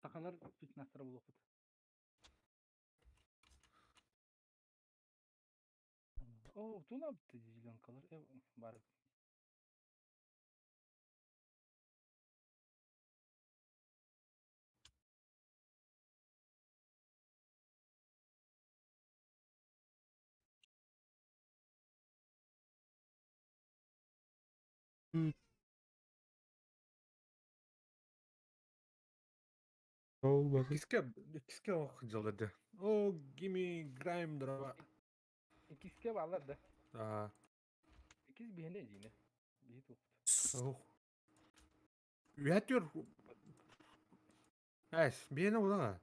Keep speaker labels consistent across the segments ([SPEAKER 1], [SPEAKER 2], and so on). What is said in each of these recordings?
[SPEAKER 1] Sakalar tüt nasır bulup. O tuna bitti zilyon kalır. Var.
[SPEAKER 2] Olmadı.
[SPEAKER 3] Kiske okuyacağız. O gimi grime drama.
[SPEAKER 1] İkisi bağladı.
[SPEAKER 3] Aa,
[SPEAKER 1] İkisi bir ne diyene. Bir tut.
[SPEAKER 3] oh. Üyetiyor. Es, bir ne ulan ha?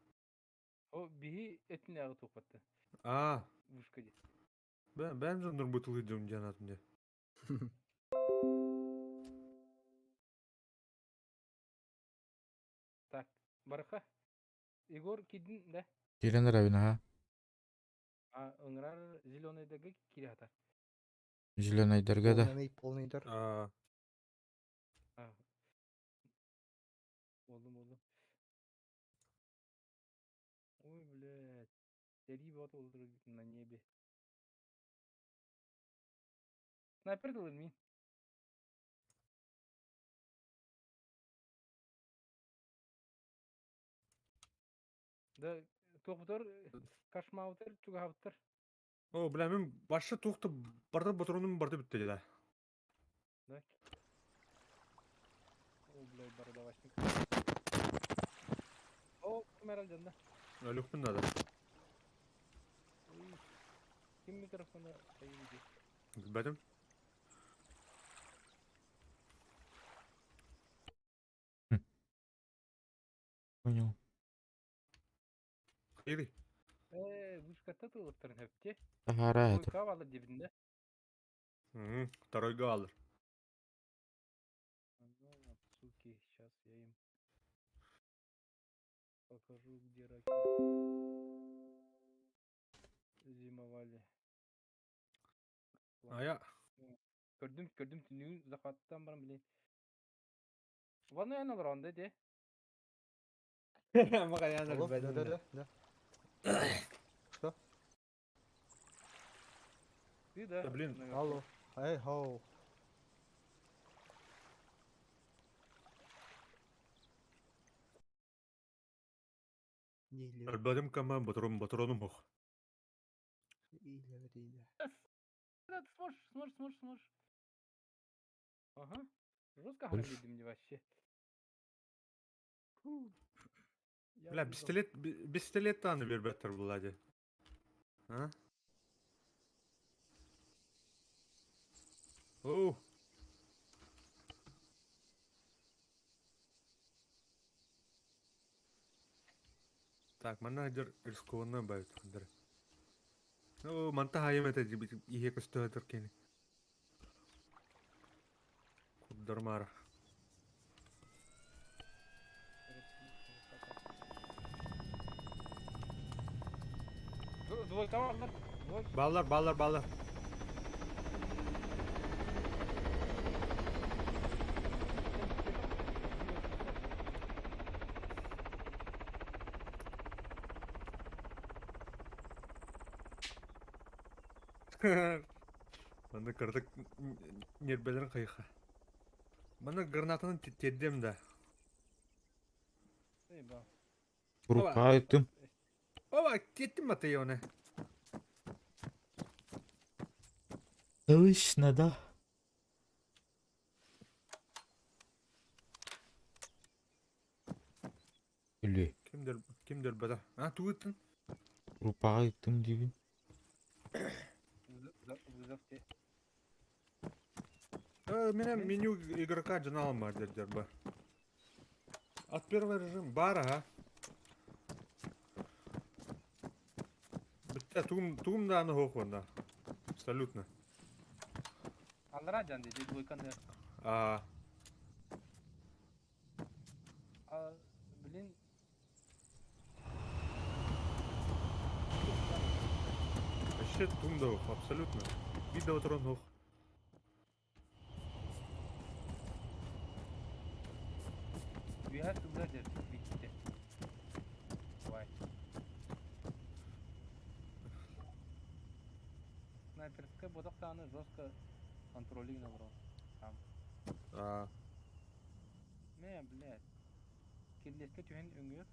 [SPEAKER 1] O bir etin yağı toplattı.
[SPEAKER 3] Aa,
[SPEAKER 1] Vuşkacı.
[SPEAKER 3] ben sanırım bu tulu diyorum canatınca.
[SPEAKER 1] Так. Baraka. Igor kidin de.
[SPEAKER 2] Jirenler evine ha.
[SPEAKER 1] Ingrar zilonedagi kiri hata.
[SPEAKER 2] Jilenayderge de.
[SPEAKER 4] Полный дар.
[SPEAKER 3] Aa,
[SPEAKER 1] Oğlum. Ой, блядь. Сери вот на небе. Снайпер дылын мин. Да, тоқтар, кашмауытыр, чугауытыр.
[SPEAKER 3] o bilemem başta tuğtu barda botronum barda bitti de.
[SPEAKER 1] Да. О, блядь, бородавочник. О, кім herhalde da.
[SPEAKER 3] Öyle kun da.
[SPEAKER 1] Kim mikrofonu sayıldı?
[SPEAKER 3] Bilmedim.
[SPEAKER 2] Понял.
[SPEAKER 3] Hayır.
[SPEAKER 1] Вышката тылыптырын hepti.
[SPEAKER 2] Tahara edir.
[SPEAKER 1] Boyka valı dibinde.
[SPEAKER 3] Hı, taroyga alır.
[SPEAKER 1] Суки, сейчас я им покажу, где раки зимовали.
[SPEAKER 3] Aya.
[SPEAKER 1] Gördüm tünüğün zakattan bana bileyim. Vana yanalar onda de.
[SPEAKER 3] Maka yanar
[SPEAKER 4] Алло,
[SPEAKER 3] benim.
[SPEAKER 4] да. Что?
[SPEAKER 1] Ты да.
[SPEAKER 3] Да, блин.
[SPEAKER 1] наверное.
[SPEAKER 4] Алло. Эй, хоу. Değil.
[SPEAKER 3] Ölbedim kama botronum hoch.
[SPEAKER 4] İyi.
[SPEAKER 1] Да, ты сможешь. Ага. Жестко
[SPEAKER 2] Больше.
[SPEAKER 1] харам dedim вообще. Фу. Я
[SPEAKER 3] Bile
[SPEAKER 1] выиграл.
[SPEAKER 3] bistilet tane bir better buladı. Ha? Oh. Так, менеджер рискованно бавит хандыр. О, манта хайм это ihe көстө теркени. Куддармар.
[SPEAKER 1] Двойка var. Двойка.
[SPEAKER 3] Ballar. Bana kırdık nerbelerin kayıkı. Bana granatını teddim de.
[SPEAKER 1] Eba.
[SPEAKER 2] Gruppa ettim.
[SPEAKER 3] Baba gittim batıyor ona.
[SPEAKER 2] Dövüş ne da? Öyle.
[SPEAKER 3] Kimdir bada? Ha tuğutun.
[SPEAKER 2] Gruppa ettim gibi.
[SPEAKER 1] Вызов те.
[SPEAKER 3] Меню игрока журналом бар дердер ба. От первый режим бара, ha. Bitti tuğum da anı hoş onda. Абсолютно.
[SPEAKER 1] Aldıra can dedi. Двойканы.
[SPEAKER 3] Aa,
[SPEAKER 1] Блин.
[SPEAKER 3] вообще tuğum da hoş, абсолютно. Bir de oturan hoş.
[SPEAKER 1] We have to brother. Bitti. снайперская бодок саны жестко контролинг набрал. Там.
[SPEAKER 3] А,
[SPEAKER 1] Не, блядь. Кирлеске тюхен үңгür.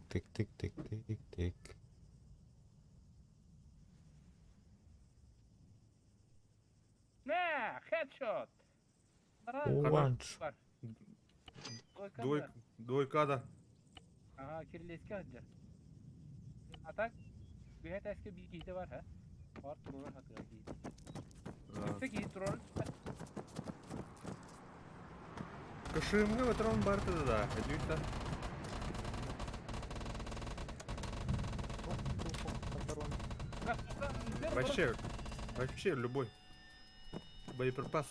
[SPEAKER 2] Тик тик тик тик тик тик.
[SPEAKER 1] Не, хедшот.
[SPEAKER 2] Уанч.
[SPEAKER 1] Бар.
[SPEAKER 3] двойкада.
[SPEAKER 1] Ага, Кирлеске аджа. Атак. Gühet eski bir kişi var ha. Var troller hakkı kişi. Üstte kişi troll.
[SPEAKER 3] Кышыымга өтірін барды да. Әдүйті. Вообще любой. Боеприпас.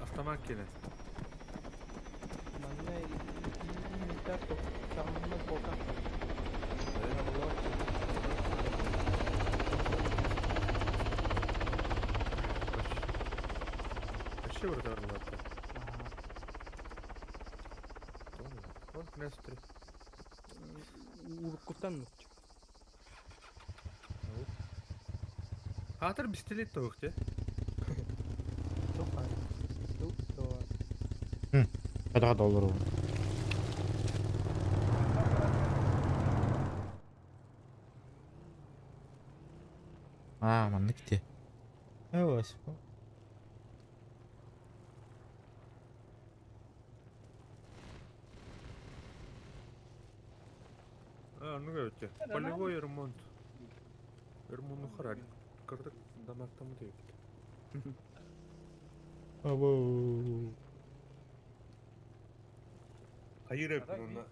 [SPEAKER 3] Автомат келе.
[SPEAKER 4] Манна имитар самына полка.
[SPEAKER 3] Вообще вратарный лапка. Вот кнестри.
[SPEAKER 4] Уркутан.
[SPEAKER 3] Хатыр бистелет тоқ те.
[SPEAKER 4] Тоха. То.
[SPEAKER 2] Кадаға доллар ол. Манны кте. Ось.
[SPEAKER 3] Ну өтте. Полевой ремонт. Ремонтны қарар. Кырдык дамақтамы дейік.
[SPEAKER 2] Або.
[SPEAKER 3] Hayır hep bununla.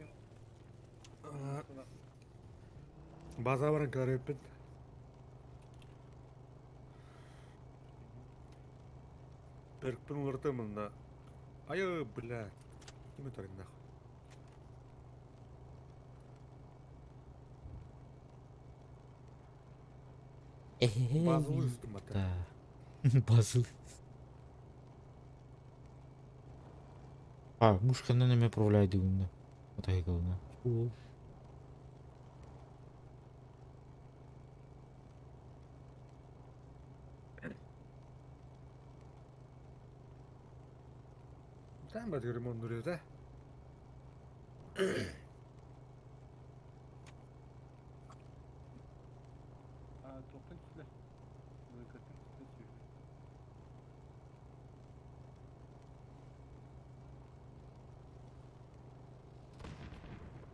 [SPEAKER 3] Baza varın kar hepin. Перкпин улыртымында. Айы, бля. Кеме тарин нахуй. Базыл үстім ата.
[SPEAKER 2] Да. Базыл. Мушканы неме управляйды гүнді. Отай кылына.
[SPEAKER 3] Там бәді ремонт дүреді, да?
[SPEAKER 1] Тоқтың түсілі. Выкаттың түсілі сүйді.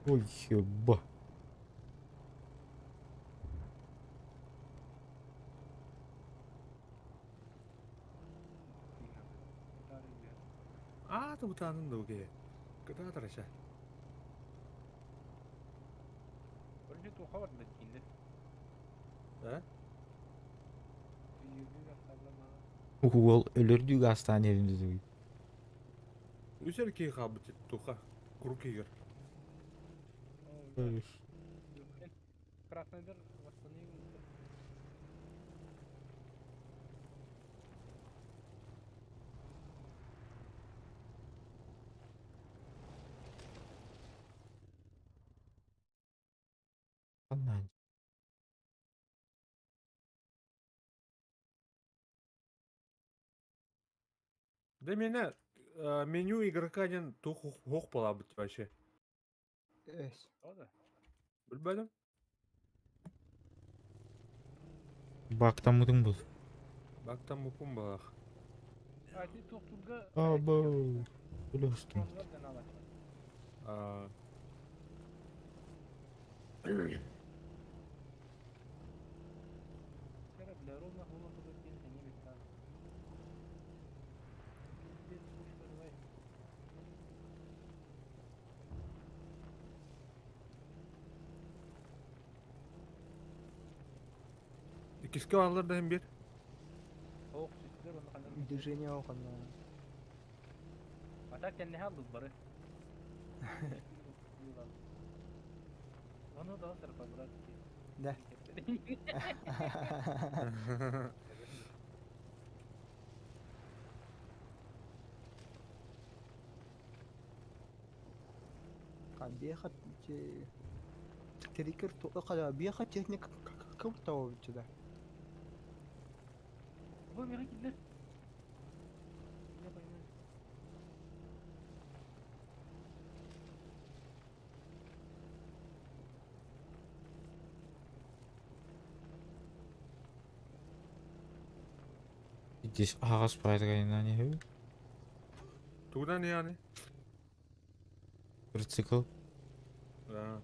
[SPEAKER 2] Ой, еба.
[SPEAKER 3] Аты бұтанын да өге. Күді атыраша.
[SPEAKER 1] Önce toka var metkinde.
[SPEAKER 3] Ә?
[SPEAKER 1] Yüzü yakalama.
[SPEAKER 2] Ол өлөрдү гастан еринде дебей.
[SPEAKER 3] Үсер кей қабыт ет тұқа. Құру кейгер.
[SPEAKER 1] Краснодар восстановил.
[SPEAKER 3] Да мені меню игрока ден тоқ бола бұт вообще.
[SPEAKER 4] Эс.
[SPEAKER 1] O da.
[SPEAKER 3] Білбәдім?
[SPEAKER 2] Бактан мудың бұл.
[SPEAKER 3] Бактан мұқым бағақ.
[SPEAKER 1] Ati tokturga.
[SPEAKER 2] Або. Өлөштім.
[SPEAKER 1] Trolllar den alacak. Kere bile rolna holo to bir gün seni bekler. Bir kuş var.
[SPEAKER 3] İkisi alır da hem bir.
[SPEAKER 1] Soğuk sütler onu kanır.
[SPEAKER 4] Движение окна.
[SPEAKER 1] Atak kendine aldı barı. Onu da tarafa bırak.
[SPEAKER 4] Да. Бехать, триггер, когда бехать техника как-то сюда.
[SPEAKER 1] Bu mega gittiler. Ne yapayım?
[SPEAKER 2] Здесь ағаш прайдыгайна не?
[SPEAKER 3] Тугдан yani.
[SPEAKER 2] Трицикл.
[SPEAKER 3] Ha.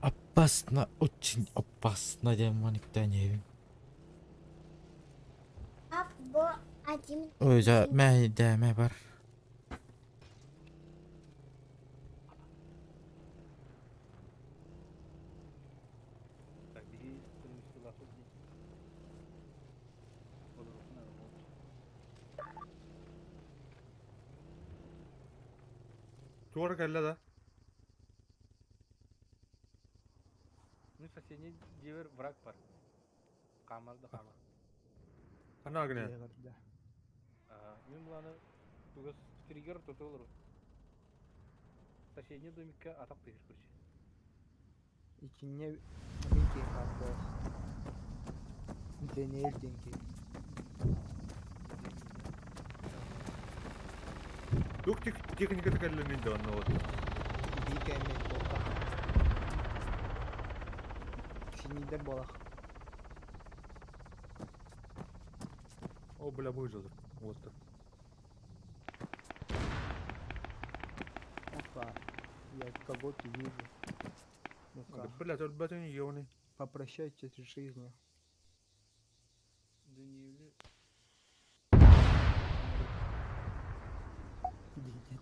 [SPEAKER 2] Опасно, очень опасно, демоник не.
[SPEAKER 5] Bu acım
[SPEAKER 2] Öyle deme var.
[SPEAKER 1] Так, беги, кырмызы лапы дейт. Olur olsun abi, olur.
[SPEAKER 3] Tuğra kelle da.
[SPEAKER 1] Ну, в соседней девер враг бар. Камарда кама.
[SPEAKER 3] Kana agne.
[SPEAKER 4] Да.
[SPEAKER 1] Мен бұланы түгіс триггер тұты olur. Соседний домикке атақ тегір көрші.
[SPEAKER 4] İçine minki kardeş. Deneyildin ki.
[SPEAKER 3] Yok teknika tekerlemeyin de anla oldu.
[SPEAKER 4] Bir tane boka. Şimdi de balak.
[SPEAKER 3] O bile bu yüzden. Вот.
[SPEAKER 4] Опа. Я кого-то вижу. Ну-ка,
[SPEAKER 3] Блядь, вот батон ёвный.
[SPEAKER 4] попрощайтесь с жизнью.
[SPEAKER 1] Дүниелі.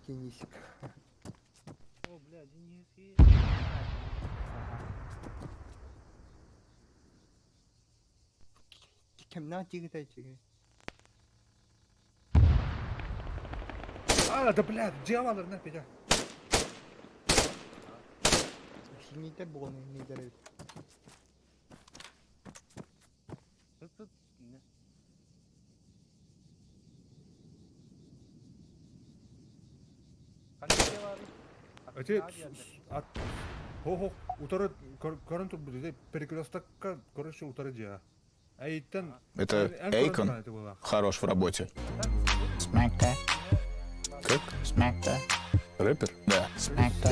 [SPEAKER 4] Денисик.
[SPEAKER 1] О, бля, Денис.
[SPEAKER 4] Kimden çıkacak?
[SPEAKER 3] А, да блядь, дьявол, на пидя.
[SPEAKER 4] Şimdi de bunu ne deriz?
[SPEAKER 1] Тут, не. Қандай бар?
[SPEAKER 3] Эти от хо утары көрін тұр бұл перекрестокка короче утары жа. Әйттен
[SPEAKER 6] Это Эйкон хорош в работе.
[SPEAKER 5] Смакта.
[SPEAKER 6] Как?
[SPEAKER 5] Смакта.
[SPEAKER 6] Рэпер? Да.
[SPEAKER 5] Смакта.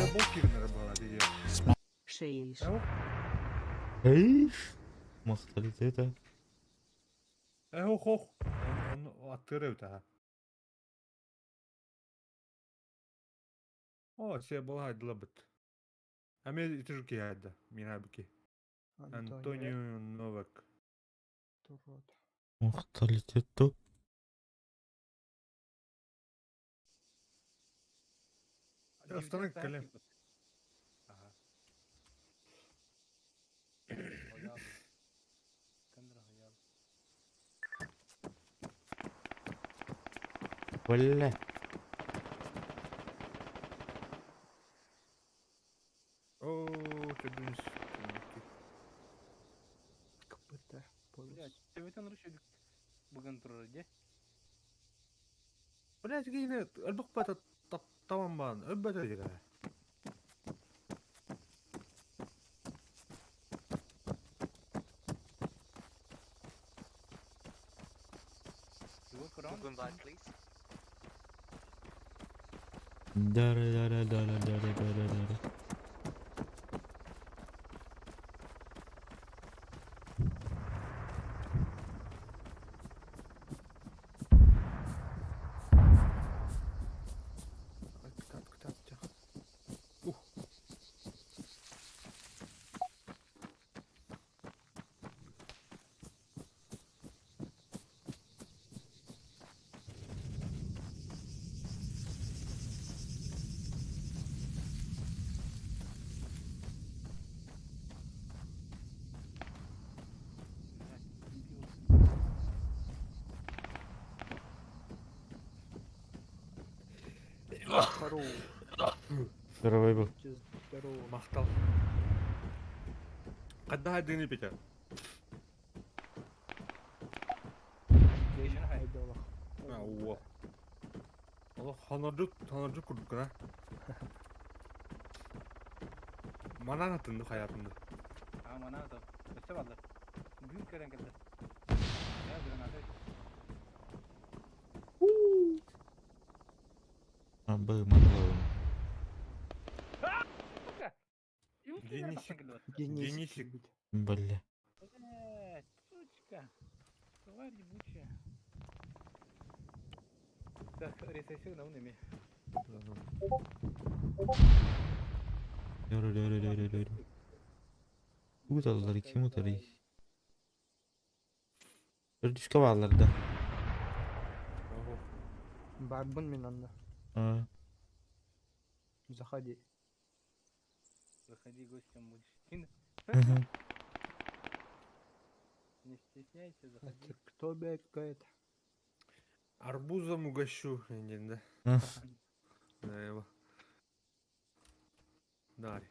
[SPEAKER 7] Шеиш.
[SPEAKER 2] Ey. Махталитета.
[SPEAKER 3] Хох. Он аттыры өтә. О, се была айдыла бит. Әме итүр ки айда. Мен абки. Антонио Новак.
[SPEAKER 4] Турот.
[SPEAKER 2] Махталитету.
[SPEAKER 3] Астана калем.
[SPEAKER 1] Ага. Оял. Кандра оял.
[SPEAKER 2] Бля.
[SPEAKER 3] О, ты думаешь.
[SPEAKER 4] КПТ.
[SPEAKER 1] Бля, төбетен ұрыш өдік. Бүгін тұрыр, де?
[SPEAKER 3] Блядь, гейне, өлбік бата тамам баған, өббәт өйдігі.
[SPEAKER 2] Дара-дара-дара-дара-дара-дара.
[SPEAKER 4] Здорово.
[SPEAKER 2] Здоровый был.
[SPEAKER 4] Здорово.
[SPEAKER 3] Мақтал. Kadda haddini peki.
[SPEAKER 1] Değişen hay.
[SPEAKER 4] Haydi ola.
[SPEAKER 3] Ha, o. Allah hanarcı kurduk ha. Manan atındık hayatımda.
[SPEAKER 1] Aman ha da. Öte varlar. Büyük gören geldi. Ya bir an ateş.
[SPEAKER 2] Mabı.
[SPEAKER 3] Денисик.
[SPEAKER 4] Генесик.
[SPEAKER 2] Бля.
[SPEAKER 1] Сучка. Тварь ебучая. Так, рецессию на уме.
[SPEAKER 2] Yürü. Uğradılar kim uğradı? Bir düşke varlardı.
[SPEAKER 4] Барбун мен анда.
[SPEAKER 2] Ha.
[SPEAKER 4] Заходи.
[SPEAKER 1] Заходи гостем будешь. Не стесняйся, заходи.
[SPEAKER 4] Это кто бегает?
[SPEAKER 3] Арбузом угощу. Endinde. Eyvah. Dari.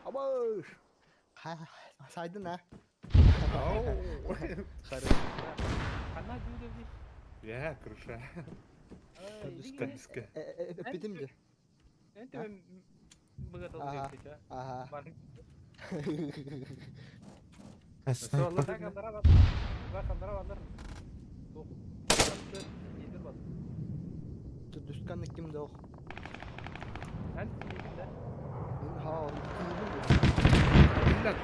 [SPEAKER 4] Абаш! Saydın ha.
[SPEAKER 1] Она дюда здесь.
[SPEAKER 3] Ya kırışa. Diske.
[SPEAKER 4] Öpedim de.
[SPEAKER 1] Это
[SPEAKER 4] А?
[SPEAKER 1] богатый
[SPEAKER 4] Ага.
[SPEAKER 1] сейчас.
[SPEAKER 4] Aha.
[SPEAKER 2] Aslında
[SPEAKER 1] Так, андара бар. Бak андара бар. Тоқ. Ендер бар.
[SPEAKER 4] Düşkanlık kimde o?
[SPEAKER 1] Sen yedim de.
[SPEAKER 4] Ha,
[SPEAKER 3] Millet.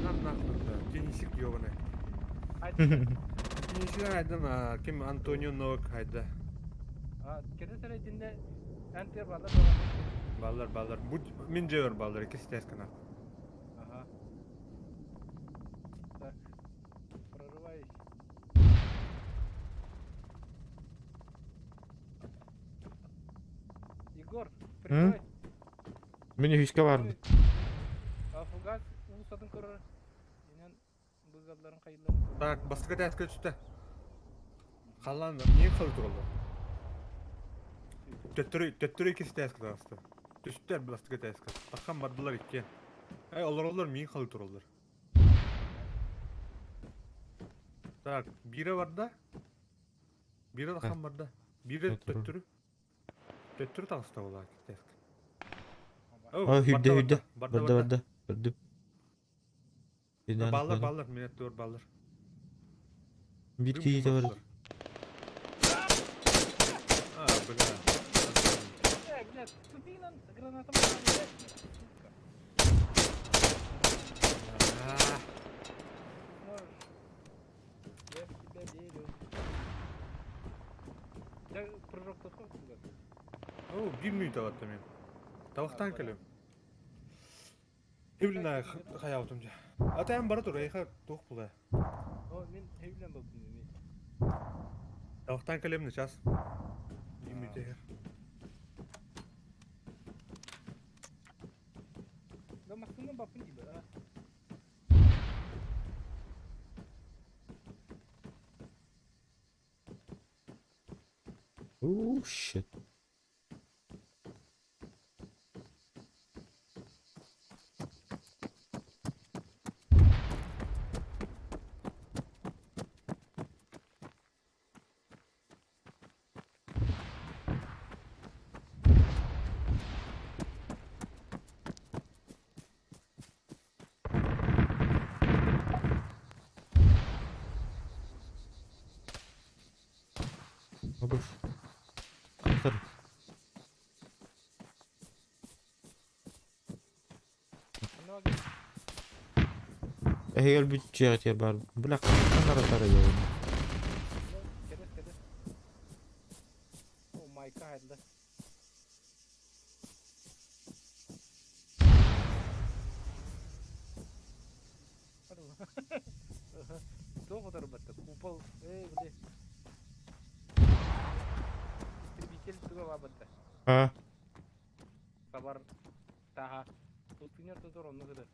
[SPEAKER 3] Lan naklıkta. Denisik yobana.
[SPEAKER 1] Hadi.
[SPEAKER 3] Denisik haydan ha. Kim Antonio Novak hayda.
[SPEAKER 1] Ha, kedi sürecinde enter varlar.
[SPEAKER 3] Ballar. Bu mince var ballar. İkisi ters kanal.
[SPEAKER 1] Ага. Так. Прорываюсь. Егор, прикрой.
[SPEAKER 2] Meni hüske vardı.
[SPEAKER 1] Афугаз, улусадың көрі. Енен бұзғадыларын қайыларын.
[SPEAKER 3] Так, басқа тәскі түсті. Қалан, не қалды oldu? Töttürü ikisi təskə dağıstı. Düştülər bastıqa təskə. Baxan bardılar iki. Ay, onlar min qaldı oldular. Tak, biri var da. Biri baxan var da. Biri töttürü. Töttürü dağıstı olar təskə.
[SPEAKER 2] Ha hüdde. Vardı. Gördüm.
[SPEAKER 3] Ballar, minnet dur ballar.
[SPEAKER 2] Bir kişi de var.
[SPEAKER 3] Ha, bля.
[SPEAKER 1] Блядь, тупи на гранатом. Сука.
[SPEAKER 3] Ah.
[SPEAKER 1] Сможешь. Я в тебя верю. Я прыжок тут сколько?
[SPEAKER 3] Oo, bilmiyor tavatta men. Tavaktan kelem. Evlina hayatımca. Atayım bara dur, ayha toq bula.
[SPEAKER 1] О, мен evlen bakın demeyi.
[SPEAKER 3] Tavaktan kelem ne ças? Bilmiyor teher.
[SPEAKER 1] Ben baktığımda bakın gibi ha.
[SPEAKER 2] Oh shit. Olur. Atarım.
[SPEAKER 1] Ne oldu?
[SPEAKER 2] Gel bir cihat yer var. Bırak. Kanara tara ya.
[SPEAKER 1] Kede. Oh my god. Кто фоторобот-то? Купол. Блин. Истребитель туга бабатта.
[SPEAKER 2] Ha.
[SPEAKER 1] Сабар. Таха. Тут пинер тут он надо.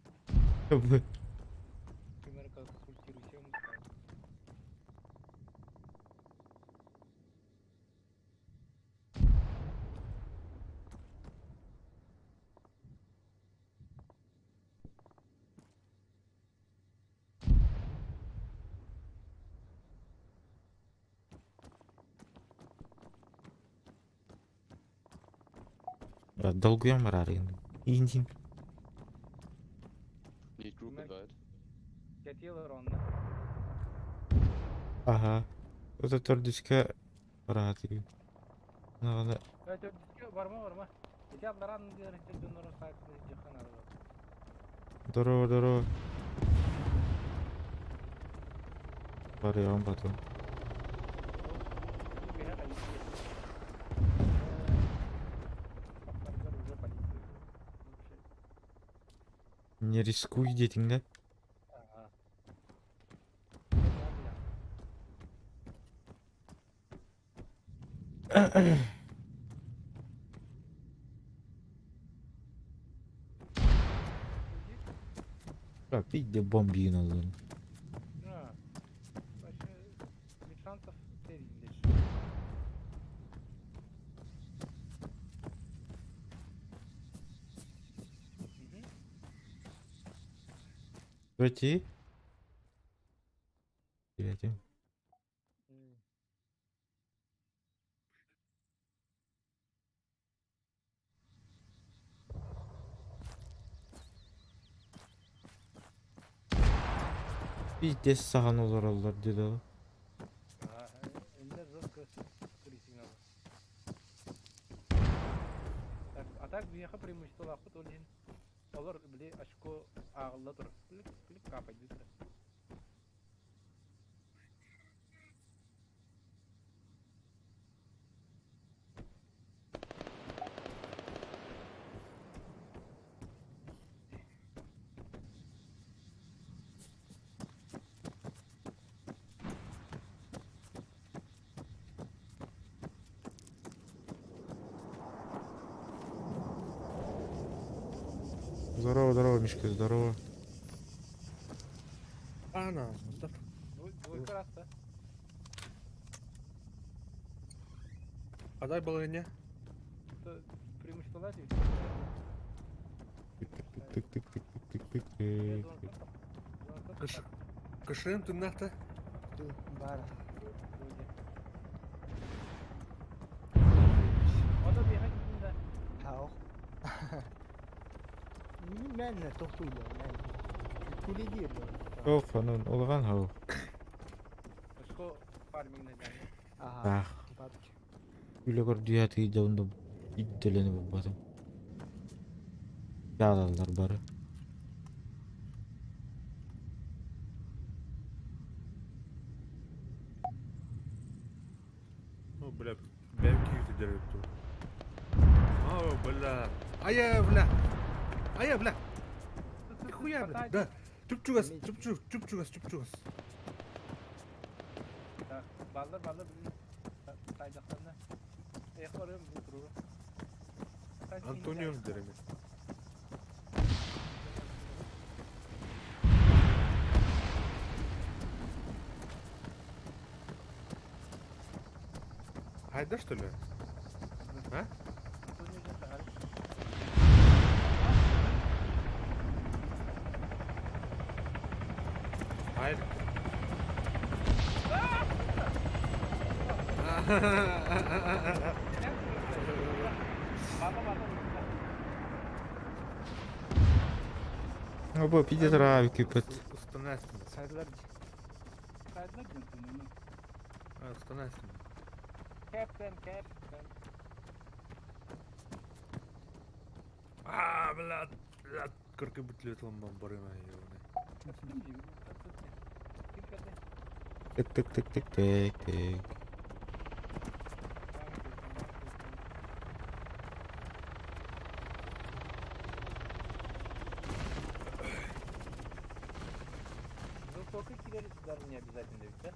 [SPEAKER 1] Пример как культирующий мускал.
[SPEAKER 2] Dolguyan var arayın. İndin.
[SPEAKER 7] Need group
[SPEAKER 1] Meg-
[SPEAKER 7] invite.
[SPEAKER 1] Ketiyorlar onda.
[SPEAKER 2] Aha. O da tordiska rahat ediyor. Nağla.
[SPEAKER 1] Evet öpücük varma. Eti ablara anlıyor. Eti dönüyor saklı. Jahan arıyor.
[SPEAKER 2] Doro. Var ya ambato.
[SPEAKER 1] Bir hata gitti. Kaplarlar уже полиция.
[SPEAKER 2] Ne riskuy detin de.
[SPEAKER 1] Ага.
[SPEAKER 2] Bak bir de bombiyin olduğunu.
[SPEAKER 1] Ha. Başka bir şansов değildir.
[SPEAKER 2] Proti. Dedim. Bir de sahan olur Allah dedi o.
[SPEAKER 1] Ага. Эндер жестко сигнал. Так, а так бияха преимущество лапыт олин. Олар биле очко агылда тур. Клик капать дит.
[SPEAKER 2] Здорово, Мишка, здорово.
[SPEAKER 3] Ana.
[SPEAKER 1] Двойка раста.
[SPEAKER 3] Aday balığına.
[SPEAKER 1] Преимущество лазит.
[SPEAKER 2] Тык-тык-тык-тык-тык-тык-тык.
[SPEAKER 3] Kışın tırnakta.
[SPEAKER 4] Бар.
[SPEAKER 1] O da bияха gittin de.
[SPEAKER 4] Хау. Мен не тоқтуйлар. Мен күле дийрлер.
[SPEAKER 2] Yok onun olgan ha.
[SPEAKER 1] Очко фарминг не дән.
[SPEAKER 4] Ага.
[SPEAKER 2] Ah.
[SPEAKER 4] Бабки.
[SPEAKER 2] Öyle gör dünyatı gideceğinde iddeleni babadım. Yağlarlar bari.
[SPEAKER 3] Ну, бля, бәвки yüzü yaptı. Aa, bля. Aya, bля. Нихуя, бля. Да. Чупчугас.
[SPEAKER 1] Ballar bilin. Saydaklarına. Oraya bir durur.
[SPEAKER 3] Antonio derim. Hayda что ли? А? Hayır.
[SPEAKER 2] Ama bir de tarağı küpet.
[SPEAKER 3] Ustanasın.
[SPEAKER 4] Сайдлар.
[SPEAKER 1] Saydaklar mı?
[SPEAKER 3] Ustanasın.
[SPEAKER 1] Captain.
[SPEAKER 3] Aa, блядь. Кыркы бүтлет ламбам барына ёбаный.
[SPEAKER 2] Tık tık tık tık tık tık.
[SPEAKER 1] Ну только кидали даже не обязательно ведь, да?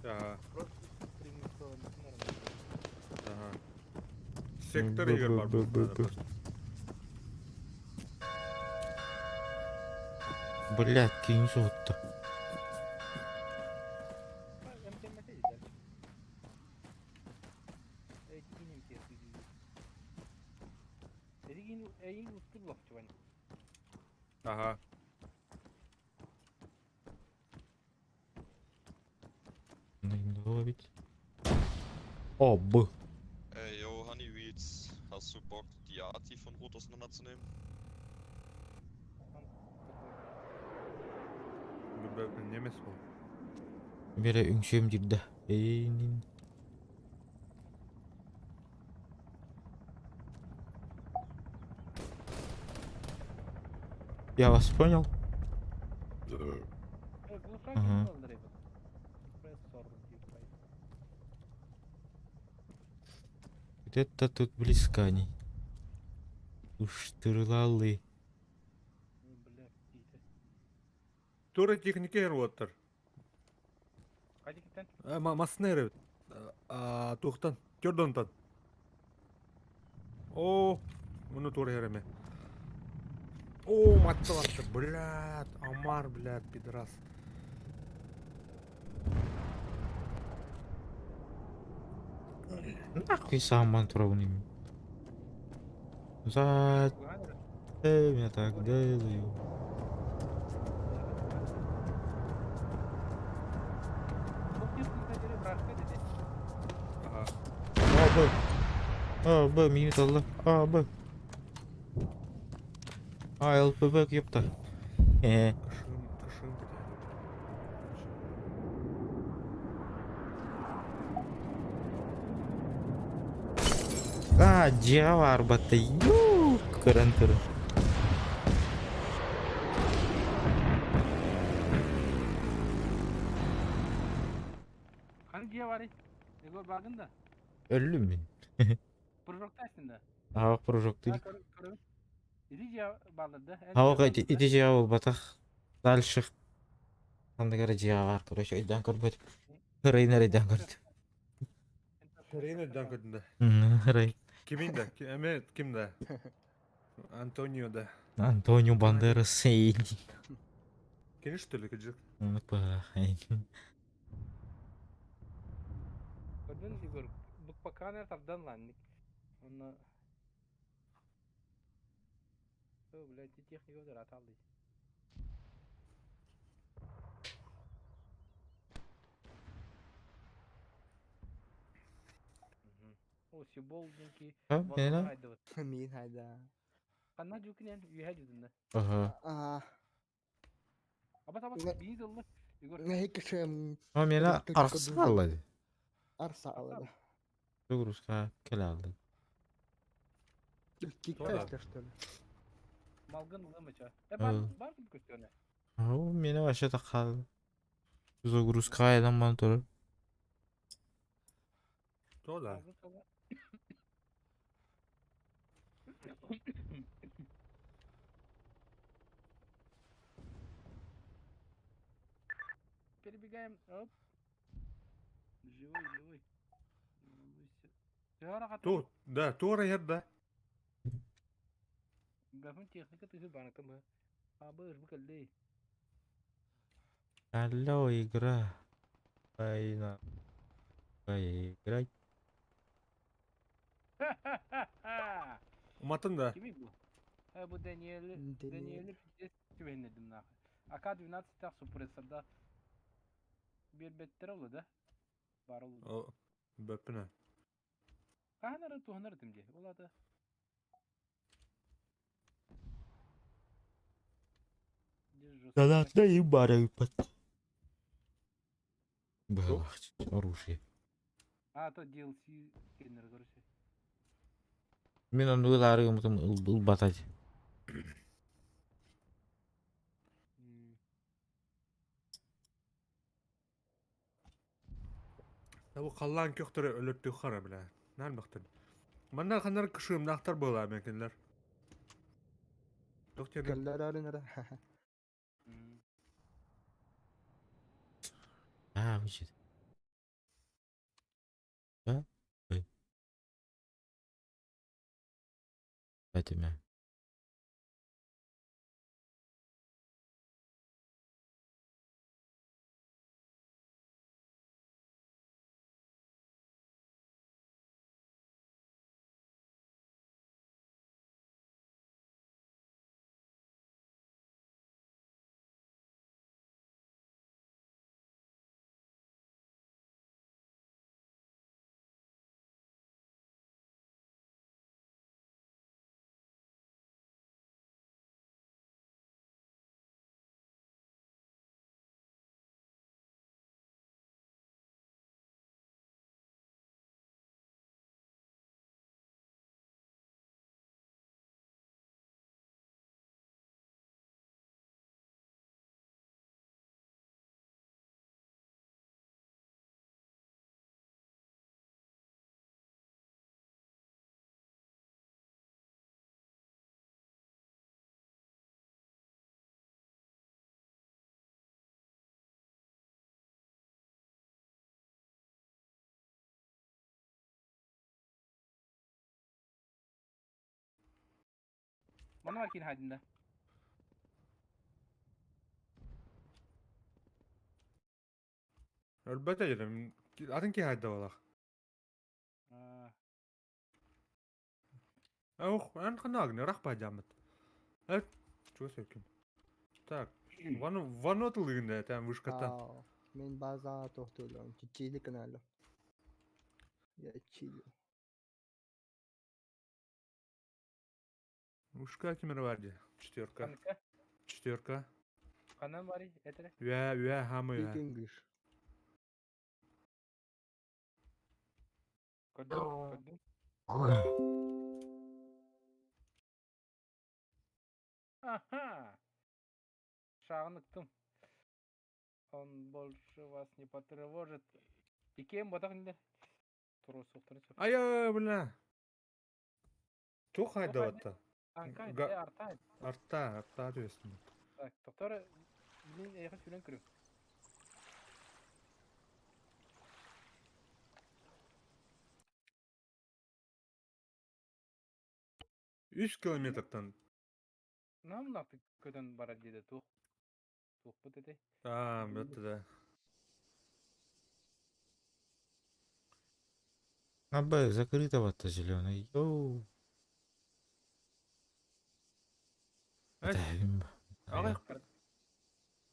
[SPEAKER 3] Ага.
[SPEAKER 1] Просто преимущество нормально.
[SPEAKER 3] Ага. Сектор егер бар болса.
[SPEAKER 2] Блядь, кейін соғытты.
[SPEAKER 1] МТМТ дальше. Эдигин МТС. Эдигин уступ лохчувань.
[SPEAKER 3] Ага.
[SPEAKER 2] Надо ведь. О, б.
[SPEAKER 8] Yo, Honey Weeds, hast du Bock, die Arti von
[SPEAKER 7] Osman atınayım.
[SPEAKER 3] Немес бұл.
[SPEAKER 2] Бере үңшем jirdi. Эйнин. Я вас понял.
[SPEAKER 1] Bu sanki
[SPEAKER 2] Aha.
[SPEAKER 1] ne olur ya? Ben sordum diye.
[SPEAKER 2] Где-то тут близко они. Уштырлалы.
[SPEAKER 1] Bile iyiydi.
[SPEAKER 3] Тура техника ерваттар.
[SPEAKER 1] Hadi gitten.
[SPEAKER 3] Масына ерет. Туқтан. Көрдонтан. О, мұны тура ереме. О, матты баттыр. Блядь, Амар, блядь, пидорас.
[SPEAKER 2] Нахуй сам травным. За
[SPEAKER 1] Bu hani
[SPEAKER 2] меня так делаю.
[SPEAKER 1] çok yakın kaderi bıraktı dedi.
[SPEAKER 2] Абы. Абы, минут алды. Абы. ЛПБ ёпта.
[SPEAKER 3] Кышын
[SPEAKER 2] Жава арбатта. Ю, карантыр.
[SPEAKER 1] Hani diye var ya. Ego bakın da.
[SPEAKER 2] Өлүм мен.
[SPEAKER 1] Projokta aslında.
[SPEAKER 2] Ага, прыжок
[SPEAKER 1] Ha
[SPEAKER 2] değil.
[SPEAKER 1] körüm. İdi diye bağladı.
[SPEAKER 2] Ага, иди жава батах. Дальше. Анда кара жава бар, короче, айдан көрбөт. Рейнер айдан көрдү.
[SPEAKER 3] Рейнер данкадында.
[SPEAKER 2] Рей.
[SPEAKER 3] Киминде? Кимде? Антониода.
[SPEAKER 2] Антонио Бандерас сейн.
[SPEAKER 3] Кені что ли, кыжык?
[SPEAKER 1] Gördün mü Igor? Bu bakan her taraftan lan. Onu... Oh, блядь, и техника вот раталды. О, сиболдинки.
[SPEAKER 2] Мен.
[SPEAKER 1] Haydi bak.
[SPEAKER 4] Min hayda.
[SPEAKER 1] Kanna jukin üye yüzünde.
[SPEAKER 2] Ага.
[SPEAKER 1] Ama tabi
[SPEAKER 4] Ne-
[SPEAKER 1] bir yıllık Igor.
[SPEAKER 4] Nggak kecem
[SPEAKER 2] А мени арсы алды.
[SPEAKER 4] arsa alada.
[SPEAKER 2] Грузка келе алды.
[SPEAKER 4] Kikka işte что ли.
[SPEAKER 1] Malgın ılamaça.
[SPEAKER 2] Evet.
[SPEAKER 1] Var mı kötüne?
[SPEAKER 2] Ау, мени вообще так қалды. Загрузка айдан монтор.
[SPEAKER 3] Тола.
[SPEAKER 1] Malgın sonra. Перебегаем. Оп. Живой.
[SPEAKER 3] Ту, да, тура ерда.
[SPEAKER 1] Гafın техника тысы банктım mı? Abi ırmı kaldı.
[SPEAKER 2] Алло, игра. Айна. Поиграть.
[SPEAKER 3] Уматын да.
[SPEAKER 1] Kimi bu? Ha bu Daniel'i Pidges güvenledim nah. AK-12 tak suppressörda bir better oldu da. Var oldu.
[SPEAKER 3] О, бөпіні.
[SPEAKER 1] Kahanara tuhanara timdi. Ola da.
[SPEAKER 2] Да-да, и барай под. Оружие.
[SPEAKER 1] А то DLC кинер görüşü.
[SPEAKER 2] Мен аны ыйлары умутум ылбатать.
[SPEAKER 3] Бұл қаллан көқтірі өлөттігі қара білә. Нәр мақтын. Манна қанар кышыым нақтар бола мәкенлер. Доктор
[SPEAKER 4] Kallar arınır.
[SPEAKER 2] А, вычет. Да? Ой. Это меня.
[SPEAKER 1] Mana var kiin haydında.
[SPEAKER 3] Elbette yerim. Adın ki hayda olaq. Ben kanagını rakpa jamit. Evet. Çok sevkim. Так. Ван отылыгында там вышкаттан.
[SPEAKER 4] Aa, men bazen tohtuyorum. Çiçeğli kanalı. Ya çiğli.
[SPEAKER 3] Вышка кемер vardı. Четверка.
[SPEAKER 1] Kanka.
[SPEAKER 3] Четверка.
[SPEAKER 1] Kanan var etere.
[SPEAKER 3] Üye hamı
[SPEAKER 4] İlk
[SPEAKER 3] üye.
[SPEAKER 4] İngiliz.
[SPEAKER 1] Koydum. Aha. Шагыныктым. Он больше вас не потревожит. Икем батак нелер. Туру соқтырып.
[SPEAKER 3] Aya bula. Çok hayda
[SPEAKER 1] hayda.
[SPEAKER 3] vatta.
[SPEAKER 1] Kanka, arta.
[SPEAKER 3] Artta diyorsun.
[SPEAKER 1] Так, doktor bilin eğer süren kırım.
[SPEAKER 3] Üç kilometreden.
[SPEAKER 1] Ne yaptık köden bara dedi tuh. Tuh bu dedi.
[SPEAKER 3] Это да.
[SPEAKER 2] На Б закрыто вот зеленый. Йоу.
[SPEAKER 3] Ay,
[SPEAKER 2] Дайым.
[SPEAKER 3] ağay.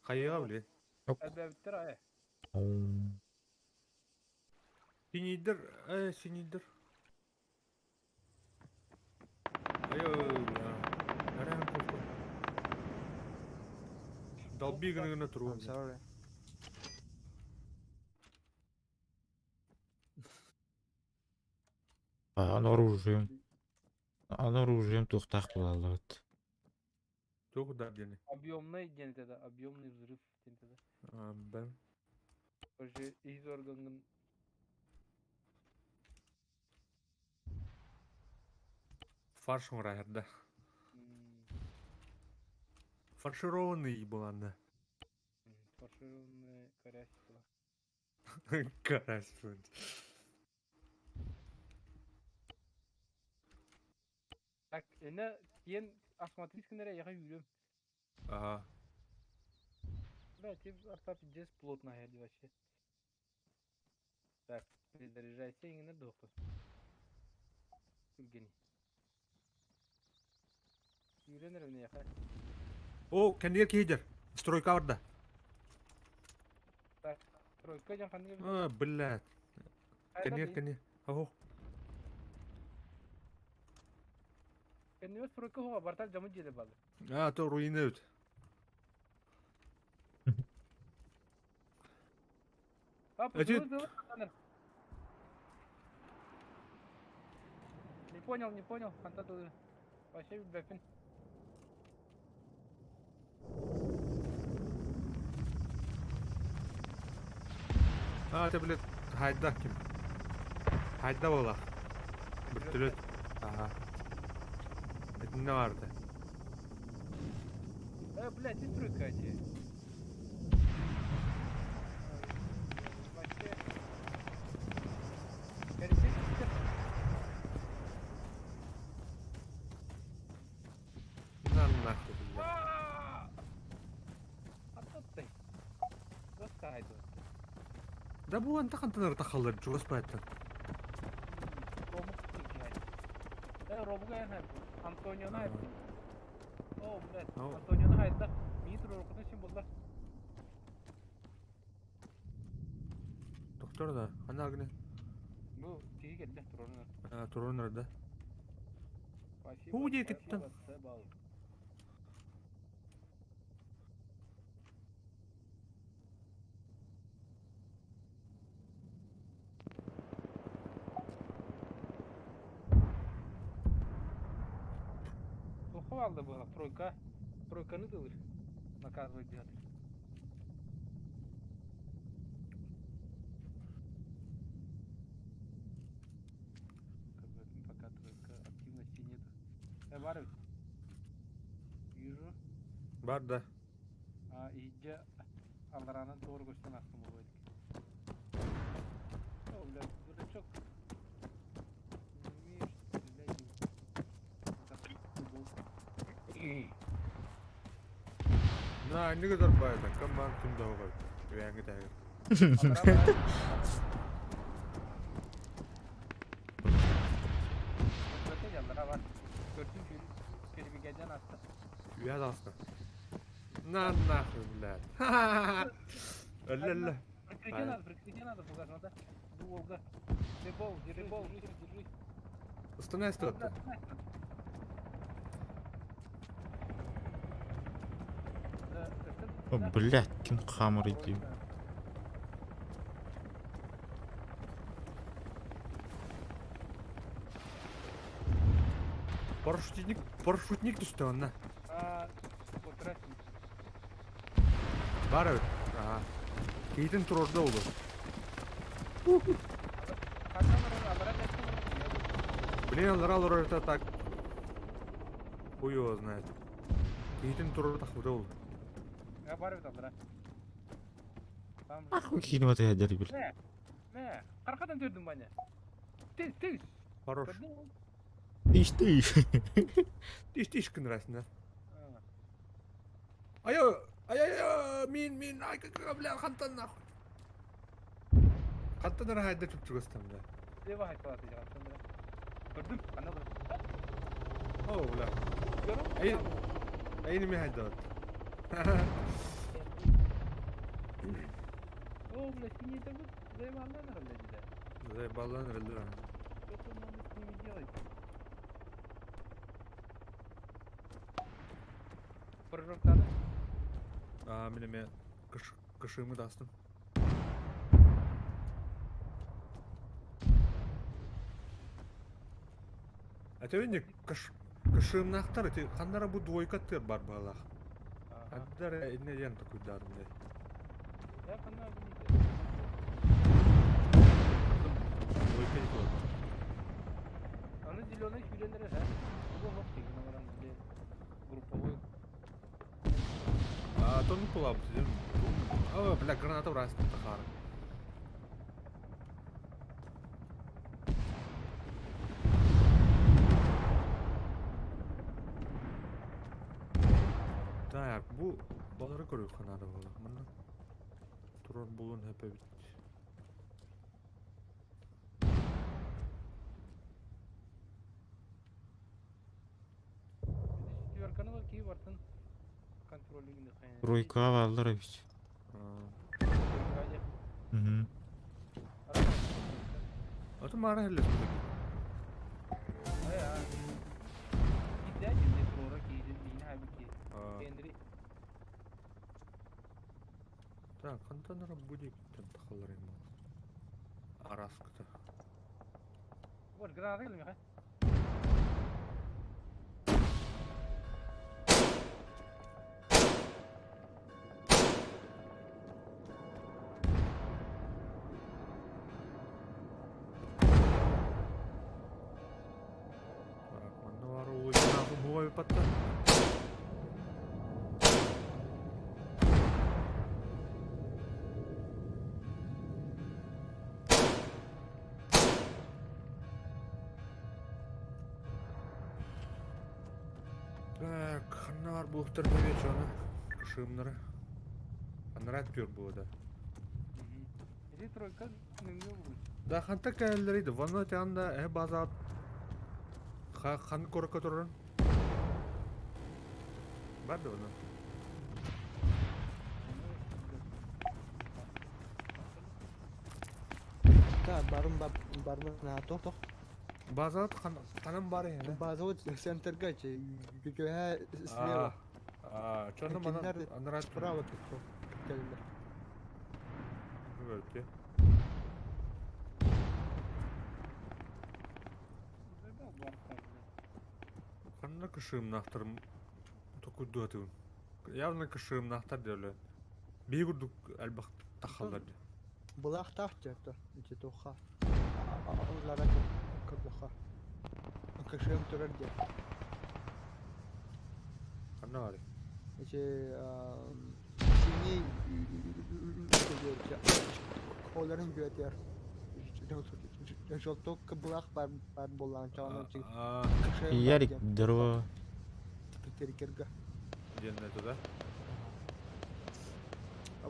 [SPEAKER 3] Kayığa bile.
[SPEAKER 1] Elbe bittir ay.
[SPEAKER 3] Sinidir. Sinidir. Ayo ya. Nereye korku? Долби гына
[SPEAKER 4] I'm
[SPEAKER 3] тұру.
[SPEAKER 4] sorry.
[SPEAKER 2] Оружием тухтах булалат.
[SPEAKER 3] Çok da gene.
[SPEAKER 1] Объемный dedi. Объемный взрыв dedi.
[SPEAKER 3] Ben.
[SPEAKER 1] Уже из органын
[SPEAKER 3] Фарш мұрайырда. Фаршированный боланды.
[SPEAKER 1] фаршированный карась была.
[SPEAKER 3] Карась.
[SPEAKER 1] Так, эне кен осмотреть кенере яга юрем.
[SPEAKER 3] Ага.
[SPEAKER 1] Да, тип артап здесь плотно гляди вообще. Так, перезаряжайся и не доктор. Гени. Юренер мне яха.
[SPEAKER 3] O kendi erkeğidir. Stroyka orada.
[SPEAKER 1] Так, тройка жан ханга.
[SPEAKER 3] Блядь. Kendi. Ого.
[SPEAKER 1] Кенне тройка хо бартал жамы жеде балы.
[SPEAKER 3] То руины öt.
[SPEAKER 1] Не понял, ханта тут. Вообще бэпин.
[SPEAKER 3] Te блядь. Hayda kim? Hayda ola. Bürtülüt. Aha. Ne vardı?
[SPEAKER 1] Блядь, не тройкайте. Вообще.
[SPEAKER 3] Lan nahdi billah.
[SPEAKER 1] Atlatтай. Раскайду.
[SPEAKER 3] Da bu anta kantanır takılır. Çok spayettan.
[SPEAKER 1] Робук тикай. Робук я Антонио найт. О, блядь. Антонио найт да. Митро рокотun için buldular.
[SPEAKER 3] Doktor da. Hani agni.
[SPEAKER 1] Bu tiki geldi Tron'un.
[SPEAKER 3] Turun nerede?
[SPEAKER 1] Спасибо.
[SPEAKER 3] Ху, где кеттің?
[SPEAKER 1] Туху алды bu тройка. Тройканы дылыр. Наказывать делать. Пока тройка активности нет. Бар. Вижу.
[SPEAKER 3] Var da.
[SPEAKER 1] İyice Aldıran'ın doğru koştan aklım bu böyle. Öyle burada çok
[SPEAKER 3] Na, ne kadar bayatan. Kan ben tüm dağı koy. Üyengi tağır.
[SPEAKER 1] Götür yanlara var. Gördün ki bir gecen attı.
[SPEAKER 3] Üyad asla. Na, lan. Ölle.
[SPEAKER 1] Прикрикен надо пугать, долго. Рыбол, держи.
[SPEAKER 3] Üstüne istiyordu.
[SPEAKER 2] Блядь, ким хамыр идем.
[SPEAKER 3] Парашютник düştü ona.
[SPEAKER 1] Потрасим.
[SPEAKER 3] Var evet. Aha. Keydin tur orada olur. Блин, алар это так. Хуй его знает. Keydin tur orada худа olur.
[SPEAKER 1] Я барып талдыра. Там.
[SPEAKER 2] Ахуй кино это я дери бир.
[SPEAKER 1] Не, аркадан төрдүм баны. Тез.
[SPEAKER 3] Хорош.
[SPEAKER 2] Тиш.
[SPEAKER 3] Тиш кын расында. Ай, мин, ай, бля, хантан нахуй. Хантан рахайда чуп чугастам да.
[SPEAKER 1] Дева хайпаты жагат. Көрдүм, ана да.
[SPEAKER 3] О, бля. Ай, неме хайда.
[SPEAKER 1] О, бля, синий это вот заебалlar herhalde bize.
[SPEAKER 3] Заебалlar herhalde.
[SPEAKER 1] Yok ondan da sini делать. Прорывтады.
[SPEAKER 3] Менеме кышымы да астым. Әтеуінде кышымнақтар, қандара бұ двойкаттыр бар бағалақ. Әддер әйне янты күддарымдай.
[SPEAKER 1] Я понимаю, видите.
[SPEAKER 3] Двойка не болады.
[SPEAKER 1] Аны зеленый шүленері, ha? Бұл жоқ деген оған бізде групповой.
[SPEAKER 3] Тон пулабы сіздер. Бля, граната ұрастым тақары. Так, bu baları görüyor kanada valla. Bana turun bulun hep bit.
[SPEAKER 1] Четверканы да киіп артын контролігінде қайнайды.
[SPEAKER 2] Руйка алдар бит.
[SPEAKER 3] Аты мара хәлләс.
[SPEAKER 1] Gider şimdi sonra giydim yine halbuki. Kendiri.
[SPEAKER 3] Так, қантанара будет тақалар ем. Араскыта.
[SPEAKER 1] Вот гранаты келмей ха.
[SPEAKER 3] Патта. Так, ханар булыктар бере жана. Кышымнары. Ханар атпер булды.
[SPEAKER 1] Или тройка нөңгө бул.
[SPEAKER 3] Да ханта кәлләриде. Ваны тянда база хан корка турын. Бар да оны.
[SPEAKER 4] Да, барым на тох.
[SPEAKER 3] База ханам бар яна.
[SPEAKER 4] База вот центрга че гүгөһә слева.
[SPEAKER 3] Чонда мана анрат
[SPEAKER 4] Справа тут. Келдер.
[SPEAKER 3] Өтө. Ханна кышым нахтырым токуду атым. Явно кышым нахтар деле. Бигурдук албак тахаллар.
[SPEAKER 4] Булах тахта, эти тоха. Лара кабуха. Кашем турарде.
[SPEAKER 3] Ханна вари.
[SPEAKER 4] Эти синей коларын götür. Жолток булах бар болан чана чик.
[SPEAKER 2] Ярик дрова.
[SPEAKER 4] Теркерга.
[SPEAKER 3] Денне туда.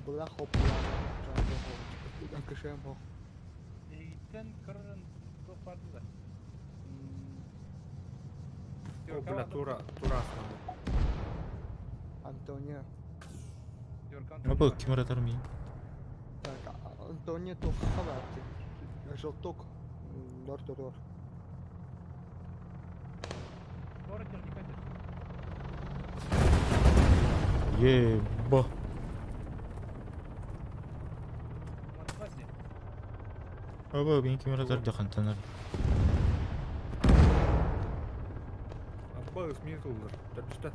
[SPEAKER 4] Burada hoplar. Ben kışayım hop.
[SPEAKER 1] Eğitten kırın çok vardı da.
[SPEAKER 3] O
[SPEAKER 1] Görkem
[SPEAKER 3] bile
[SPEAKER 1] aldım.
[SPEAKER 3] tura aslında.
[SPEAKER 4] Antonio.
[SPEAKER 1] Görkem
[SPEAKER 2] Ne bu kim aratar mı?
[SPEAKER 4] Так, Antonio тухха баати. Жолток. Дор.
[SPEAKER 1] Sonra dikkat et.
[SPEAKER 2] Ебо.
[SPEAKER 1] Мотивация.
[SPEAKER 2] Aba ben kim aratar da kantanır.
[SPEAKER 3] Abba ısmini kıldır. Dörtüşte.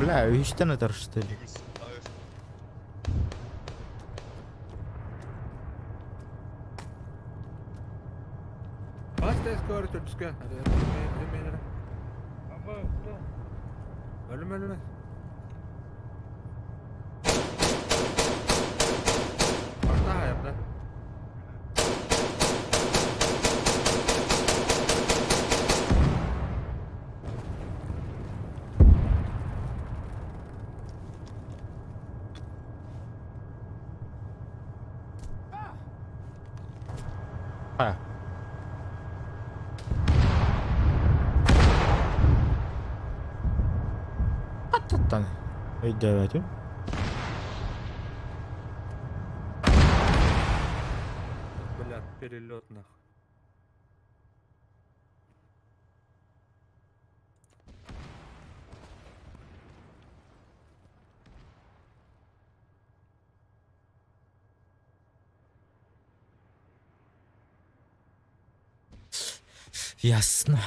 [SPEAKER 2] Бля, hiç tane atar что ли?
[SPEAKER 3] Kaç test kıvarı dörtüşke. Hadi hadi.
[SPEAKER 1] Ama bu
[SPEAKER 3] Ölüm. Arta hayatta.
[SPEAKER 2] Ha. Atatan. Давайте.
[SPEAKER 3] Блядь, перелет нахуй.
[SPEAKER 2] Ясно.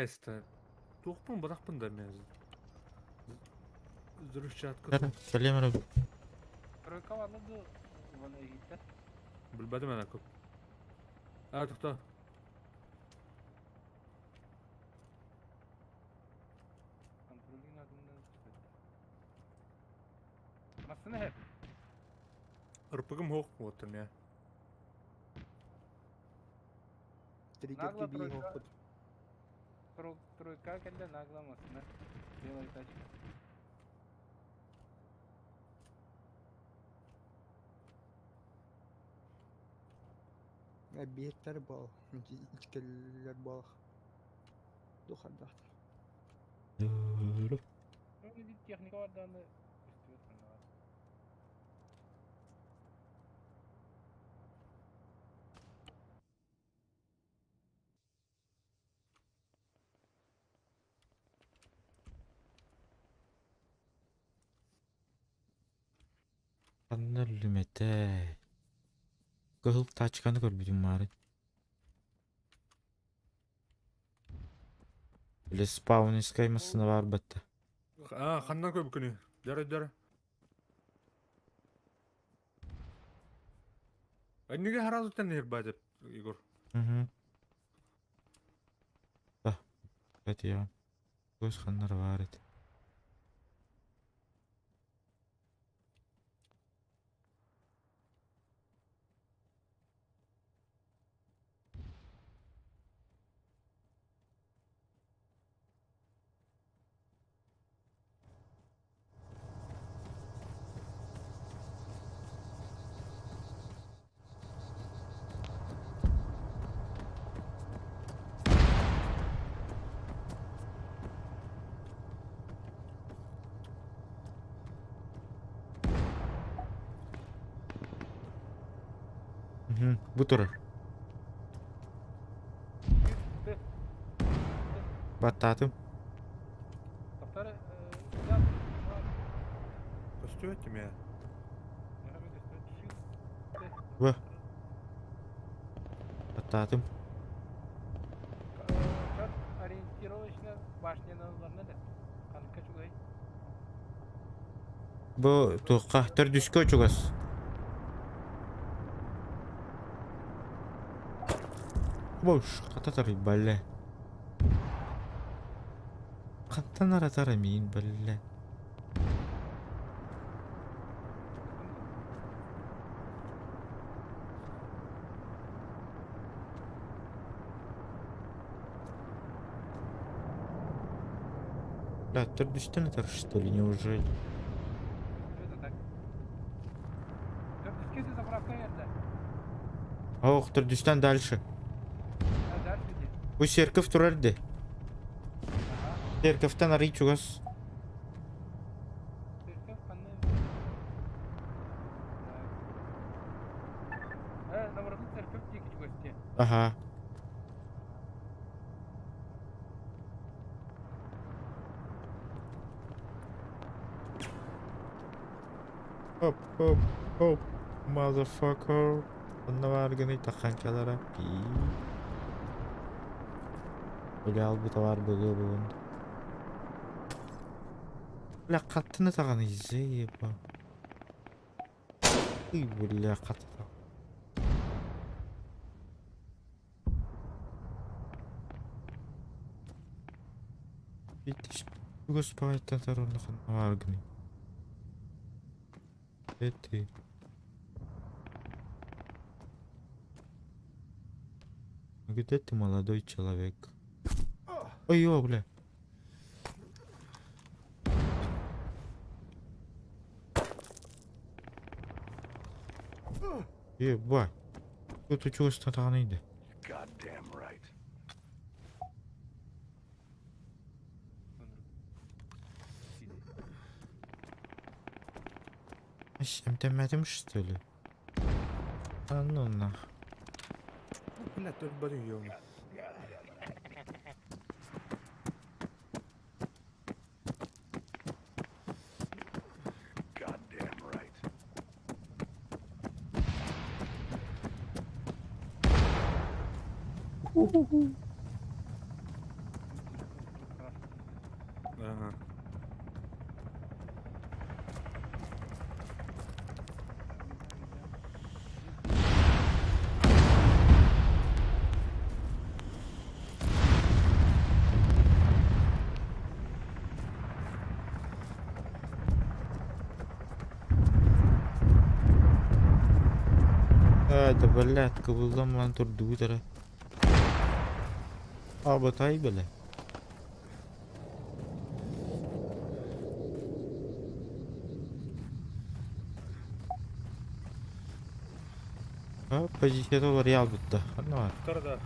[SPEAKER 3] İşte. Tuhpun bırakpın da ne? Zürüşçat
[SPEAKER 2] Кәлем
[SPEAKER 3] kısmı.
[SPEAKER 2] ара.
[SPEAKER 1] Görkem aldı bunu eğitten.
[SPEAKER 3] Bilmedim ana köp. Ha tukta.
[SPEAKER 1] Kontrolün adından çıkıyor. Masını hep.
[SPEAKER 3] Irpıgım hoq mu oturun ya?
[SPEAKER 4] Триггерки би хоппут.
[SPEAKER 1] Тройка кende naglamasını. Белый тачка.
[SPEAKER 4] Биеттер бол. Ичкеллер бол. Духардах.
[SPEAKER 1] Öyle bir teknik vardı anı istiyorsun da.
[SPEAKER 2] Кандар лимете. Кыл тачканы көрбүдүм баары. Или спаун искаймасына бар бетте.
[SPEAKER 3] Xandan köp günü. Dere. Nige haraz utan her bacet Igor.
[SPEAKER 2] Угу. Да. Кстати, я. Көз хандар бар эди. Угу. Bu tur.
[SPEAKER 1] Tık.
[SPEAKER 2] Баттатым.
[SPEAKER 1] Kaptarı yap.
[SPEAKER 3] Köstü ettim ya.
[SPEAKER 2] Вă. Баттатым.
[SPEAKER 1] Как ориентировочно башня называется, да? Kanka çok iyi.
[SPEAKER 2] Bu туққа төр дүскө чугас. Бош, кататар балле. Каттан аратар мин балле. Да, Турдистан, что ли, неужели?
[SPEAKER 1] Это так. Ты заправка это.
[SPEAKER 2] Ох, Турдистан дальше.
[SPEAKER 1] А дальше где?
[SPEAKER 2] Bu Serkov turardı.
[SPEAKER 1] Ага.
[SPEAKER 2] Serkov'tan arayı çugas.
[SPEAKER 1] Церковь, панель. Наоборот, церковь тикать гости.
[SPEAKER 2] Aha. Hop hop hop. Motherfucker. Bunda var gene takançalara. Öyle al bir var böyle bu. La katını takanı izleyip. İyi böyle katı. Bitiş. Bu spaytan tarafında var gene. Эти. Где ты, молодой человек? Ой, ё, бля. Ебать. Тут чего статанıydı? Demedim что ли? А ну нах.
[SPEAKER 3] Блядь, тут барю ёбаный. Ага.
[SPEAKER 2] Это, блядь, кабылдан lan durduğu taraf. Abatay böyle. Ha, позицияда var ya albatta. Ne var?
[SPEAKER 3] Yukarıda.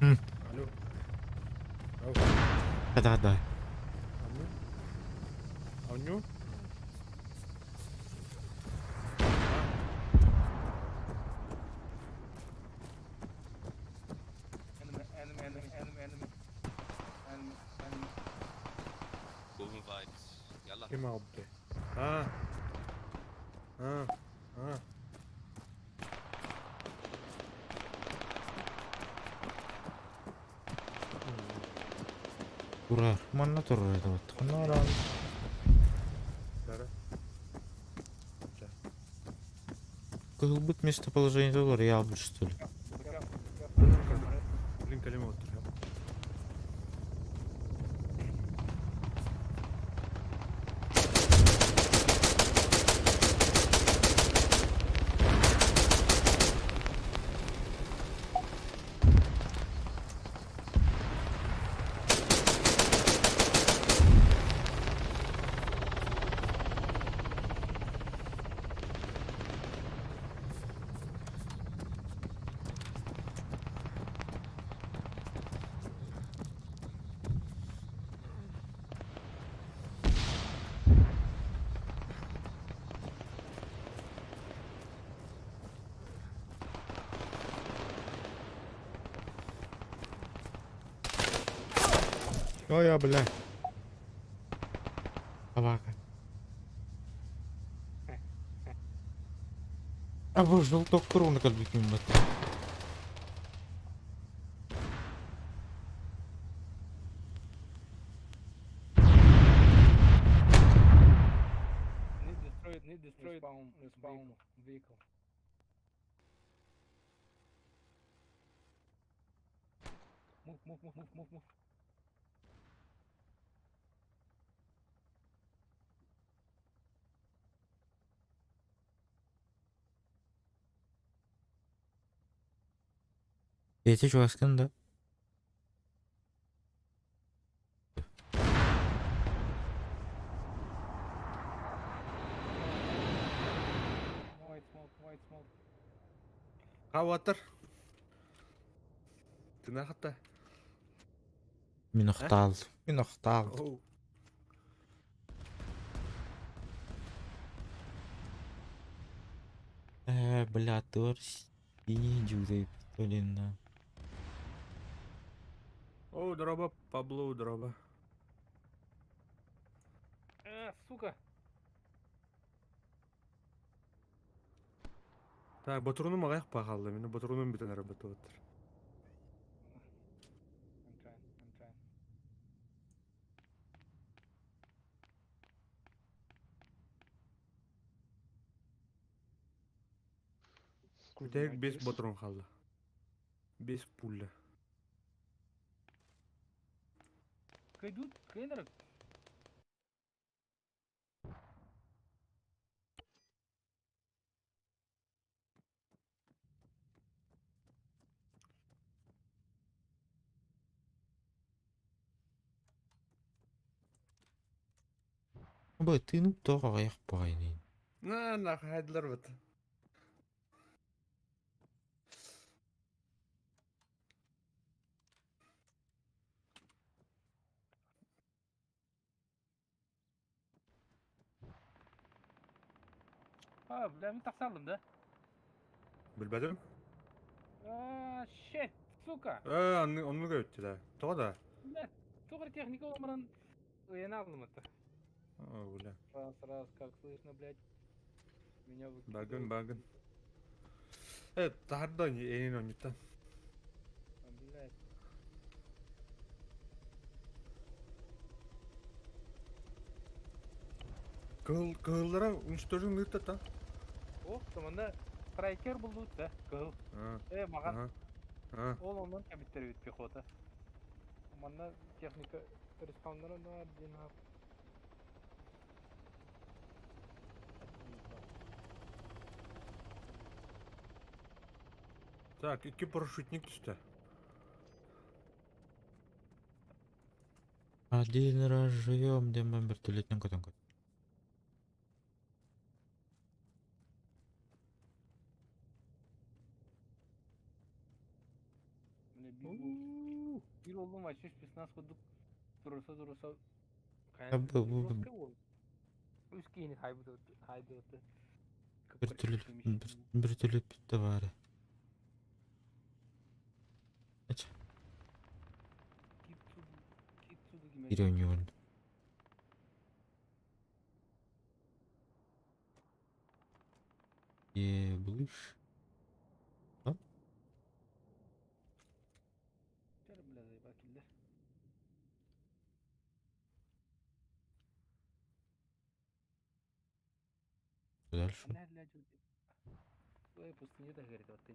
[SPEAKER 2] Hı.
[SPEAKER 3] Alo.
[SPEAKER 2] Hadi.
[SPEAKER 3] Alo. Alo.
[SPEAKER 1] Enemy.
[SPEAKER 3] Kim abi? Ha. Ha. Ha.
[SPEAKER 2] Durar. Mana durur это вот. Ну рано.
[SPEAKER 3] Дара.
[SPEAKER 2] Кылбыт местоположение var ya almış что ли?
[SPEAKER 3] Блин, kalemi oturuyor.
[SPEAKER 2] Ой, я, бля. Собака. А вы желток круна как быть мимо.
[SPEAKER 1] Need destroyed respawn vehicle. Move.
[SPEAKER 2] Петя Чуваскин, да?
[SPEAKER 1] White smoke.
[SPEAKER 3] Каватыр. Тына хата.
[SPEAKER 2] Минохтал. Минохтал.
[SPEAKER 3] Оу.
[SPEAKER 2] Бля, торс. Синий джузей пистолина.
[SPEAKER 3] Оу, дроба, Пабло, дроба.
[SPEAKER 1] Сука.
[SPEAKER 3] Так, батурунum ағайық пағалды. Мені батурунum бітен арабаты отыр.
[SPEAKER 1] I'm trying.
[SPEAKER 3] Күтәйік 5 батурун қалды. 5 пулля.
[SPEAKER 1] Кайдут, кайнарак.
[SPEAKER 2] Бай, ты ну тоға аяқ байны.
[SPEAKER 3] На, хайдылар баты.
[SPEAKER 1] Бля, мен тақсалым да.
[SPEAKER 3] Білбәдім?
[SPEAKER 1] Shit, сука.
[SPEAKER 3] Оны көйтті да. Тоға да.
[SPEAKER 1] Бля, тоғыр техника олмаран ұяна алдым это.
[SPEAKER 3] Бля.
[SPEAKER 1] Раз, как слышно, блядь. Меня
[SPEAKER 3] Багын. Тағырда енен ойнеттан.
[SPEAKER 1] Блядь.
[SPEAKER 3] Кығылдара унштожын ұйттат та.
[SPEAKER 1] Таманда страйкер булду да. Кыл. Маған. Ол ондан кәбіттер бит пехота. Манда техника респаунлары да один ап.
[SPEAKER 3] Так, 2 парашютник түсті.
[SPEAKER 2] Один раз живем, где мы вертолетным котом.
[SPEAKER 1] Bir oldum açmış biz nasıl kuduk durursa.
[SPEAKER 2] Bu.
[SPEAKER 1] Üskeyini haydı otu.
[SPEAKER 2] Вертолет товары. Ирёнюн. Блыш.
[SPEAKER 1] Bля, заебал киллер.
[SPEAKER 2] Дальше.
[SPEAKER 1] Ой, пустыня да говорит, вот ты.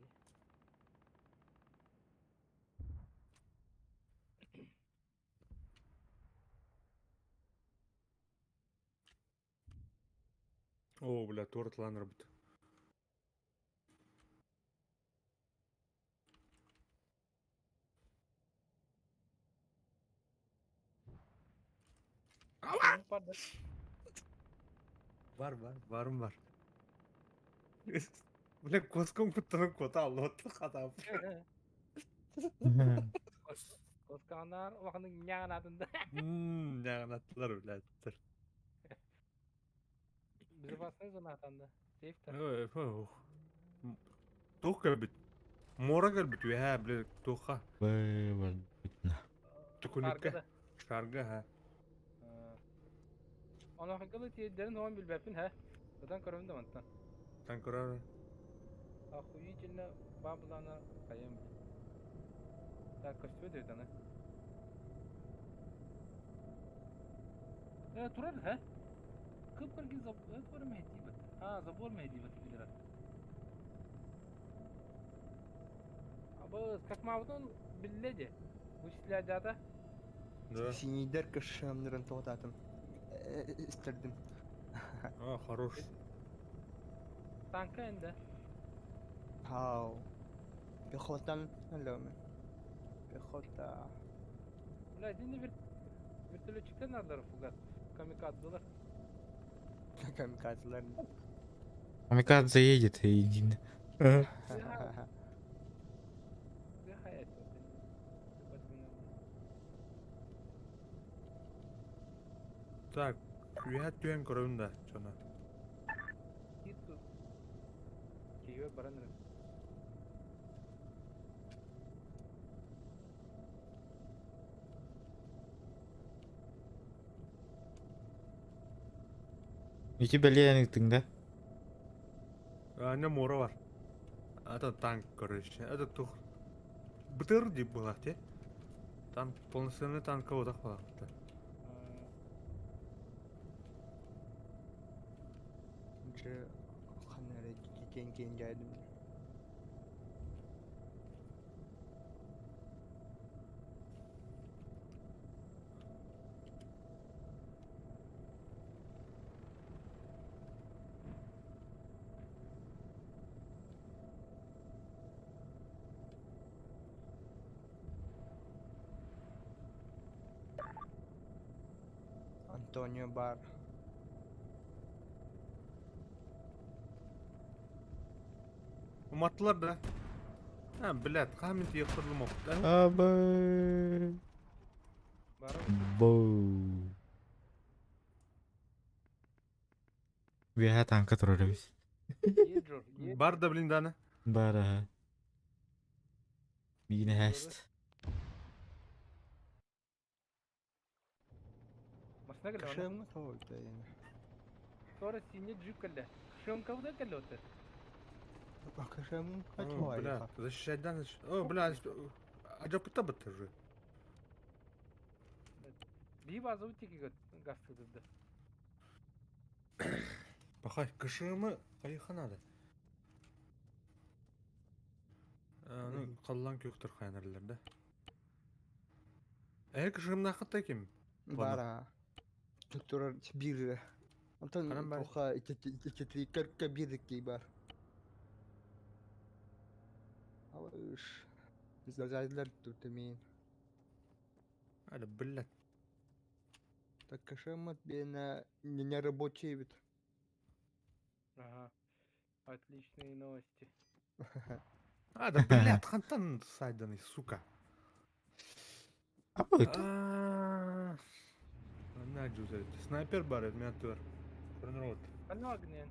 [SPEAKER 3] О, бля, тортлан работа. Барым бар. Бля, коском құттырын кота алуатты қатап.
[SPEAKER 1] Koskanar vakının nyağın adında.
[SPEAKER 3] Яғын аттылар, бля, аттыр.
[SPEAKER 1] Bizi basınız onu atanda. Safe'ta.
[SPEAKER 3] Тух кәлбіт. Мора кәлбіт, бля, туха. Түкілікке. Шарга, ха.
[SPEAKER 1] Ona hakkında tiyedlerin hoğun bilbepin ha. Zaten karımda mantan.
[SPEAKER 3] Sen kurar.
[SPEAKER 1] Ахуй içinde babulana kayım. Так, костюм дает она. Турар, ha? Kıpkırgın zabor mehdi bat. Zabor mehdi bat bilir. Abi kaçmağıdan billedi. Bu silahlarda.
[SPEAKER 3] Да.
[SPEAKER 4] Синийдер кышамнырын тоғататым. Истердим.
[SPEAKER 3] Хорош.
[SPEAKER 1] Tanka indi.
[SPEAKER 4] Хау. Пехотан алёмы. Пехота.
[SPEAKER 1] Бля, один вертолетчиктен алар фугас. Камикадзалар.
[SPEAKER 4] Камикадзелер.
[SPEAKER 2] Камикадзе едет и иди.
[SPEAKER 1] Где хаят вот они.
[SPEAKER 3] Так, күйәт түйен көрінді, жона.
[SPEAKER 1] Киту. Киеве баранры.
[SPEAKER 2] Iki беленектің да.
[SPEAKER 3] Не мора бар. Это танк, короче. Это тух. Бытыр деп болады, те? Танк, полноценный танка одақ болады.
[SPEAKER 4] Же ханары кен жайдым. Антонио бар.
[SPEAKER 3] Уматтылар да. Блядь, қамын тиек құрылым оқыт.
[SPEAKER 2] Абы.
[SPEAKER 1] Барам.
[SPEAKER 2] Боу. Веха танка тұрады біз.
[SPEAKER 1] Еджор.
[SPEAKER 3] Бар да, блин, даны.
[SPEAKER 2] Бара. Бейіне әст.
[SPEAKER 1] Машина кәлі.
[SPEAKER 4] Кышымы толды yani.
[SPEAKER 1] Sonra сине джип кәлі. Шым кәуді кәлі оты.
[SPEAKER 4] Кышымы kaç
[SPEAKER 3] О,
[SPEAKER 4] var
[SPEAKER 3] блядь,
[SPEAKER 4] ya?
[SPEAKER 3] защищать-дан. О, блядь, ажапыта бітті уже.
[SPEAKER 1] Бей базы өтеке газ тұдырды.
[SPEAKER 3] Бақай, кышымы қайыққа нады? Қаллан көктір қайнарларды. Кышымын ақытта кем?
[SPEAKER 4] Бара. Tuturar bir. Ondan
[SPEAKER 3] Karam var.
[SPEAKER 4] oha iki kırk bir var. Алыш. Зазайдылар tutmayın.
[SPEAKER 3] Hadi блядь.
[SPEAKER 4] Так кашемат бена не рабочий вид.
[SPEAKER 1] Ага. Отличные новости.
[SPEAKER 3] Hadi блядь, қантан сайданы, сука.
[SPEAKER 2] Абы өті.
[SPEAKER 3] Ne güzel. Sniper бар еді, мен тұр. Көрінір от.
[SPEAKER 1] Қаны агнен.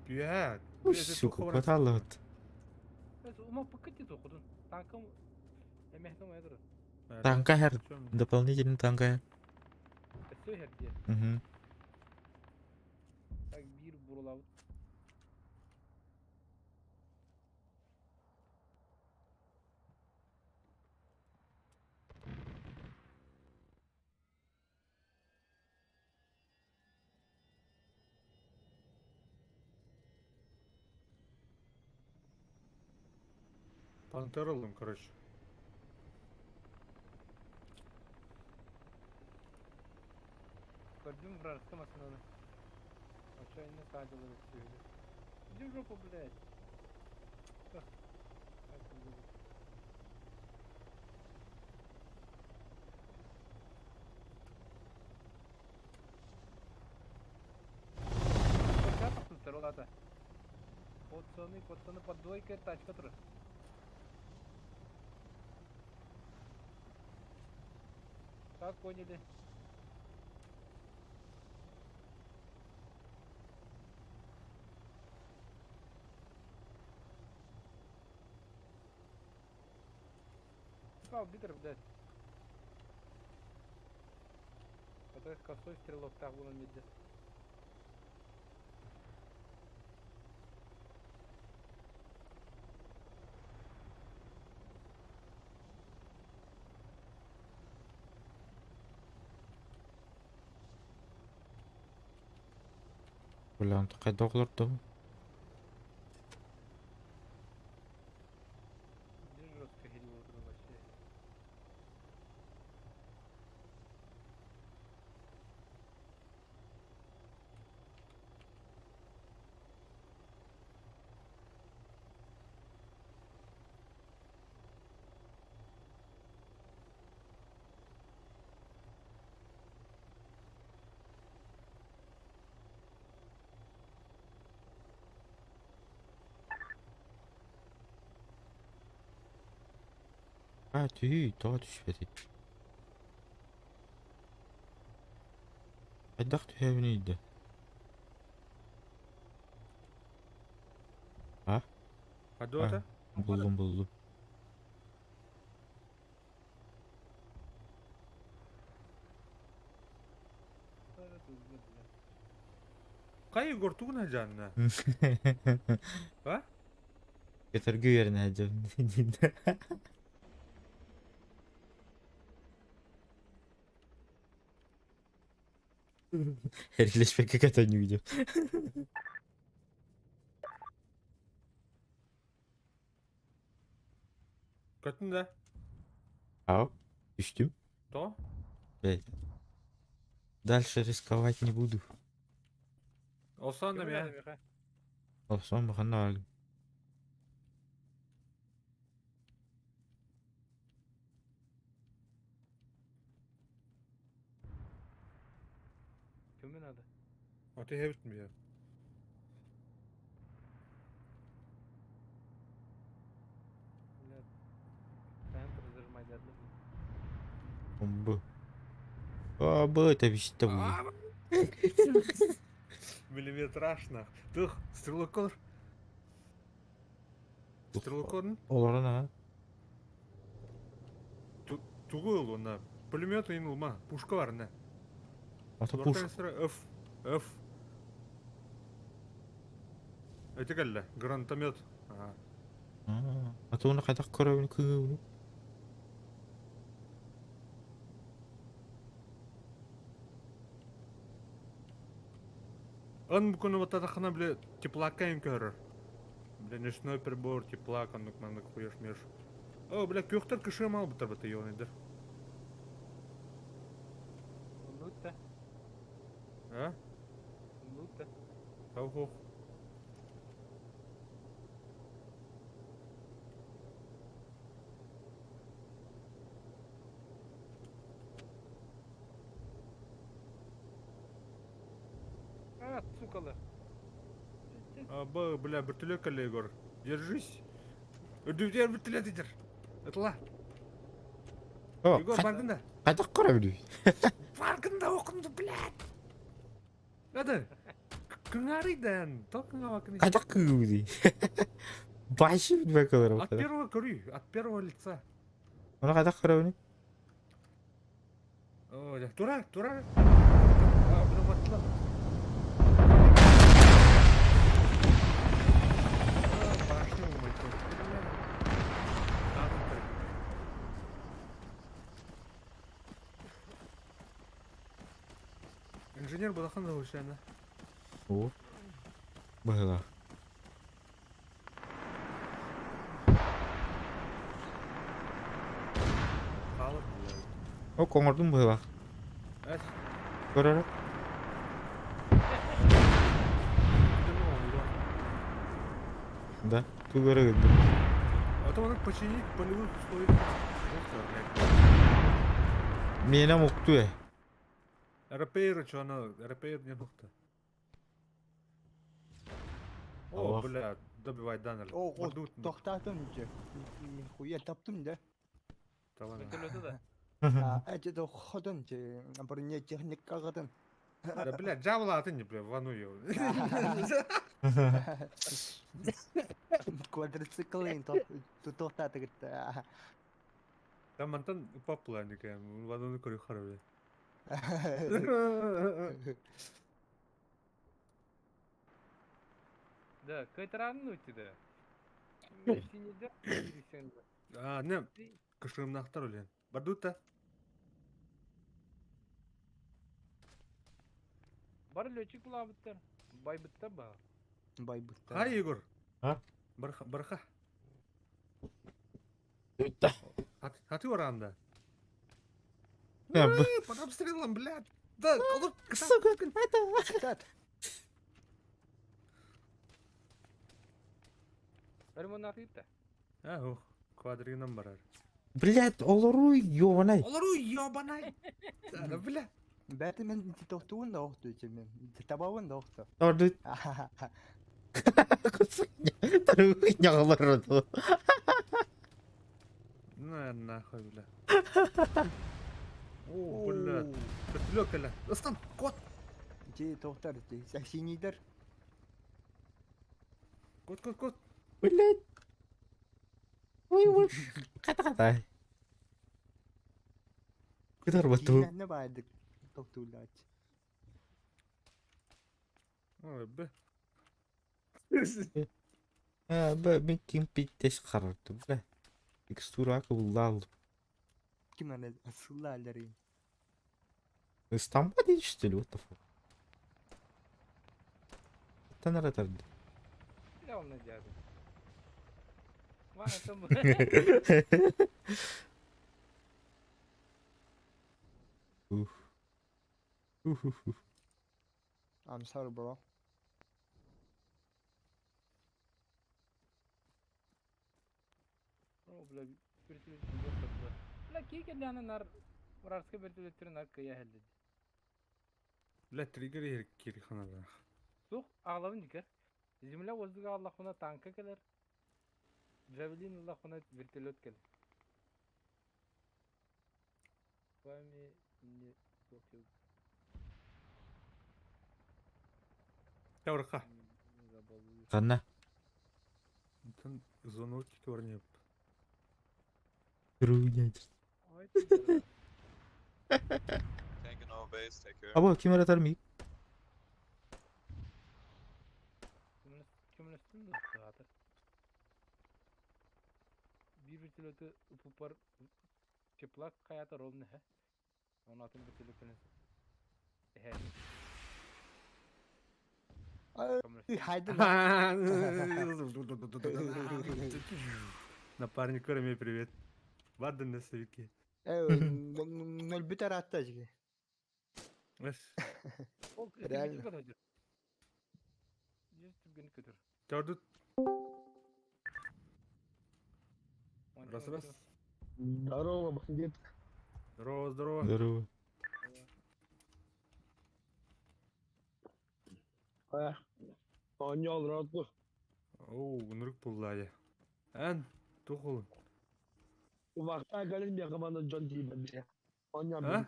[SPEAKER 1] We had.
[SPEAKER 2] Сука, көталы өті.
[SPEAKER 1] Ума пакеті тоқыдын. Танкым емехтім әдірі.
[SPEAKER 2] Танка әр. Дополнительный танка.
[SPEAKER 1] Өсі әрде.
[SPEAKER 2] Мгм.
[SPEAKER 1] Так бір бұрылауыт.
[SPEAKER 3] Пантер алдым, короче.
[SPEAKER 1] Көрдім вражды машинаны. Отчаянно садилы өтсөйді. Иди в жопу, блядь. Ах, как он будет. Как тут ролата? Пацаны под двойкой тачка тұр. Как поняли? Битер, блядь. Это косой стрелок так было медля.
[SPEAKER 2] Бля, он такая доклар-то.
[SPEAKER 1] Жестко гелевый вообще.
[SPEAKER 2] Ha tüy, daha düşmedi. Aydak tüyevniydi. Ha?
[SPEAKER 3] Hadi
[SPEAKER 2] Ha,
[SPEAKER 3] ota.
[SPEAKER 2] buldum.
[SPEAKER 3] Kayı gortuğun hacanına. Ha?
[SPEAKER 2] Getirgi yerine hacım. Herifleşmek hakikaten gidiyor.
[SPEAKER 3] Kötün de.
[SPEAKER 2] Ау, düştüm.
[SPEAKER 3] То?
[SPEAKER 2] Evet. Дальше рисковать не буду.
[SPEAKER 3] Olsan da
[SPEAKER 1] Кем
[SPEAKER 3] ya.
[SPEAKER 1] эле, Миха?
[SPEAKER 2] Olsam bakın aldım.
[SPEAKER 1] Кеме надо?
[SPEAKER 3] Ota hevit mi ya?
[SPEAKER 1] Блядь. Центр зажимать надо.
[SPEAKER 2] Bu. Aa bu tabii bu.
[SPEAKER 3] Миллиметраж нах. Тух, стрелокор. Стрелокорн.
[SPEAKER 2] Olur ha.
[SPEAKER 3] Тугуйл ona. Пулемет инылма. Пушка var ne?
[SPEAKER 2] Ata puş.
[SPEAKER 3] Orta sıra öf. Öf. Ötekelle. Granatomet. Aha.
[SPEAKER 2] Ata onu kadar körevini kıyığını.
[SPEAKER 3] Он буквально вот это хана, бля, теплака им көрөр. Бля, ночной прибор, теплак, он мандык хуеш меш. О, бля, көктөр кышым ал бутар бата йонайдыр.
[SPEAKER 1] Нутта.
[SPEAKER 3] А?
[SPEAKER 1] Нутта.
[SPEAKER 3] Хау-хау.
[SPEAKER 1] А, сукалы.
[SPEAKER 3] Аба, бля, бертелек Егор. Держись. Ödüvler bürtületidir. Atla.
[SPEAKER 2] O
[SPEAKER 3] Егор farkında.
[SPEAKER 2] kadar körevini.
[SPEAKER 3] Farkında okundu blad. Hadi. Kınarıydan. Tokuna bakın.
[SPEAKER 2] Kadar kıyığını. Başı bitmek kadar o
[SPEAKER 3] От
[SPEAKER 2] kadar.
[SPEAKER 3] первого крю, от первого лица.
[SPEAKER 2] Ona kadar körevini.
[SPEAKER 3] О, да. Тура, тура. А, блин, atla. Башню умыть. Инженер Балахан Заушана.
[SPEAKER 2] O. Böyle.
[SPEAKER 3] Халық, блядь.
[SPEAKER 2] O komurdum böyle.
[SPEAKER 3] Әс.
[SPEAKER 2] Körerek. Да. Ту göre gittim.
[SPEAKER 3] А то надо починить в полевых условиях.
[SPEAKER 2] Mene muktu ya.
[SPEAKER 3] Репейр, что она? Репейр не нухта. О,
[SPEAKER 2] Allah.
[SPEAKER 3] бля, добивай Даннер.
[SPEAKER 4] O toxtadım ki. Хуя таптым да.
[SPEAKER 1] Вертолеты да.
[SPEAKER 4] Это то ходын ki. Бұрын техник қағыдын.
[SPEAKER 3] Да, бля, джавла ты не, бля, ваную.
[SPEAKER 4] Квадроцикл ең тоқтаты кетті.
[SPEAKER 3] Там антон попланника, ваную көрі қарабе.
[SPEAKER 1] Да, кайтаранын өтті да. Синеде сен.
[SPEAKER 3] А, не, кышырымнақтар өлен. Бардута.
[SPEAKER 1] Бар летчик булабыттар. Байбытта ба.
[SPEAKER 4] Бай бұтты.
[SPEAKER 3] Хай, Егор.
[SPEAKER 2] А?
[SPEAKER 3] Барха.
[SPEAKER 2] Да.
[SPEAKER 3] Хаты оранда.
[SPEAKER 2] Ya bu.
[SPEAKER 3] Под обстрелом, блядь. Да, алып,
[SPEAKER 2] Сука.
[SPEAKER 4] Тат.
[SPEAKER 1] Ремонт итте.
[SPEAKER 3] А, ух, квадринам барар.
[SPEAKER 2] Блядь, олоруй, ёбанай.
[SPEAKER 3] Олару, ёбанай. Да, бля.
[SPEAKER 4] Бәті мен тоқтуын да оқты өте мен. Табауын да оқты.
[SPEAKER 2] Orada tarığı yağlar oldu.
[SPEAKER 3] На, нахуй, бля. О, бля. Вертолет, бля. Достан, кот!
[SPEAKER 4] Жи тоқтар жи. Синийдер.
[SPEAKER 3] Кот.
[SPEAKER 2] Блядь. Ой, уж. Ката-ката. Кыдар бату.
[SPEAKER 4] Ne baydık toktulaç.
[SPEAKER 3] Ой, бля.
[SPEAKER 2] Ben kim pittes karardı bile. Tekstura kıvıldı aldım.
[SPEAKER 4] Kim anladı? Asıl halleri.
[SPEAKER 2] İstanbul değil işte what the fuck. Hatta nerede tardı?
[SPEAKER 1] Ya onu geldi. Var mı?
[SPEAKER 4] I'm sorry bro.
[SPEAKER 1] Bula bir türlü yok. Bula ki gelene nar Vararska bir türlü nar kıya heldi.
[SPEAKER 3] Бля, триггер yer kiri kanada.
[SPEAKER 1] Сух ağlavın dikkat. Земля воздуха Allah'ına tanka gelir. Javelin Allah'ına vertolyot gelir. Vami ne yok yok.
[SPEAKER 3] Yavruka.
[SPEAKER 1] Забавлю.
[SPEAKER 2] Kanna.
[SPEAKER 3] Там звоночек вернее.
[SPEAKER 2] Kırığı
[SPEAKER 1] Ay tüyler.
[SPEAKER 7] Taking over base, take care.
[SPEAKER 2] Abo kim aratar mı?
[SPEAKER 1] Kimin üstünde zaten. Bir vertolyotı upupar çıplak hayata rol ne he? Onun atın vertolyotunu. He.
[SPEAKER 4] Haydi.
[SPEAKER 3] Напарник, мне привет. Ладно, на свеке.
[SPEAKER 4] Nol biter hatta jige.
[SPEAKER 1] O
[SPEAKER 4] Реально.
[SPEAKER 1] küçük kadar. Yüz tübgünü kötür.
[SPEAKER 3] Gördün.
[SPEAKER 1] Oyun-
[SPEAKER 3] Раз,
[SPEAKER 1] oyun-
[SPEAKER 3] раз.
[SPEAKER 8] Здорово, бандит.
[SPEAKER 3] Здорово, здорово.
[SPEAKER 2] Здорово.
[SPEAKER 8] Понял, роту.
[SPEAKER 3] Оу, нұрық бұллайды. Ән, тұқыл.
[SPEAKER 8] Vakta gelin ya kamanda John Dee'den bir. Ondan
[SPEAKER 3] Ha?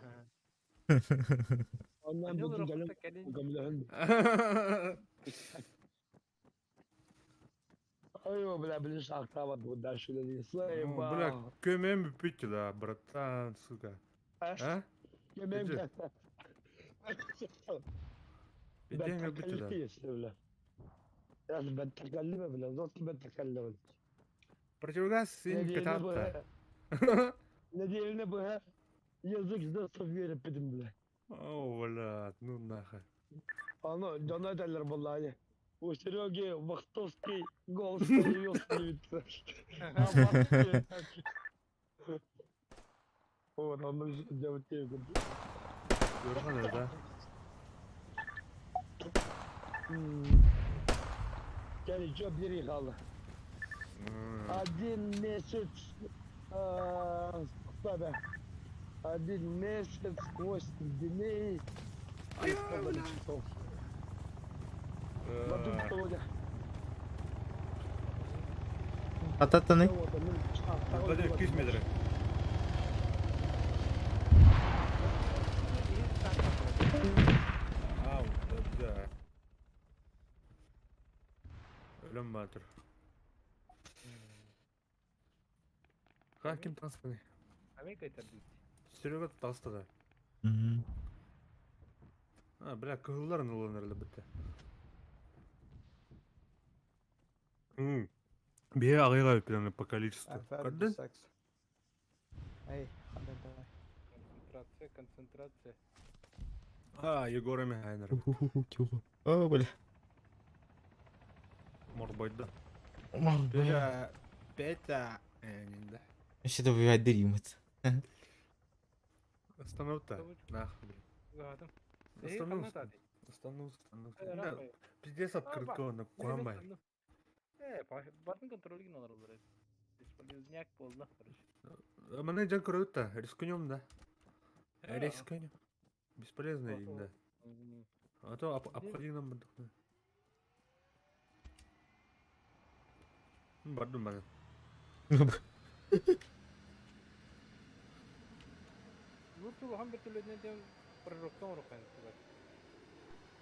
[SPEAKER 8] Ondan
[SPEAKER 1] Ne olur
[SPEAKER 8] bütün gelin
[SPEAKER 1] okutta gelin.
[SPEAKER 8] kamilahın. Ayo бля, блин, шахта вот вот дальше не слэйба.
[SPEAKER 3] Бля, көмен бүппейті да, братан, сука. А?
[SPEAKER 8] Yemeğim
[SPEAKER 3] Gece.
[SPEAKER 8] kaçtı.
[SPEAKER 3] Беден
[SPEAKER 8] Ben
[SPEAKER 3] бүппейті да.
[SPEAKER 8] tekelli işte bile. Yani ben tekelli mi bile? Zor ki ben tekelli mi?
[SPEAKER 3] Противогаз
[SPEAKER 8] Ne
[SPEAKER 3] сен
[SPEAKER 8] diyelim bu
[SPEAKER 3] кататта.
[SPEAKER 8] he? Ne diyelim bu he? Yazık size sıfır yapıyordum bile.
[SPEAKER 3] Оу, бля, ну нахуй.
[SPEAKER 8] Ano, cana ederler vallahi. O Sergey Vaktovski gol sayıyorsun bitti. O adamlar işte cevap veriyor.
[SPEAKER 3] Görген öyle.
[SPEAKER 8] Gel çok bir kaldı. Один месяц, tabi. Один месяц, 8 дней. Bakın soğuca.
[SPEAKER 2] Atatanı.
[SPEAKER 3] Hadi 200 metre. Ау, да. Ölüm vardır. Kim tasmanı?
[SPEAKER 1] Amerika'yı tabii.
[SPEAKER 3] Серега таста. Ha, bля, kıhılların olan herhalde bitti. Bir ağaya planı по количеству. Gördün?
[SPEAKER 4] Ey, hadi давай.
[SPEAKER 1] Konsantrasya.
[SPEAKER 3] Ha, Егор Михайнер.
[SPEAKER 2] Aa böyle.
[SPEAKER 3] Morbayda.
[SPEAKER 2] Aman be.
[SPEAKER 3] Петя. Энинде.
[SPEAKER 2] İşte de bir verdireyim hadi.
[SPEAKER 3] Остановка.
[SPEAKER 1] Кавычка.
[SPEAKER 3] Нахуй, блин.
[SPEAKER 1] Zaten.
[SPEAKER 3] Остановка. Остановка. Да, пиздец открытого на Куамбай.
[SPEAKER 1] Батın kontrolü gün olur olur. Бесполезняк болды.
[SPEAKER 3] Мына жан көрөт рискунем да. Рискунем. Бесполезно да. А то обходи нам бардык. Бардым бардым.
[SPEAKER 1] Лучше лохан бір түлетіне дем пророктон ұрыққан.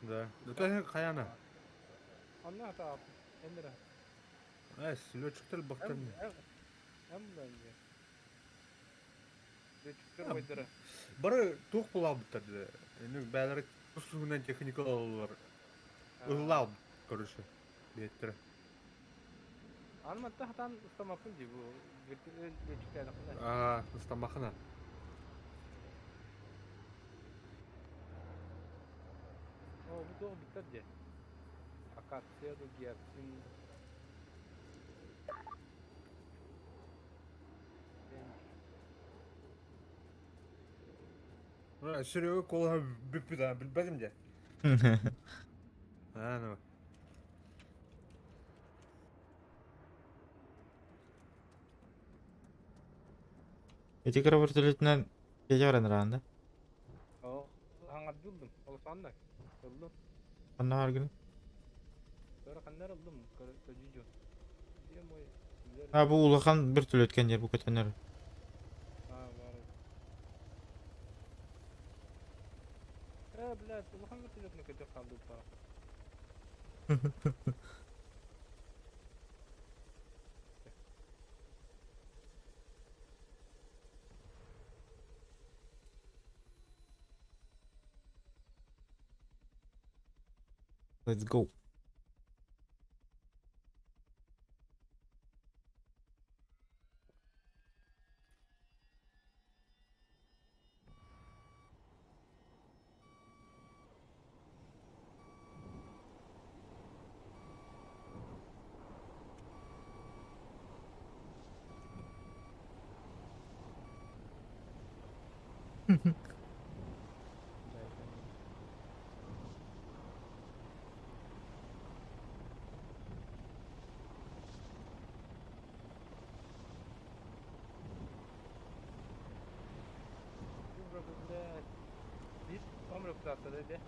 [SPEAKER 3] Да. Это қаяна.
[SPEAKER 1] Анна ата апы. Әндері.
[SPEAKER 3] Летчиктер бақтарны.
[SPEAKER 1] Әм бұдан де. Летчиктер байдыры.
[SPEAKER 3] Бары туқ бұла бұттарды. Енді бәлері тұсуынан техникал олар. Ұллау, короче. Беттері.
[SPEAKER 1] Анматта хатан ұстамапын де бұл. Летчиктер ақында.
[SPEAKER 3] Ұстамақына.
[SPEAKER 1] О, бұл тоғы біттер де. Акация, гиацин.
[SPEAKER 3] Серега қолға бүппіді, білбәдім де. Ну.
[SPEAKER 2] Эти вертолетінен кеже бараныр анда.
[SPEAKER 1] О, хаңар жылдым. Ол санда. Жылдым.
[SPEAKER 2] Қанна бар күні.
[SPEAKER 1] Sonra kanlar aldım. Kaçıcı. Diye mi?
[SPEAKER 2] Ha bu улахан вертолеткен жер, bu көтөнөр.
[SPEAKER 1] Ha var. Блядь, улахан вертолетне көтө калды та.
[SPEAKER 2] Let's go.
[SPEAKER 1] Bir omruk zaten dedi.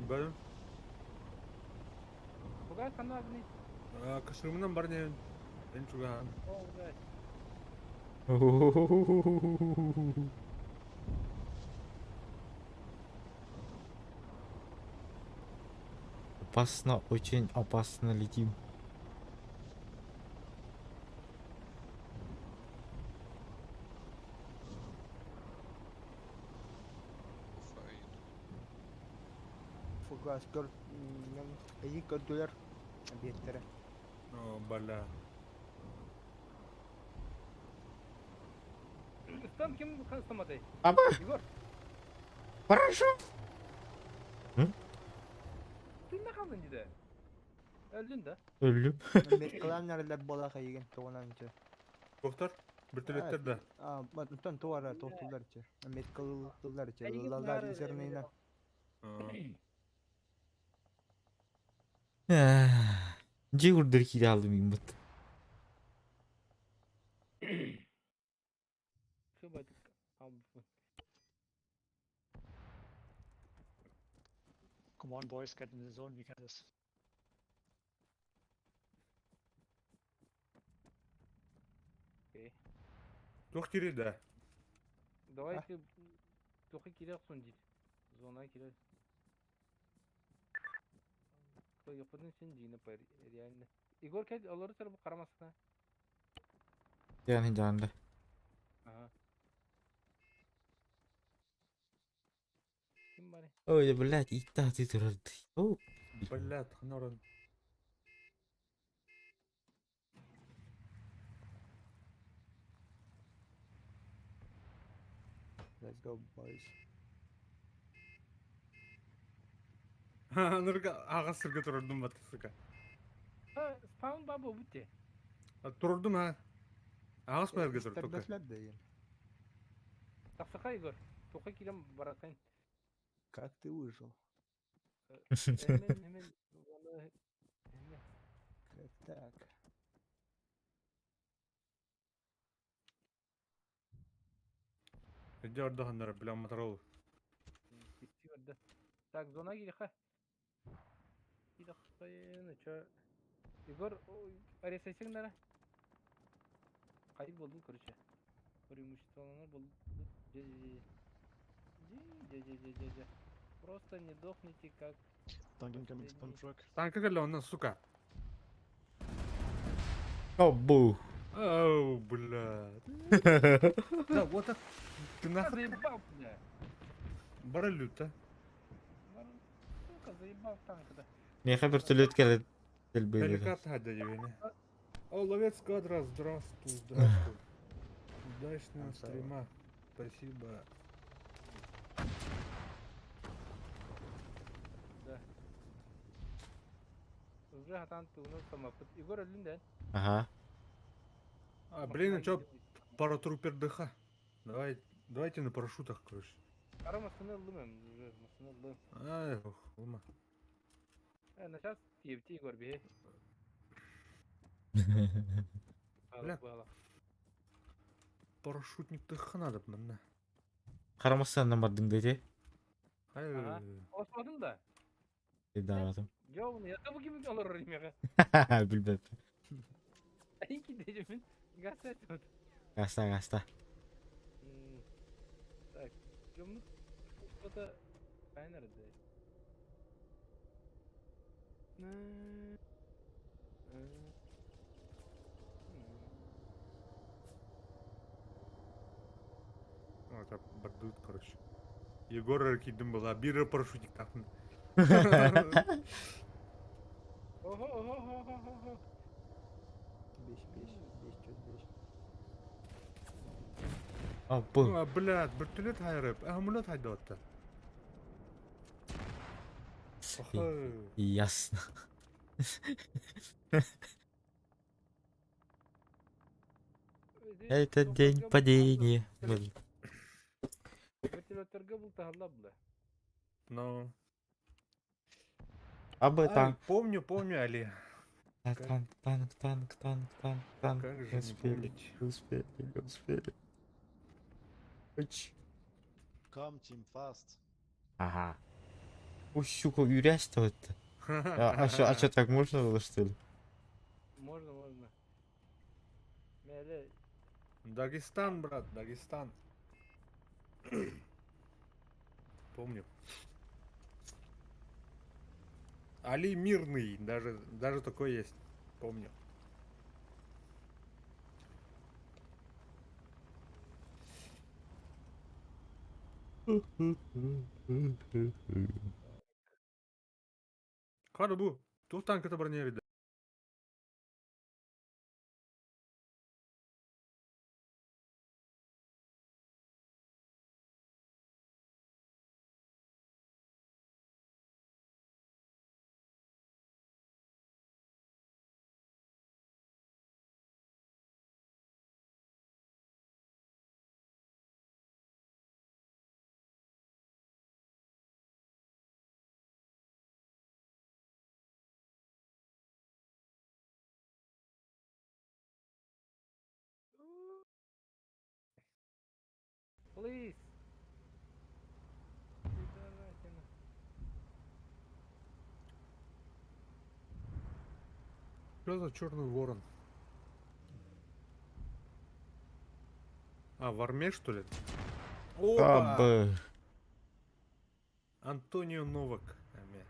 [SPEAKER 3] Бәлім.
[SPEAKER 1] Bugün kanal ne?
[SPEAKER 3] Кашырымынан бар не? Мен чуган.
[SPEAKER 1] O evet.
[SPEAKER 2] Опасно, очень опасно летим.
[SPEAKER 4] Фугас көр iyi gördüler объекттері.
[SPEAKER 3] Бәлі.
[SPEAKER 1] Ustam kim kastamadı?
[SPEAKER 2] Аба,
[SPEAKER 1] Igor.
[SPEAKER 2] хорошо.
[SPEAKER 1] Sen ne kaldın cide? Öldün de.
[SPEAKER 2] Öldüm.
[SPEAKER 4] Amerikalar nereler bola kayıgen toğlanınca.
[SPEAKER 3] Тоқтар, вертолеттер да.
[SPEAKER 4] Батутан туара тоқтулар че. Америкалылар че.
[SPEAKER 1] Әйгет
[SPEAKER 4] Лалдар
[SPEAKER 1] нары-
[SPEAKER 4] изернейна.
[SPEAKER 2] Жигурдер кире алдым имбат.
[SPEAKER 1] Şu batık. Abi.
[SPEAKER 7] Come on, boys, get in the zone. We got this.
[SPEAKER 1] Окей.
[SPEAKER 3] Тоқ кере да.
[SPEAKER 1] Давайте только кирек сундит. Зона кирек. То yapının sen cine par yani. Igor kay alır tarafı karamasına.
[SPEAKER 2] Yani canlı.
[SPEAKER 1] Aha. Kim bari?
[SPEAKER 2] Öyle блядь, iddia dururdu. Oh.
[SPEAKER 3] Бәлі, тықнаран.
[SPEAKER 4] Let's go boys.
[SPEAKER 3] Нұрға ағасырға тұрырдым баты сұқа.
[SPEAKER 1] Ha, spawn baba bitti.
[SPEAKER 3] Тұрырдым, Ағас бәрге тұр, тоқа.
[SPEAKER 4] Stardust'lar da iyi.
[SPEAKER 1] Tafsaka Igor. Toka kirem barakayın.
[SPEAKER 4] Как ты выжил?
[SPEAKER 1] Hemen vallahi hemen.
[SPEAKER 4] Как так?
[SPEAKER 3] Әдде орда қандары, білі аматар олу.
[SPEAKER 1] Bitti orada. Так, zona gir ha. Bir dakika ne ça. Igor, araya seçin nere? Кайып болду, короче. Преимуществованно болду. Же. Просто не дохните, как
[SPEAKER 7] Duncan coming to pump
[SPEAKER 1] последний.
[SPEAKER 7] truck.
[SPEAKER 3] Танка геле ондан, сука.
[SPEAKER 2] Обу.
[SPEAKER 3] Оу, блядь. Да, вот так. Ты
[SPEAKER 1] А,
[SPEAKER 3] нахуй
[SPEAKER 1] заебал, бля.
[SPEAKER 3] баралют, а?
[SPEAKER 1] Сука, заебал танк-то.
[SPEAKER 2] Меха бір түрлі өткелі тілбейді.
[SPEAKER 3] Helikopter hadi yine. О, ловец кадра, здравствуй, здравствуй. Удачного стрима. Спасибо.
[SPEAKER 1] Да. Уже хатан тугнул самопыт. Егор Линден.
[SPEAKER 2] Ага.
[SPEAKER 3] А, блин, а чё, паратрупер ДХ? Давайте на парашютах, короче.
[SPEAKER 1] Пара масыны лымем. Уже масыны лым.
[SPEAKER 3] Ай, ох, ума.
[SPEAKER 1] На сейчас тиевти Егор бе.
[SPEAKER 3] Бля.
[SPEAKER 1] Бала.
[SPEAKER 3] Парашютник ДХ надо, мына.
[SPEAKER 2] Қарамастан намардың деді.
[SPEAKER 1] Ага. Осмадың да.
[SPEAKER 2] Деді ағатым.
[SPEAKER 1] Жауын яты бұл кемін алыр ремеға.
[SPEAKER 2] Білбеп.
[SPEAKER 1] Айки дежімін. Гаса әтімін.
[SPEAKER 2] Қаста.
[SPEAKER 1] Так. Жомлық. Что-то... Кайнар да.
[SPEAKER 3] Это бардут, короче. Егор Ракидин была, бира парашютик тахын.
[SPEAKER 1] Ого.
[SPEAKER 4] 5-5
[SPEAKER 2] Обу.
[SPEAKER 3] Ну, блядь, бертулет хайрып, амулет хайдатты.
[SPEAKER 2] Ясно. Это день падения.
[SPEAKER 1] Вертолеттерге бұл тағалла бұла.
[SPEAKER 3] Ну.
[SPEAKER 2] Абы
[SPEAKER 3] Ай,
[SPEAKER 2] танк.
[SPEAKER 3] помню, Али.
[SPEAKER 2] Танк.
[SPEAKER 3] Как же не помнить.
[SPEAKER 2] Успели. Уч.
[SPEAKER 7] Come, team, fast.
[SPEAKER 2] Ага. Ой, сука, юрясь-то это. А что, так можно было, что ли?
[SPEAKER 1] Можно. Мәлі.
[SPEAKER 3] Дагестан, брат, Дагестан. Помню. Али мирный, даже такой есть. Помню. Қады бұл? Тоқтан кіті бір нереді.
[SPEAKER 1] Please.
[SPEAKER 3] Что за черный ворон? А, в армии, что ли? Опа!
[SPEAKER 2] Абы.
[SPEAKER 3] Антонио Новак. Аме.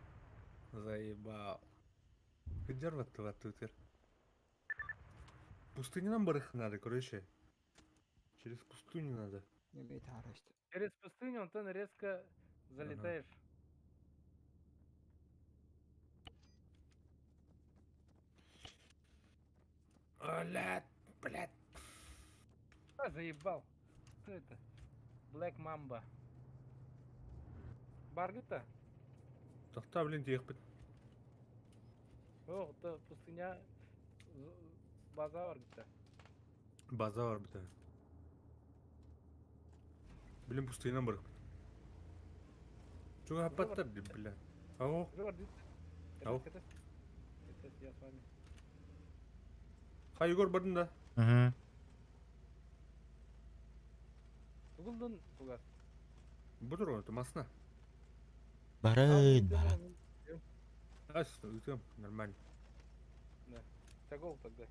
[SPEAKER 3] Заебал. Где рвать-то Твиттер? Пустыне нам барых надо, короче. Через пустыню надо.
[SPEAKER 4] Yemeği araştır.
[SPEAKER 1] Через пустыню, Антон, резко залетаешь.
[SPEAKER 3] Блядь.
[SPEAKER 1] А, заебал. Что это? Black Mamba. Баргыта?
[SPEAKER 3] Тахта, блин, ехать.
[SPEAKER 1] О, это пустыня. База баргыта.
[SPEAKER 3] База var bir tane. Блин, пустыня барых. Чего хапаттар, бля? Ау.
[SPEAKER 1] Уже баргыт.
[SPEAKER 3] Ау.
[SPEAKER 1] Это я с вами.
[SPEAKER 3] Ха, Егор бардың да.
[SPEAKER 2] Угу.
[SPEAKER 1] Угылдын угас.
[SPEAKER 3] Бұдыр ғой, это масна.
[SPEAKER 2] Барын.
[SPEAKER 3] А, уйдем, нормально.
[SPEAKER 1] Тягол тогда.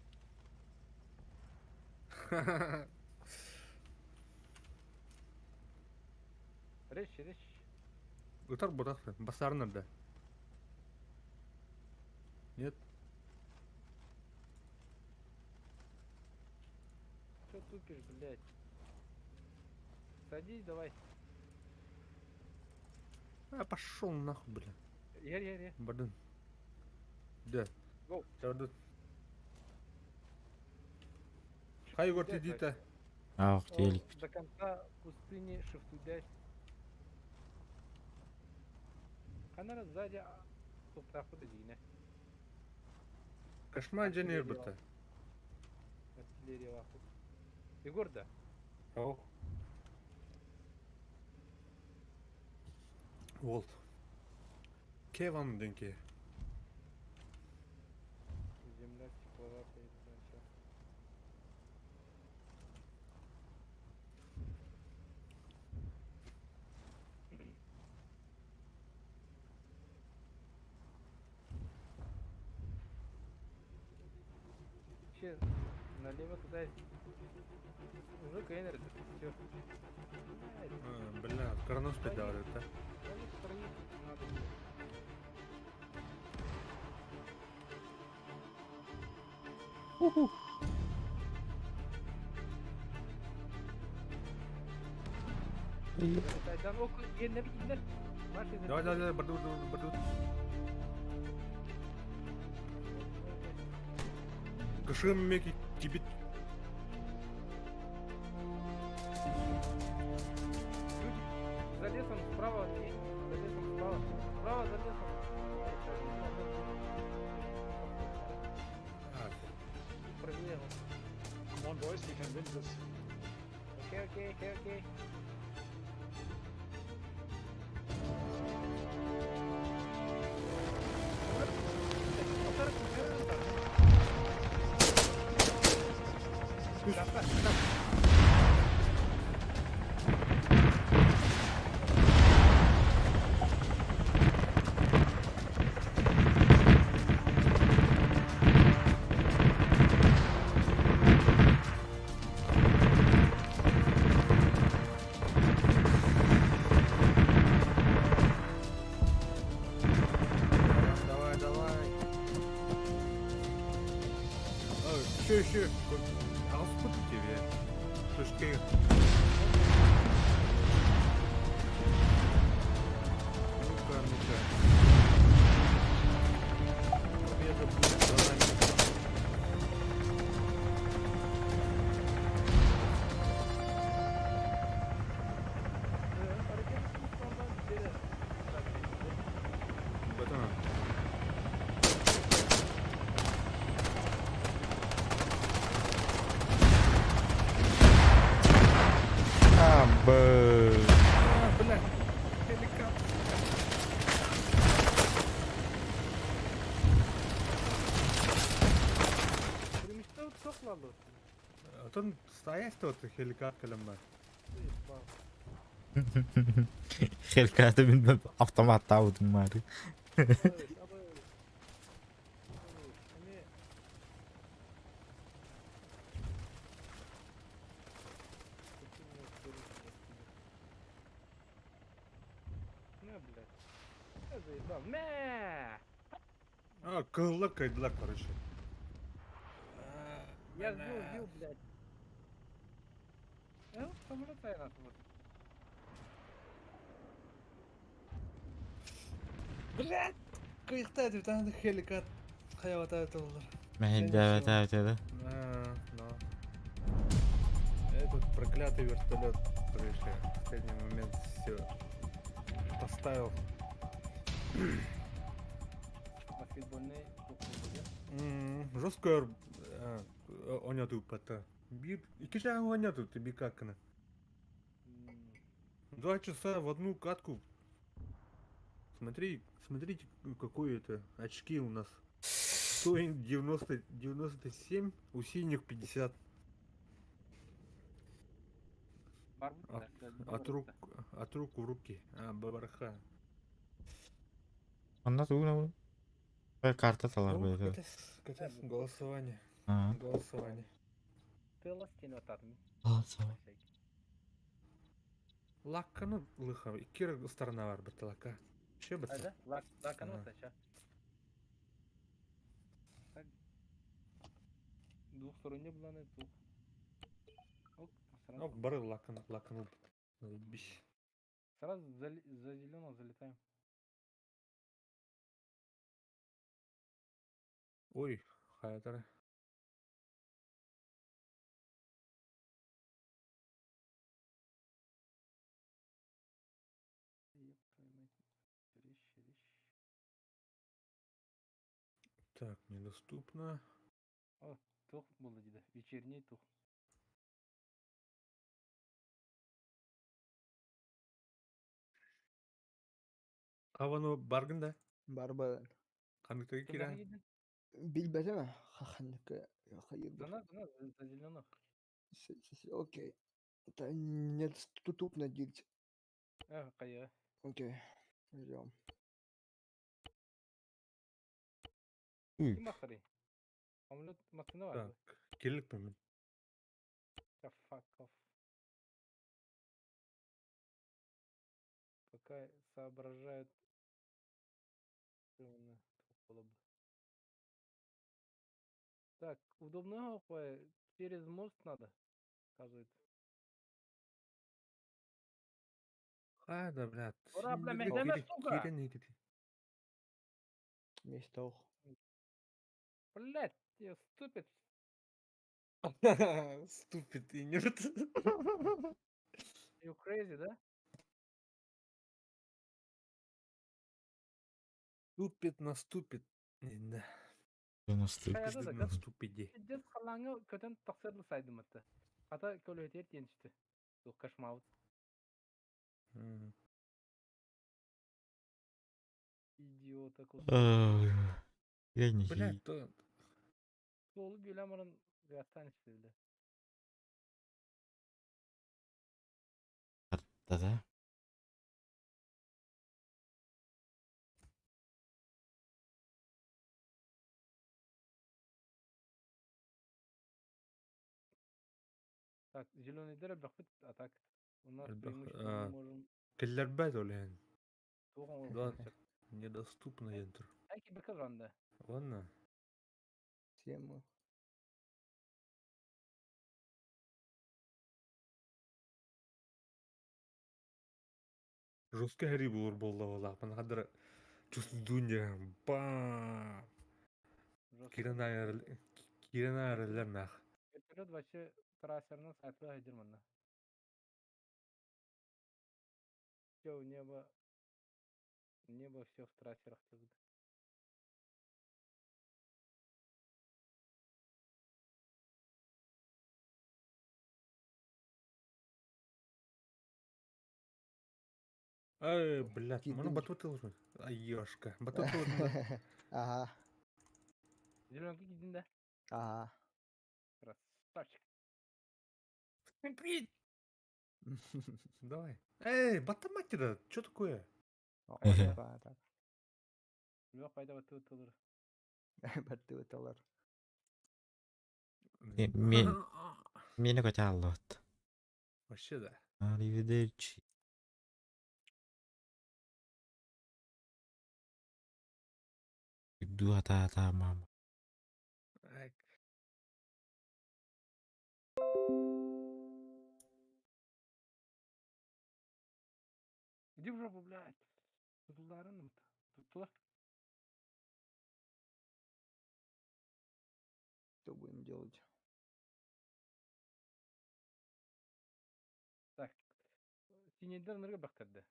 [SPEAKER 1] Речь, речь.
[SPEAKER 3] Утар будахты. Басарын nerede? Нет?
[SPEAKER 1] Что тупишь, блядь? Садись, давай.
[SPEAKER 3] А, пошел нахуй, бля.
[SPEAKER 1] Яр.
[SPEAKER 3] Бардын. Да.
[SPEAKER 1] Гоу.
[SPEAKER 3] Чардут. Хай горти
[SPEAKER 1] Дядь,
[SPEAKER 3] дита.
[SPEAKER 2] Ах, телек.
[SPEAKER 1] До конца пустыни шифтудясь. Канара сзади топрақы дейіне.
[SPEAKER 3] Кошмар дженер быта.
[SPEAKER 1] Артиллерия вақыт. Егор да.
[SPEAKER 3] Ау. Волт. Кеван деньки.
[SPEAKER 1] Земля стекловатая. значит. Че, налево туда. Уже Кейнер, все.
[SPEAKER 3] Бля, коронос педали, да?
[SPEAKER 1] Тайдан оку yerine bir gidiler.
[SPEAKER 3] Давай, бардут. Кышым меки кибит.
[SPEAKER 1] За лесом справа, за лесом справа. Справа за лесом. Правее.
[SPEAKER 7] Come on, boys, we can win this.
[SPEAKER 1] Окей.
[SPEAKER 3] Давай. Еще. Ауспут тебе. Тушки. Ну-ка. Победа будет за нами. Братан.
[SPEAKER 2] Абы.
[SPEAKER 3] Бля, хеликоптер.
[SPEAKER 1] Примешта сохла ло.
[SPEAKER 3] Отон стоять тут хеликоптером бар.
[SPEAKER 2] Хелкаты bilmem автоматта алдым бары.
[SPEAKER 1] Я заебал. Мя!
[SPEAKER 3] А, кыллы кайдылар, короче.
[SPEAKER 1] Я сбил, блядь. Самолет тайна вот.
[SPEAKER 3] Блядь! Кайықта деп таңды хеликат қаявата олар.
[SPEAKER 2] Мен да.
[SPEAKER 3] Ну. Этот проклятый вертолет, короче, в последний момент все поставил.
[SPEAKER 1] Баскетбольный
[SPEAKER 3] Жестко ойнату пата. Iki жағы ойнату, тебе как она? 2 часа в одну катку. Смотрите, какое это очки у нас. Стоит 97, у синих 50. От рук в руки. Бабарха.
[SPEAKER 2] Анда тугна. Бір карта талар
[SPEAKER 3] Ну,
[SPEAKER 2] böyle.
[SPEAKER 3] Голосование.
[SPEAKER 2] Ага.
[SPEAKER 3] Голосование.
[SPEAKER 1] Тылас тен атадым.
[SPEAKER 3] Лакканы лыха. Икки сторона бар бітті лакка. Ше бітті.
[SPEAKER 1] Айда, лаканы
[SPEAKER 3] Ага.
[SPEAKER 1] отача. Так. Двухсторонне буланы тух. Ок,
[SPEAKER 3] Ну,
[SPEAKER 1] сразу.
[SPEAKER 3] бары лакканы. Биш.
[SPEAKER 1] Сразу за зеленого залетаем.
[SPEAKER 3] Ой, хаятары.
[SPEAKER 1] Еп, твою мать. Рищ.
[SPEAKER 3] Так, недоступно.
[SPEAKER 1] О, тух болды дейді. Вечерний тух.
[SPEAKER 3] Каваны баргында.
[SPEAKER 4] Барбаран.
[SPEAKER 3] Қандықтағы
[SPEAKER 1] Кімдәгі
[SPEAKER 3] киран.
[SPEAKER 1] едің?
[SPEAKER 4] Билбәтеме? Хаханныкы. Хайыр бір.
[SPEAKER 1] За зеленых.
[SPEAKER 4] Окей. Это недоступно делать.
[SPEAKER 1] Кая.
[SPEAKER 4] Окей. Ждем.
[SPEAKER 1] Кім бақыры? Омлет матыны var
[SPEAKER 3] Так,
[SPEAKER 1] bu.
[SPEAKER 3] келік пе мен?
[SPEAKER 1] Да fuck off. Пока соображают. Что она тух было бы. Так, удобно через мост надо, оказывается.
[SPEAKER 3] Қайда, блядь.
[SPEAKER 1] Ура, бля,
[SPEAKER 3] Сендерге
[SPEAKER 1] мәдәмә,
[SPEAKER 3] керек
[SPEAKER 1] сука!
[SPEAKER 3] кирен еді.
[SPEAKER 4] Место ух.
[SPEAKER 1] Блять, я ступид.
[SPEAKER 3] Ступит и нет.
[SPEAKER 1] You crazy, да?
[SPEAKER 3] Ступит, наступит. Да.
[SPEAKER 1] Каяда да,
[SPEAKER 3] Пиздит
[SPEAKER 1] кыз.
[SPEAKER 3] наступиде.
[SPEAKER 1] Дес қалаңы көтен тақсырлы сайды мытты. Ата көлөтер теншті. Тух кашмауыт. Идиота кус.
[SPEAKER 2] Я не
[SPEAKER 3] Блядь, то...
[SPEAKER 1] Солы гүләмірін гастан ішті.
[SPEAKER 2] Да.
[SPEAKER 1] Так, зеленый дыры бірақ атак. У нас
[SPEAKER 3] Альбах,
[SPEAKER 1] преимущество мы можем...
[SPEAKER 3] Келлер бәд олен.
[SPEAKER 1] Туған
[SPEAKER 3] Да.
[SPEAKER 1] олып.
[SPEAKER 3] Недоступно ентер.
[SPEAKER 1] Әки бі қырғанда.
[SPEAKER 3] Ладно.
[SPEAKER 4] Тему.
[SPEAKER 3] Жестко әри болыр болды ола. Мана қадыр чувствуния. Бам. Кирен айрылар нах.
[SPEAKER 1] Вертолет вообще трассерның сайтыға хайдыр мұнда. Все, небо все в трассерах тегді.
[SPEAKER 3] Ай, блядь,
[SPEAKER 4] Кирдин
[SPEAKER 3] мұны
[SPEAKER 4] бир.
[SPEAKER 3] батут ылышмын. Ай, ешка. Батут ылышмын.
[SPEAKER 4] Ага.
[SPEAKER 1] Зеленый гидін да.
[SPEAKER 4] Ага.
[SPEAKER 1] Красавчик.
[SPEAKER 3] Привет. Давай. Эй, батаматера, что такое?
[SPEAKER 4] Так.
[SPEAKER 1] Жоқ, пайда бәтті өттілер.
[SPEAKER 4] Бәтті өталар.
[SPEAKER 2] Мені көте аллот.
[SPEAKER 3] Вообще да.
[SPEAKER 2] Arrivederci. Иду ата мама.
[SPEAKER 3] Ай,
[SPEAKER 1] Иди в жопу, блядь. Тұтылдарын ұмыт. Тұттылар.
[SPEAKER 4] Что будем делать?
[SPEAKER 1] Так. Синейдер нырға бақтырды.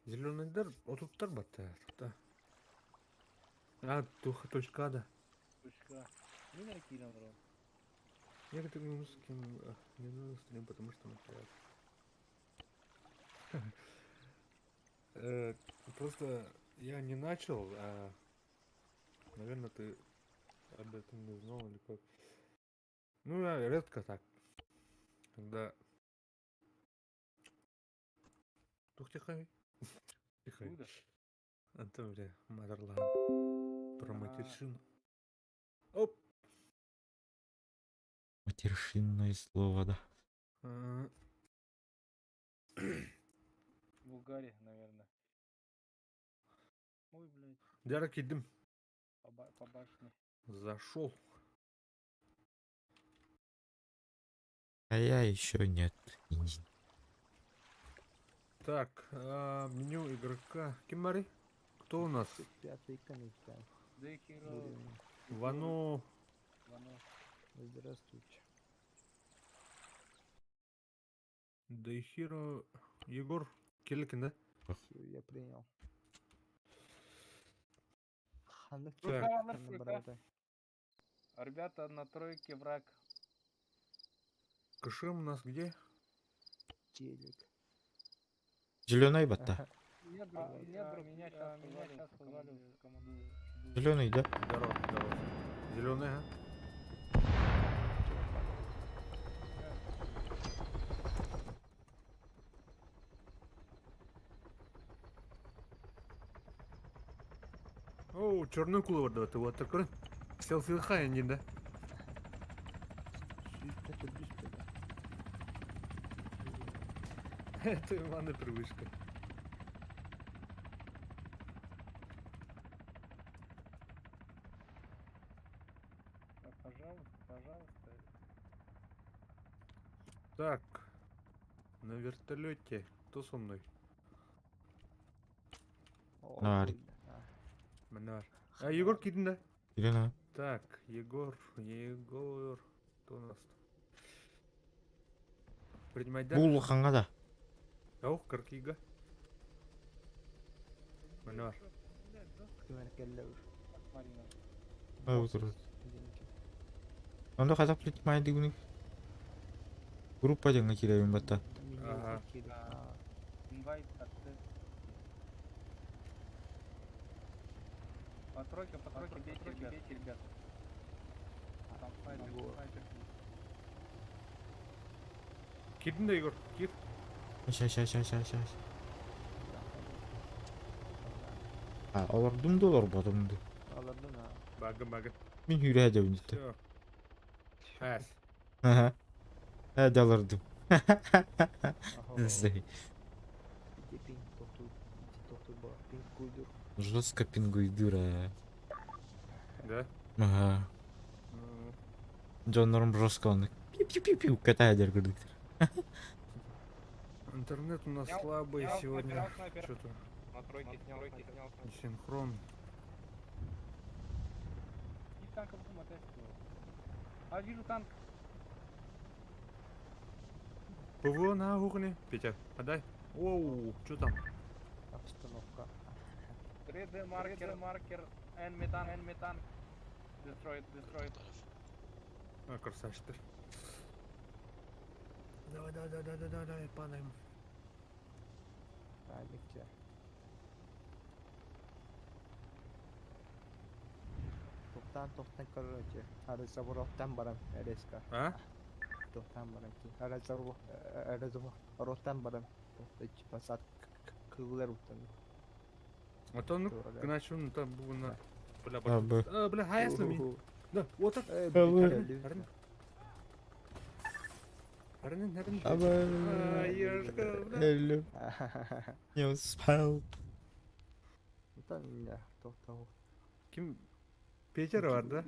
[SPEAKER 3] Зеленыйдар отуттар батты. А, туха точка да.
[SPEAKER 1] Точка. Мен әрекейін аңырау.
[SPEAKER 3] Некоторые русским не надо стрим, потому что напрягает. Просто я не начал, а наверное ты об этом не знал или как. Ну я редко так. Когда... Тихо. Тихо.
[SPEAKER 1] Куда?
[SPEAKER 3] Антон, бля, мадарлан. Про матершину. Оп!
[SPEAKER 2] Матершинное слово, да.
[SPEAKER 3] А,
[SPEAKER 1] Булгария, наверное. Ой, блядь,
[SPEAKER 3] Дяра кидим.
[SPEAKER 1] по башне.
[SPEAKER 3] Зашел.
[SPEAKER 2] А я еще нет.
[SPEAKER 3] Так, меню игрока. Кимари? Кто у нас?
[SPEAKER 4] Пятый коннектор.
[SPEAKER 1] Дехиро,
[SPEAKER 3] Вано.
[SPEAKER 1] Вано.
[SPEAKER 4] Здравствуйте.
[SPEAKER 3] Дейхиро. Егор. Келекин, да?
[SPEAKER 4] Всё, я принял. Ханык
[SPEAKER 3] Так.
[SPEAKER 1] Рука,
[SPEAKER 4] на
[SPEAKER 1] рука.
[SPEAKER 4] борода.
[SPEAKER 1] Ребята, на тройке враг.
[SPEAKER 3] Кышим у нас где?
[SPEAKER 4] Телек.
[SPEAKER 2] Зеленый бата.
[SPEAKER 4] Ага.
[SPEAKER 1] Нет, меня сейчас позвали в команду.
[SPEAKER 2] Зеленый, да?
[SPEAKER 3] Здорово, здорово. Зеленый, а? Оу, черный кулы var да, вот такой. Селфи хайнин, да?
[SPEAKER 4] Это быстро.
[SPEAKER 3] Это Ивана привычка.
[SPEAKER 1] Пожалуйста, пожалуйста.
[SPEAKER 3] Так. На вертолете. Кто со мной?
[SPEAKER 2] Наварик.
[SPEAKER 3] Манар. А, Егор кидин, да?
[SPEAKER 2] Зеленый.
[SPEAKER 3] Так, Егор. Кто у нас? Принимать, да?
[SPEAKER 2] Бул ханга да.
[SPEAKER 3] Ау, Каркига. Манар.
[SPEAKER 4] Кемер келле ур.
[SPEAKER 1] Марина.
[SPEAKER 2] Отыр.
[SPEAKER 4] Денег.
[SPEAKER 2] Онда казак плетмайды күні. Группа жаңа киребин бата.
[SPEAKER 3] Ага.
[SPEAKER 1] Инвайт отцы. По тройке, бейте ребят. Там снайпер.
[SPEAKER 3] Кидин, да, Егор? Кид.
[SPEAKER 2] Ща. А, олар думду олар бодумду.
[SPEAKER 4] Алардын а.
[SPEAKER 3] Бага.
[SPEAKER 2] Мен үйрә деп үнітті.
[SPEAKER 3] Все. Хас.
[SPEAKER 2] Ага. Әді алардым.
[SPEAKER 4] Ахо.
[SPEAKER 2] Зай.
[SPEAKER 4] Иди пинг тоқтур бар. Пинг куйдур.
[SPEAKER 2] Жестко пингуйдура.
[SPEAKER 3] Да?
[SPEAKER 2] Ага.
[SPEAKER 3] Ну,
[SPEAKER 2] Джоннорым жестко оны. Пиу-пиу-пиу катая дер күрдіктір.
[SPEAKER 3] интернет у нас
[SPEAKER 1] Снял,
[SPEAKER 3] слабый
[SPEAKER 1] снял
[SPEAKER 3] сегодня.
[SPEAKER 1] снайпер.
[SPEAKER 3] Что-то
[SPEAKER 1] На тройке снял.
[SPEAKER 3] не синхрон.
[SPEAKER 1] И танков мотать. А вижу танк.
[SPEAKER 3] ПВО на кухне. Петя, отдай. Оу, что там?
[SPEAKER 4] Обстановка.
[SPEAKER 1] 3D маркер. N метан. Destroyed.
[SPEAKER 3] А, красавчик ты. Давай, падаем.
[SPEAKER 4] Правильно. Тоқтан короче. Разговороттан барам резко.
[SPEAKER 3] А?
[SPEAKER 4] Тоқтан барам ки. Разговороттан барам. Тоқтач посад кылар уттан.
[SPEAKER 3] А то ну,
[SPEAKER 4] Doğru,
[SPEAKER 3] к началу там было на... Бля,
[SPEAKER 2] А, б.
[SPEAKER 3] бля, хаясно ми. Да, вот так. Арнин.
[SPEAKER 2] Аба.
[SPEAKER 3] Ешка, бля.
[SPEAKER 2] Эллю. Не успел.
[SPEAKER 4] Utan ya toқтау.
[SPEAKER 3] Ким? Петер var да?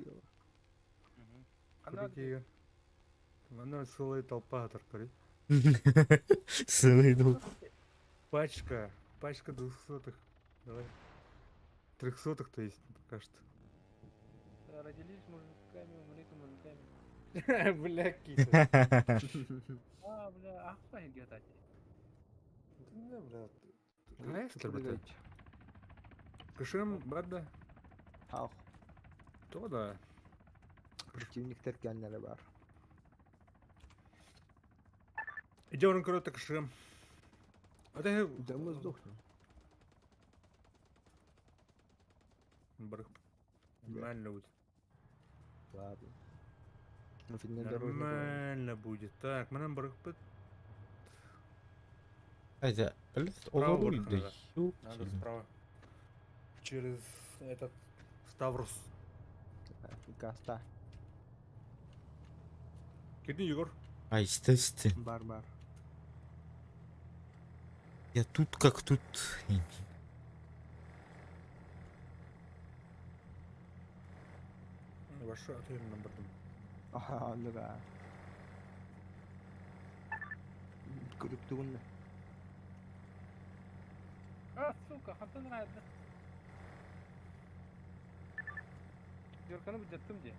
[SPEAKER 1] Ана
[SPEAKER 3] Крутига. Она целая толпа торкали.
[SPEAKER 2] Сылый
[SPEAKER 3] Пачка 200-х. Давай. 300-х, то есть, пока что.
[SPEAKER 1] родились мужиками, умрите мужиками.
[SPEAKER 3] Бля, киса.
[SPEAKER 1] А, бля, ахса гетать.
[SPEAKER 3] Не, бля. Знаешь, что это? Кышым, бада.
[SPEAKER 4] Ах,
[SPEAKER 3] То да.
[SPEAKER 4] противниктер келнері бар.
[SPEAKER 3] Иди он коротко кышым. Это я...
[SPEAKER 4] Дымы сдохнем.
[SPEAKER 3] Барых. Нормально будет.
[SPEAKER 4] Ладно. Ну, финне дорожный был.
[SPEAKER 3] Нормально будет. Так, мы нам барых пыт.
[SPEAKER 2] Хотя, блядь,
[SPEAKER 3] Справа
[SPEAKER 2] оларуй,
[SPEAKER 3] вверх
[SPEAKER 2] да
[SPEAKER 3] надо.
[SPEAKER 2] ёп.
[SPEAKER 3] Надо справа. Через этот Ставрус.
[SPEAKER 4] Гаста.
[SPEAKER 3] Кирдин, Егор.
[SPEAKER 2] Айсты.
[SPEAKER 4] Бар.
[SPEAKER 2] Я тут как тут.
[SPEAKER 3] Ваша ответный номер.
[SPEAKER 4] Аха, андыга. Көрүп тугунда.
[SPEAKER 1] Сука, хантын райды. Юрканы бюджеттім де.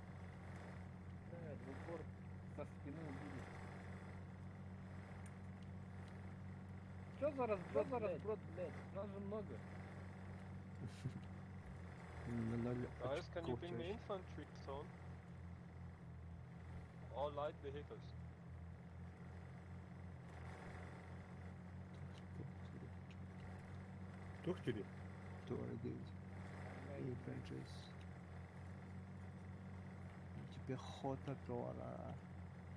[SPEAKER 1] Упор со спины убили. Чё за разброд, блядь? Нас же много.
[SPEAKER 4] На ноль
[SPEAKER 7] Guys, can you
[SPEAKER 4] очков
[SPEAKER 7] bring me
[SPEAKER 4] теряешь.
[SPEAKER 7] infantry zone? All light vehicles.
[SPEAKER 3] Тухтери.
[SPEAKER 4] Торгейт. Infantries. Пехота тора.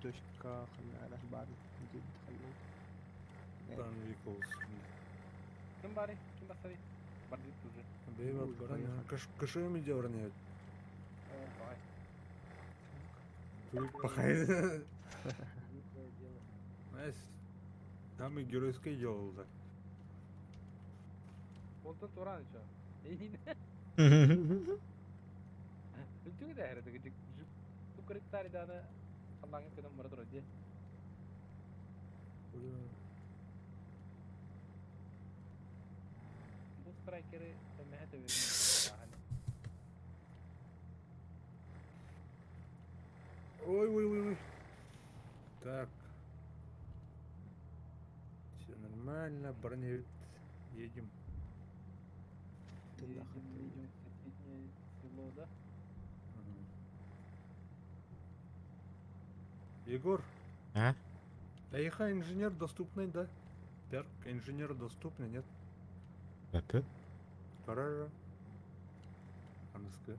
[SPEAKER 4] Точка ханарах бар. Где тхалу.
[SPEAKER 3] Там Виколс.
[SPEAKER 1] Ким бари? Ким басари? Бардит уже.
[SPEAKER 3] Бейбат
[SPEAKER 4] Ой,
[SPEAKER 3] баран.
[SPEAKER 4] поехали.
[SPEAKER 3] Кашеми деврне.
[SPEAKER 1] Бай.
[SPEAKER 3] Тут пахает.
[SPEAKER 1] Дело.
[SPEAKER 3] Знаешь, самый геройский делал так.
[SPEAKER 1] Олтын туран чо. Үлтүгү да хэрэг жик тукриттари даны аллаңын кыдан бара турат же. Бу страйкери эмехете берген.
[SPEAKER 3] Ой. Так. Все нормально, броневик. Едем.
[SPEAKER 1] Идем соседнее село, да?
[SPEAKER 3] Егор,
[SPEAKER 2] А?
[SPEAKER 3] Айха инженер доступный, да? Перк инженер доступный, нет?
[SPEAKER 2] Бапы?
[SPEAKER 3] Пора. Анаска.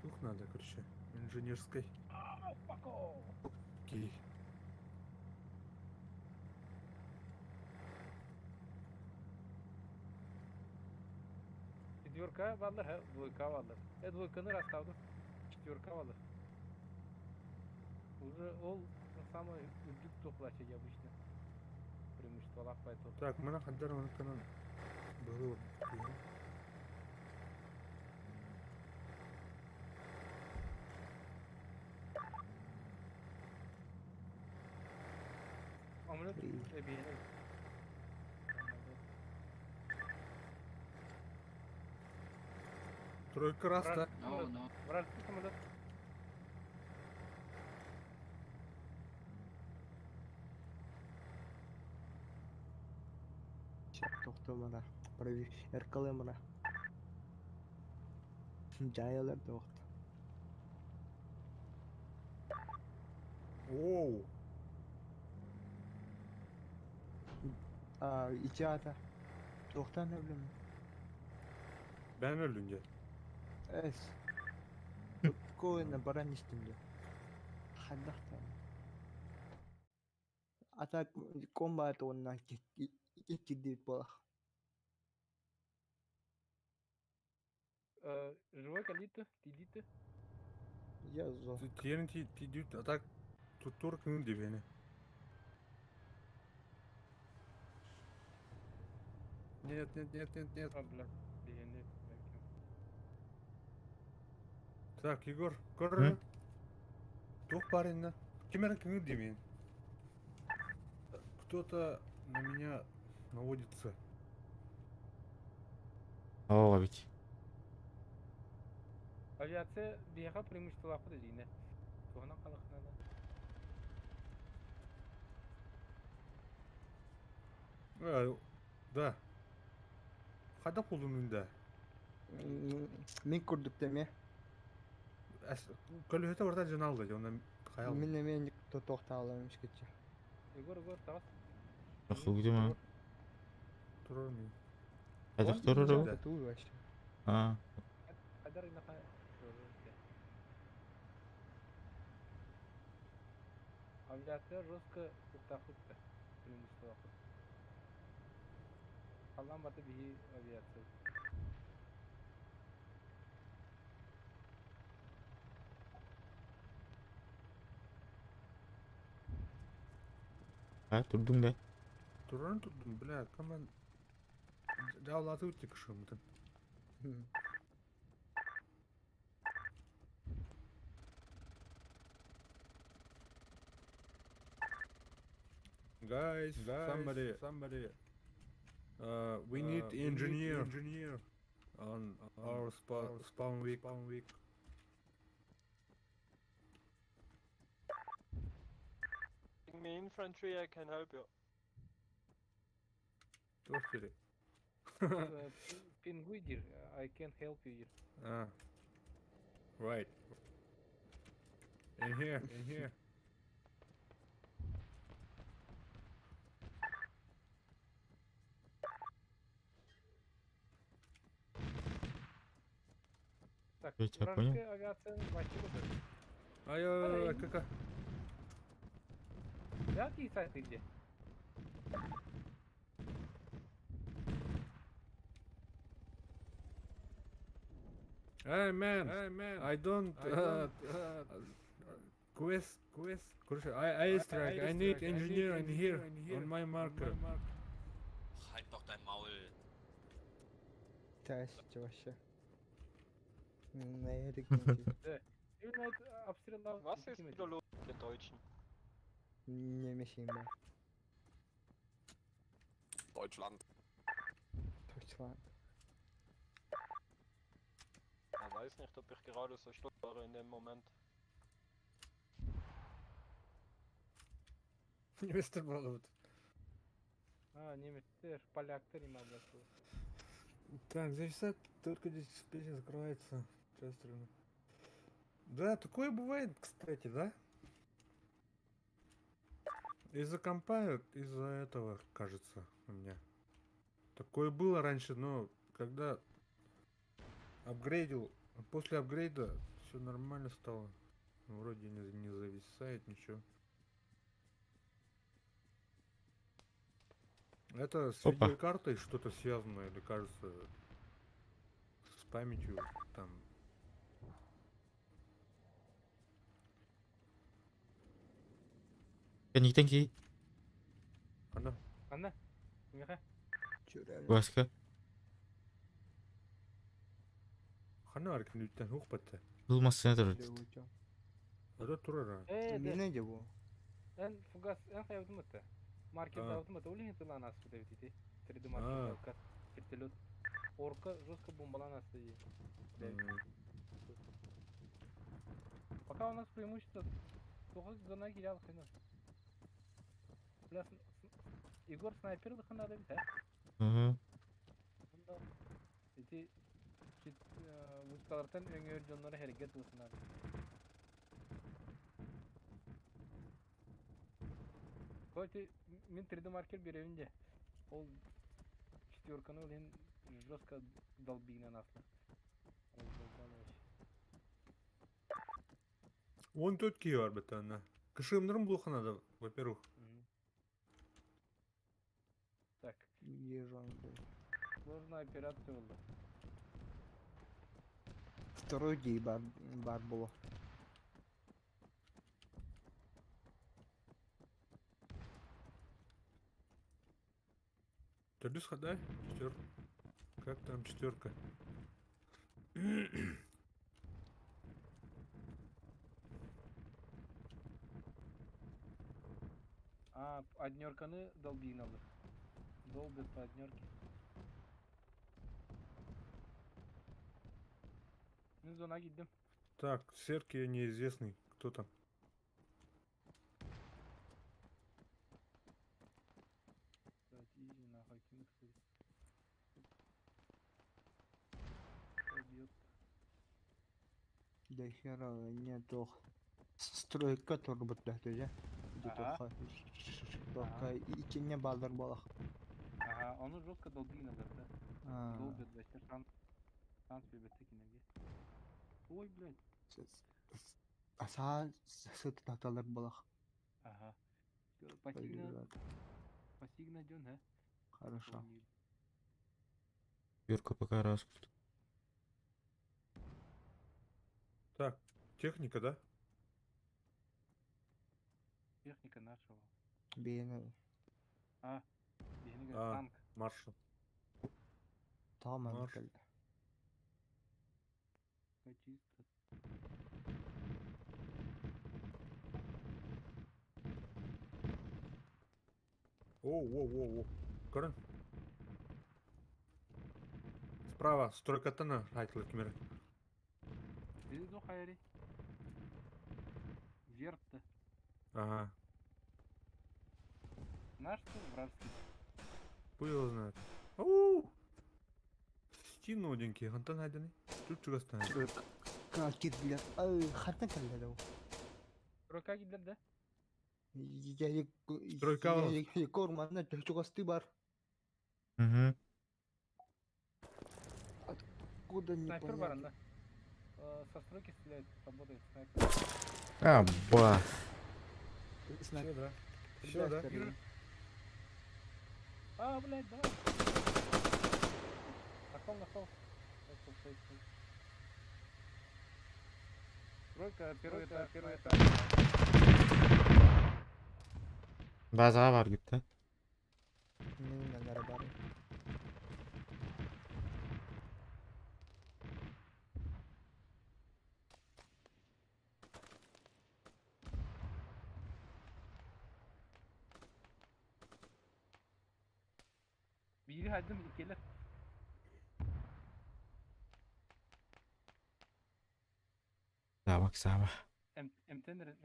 [SPEAKER 3] Ух, надо, короче. Инженерской. Окей.
[SPEAKER 1] Четверка валыр, ha, двойка валыр. Двойканы расставды. Четверка валыр. Уже ол самый үздік топлача обычно. Преимущество лапай топ.
[SPEAKER 3] Так, мына хаддар он канал. Был.
[SPEAKER 1] Амулет
[SPEAKER 4] И-
[SPEAKER 1] эбиене.
[SPEAKER 3] Тройка раз, да?
[SPEAKER 1] Враг самолет.
[SPEAKER 4] Тоқтамана. Проверь. Эркалемана. Жайалар тоқт.
[SPEAKER 3] Оу.
[SPEAKER 4] İçi ata. Toqtan ne bileyim.
[SPEAKER 3] Ben öldüm ya.
[SPEAKER 4] Es. Koyuna baran üstünde. Haddahtan. Atak combat ondan ciddi bu.
[SPEAKER 1] Живой калиты, тилиты.
[SPEAKER 4] Yazı.
[SPEAKER 3] TNT düt atak tuttur kın dibine. Нет.
[SPEAKER 1] А, бля, биене.
[SPEAKER 3] Так, Егор,
[SPEAKER 2] М?
[SPEAKER 3] корre. Тух парень на. Кемер кын дибин. Кто-то на меня наводится.
[SPEAKER 2] Ооба бит.
[SPEAKER 1] Авиация биеха преимущество лапы да жине. Туғана қалықына да.
[SPEAKER 3] Да. Хада кулунунда.
[SPEAKER 4] Мен күрдік деме.
[SPEAKER 3] Көлөтө орта жана алды, онда каял.
[SPEAKER 4] Мен тоқта аламын ешкетче.
[SPEAKER 1] Егор, тағас.
[SPEAKER 2] Охугду ма?
[SPEAKER 3] Турор мен.
[SPEAKER 2] Адык туруру.
[SPEAKER 3] Да.
[SPEAKER 4] Ту вообще.
[SPEAKER 2] А.
[SPEAKER 1] Адар инақа. Авиация жестко уктахутта. Преимущество лапы. Қалан баты бихи авиация.
[SPEAKER 2] Ha durdum da.
[SPEAKER 3] Туран турдум, бля, команд. Жаулатып өтті кішімді.
[SPEAKER 4] Hmm.
[SPEAKER 3] Guys, somebody. We need engineer on our spawn week.
[SPEAKER 7] Bring me infantry, I can help you.
[SPEAKER 3] Что теперь?
[SPEAKER 1] Пингуидер, I can help you here.
[SPEAKER 3] Ah, right. In here.
[SPEAKER 1] Так,
[SPEAKER 2] Я тебя понял.
[SPEAKER 1] вражеская авиация вахтирует.
[SPEAKER 3] Ай, кака.
[SPEAKER 1] Да, Киса, ты где?
[SPEAKER 3] Hey man, I don't quest. Короче, I strike. I need engineer in here on my marker.
[SPEAKER 4] Тяжече вообще. На Эрик не
[SPEAKER 1] Именно это обстрелял.
[SPEAKER 7] Was ist wieder los mit den Deutschen?
[SPEAKER 4] мешаем, да.
[SPEAKER 6] Deutschland.
[SPEAKER 4] Точно.
[SPEAKER 7] Ich weiß nicht, ob ich gerade so stolz war in dem Moment.
[SPEAKER 3] Немецтер балыват.
[SPEAKER 1] А, немецтер, поляктер им обратил.
[SPEAKER 3] Так, здесь только здесь песня закрывается. Часто. Да, такое бывает, кстати, да? Из-за компа, из-за этого, кажется, у меня. Такое было раньше, но когда апгрейдил, после апгрейда все нормально стало. Вроде не зависает ничего. Это с
[SPEAKER 2] Опа.
[SPEAKER 3] видеокартой что-то связано, или кажется, с памятью там.
[SPEAKER 2] Кеники,
[SPEAKER 3] Она.
[SPEAKER 1] Анна, Миха,
[SPEAKER 4] Чурал.
[SPEAKER 2] Васка,
[SPEAKER 3] Хана аркнуттан хукпатта.
[SPEAKER 2] булмасына турат.
[SPEAKER 3] Ада турара.
[SPEAKER 1] да.
[SPEAKER 4] Мина де бу.
[SPEAKER 1] Эн фугас, эн хаявдым это. Маркет
[SPEAKER 3] А.
[SPEAKER 1] давдым это, улин тылан асты да видите. 3D
[SPEAKER 3] А.
[SPEAKER 1] маркет давкат. Вертолет. Орка жестко бомбалан асты. Пока у нас преимущество, только гана гилял хина. Бля, Егор снайпер да хана да бит,
[SPEAKER 2] Ага.
[SPEAKER 1] Эти вускалартан өңөр жонлары херекет кылсынар. Хоть мен 3D маркер беревинде. Ол четверканы улин жестко долбигнен аслы.
[SPEAKER 3] 14 key var bir tane. Kışımlarım bu kanada, во-первых.
[SPEAKER 1] Так,
[SPEAKER 4] Ежан.
[SPEAKER 1] сложная операция была.
[SPEAKER 4] Второй дей бар было.
[SPEAKER 3] Ты сходай, четверка. Как там четверка?
[SPEAKER 1] А, однерканы долбигналды. Долбят по однерке. Ну, зона гиддим.
[SPEAKER 3] Так, Серки неизвестный. Кто там?
[SPEAKER 1] Кстати, нахуй кинуть, кстати. Пойдет.
[SPEAKER 4] Да хера не тох. Стройка турбут да төзе.
[SPEAKER 1] Ага.
[SPEAKER 4] Только içine baldır balak.
[SPEAKER 1] Ага, onu жестко долбигналды, да. Долбят, вообще шанс бебетте кинеге. Ой, блядь.
[SPEAKER 4] Аса sıt tahtalar balak.
[SPEAKER 1] Ага. Пассивно идёт, да?
[SPEAKER 4] Хорошо.
[SPEAKER 2] Юрка пока раскрут.
[SPEAKER 3] Так, техника, да?
[SPEAKER 1] Техника нашего.
[SPEAKER 4] Бейіні
[SPEAKER 1] Бейіні
[SPEAKER 3] А.
[SPEAKER 1] танк.
[SPEAKER 3] Маршал.
[SPEAKER 4] тамам
[SPEAKER 3] Марш.
[SPEAKER 4] келді.
[SPEAKER 1] Чисто.
[SPEAKER 3] О. Көрін. Справа, стройкатана айтылы кемер.
[SPEAKER 1] Везду хайри. Вертты.
[SPEAKER 3] Ага.
[SPEAKER 1] Наш ты вражеский.
[SPEAKER 3] Хуй его знает. Оу! Стину одинкий, антон айданы. Чуть-чуть останется.
[SPEAKER 4] Киргілер. Хаттан келді дау.
[SPEAKER 1] Стройка gider de.
[SPEAKER 3] Стройка var.
[SPEAKER 4] Корманна чугасты бар.
[SPEAKER 2] Угу.
[SPEAKER 4] Куда не
[SPEAKER 1] Снайпер
[SPEAKER 4] понятно.
[SPEAKER 1] баранда. Со стройки стреляет, работает снайпер.
[SPEAKER 2] Аба.
[SPEAKER 4] Снайпер.
[SPEAKER 3] да. Всё, да.
[SPEAKER 1] Вижу. А, блядь, давай. Нахол. Стой. Стройка, первый этап.
[SPEAKER 2] Базаға бар кетті.
[SPEAKER 4] Менің нәлері бар.
[SPEAKER 1] Biri haydım ikiler.
[SPEAKER 2] Саба.
[SPEAKER 1] Emtenerin.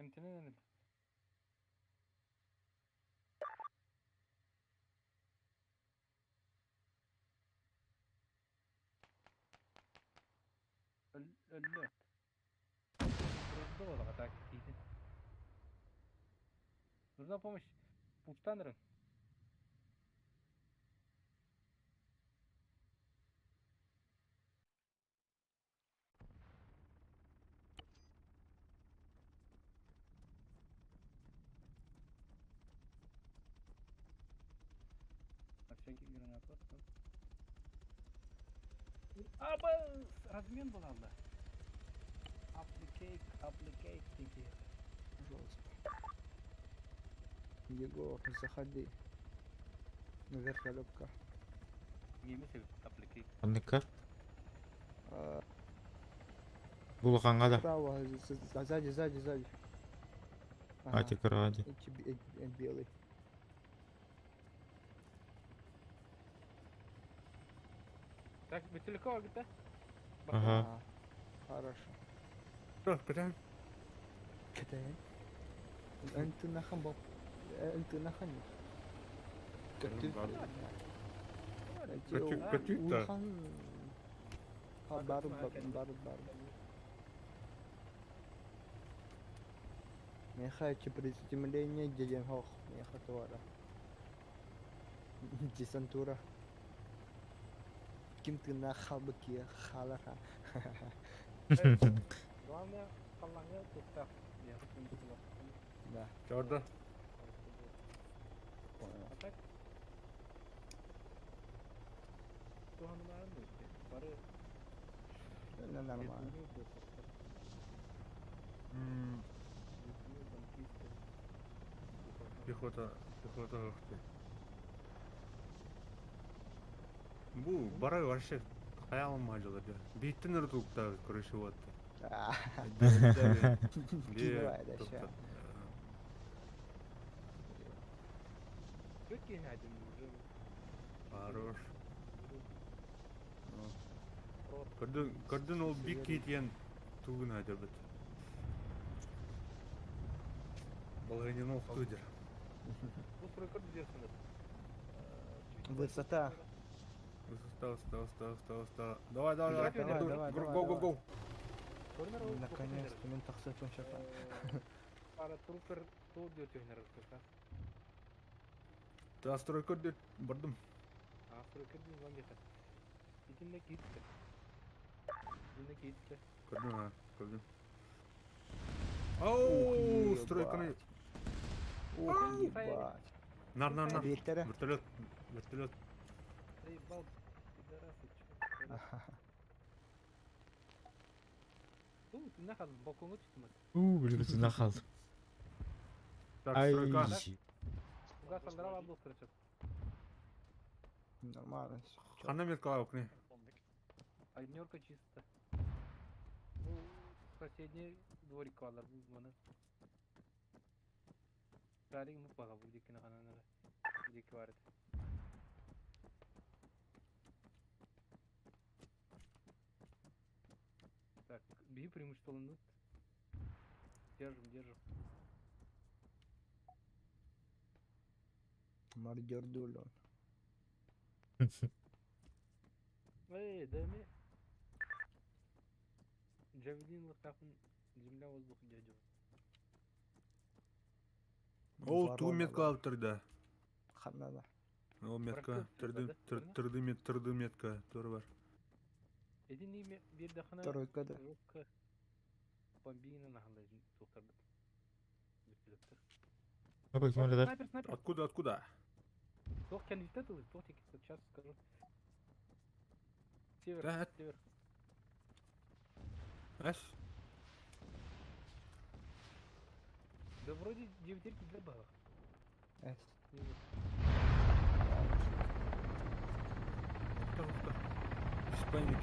[SPEAKER 1] Öldü. Öldü o da takip değil. Нужна помощь. Пустанерин. Всякие гранаты. Абы! Размен был надо. Аппликейт тики.
[SPEAKER 4] Пожалуйста. Егор, заходи. Наверх лебка.
[SPEAKER 1] Не месяц аппликейт.
[SPEAKER 2] Қандыққа? Бұл қанға да.
[SPEAKER 4] Справа, сзади.
[SPEAKER 2] Ати кірғади.
[SPEAKER 4] Белый.
[SPEAKER 1] Так, вы далеко где-то?
[SPEAKER 2] Ага.
[SPEAKER 4] Хорошо.
[SPEAKER 3] Что, прям?
[SPEAKER 4] Китаен. Энты нахан боб. Энты нахан.
[SPEAKER 3] Катюта.
[SPEAKER 4] Бар. Мехачи приземление Геленхох. Мехатуара. Десантура. Ким ты нахабки халаха.
[SPEAKER 1] Главное, полоне тут я хотим туда.
[SPEAKER 4] Да.
[SPEAKER 3] Чёрта.
[SPEAKER 1] А так? Туганмаанды. Бары
[SPEAKER 4] Это нормально.
[SPEAKER 3] Пехота охты. Бу бары вообще хаялым ажылады. Биттин ыртукта короче вот.
[SPEAKER 4] Кивай, да, ща.
[SPEAKER 1] Какие найдем уже?
[SPEAKER 3] Хорош. Көрдүн ол бик кеткен тугун айдырбыт. Балайнен окутудер.
[SPEAKER 1] Ну, стройка держится.
[SPEAKER 4] Высота.
[SPEAKER 3] Встал. Давай.
[SPEAKER 4] Давай.
[SPEAKER 3] Го.
[SPEAKER 4] Наконец-то, мен тақсат он шафа.
[SPEAKER 1] Пара трупер тут идет тюнер.
[SPEAKER 3] Та стройка деп бардым.
[SPEAKER 1] А стройка değil lan yeter. İçinde gitti.
[SPEAKER 3] Көрдүм. Оу, стройканы.
[SPEAKER 4] Ох, ебать.
[SPEAKER 3] Нар.
[SPEAKER 4] Объекттері.
[SPEAKER 3] Вертолет.
[SPEAKER 1] Заебал, пидорасы, чё? Ты нахуй балконга çıktın bak.
[SPEAKER 2] Білгісі нақалды.
[SPEAKER 3] Так, стройка.
[SPEAKER 1] Уга салдара был встреча.
[SPEAKER 4] Нормально.
[SPEAKER 3] Хана метка окне.
[SPEAKER 1] Однерка чисто. Ну, соседний дворик калар bunu. Тарик ну пага bu dikine kananlara. Dik var. Так, бей преимущественно. Держим.
[SPEAKER 4] Мародер дулон.
[SPEAKER 1] Эй, дай мне. Джавелин вот так он земля воздух дядю.
[SPEAKER 3] Ол ту метка алып тұрды.
[SPEAKER 4] Ханнада.
[SPEAKER 3] Ол метка.
[SPEAKER 1] Бұрын
[SPEAKER 3] Тұрды метка. Тұры бар.
[SPEAKER 1] Эти не bir daha
[SPEAKER 4] Тройкада.
[SPEAKER 1] Рокка бомбина нахалай тухтарды.
[SPEAKER 2] Какой кемеледар?
[SPEAKER 1] Снайпер.
[SPEAKER 3] Откуда?
[SPEAKER 1] Тох кандидат был, тох тик сейчас скажу.
[SPEAKER 3] Да.
[SPEAKER 1] Север.
[SPEAKER 3] Ась?
[SPEAKER 1] Да вроде 9 для баллов.
[SPEAKER 4] Эс.
[SPEAKER 3] Испанник.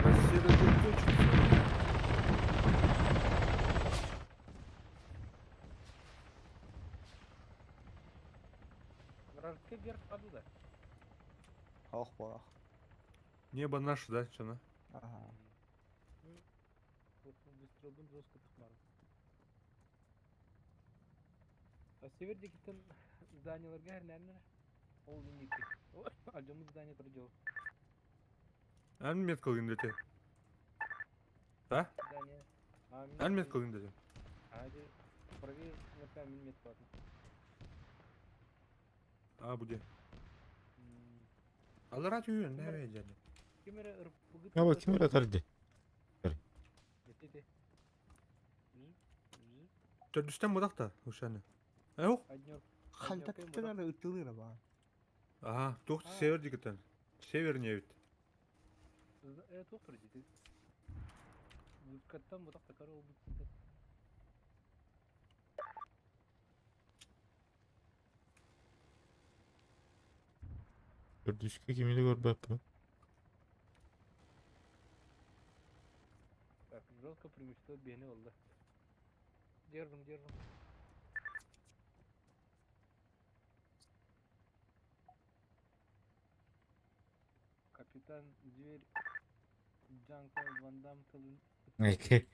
[SPEAKER 3] Рассередоточиться.
[SPEAKER 1] Вражеский вверх оттуда.
[SPEAKER 4] Ох, бах.
[SPEAKER 3] Небо наше, да, чана?
[SPEAKER 4] Ага.
[SPEAKER 1] Вот выстрелдың жестко тахмарым. А севердегі тін зданияларға әрләріне ол инекі. Альжамыз здание тұрды жол.
[SPEAKER 3] Ән метка алгын дете. Да?
[SPEAKER 1] Здание.
[SPEAKER 3] Ән метка алгын дете.
[SPEAKER 1] Hadi правее на мин платно.
[SPEAKER 3] А, буде. Алар атүйін, не вейдені?
[SPEAKER 1] Кемері ұрып бұғыт.
[SPEAKER 2] Какой кемеледар ди?
[SPEAKER 1] Ете.
[SPEAKER 3] Төрдістен бұдақта, ұшаны. Әу?
[SPEAKER 1] Однер.
[SPEAKER 4] Хантактан ытылыр ба.
[SPEAKER 3] Ага, тоқты север дегітен. Север не вид.
[SPEAKER 1] Тоқтыр дейді. Каттан бұдақ такары ол бұдық.
[SPEAKER 2] Görдüşke kemeli görбеппин.
[SPEAKER 1] Так, жестко преимущество бені oldu. Держим. Капитан Зверь, Джанко, Ван Дам, Тылын.
[SPEAKER 2] Эки.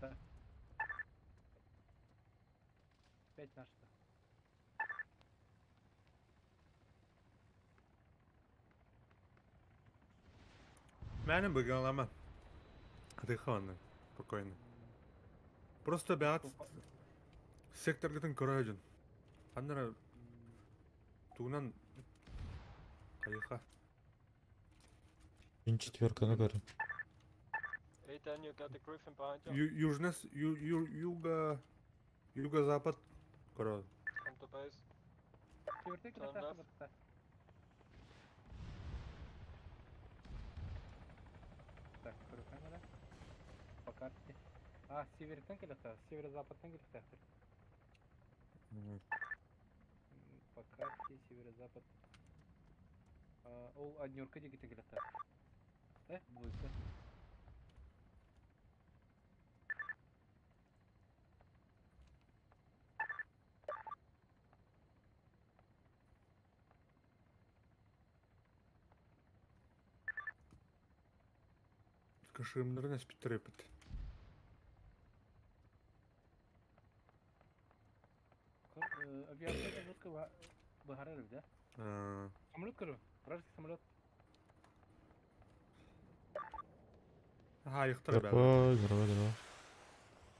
[SPEAKER 1] Да. 5 нашто.
[SPEAKER 3] Мәнім бүгін алама. Дыханны, спокойно. Просто бәғат сектор гітін көрі жүн. Қандыра туғынан қайыға.
[SPEAKER 2] Bin четверканы көрüm.
[SPEAKER 7] Hey Dan, you got the Griffin behind you.
[SPEAKER 3] Юго-запад көрі.
[SPEAKER 7] Come to base.
[SPEAKER 1] Севертек
[SPEAKER 7] Turn
[SPEAKER 1] на
[SPEAKER 7] left.
[SPEAKER 1] так. Так, көрі камера. По карте. А, севертен келесі, северо-западтан келесі. По карте, северо-запад. Ол однерка деге келесі. Двойка.
[SPEAKER 3] Кашырымдарын әспеттір епіт.
[SPEAKER 1] Авиация жестко выгорали, да? Самолет, короче, вражеский самолет.
[SPEAKER 3] Ага, їхтар бәді.
[SPEAKER 2] Здорово.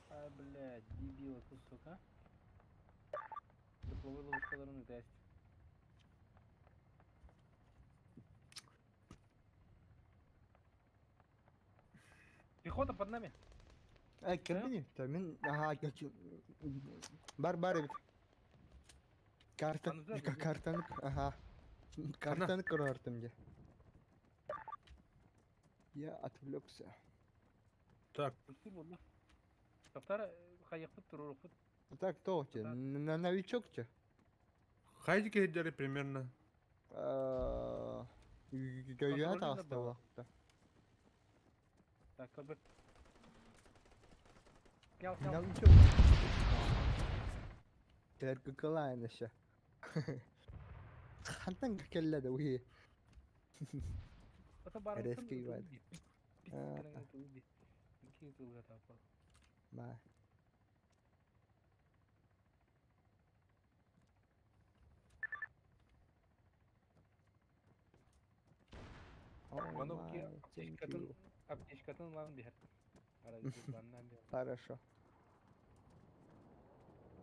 [SPEAKER 1] А, блядь, дебилы кусок, а? Тепловой ловушкаларын даст. Пехота под нами.
[SPEAKER 4] Кім білейм? Мен, ага, бар бит. Картаны, ага. Картаны көріп артымде. Я отвлекся.
[SPEAKER 3] Так,
[SPEAKER 1] Пульсир болды. Топтар қайықпыт тұрурықпыт.
[SPEAKER 4] Так, кто че?
[SPEAKER 1] Да.
[SPEAKER 4] На новичок че?
[SPEAKER 3] хайди кехдери примерно.
[SPEAKER 4] Гөйгөт
[SPEAKER 1] Контроль
[SPEAKER 4] аста
[SPEAKER 1] да.
[SPEAKER 4] вакытта.
[SPEAKER 1] Так, көрбөт. Кел.
[SPEAKER 4] Новичок. Терки кылайын еще. Хантан келледі уи.
[SPEAKER 1] Ата барың
[SPEAKER 4] Резкий вайд. Ма.
[SPEAKER 1] Мана уки аптечкатын лан бихер.
[SPEAKER 4] Хорошо.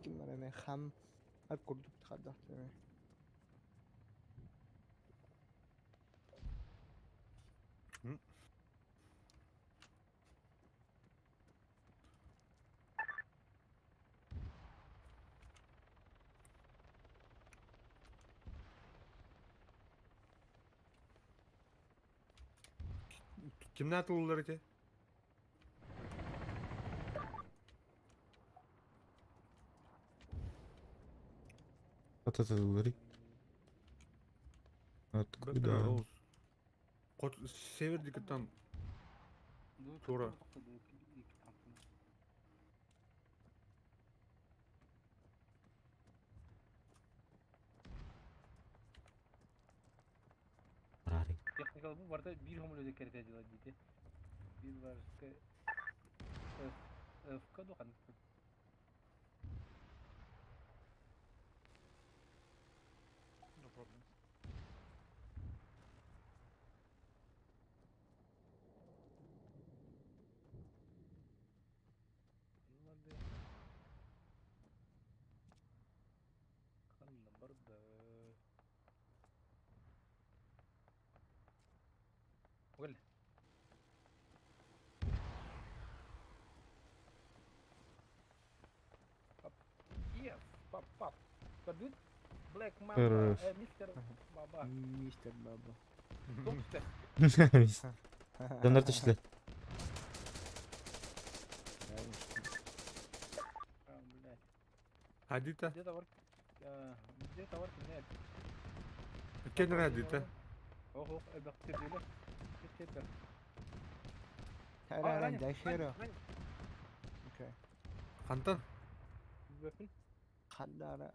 [SPEAKER 4] Ким бар эме хам ак курдук тахадах.
[SPEAKER 3] Kimden atılırlar ki?
[SPEAKER 2] Ататылыры. Откуда?
[SPEAKER 3] Севердегі там Тура.
[SPEAKER 2] Рари.
[SPEAKER 1] Техникал bu barda bir homologa kerete diyor dedi. Bir var ki öfka dokan. No problem. Kanla barda. قول Yes, pap. Perdut. Black Mamba,
[SPEAKER 2] Terus.
[SPEAKER 1] Mr. Baba.
[SPEAKER 4] Мистер Баба.
[SPEAKER 1] Doktor.
[SPEAKER 2] Донор түшілі.
[SPEAKER 1] Блядь.
[SPEAKER 3] Hadita.
[SPEAKER 1] Где-то вот нет.
[SPEAKER 3] Кен Hadita.
[SPEAKER 1] Ого, это ты делаешь? Ты
[SPEAKER 4] Хараран дайхеро. Окей.
[SPEAKER 3] Хантан.
[SPEAKER 1] Bakın.
[SPEAKER 4] Хадара.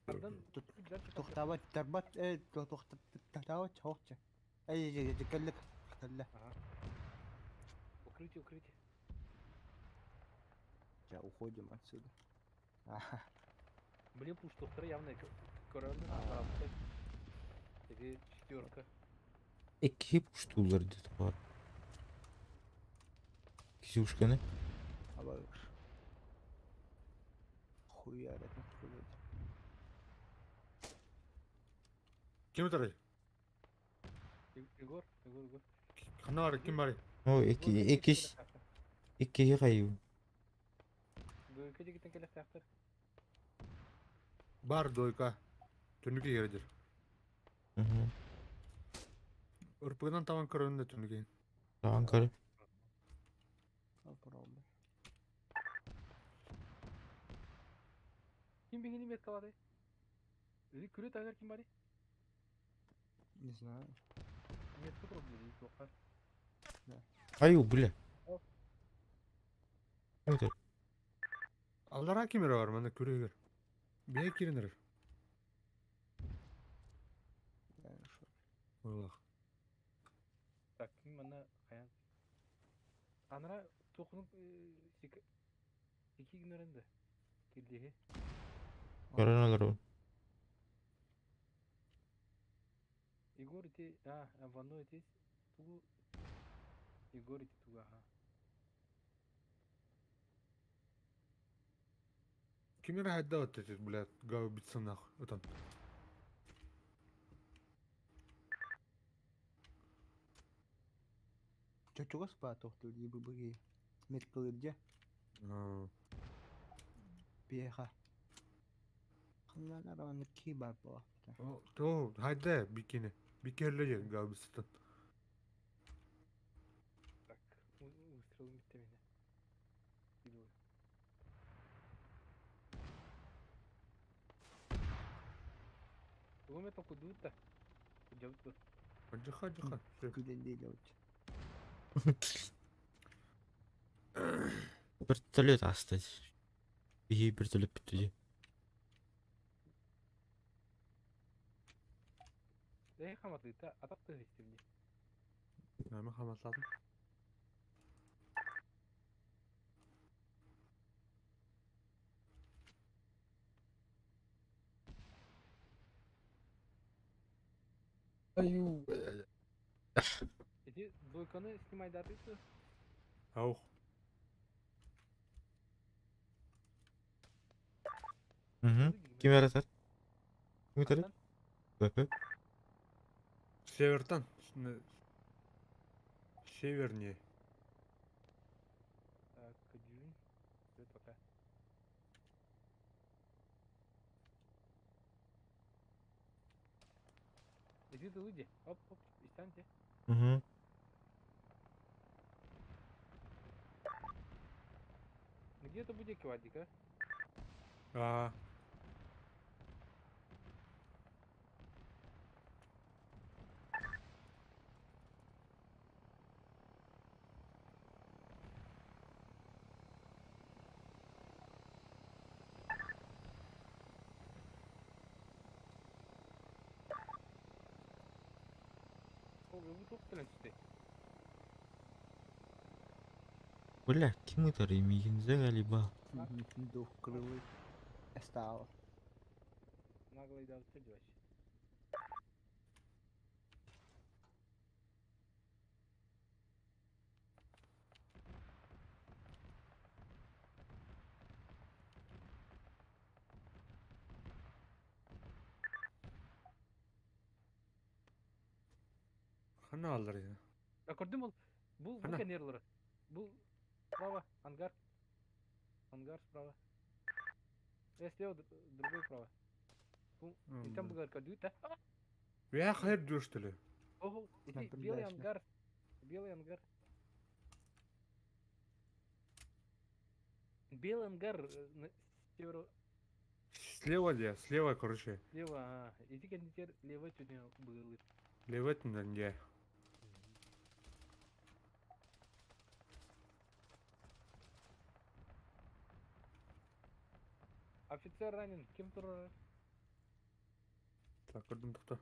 [SPEAKER 1] Ardın
[SPEAKER 4] Тухтабат тарбат тухтабат чохча. Эй, жекеллек. Калла.
[SPEAKER 1] Укрытие.
[SPEAKER 4] Я уходим отсюда.
[SPEAKER 1] Блин, пусть доктора явно короны. Теперь четверка.
[SPEAKER 2] Екі пуштулар деді бар. Кисюшканы.
[SPEAKER 4] Алайыш. Хуяр это хуяр.
[SPEAKER 3] Kim tarayı?
[SPEAKER 1] Егор.
[SPEAKER 3] Хана var kim var?
[SPEAKER 2] О, екі қайу.
[SPEAKER 1] Дойка дегитен келе тахтар.
[SPEAKER 3] Бар дойка. Төнüge yerdir. Örpüden tavan kırığında tönüge.
[SPEAKER 2] Таған көрі.
[SPEAKER 4] Попробуй.
[SPEAKER 1] Kim beni met kalады? Өзі күре тагар ким бари?
[SPEAKER 4] Не знаю.
[SPEAKER 1] Мет попробуй, тоқар.
[SPEAKER 2] Аю, бля. Өтір.
[SPEAKER 3] Allara kimere var bana küreğir. Bir kirinir.
[SPEAKER 4] Хорошо.
[SPEAKER 3] Allah.
[SPEAKER 1] Так, мана хаян. Анра тоқының iki gün önünde. Kirliği.
[SPEAKER 2] Көрін алыр ол.
[SPEAKER 1] Егор ити, ванно ити. Тугу. Егор ити туга, ха.
[SPEAKER 3] Kimere hadda ötesiz blad. Gav bitsin nak. Öten.
[SPEAKER 4] Чего спатох тут либо были. Меткалы где? Пеха. Хангалар он кибар по.
[SPEAKER 3] To hadda bikini. Bir kerle gav bitsin.
[SPEAKER 1] Так, выстрел биттемен. Бүгін мен тоқу дуыт та. Жауыт.
[SPEAKER 3] Жыха.
[SPEAKER 4] Күлен değil o.
[SPEAKER 2] Bir türlü de hasta. İyi bir türlü bitti.
[SPEAKER 1] Ey xamatlı da ataktı istimdi.
[SPEAKER 3] Neyme xamatladım.
[SPEAKER 2] Аю.
[SPEAKER 1] Эти двойканы снимай даты.
[SPEAKER 3] Аух.
[SPEAKER 2] Hı. Kim yaratır? Kim yaratır? Bakı.
[SPEAKER 3] Севертан. Севернее.
[SPEAKER 1] Каджин. Это пока. Иди ты выйди. Оп, и станьте.
[SPEAKER 2] Hı.
[SPEAKER 1] Где это будет квадик, а?
[SPEAKER 3] А.
[SPEAKER 1] О, вы тут стрелянчатый.
[SPEAKER 2] Бля, kim yaratır? Мигинзе galiba.
[SPEAKER 4] Двухкрылый. Estağfurullah.
[SPEAKER 1] Наглый дал цель вообще.
[SPEAKER 3] Хана алыр ya.
[SPEAKER 1] А көрдім ол. Бұл
[SPEAKER 3] Ана.
[SPEAKER 1] контейнерлары. Бұл справа, ангар. Ангар справа. Слева другой справа. Бұл, и там был кадют, да?
[SPEAKER 3] Ya hayır düştülü.
[SPEAKER 1] Ого, иди,
[SPEAKER 4] Напрягайся.
[SPEAKER 1] белый ангар. Белый ангар. Белый ангар на северо...
[SPEAKER 3] Слева, короче.
[SPEAKER 1] Слева, ага. Иди кондитер лево чуть не был.
[SPEAKER 3] Левetinden ya.
[SPEAKER 1] Офицер ранен. Кем тұрар?
[SPEAKER 3] Так, gördüm tukta.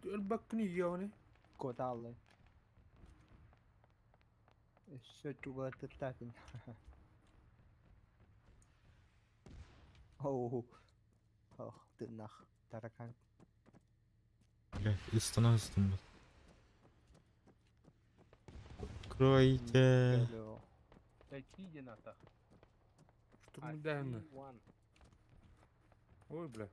[SPEAKER 3] Ölbek ni yani.
[SPEAKER 4] Kota aldı. Sötüge tırtakın. Oh. Oh, tırnak. Tarakan.
[SPEAKER 2] Бля, становится был. Кройте.
[SPEAKER 4] Geliyor.
[SPEAKER 1] Иди на так.
[SPEAKER 3] Штурмдайны.
[SPEAKER 1] One.
[SPEAKER 3] Ой, бля.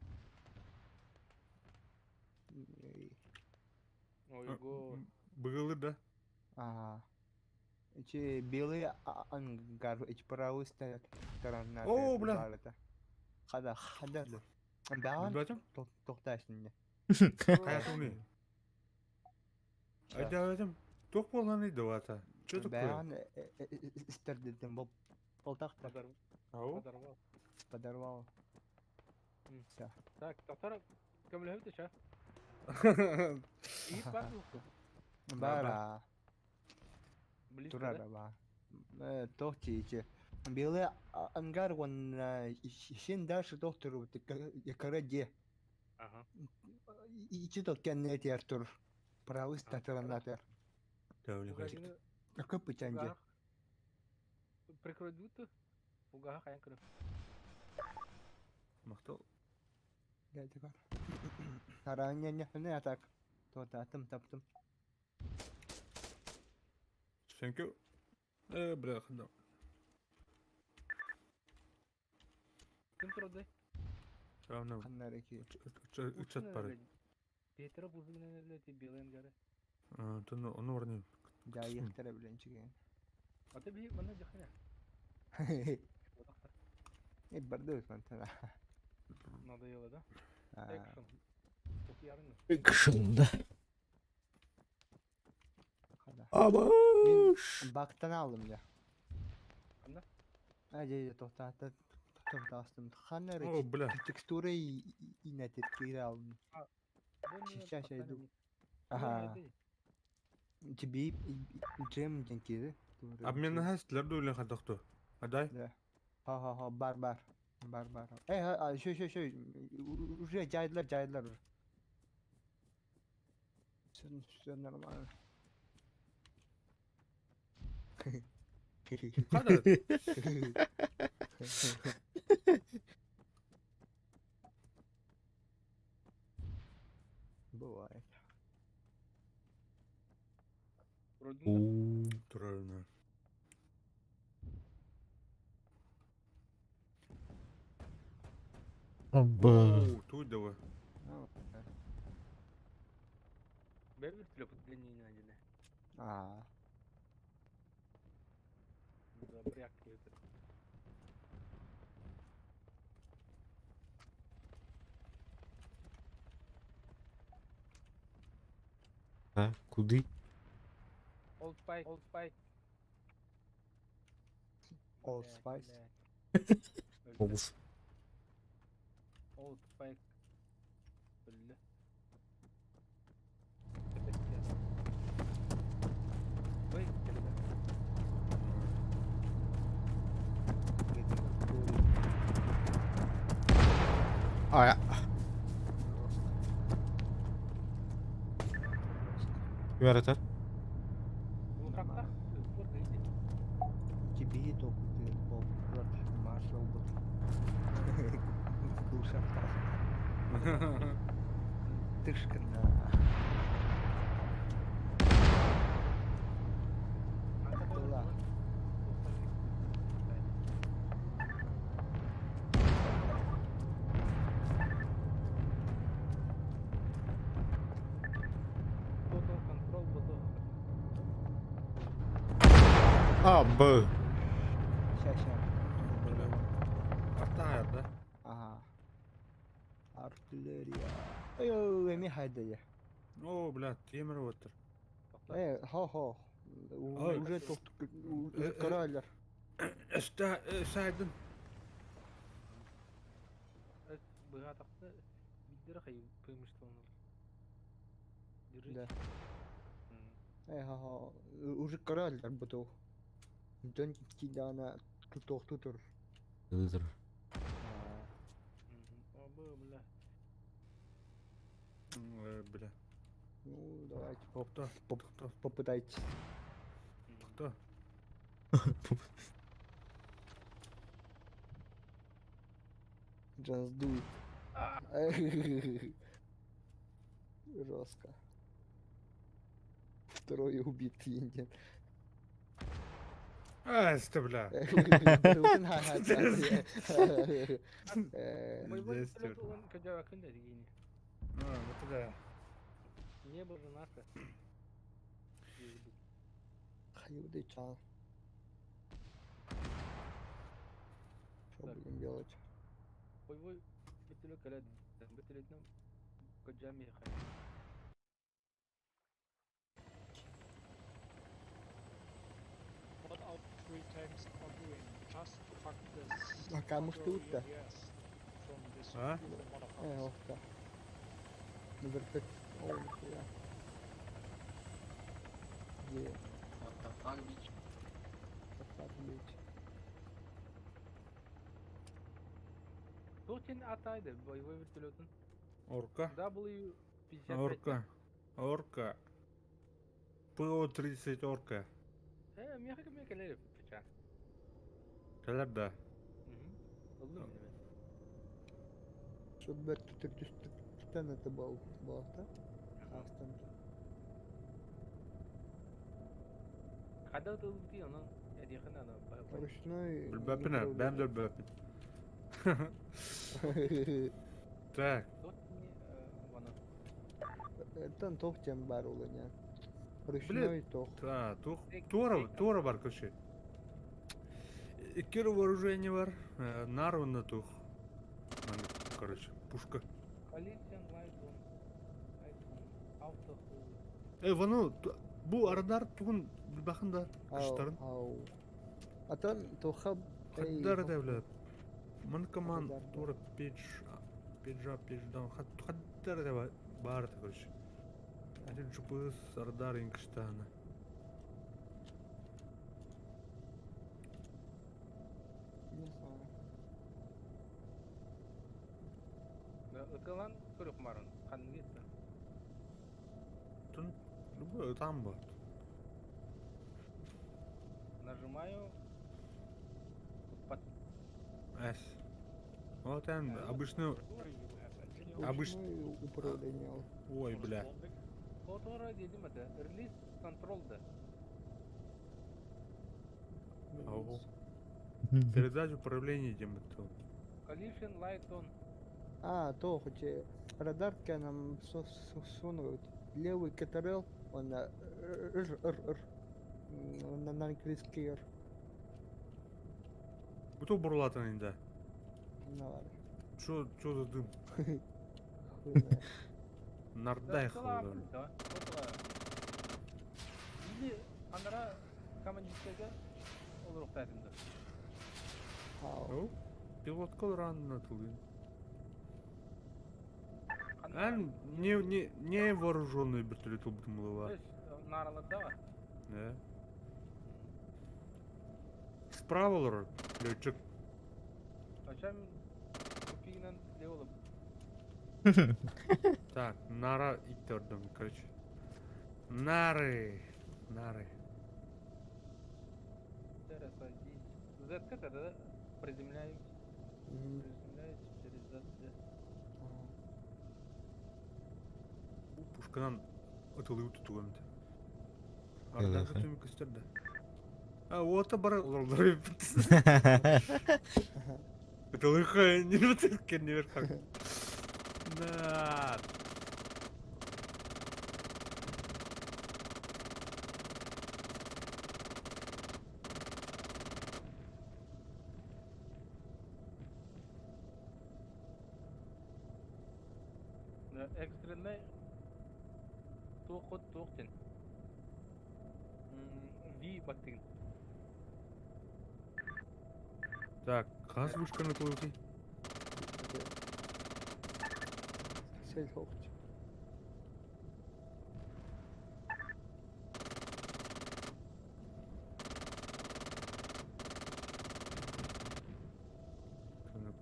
[SPEAKER 1] Ой-го.
[SPEAKER 3] Быгылы да.
[SPEAKER 4] Ага. Эти белые ангар, эти правые стоят. Сторонна.
[SPEAKER 3] О, бля.
[SPEAKER 4] Хада. Бәған
[SPEAKER 3] Бәтім?
[SPEAKER 4] тоқтайсың не.
[SPEAKER 3] Hayatım ne? Ayda Tok болған еді вата. Че такое?
[SPEAKER 4] Бәған істерден болтақтар.
[SPEAKER 3] Ау?
[SPEAKER 1] Подорвал.
[SPEAKER 4] Подорвал. Все.
[SPEAKER 1] Так, доктор, көмілі өте ша. Иіс бар бұл?
[SPEAKER 4] Бара.
[SPEAKER 1] Близко,
[SPEAKER 4] Турар
[SPEAKER 1] да?
[SPEAKER 4] ба. Тоқти ичи. Белый ангар он шин дальше доктору якараде.
[SPEAKER 1] Ага.
[SPEAKER 4] Ичи тот кеннетер тур. Правый стационатер.
[SPEAKER 3] Дәулі қажет.
[SPEAKER 1] Угағыны
[SPEAKER 4] Көп пычанже.
[SPEAKER 1] угағық. Прикрой дуты. Угағық аян күрі.
[SPEAKER 3] Мақтал.
[SPEAKER 4] Geldi var. Karanlığa ne atak? Tot attım taptım.
[SPEAKER 3] Сенке. Бля, ханда.
[SPEAKER 1] Кім тұрады?
[SPEAKER 3] Равно.
[SPEAKER 4] Kanlar iki.
[SPEAKER 3] Үчат бары.
[SPEAKER 1] Петра бұзығынан әлі белый ангары.
[SPEAKER 3] Тұны оны орнайым.
[SPEAKER 4] Ya yıktara bilen çıkıyor.
[SPEAKER 1] Аты бей, мұны жақына. Одақтар.
[SPEAKER 4] Barda özmen tana.
[SPEAKER 1] Надоело, да? Экшн. Çok yarın.
[SPEAKER 2] Экшенда.
[SPEAKER 4] Kada.
[SPEAKER 2] Абаш.
[SPEAKER 4] Baktan aldım ya.
[SPEAKER 1] Anda?
[SPEAKER 4] Әже тоқтаты тоқтастым. Ханнары
[SPEAKER 3] О, бля.
[SPEAKER 4] текстура инетер киралын. Шашайды. Ага. Тебе джем денкиді.
[SPEAKER 3] Обмен на хастер дуйлен хадахту. Адай?
[SPEAKER 4] Да. Ха, бар. Шо. Уже жайдылар. Все нормально.
[SPEAKER 3] Хада.
[SPEAKER 4] Бывает.
[SPEAKER 1] Вроде
[SPEAKER 2] Oo.
[SPEAKER 3] Правильно.
[SPEAKER 2] Abba.
[SPEAKER 3] О, тут давай.
[SPEAKER 1] Бер вертолет длиннее надели. Бряк это.
[SPEAKER 2] Ha, куди?
[SPEAKER 1] Old Spike.
[SPEAKER 4] Old
[SPEAKER 1] Блядь,
[SPEAKER 4] Spice.
[SPEAKER 1] блядь. Öldü.
[SPEAKER 2] Olsun.
[SPEAKER 1] Old Spike. Öldü. Tepesi. Ой, телефон.
[SPEAKER 2] Aya. Ver atar.
[SPEAKER 1] Ну как так? Вот иди.
[SPEAKER 4] Тебе то попрат маршал бот. Душа. Тышкана. Была.
[SPEAKER 1] Total control буду.
[SPEAKER 2] Abba.
[SPEAKER 4] Ща.
[SPEAKER 3] Артая, да?
[SPEAKER 4] Ага. Артиллерия. Ой, эми хайдая.
[SPEAKER 3] О, бля, темір отыр.
[SPEAKER 4] Хо.
[SPEAKER 3] Ой.
[SPEAKER 4] Уже уже короллер.
[SPEAKER 3] Сайдын.
[SPEAKER 1] Быга тақты биддері қай поймышты оны. Держись.
[SPEAKER 4] Да.
[SPEAKER 1] М.
[SPEAKER 4] Хо. Уже короллер буту. Дон кидана тутур.
[SPEAKER 2] Hızır.
[SPEAKER 1] О, бля.
[SPEAKER 3] Бля.
[SPEAKER 4] Ну, давайте
[SPEAKER 3] Кто?
[SPEAKER 4] попытайтесь.
[SPEAKER 3] Кто?
[SPEAKER 4] Just do it. Жестко. Второй убитый индиан.
[SPEAKER 3] Бля.
[SPEAKER 1] Моего
[SPEAKER 3] Здесь
[SPEAKER 1] вертолета
[SPEAKER 3] тёртый.
[SPEAKER 1] он когда акында дегені.
[SPEAKER 3] Вот да.
[SPEAKER 1] Не было наша.
[SPEAKER 4] Хаюды чан. Что будем делать?
[SPEAKER 1] Ой, вертолет когда вертолетном коджами хай.
[SPEAKER 7] What our three tanks are doing? Just fuck this.
[SPEAKER 4] А кому что тут-то?
[SPEAKER 7] Yes. From this
[SPEAKER 3] А?
[SPEAKER 7] motherfuckers.
[SPEAKER 4] Охта. Вертолет. О, нихуя. Где? Так бить.
[SPEAKER 1] Кто сен атайды боевой вертолетін?
[SPEAKER 3] Орка.
[SPEAKER 1] W-55.
[SPEAKER 3] Орка. ПО-30 орка.
[SPEAKER 1] Мен келер печа.
[SPEAKER 3] Келер да.
[SPEAKER 1] Oldu mu ben?
[SPEAKER 4] Что бер түтен это был. Балта. Астан.
[SPEAKER 1] Когда ты улти, он едихан ана.
[SPEAKER 4] Ручной.
[SPEAKER 3] Білбәпіна, бәм дөл бәпін. Так.
[SPEAKER 1] Тот не вона.
[SPEAKER 4] Это тох тем бар улыня. Ручной тох.
[SPEAKER 3] Да, тура бар, короче. Иккер вооружение бар. Нарвана тух. Короче, пушка.
[SPEAKER 1] Коллизион лайзон. Авто.
[SPEAKER 3] Вану, бу арадар туғын білбақында кыштарын.
[SPEAKER 4] Ау. Атан тоха
[SPEAKER 3] Хаддар devlet. Мен команд
[SPEAKER 4] Хаддар, да.
[SPEAKER 3] тура пидждан хаддар devlet бар короче. Один чупы сардар инкштана.
[SPEAKER 4] Не знаю.
[SPEAKER 1] Ыкылан көрөк марын. Кангетті.
[SPEAKER 3] Тун любой там вот.
[SPEAKER 1] Нажимаю. Под...
[SPEAKER 3] Эс. Вот он обычно. Обычно.
[SPEAKER 4] Ручное управление.
[SPEAKER 3] Ой, бля.
[SPEAKER 1] Фотора дедім әді. Релиз контролды.
[SPEAKER 3] Ого. Передача управления тем это.
[SPEAKER 1] Collision light on.
[SPEAKER 4] А, то хоть радар нам сунут. Левый КТРЛ, он на английский р.
[SPEAKER 3] Кто бурлатан инде?
[SPEAKER 4] Ну ладно.
[SPEAKER 3] Чё за дым?
[SPEAKER 4] Хуй знает.
[SPEAKER 3] Нардай
[SPEAKER 1] Ыкыла
[SPEAKER 3] хуй.
[SPEAKER 1] да. Или анара командиртеге олурук тәтімді.
[SPEAKER 4] Ау.
[SPEAKER 3] Пилотка ранна тылын. Не вооруженный вертолет обдумала.
[SPEAKER 1] Нараларда бар.
[SPEAKER 3] Да. Справа лор, летчик.
[SPEAKER 1] Очам купигінен де олып.
[SPEAKER 3] Так, нара иттердім, короче. Нары.
[SPEAKER 1] Зараз садись. Z-ка тогда приземляюсь.
[SPEAKER 4] Мгм.
[SPEAKER 1] Приземляюсь через Z.
[SPEAKER 4] Ага.
[SPEAKER 3] Пушканан атылы утугамды.
[SPEAKER 2] Ага.
[SPEAKER 3] Ардан көтөмүк истерди. А, вот бара олордор. Атылы хай не өткөн не беркак. Да.
[SPEAKER 1] Экстренный тоқтен. Ви баттың.
[SPEAKER 3] Так, газ вышканы плывти.
[SPEAKER 4] Цель хоть.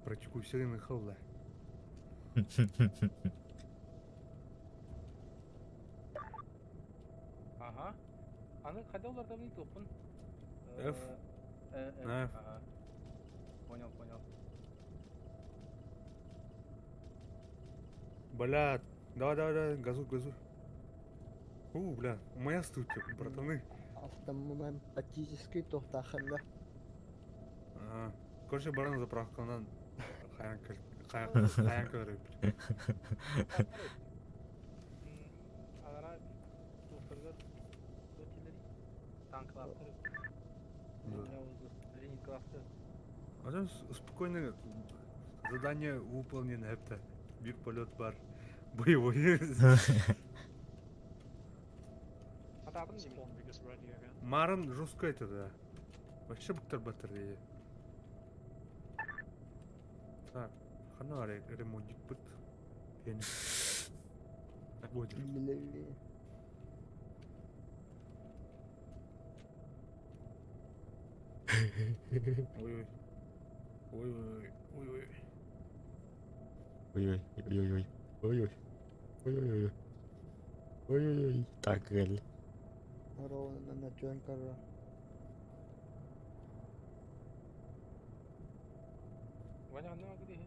[SPEAKER 3] Практикуй сирены хылда.
[SPEAKER 1] Ага. Аны қайда оларда не тоқпын?
[SPEAKER 3] F.
[SPEAKER 1] F.
[SPEAKER 3] F.
[SPEAKER 1] Ага. Понял.
[SPEAKER 3] Бля, давай, газуй. Бля, моя студия, братаны.
[SPEAKER 4] Автоматический тоқтақында.
[SPEAKER 3] Ага. Короче, баран заправканан хаян көріп.
[SPEAKER 1] Анара тоқтырға өтелер. Танкылаптыр. Зенитклаптыр.
[SPEAKER 3] Потом спокойно задание выполнено, это биг полет бар. Боевой.
[SPEAKER 1] Атабын деймін.
[SPEAKER 3] Марын жестко это, да. Вообще бактар дейді. Так, хана ремонтик быт. Пені. Так будет.
[SPEAKER 4] Билеви.
[SPEAKER 3] Ой.
[SPEAKER 2] Ой-ой-ой. Так, Галь.
[SPEAKER 4] Ровно на Джонкара.
[SPEAKER 1] Ваня, аны где?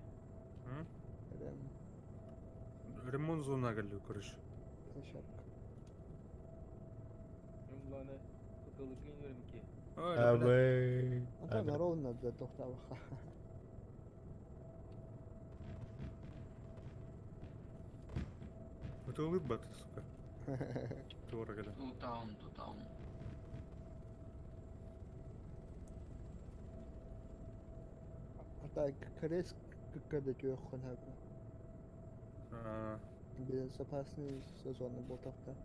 [SPEAKER 3] Ремонт зона галю, короче.
[SPEAKER 4] Площадка.
[SPEAKER 1] Мен бұланы ұтылы кейін өрім ке.
[SPEAKER 2] Абай.
[SPEAKER 4] Ата ровно да тоқтаваха.
[SPEAKER 3] Это улыбка, сука. Тура галя.
[SPEAKER 9] Тутаун.
[SPEAKER 4] Ата крес когда тёхон хабы. Безопасный сезон был тоқта.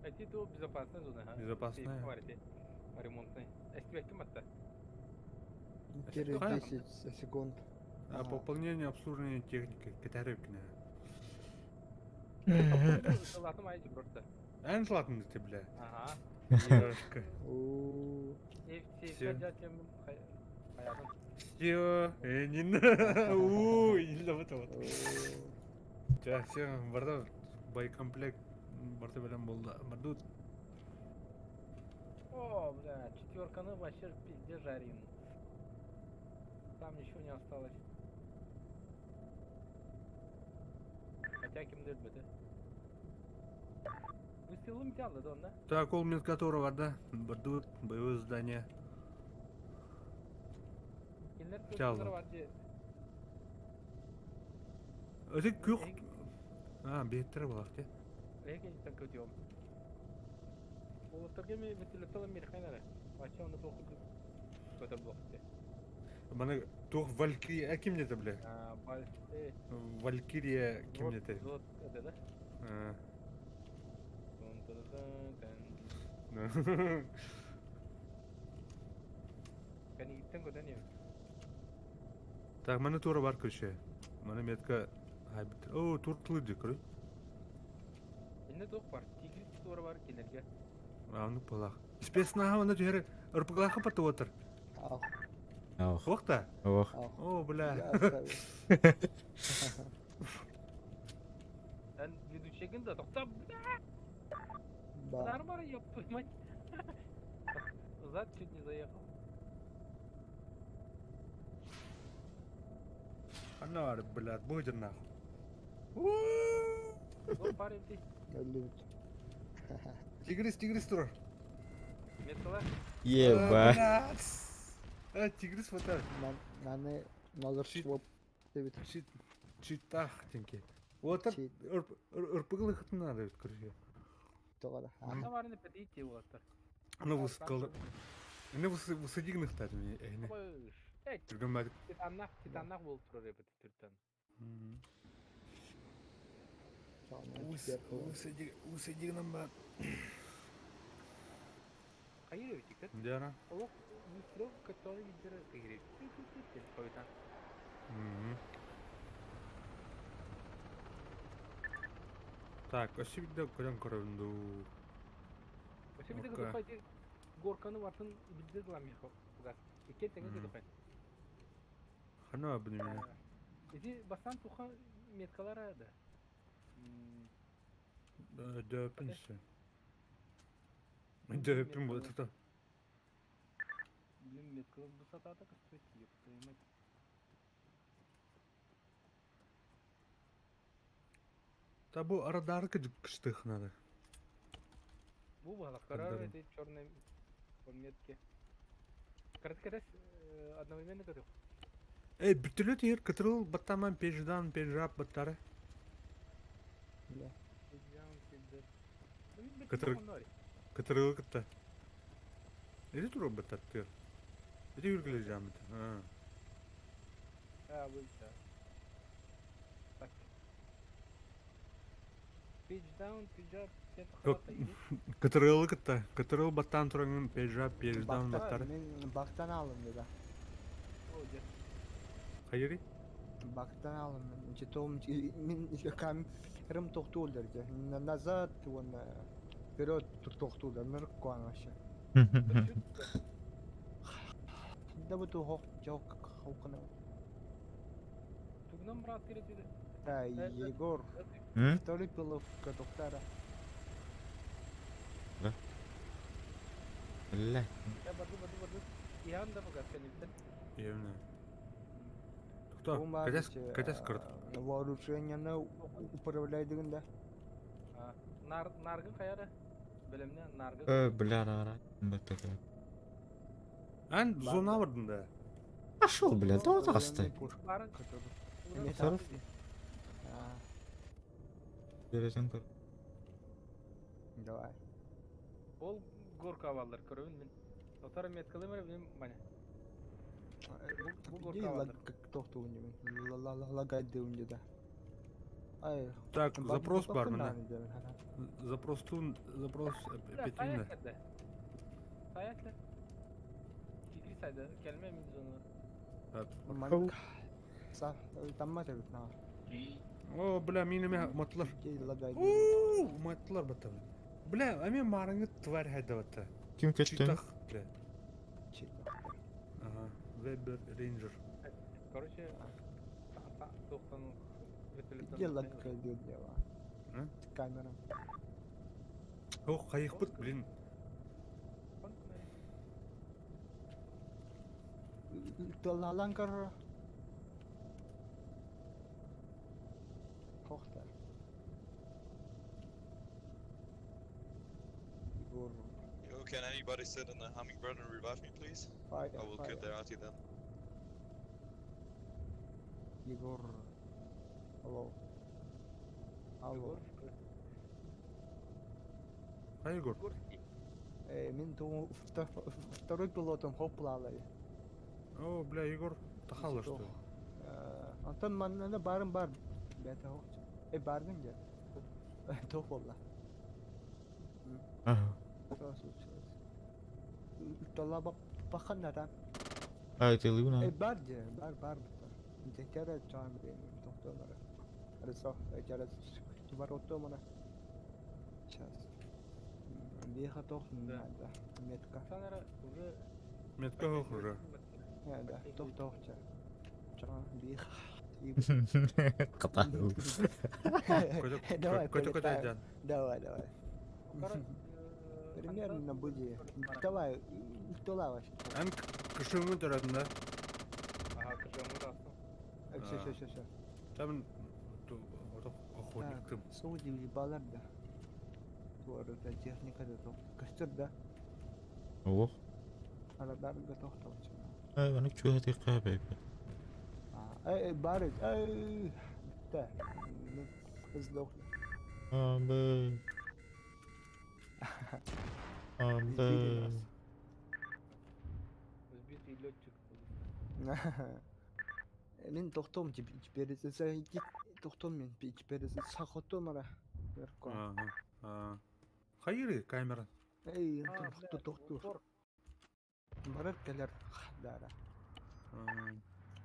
[SPEAKER 1] Эти то безопасная зона.
[SPEAKER 3] Безопасная.
[SPEAKER 1] Ремонтный. Эстивек кім атты?
[SPEAKER 4] Через
[SPEAKER 3] Хай-
[SPEAKER 4] 10 секунд.
[SPEAKER 3] А
[SPEAKER 4] Ага.
[SPEAKER 3] пополнение обслуживания техники. Катаревкина.
[SPEAKER 1] Сылатым айчы просто.
[SPEAKER 3] Эн слатын ты, бля.
[SPEAKER 1] Ага.
[SPEAKER 3] Ёшка.
[SPEAKER 4] Уу.
[SPEAKER 1] Сейфка
[SPEAKER 3] Всё.
[SPEAKER 1] жатем хаядым.
[SPEAKER 3] Все, Энин. Или вот вот.
[SPEAKER 4] Уу.
[SPEAKER 3] Ja, все, барда боекомплект барда белән булды. Бардут.
[SPEAKER 1] О, бля, четверканы вообще пизде жарим. Там ничего не осталось. Хотя кимдер беді. Выстрелым делали, да?
[SPEAKER 3] Так, ол мен которого барда. Бардут, боевое здание.
[SPEAKER 1] Кинлер
[SPEAKER 3] Çaldı.
[SPEAKER 1] көзлері бар же.
[SPEAKER 3] Öte kök. Ha, беттер булак, те.
[SPEAKER 1] Эген життен көтем. Олаттарга мен вертолеттала мерхайнары. Вообще оны тоқып көтер блокте.
[SPEAKER 3] Бана тох Валькирия, ким не бля?
[SPEAKER 1] Бал,
[SPEAKER 3] Валькирия ким не
[SPEAKER 1] зод, это да? Кәне иттен көтен ем.
[SPEAKER 3] Так, мана тура бар көше. Мана метка хайбит. О, тур тылды көрі.
[SPEAKER 1] Инде тоқ бар. Тигрис туары бар келерге.
[SPEAKER 3] Аны полах. Спесна аны төре ырпыглаха паты отыр.
[SPEAKER 4] Ах,
[SPEAKER 2] Ох,
[SPEAKER 3] Вақта?
[SPEAKER 2] ох.
[SPEAKER 4] ах.
[SPEAKER 3] О, бля.
[SPEAKER 4] Я оставил.
[SPEAKER 1] Эн ведущегін да тоқтап, бля,
[SPEAKER 4] Да.
[SPEAKER 1] нар ёб твою мать. Зад чуть не заехал.
[SPEAKER 3] Ана бар, блядь, будер нахуй.
[SPEAKER 1] Зор парень ты.
[SPEAKER 4] Лют.
[SPEAKER 3] Тигрис тур.
[SPEAKER 1] Меткалар.
[SPEAKER 2] Еба.
[SPEAKER 3] Тигрис вот так.
[SPEAKER 4] Наны налыр
[SPEAKER 3] Шит.
[SPEAKER 4] своп. Дэвид.
[SPEAKER 3] Читах тенке. Вот так
[SPEAKER 4] Чит.
[SPEAKER 3] ырпыглы хытын надо бит көрүшө.
[SPEAKER 4] Тоғада.
[SPEAKER 1] Ана барыны пәтейте олаттар.
[SPEAKER 3] Аны вускалды. Эне высыдигных тат мне эне.
[SPEAKER 1] Эй,
[SPEAKER 3] Түргөн бадык.
[SPEAKER 1] титаннақ болып тұрыр ебі түрттен.
[SPEAKER 3] Высыдигнам ба.
[SPEAKER 1] Қайыр өтік, да?
[SPEAKER 3] Дяна.
[SPEAKER 1] Олық выстрел, который видері қайыр өтік. Қойдан.
[SPEAKER 3] Так, ошибде көрөн көрөндү.
[SPEAKER 1] Вообще bir de
[SPEAKER 3] Okey.
[SPEAKER 1] kızı Gorkan'ı vartın bildir lan bir kız. İki tane kızı ben.
[SPEAKER 3] Хана bunu мене.
[SPEAKER 1] Ezi basan tuha metkalara da.
[SPEAKER 3] Döpünse. Döpün bu da.
[SPEAKER 1] Блин, меткалар bu satada kız yok.
[SPEAKER 3] Та бу радарка кыштых надо.
[SPEAKER 1] Bu балактар эти черные пометки. Короткорез одновременно готов.
[SPEAKER 3] Эй, бүтүлө тер кытырыл баттаман пеждан пежрап баттары.
[SPEAKER 4] Да.
[SPEAKER 3] Кытырыл кытта. Эди туруп баттар тер. Эди үргүлө жамыт.
[SPEAKER 1] Bu işte. Так. Page down, page up, sen
[SPEAKER 3] Yok.
[SPEAKER 1] kafata iyi.
[SPEAKER 3] Кытырыл кытта. Кытырыл баттан турангын пежрап пеждан баттары.
[SPEAKER 4] Мен бактан алдым dedi.
[SPEAKER 1] O diyor.
[SPEAKER 3] Кайри?
[SPEAKER 4] Бактан алдым. Мен жетом мен камерам тоқтол дерге. Назад вон вперед тоқтол да. Нырк куан вообще. Да bu tu hok jok hokuna.
[SPEAKER 1] Tugnan bırak dedi.
[SPEAKER 4] Да, Егор.
[SPEAKER 2] М?
[SPEAKER 4] Второй пилов доктора.
[SPEAKER 2] Бля.
[SPEAKER 1] Ya badı. İhan da fakat senin de.
[SPEAKER 3] Евне. Кто? Катяс кырт.
[SPEAKER 4] Вооружениені управляйдығында.
[SPEAKER 1] Nargın kayarı. Bölümüne nargın.
[SPEAKER 2] Бля, ара. Бөтөк.
[SPEAKER 3] Ан зона бардында.
[SPEAKER 2] Пошел, бля, да отасты.
[SPEAKER 1] Barın.
[SPEAKER 4] Эме
[SPEAKER 2] Саров?
[SPEAKER 4] тапты.
[SPEAKER 2] Бересең көр.
[SPEAKER 4] Давай.
[SPEAKER 1] Ол горка авалдар көрөбүн мен. Отары меткалы мөр мен бана. Bu
[SPEAKER 4] Где
[SPEAKER 1] горка
[SPEAKER 4] лаг
[SPEAKER 1] авалдар.
[SPEAKER 4] тоқту үнде мен. Лагайды үнде да. Ай.
[SPEAKER 3] Так, запрос бар
[SPEAKER 4] мына.
[SPEAKER 3] мына. Запрос Петина.
[SPEAKER 1] Sayakla. Tigri saydı. Kelime mi onu?
[SPEAKER 4] Мальк. Са, тамма табит на.
[SPEAKER 3] О, бля, минами матлар.
[SPEAKER 4] Кейла гайди.
[SPEAKER 3] Уу, матлар батам. Бля, ами мараңы тварь хайда бата.
[SPEAKER 2] Kim ketdi?
[SPEAKER 3] Читах, бля.
[SPEAKER 4] Чика.
[SPEAKER 3] Ага, Вебер Рейнджер.
[SPEAKER 1] Короче, тоқтану
[SPEAKER 4] Кейла гайди дева.
[SPEAKER 3] А?
[SPEAKER 4] Камера.
[SPEAKER 3] Ох, қайық бұт, блин.
[SPEAKER 4] Толалан кар. Кохта. Игор.
[SPEAKER 9] Yo, can anybody sit in the hummingbird and revive me, please?
[SPEAKER 4] Fire.
[SPEAKER 9] I will kill their auntie then.
[SPEAKER 4] Igor. Алло. Алло.
[SPEAKER 3] А, Егор?
[SPEAKER 4] Мен второй пилотом хоплалай.
[SPEAKER 3] О, бля, Егор, тахала, что ли?
[SPEAKER 4] Антон манна барым бар. Бета хоч. Бардың же. Тоқ болла.
[SPEAKER 2] Ага.
[SPEAKER 4] Тола бақан надан.
[SPEAKER 2] Айтылы буна.
[SPEAKER 4] Бар же, бар. Текере чам бен тоқтолары. Арса, жарас бар отто мана. Час. Биха тоқ нада. Метка.
[SPEAKER 1] Санара уже
[SPEAKER 3] Метка ох уже.
[SPEAKER 4] Да, тоқча. Чам биха.
[SPEAKER 2] Катаю.
[SPEAKER 4] Давай,
[SPEAKER 3] Котя айдан.
[SPEAKER 4] Давай. Примерно будет. Давай, толаваш.
[SPEAKER 3] Ам кышыңы тұратында.
[SPEAKER 1] ага кыржаңы растым.
[SPEAKER 4] Все.
[SPEAKER 3] Там охотниктым.
[SPEAKER 4] Суди балар да. Туарда техника да тоқ. Кыстыр да.
[SPEAKER 2] Ох.
[SPEAKER 4] Арадарга тоқталчы.
[SPEAKER 2] Аны чөһәти кабай.
[SPEAKER 4] Барык. Да. Издох.
[SPEAKER 2] Амбы.
[SPEAKER 1] Сбитый летчик.
[SPEAKER 4] Мен тоқтом теперь тоқтом мен теперь сахото мара. Верко.
[SPEAKER 3] Хайыры камера.
[SPEAKER 4] Эй, тоқтур. Барат келер дара.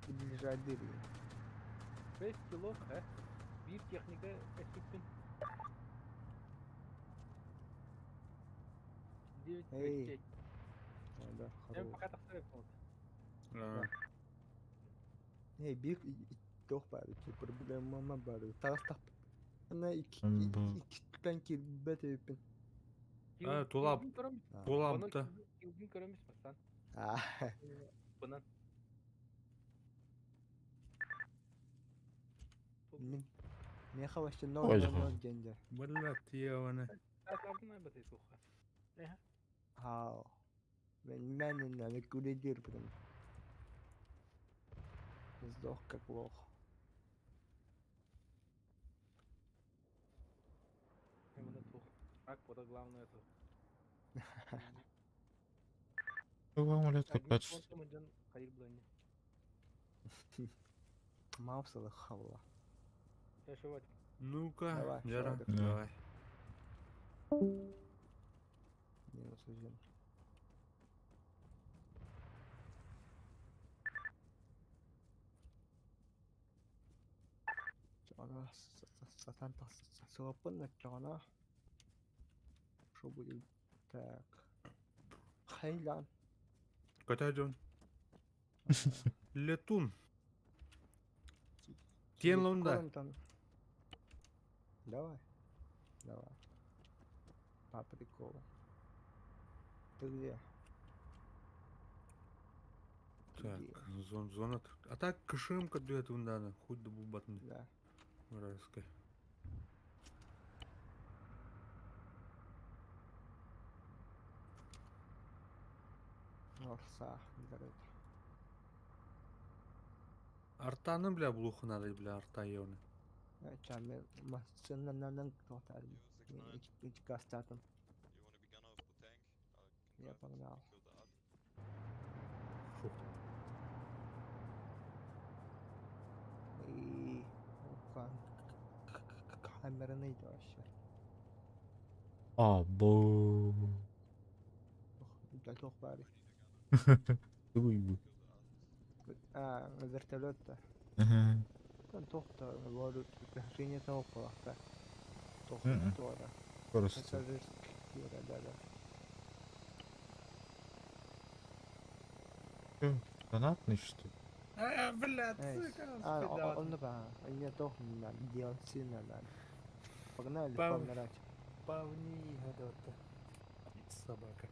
[SPEAKER 4] Ближайдыр.
[SPEAKER 1] 5 пилот, bir техника экиппен. 9
[SPEAKER 4] Эй.
[SPEAKER 1] 5.
[SPEAKER 4] Да,
[SPEAKER 1] Я
[SPEAKER 4] хорош.
[SPEAKER 1] пока так вот.
[SPEAKER 4] Эй, бик тоқ бар. Проблема бар. Тарастап. Ана iki tanki бетепин.
[SPEAKER 3] Тулап. Тулапта.
[SPEAKER 1] Килдин көрөмүз бастан. Бунан.
[SPEAKER 4] Мен хавашты
[SPEAKER 2] Ой,
[SPEAKER 4] нормально денде.
[SPEAKER 3] Бля, тияваны.
[SPEAKER 1] Атлантына бете суха.
[SPEAKER 4] Хау. Мен на куледир прям. Сдох как лох.
[SPEAKER 1] Именно тух. Так, вот это главное это.
[SPEAKER 2] Амулет капач.
[SPEAKER 1] Hayır bulayım.
[SPEAKER 4] Мавсала хавла.
[SPEAKER 1] Yaşavat.
[SPEAKER 3] Ну-ка,
[SPEAKER 4] Давай,
[SPEAKER 3] Жара,
[SPEAKER 4] шарик.
[SPEAKER 3] давай.
[SPEAKER 4] Минус один. Жана сатан свапын жана. Что будет? Так. Хайлан.
[SPEAKER 3] Котя Джон. Летун. Тенлунда.
[SPEAKER 4] Давай. По приколу. Ты где?
[SPEAKER 3] Так, зона. А так кышымка дует ундана. Хоть да бубатны.
[SPEAKER 4] Да.
[SPEAKER 3] Вражеской.
[SPEAKER 4] Орса. Горит.
[SPEAKER 3] Артаны, бля, блуху надо, бля, арта евны.
[SPEAKER 4] Чаме машинанан тоталь. Эти кастатом.
[SPEAKER 9] You wanna be gunner of the tank?
[SPEAKER 4] Я погнал.
[SPEAKER 9] Kill the art.
[SPEAKER 3] Фу.
[SPEAKER 4] И камера не идет вообще.
[SPEAKER 2] Або.
[SPEAKER 4] Да toch бари.
[SPEAKER 2] Уй.
[SPEAKER 4] вертолет-то.
[SPEAKER 2] Ага.
[SPEAKER 4] Тоқта, вот, решение того плохо.
[SPEAKER 2] Мгм.
[SPEAKER 4] Тоқта,
[SPEAKER 2] Просто.
[SPEAKER 4] пассажирский, да.
[SPEAKER 2] Донатный, что ли?
[SPEAKER 3] Блядь,
[SPEAKER 4] Он да, не toch надо делать сильно надо. Погнали,
[SPEAKER 3] Пау.
[SPEAKER 4] помирать.
[SPEAKER 3] Павни, гадота. Собака.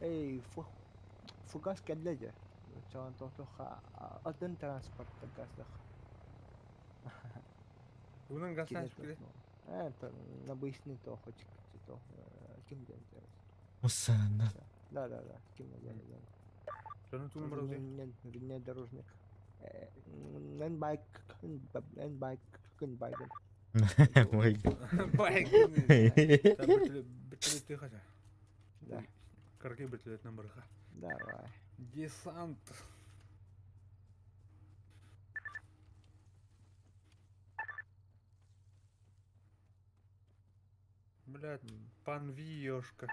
[SPEAKER 4] Эй, фугас кәдләде. Чаган тохтоха атын транспорт газдах.
[SPEAKER 3] Унан гаслаш киде.
[SPEAKER 4] Это обычный тохочек. Кем делать?
[SPEAKER 2] Мусана.
[SPEAKER 4] Да, кем делать?
[SPEAKER 3] Жану тун бараузе.
[SPEAKER 4] Внедорожник. Мен байк, байк.
[SPEAKER 2] Мой.
[SPEAKER 3] Байк. Бертелет ты хотя.
[SPEAKER 4] Да,
[SPEAKER 3] Карги бертелет номерха.
[SPEAKER 4] давай.
[SPEAKER 3] Десант. Блядь, панвиёшка.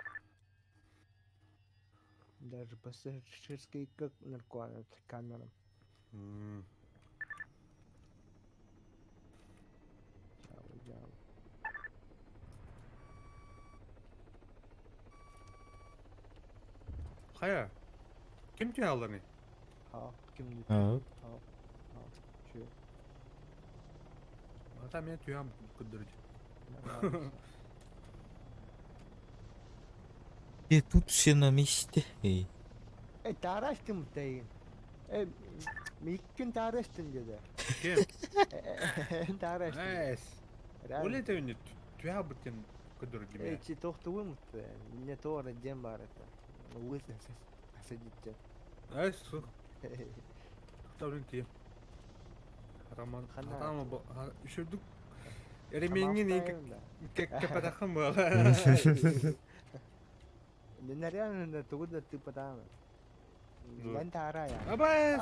[SPEAKER 4] Даже пассажирский как наркоман камерам. Чао.
[SPEAKER 3] Хая. Ким те аларны?
[SPEAKER 4] Кем не
[SPEAKER 2] А,
[SPEAKER 4] Чё?
[SPEAKER 3] Ата мен туям кыдырыч.
[SPEAKER 2] и тут все на месте. Эй.
[SPEAKER 4] Тарастым тейин. Миккен тарастым деді.
[SPEAKER 3] Кем?
[SPEAKER 4] Тарастым.
[SPEAKER 3] Эс. Оле те үнет. Туя бутен кыдырыч деме.
[SPEAKER 4] Чи тоқты өмітті. Не тоғыры дем бар это. Өзі садитте.
[SPEAKER 3] Эс. Таврин те. Роман. Роман бо.Üşürdük. Eremengen кепатахым был.
[SPEAKER 4] Не реально трудно ты потому. Мен тарая.
[SPEAKER 3] Абай.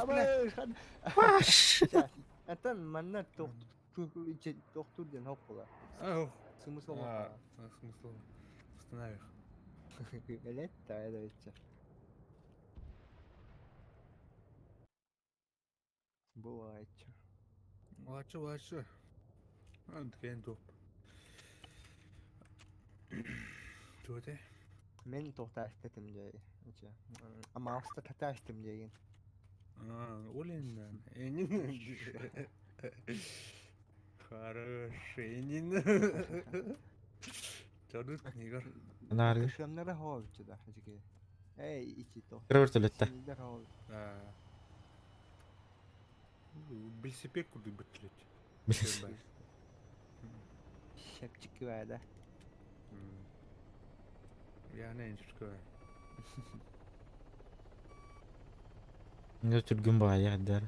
[SPEAKER 4] Это манна тоқту ден хоппула.
[SPEAKER 3] Ау.
[SPEAKER 4] Смысл
[SPEAKER 3] Смысл. Останових.
[SPEAKER 4] Это ведь. Бывает.
[SPEAKER 3] Лачы. Анткен топ. Туте.
[SPEAKER 4] Мен тоқтастым жай. Амалста татастым жайын.
[SPEAKER 3] Олен. Хороший. Чадут книгар.
[SPEAKER 2] Наргы.
[SPEAKER 4] Кышамнара ховчу да хажиге. Эй, ичи то.
[SPEAKER 2] Вертолетта.
[SPEAKER 4] Синидер хов.
[SPEAKER 3] Белсипек куды бытлет.
[SPEAKER 4] Шепчики var da.
[SPEAKER 3] Я не иншкой.
[SPEAKER 2] Ne türgün bayağı yadar.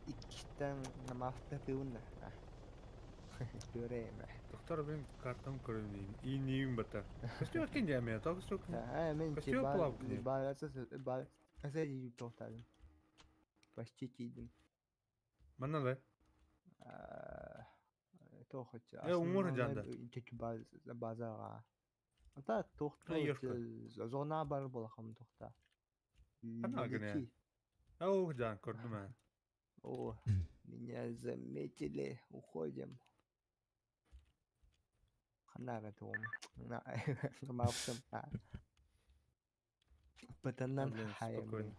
[SPEAKER 4] İkişten namazda tığınla. Göreyim.
[SPEAKER 3] Доктор ben kartım kırılıyım. İyi neyim bata. Kıstıyor ki ya tak kıstıyor ki.
[SPEAKER 4] Men
[SPEAKER 3] Костюм плавкни.
[SPEAKER 4] Kasa yiyip tohtadım. Başçıkiydim.
[SPEAKER 3] Bana da.
[SPEAKER 4] Tohçu.
[SPEAKER 3] Umur canda.
[SPEAKER 4] Çünkü bazağa. Ata tohtu. Zona bar bolakam tohta.
[SPEAKER 3] Ana gene. Oh can gördüm ha.
[SPEAKER 4] О, меня заметили, уходим. Ханара дом. Мавсам. Патанан
[SPEAKER 3] Спокойно.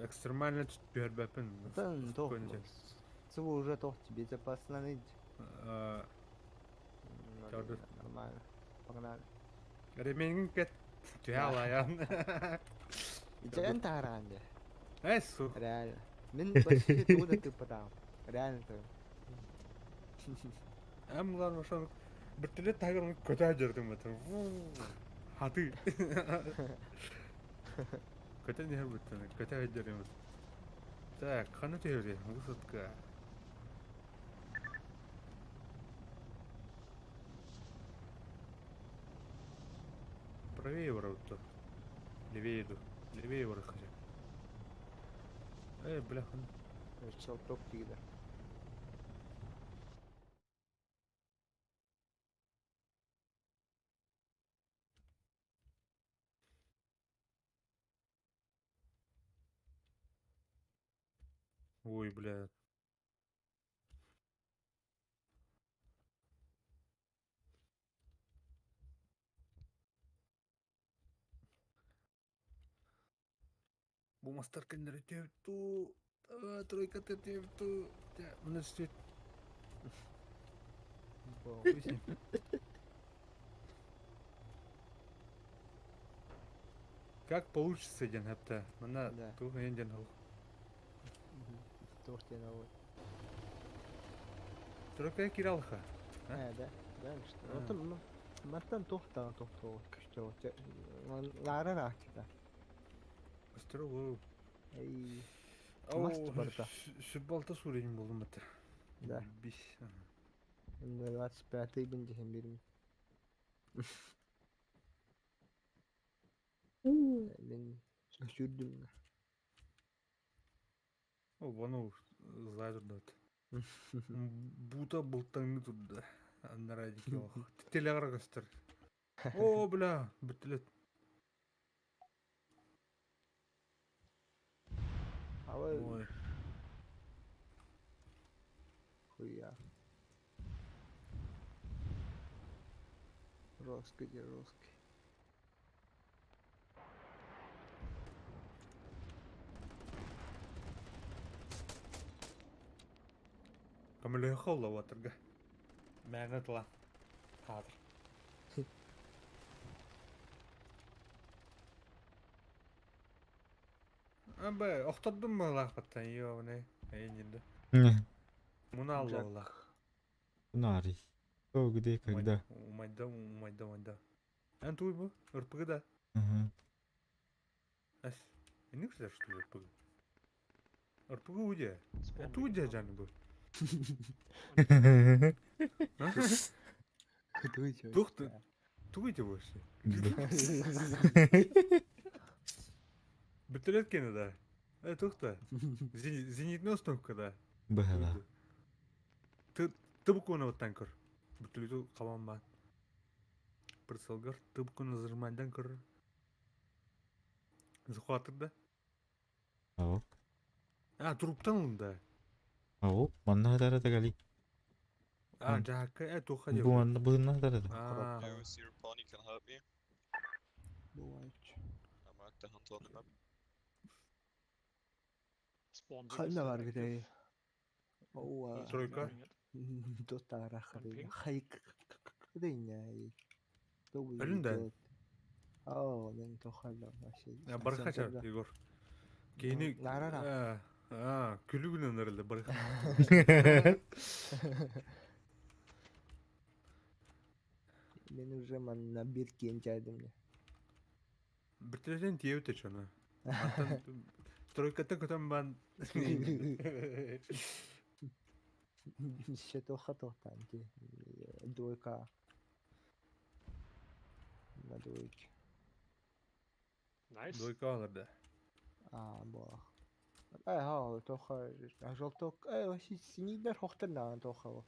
[SPEAKER 3] Экстремально теперь бэпен.
[SPEAKER 4] Патан тох. Цу уже тох тебе безопасно ныть. Нормально. Погнали.
[SPEAKER 3] Ремень кет. Тяла
[SPEAKER 4] Jangan tahan deh.
[SPEAKER 3] Эсу.
[SPEAKER 4] Реально. Мен почти туда ты подал. Реально ты.
[SPEAKER 3] Амлар ошон бертеле тагыр көтө жүрдүм батыр. Хаты. Көтө не бүттүн. Көтө жүрдүм. Так, кана түйөрү. Высотка. Правее воротто. Левее иду. Левее ворот хотя. Бляха.
[SPEAKER 4] Чел топ тигда.
[SPEAKER 3] Ой, бля. Болмастар кендері теутту. Тройка теутту. Мына істет. Өсен. Как получится, ден хәпті. Мына
[SPEAKER 4] Да.
[SPEAKER 3] тух енден ол.
[SPEAKER 4] Тохтен авой.
[SPEAKER 3] Тройка киралха.
[SPEAKER 4] Да, да, что.
[SPEAKER 3] А.
[SPEAKER 4] Вот маттан тохтан тохтоо күчтөө. Нара рахта.
[SPEAKER 3] Острова.
[SPEAKER 4] Эй,
[SPEAKER 3] Ау,
[SPEAKER 4] Маст барда.
[SPEAKER 3] Sübbalta surayım buldum hatta.
[SPEAKER 4] Да.
[SPEAKER 3] Biz.
[SPEAKER 4] 25-й бендехен бермей. Мен сүрдүм.
[SPEAKER 3] О, вану зайдырды. Бута бултаңны турды. Аннарайдик yok. Тетеле карагастыр. О, бля, бітілет.
[SPEAKER 4] Авай
[SPEAKER 3] Ой,
[SPEAKER 4] хуя. Русский.
[SPEAKER 3] камеле холла ватырга. Мәңі тыла. Қадыр. Абай, оқтырдым мı лақпаттан, йо, не? Әйненді. Мұны алла ола.
[SPEAKER 2] Нари. О, где, когда?
[SPEAKER 3] Умайда. Ән туй бұ? Үрпігі да.
[SPEAKER 2] Мгм.
[SPEAKER 3] Әс, не күшілер что ли үрпігі? Үрпігі уйде. Ән туй де жаны бұ. Тухты. Туй де бұ іші. Бітілет кені да. Тухта. Зенитный установка да.
[SPEAKER 2] Бэла.
[SPEAKER 3] Ты буквально вот танкер. Бітілету қалан ба. Прицелгар. Ты буквально зажимайдан көр. Захватыр да.
[SPEAKER 2] Ау.
[SPEAKER 3] Туруптан олында.
[SPEAKER 2] Ау, манна дарада гали.
[SPEAKER 3] Жақы, туха деп.
[SPEAKER 2] Бу манна быынна дарада.
[SPEAKER 9] Here is your pony can help me.
[SPEAKER 4] Бывает.
[SPEAKER 9] I marked the hunter on the map.
[SPEAKER 4] Ханна var bir de. Oo.
[SPEAKER 3] Тройка.
[SPEAKER 4] Достара хады. Хайк. Дейне.
[SPEAKER 3] Önünde.
[SPEAKER 4] Aa, ben toxallam şey.
[SPEAKER 3] Барха чар, Егор. Кейни...
[SPEAKER 4] Нарара.
[SPEAKER 3] Күлі күнен әрілді, барха.
[SPEAKER 4] Ben уже манна bir кенчайдым.
[SPEAKER 3] Біртеледен тиеуте чоны. Тройката көтен бан...
[SPEAKER 4] Ще тоха тохтан ки. Двойка. На двойке.
[SPEAKER 7] Nice.
[SPEAKER 3] Дойка алырды.
[SPEAKER 4] Бо. Ха, тоха. Жолток. Вообще синидер хохтан тоха.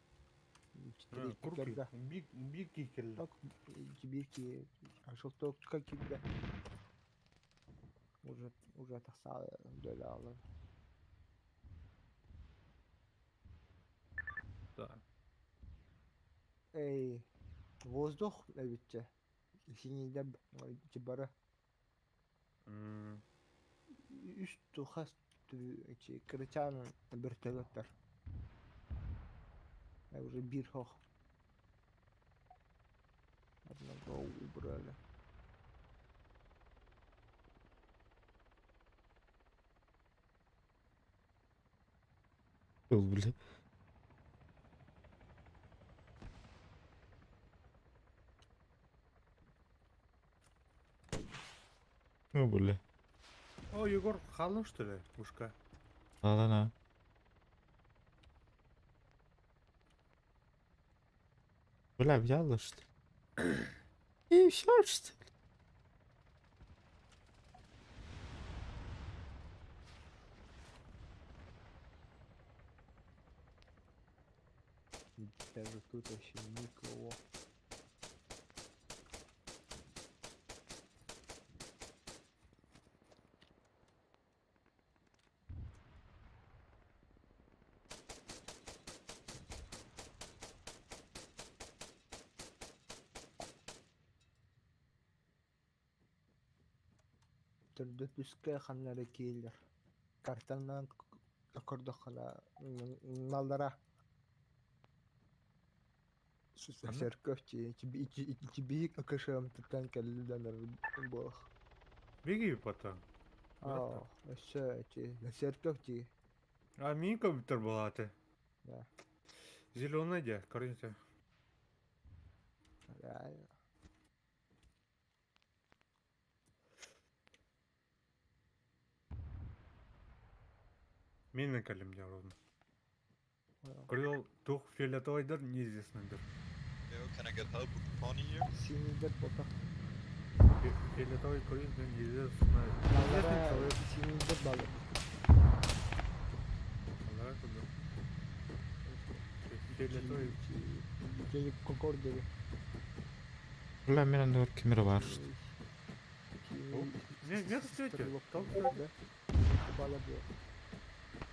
[SPEAKER 3] Курки. Бик кикелді.
[SPEAKER 4] Так, кибирки. Жолток как кибда. Уже тахса дөле алыр.
[SPEAKER 3] Да.
[SPEAKER 4] Эй, воздух битче. Синидер чибара. Üst tuhas kırıçan bir teletler. Уже bir hoch. Одного убрали.
[SPEAKER 2] О, бля. О, бля.
[SPEAKER 3] О, Егор, қалың что ли? Ушка.
[SPEAKER 2] Ладно. Бля, взяла что ли? И все что ли?
[SPEAKER 4] Даже тут вообще никого. Götürdü düzke kanları kiyiller. Kartandan akırdı kala nallara.
[SPEAKER 3] Anne?
[SPEAKER 4] Serköfçi, içi büyük akışım tutan kelli denir bu.
[SPEAKER 3] Беги потом.
[SPEAKER 4] Aa, serköfçi.
[SPEAKER 3] А мини компьютер была ты.
[SPEAKER 4] Да.
[SPEAKER 3] Зеленая где, короче.
[SPEAKER 4] Yani.
[SPEAKER 3] Менің кәлемде ровно. Крыл тух фиолетовыйдыр, неизвестныйдыр.
[SPEAKER 9] Yo, can I get help with the pony here?
[SPEAKER 4] Sinirdir botak.
[SPEAKER 3] Фиолетовый крыл, да неизвестный.
[SPEAKER 4] Nallara
[SPEAKER 3] Неизвестный человек.
[SPEAKER 4] sinirdir balık.
[SPEAKER 3] Ага, туда. Фиолетовый.
[SPEAKER 4] Çocuk kokor dedi.
[SPEAKER 2] Ulan menen doğru kimiri var.
[SPEAKER 3] Не кстати, там
[SPEAKER 4] Balık diyor.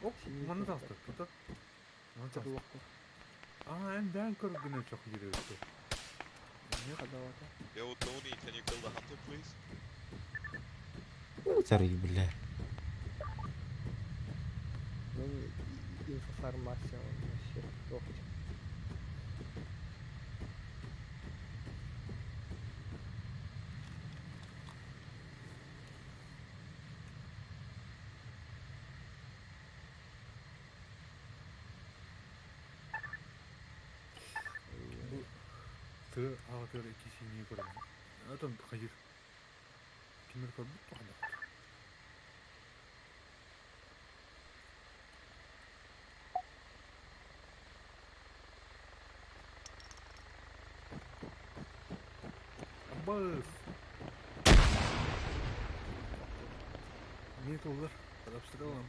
[SPEAKER 3] Оп, маны тастыр, тута. Маны тастыр.
[SPEAKER 4] Tırlıktır.
[SPEAKER 3] Aa, en ben kırgına çok yürüyordu.
[SPEAKER 4] Kadavata.
[SPEAKER 9] Yo, Tony, can you kill the hunter, please?
[SPEAKER 2] Utarıyı bile.
[SPEAKER 4] Ben informasyonu şey yok.
[SPEAKER 3] Tığ, ağır ikisini yıkırım. Adam hayır. Kimler kaldı? Allah. Abbas. Niyet olur. Adaptıralım.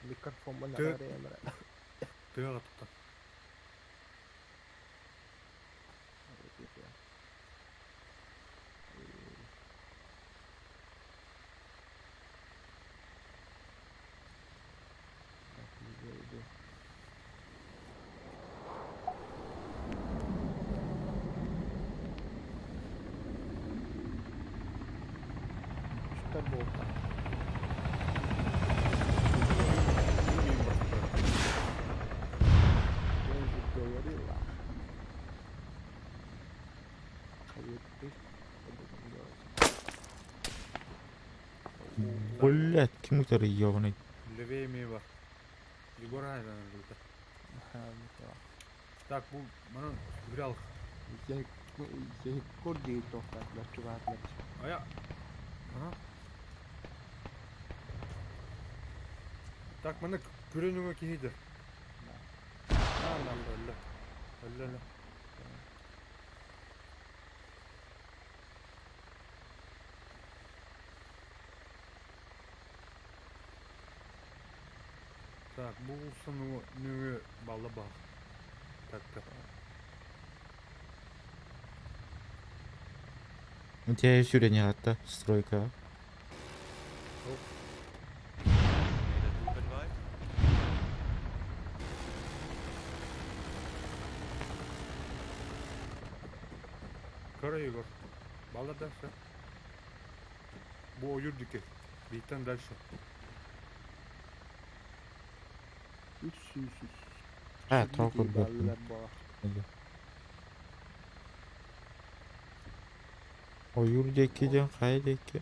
[SPEAKER 4] Mikrofon bana
[SPEAKER 3] Tı-
[SPEAKER 4] araya mı?
[SPEAKER 3] Tığ atıptan.
[SPEAKER 4] Что было? Я уже говорила. Кого-то
[SPEAKER 2] Блять, kim utarıyı bunu?
[SPEAKER 3] Leveye mi var? Егор aydan burada. Так, bu bana bir al.
[SPEAKER 4] Я корди тохтатlar, çuvatlar.
[SPEAKER 3] Aya. Aha. Так, bana kürenüme kihidir. Allah Allah. Allah Allah. Так, bu sonu nüve bağla bak. Так, так.
[SPEAKER 2] У тебя есть не hatta стройка.
[SPEAKER 9] Made a move invite.
[SPEAKER 3] Kara Егор. Bağla ders. Bu o yurdaki. Bitten ders.
[SPEAKER 4] Üç.
[SPEAKER 2] Ha, tokur bu. O yurdaki can kaydaki.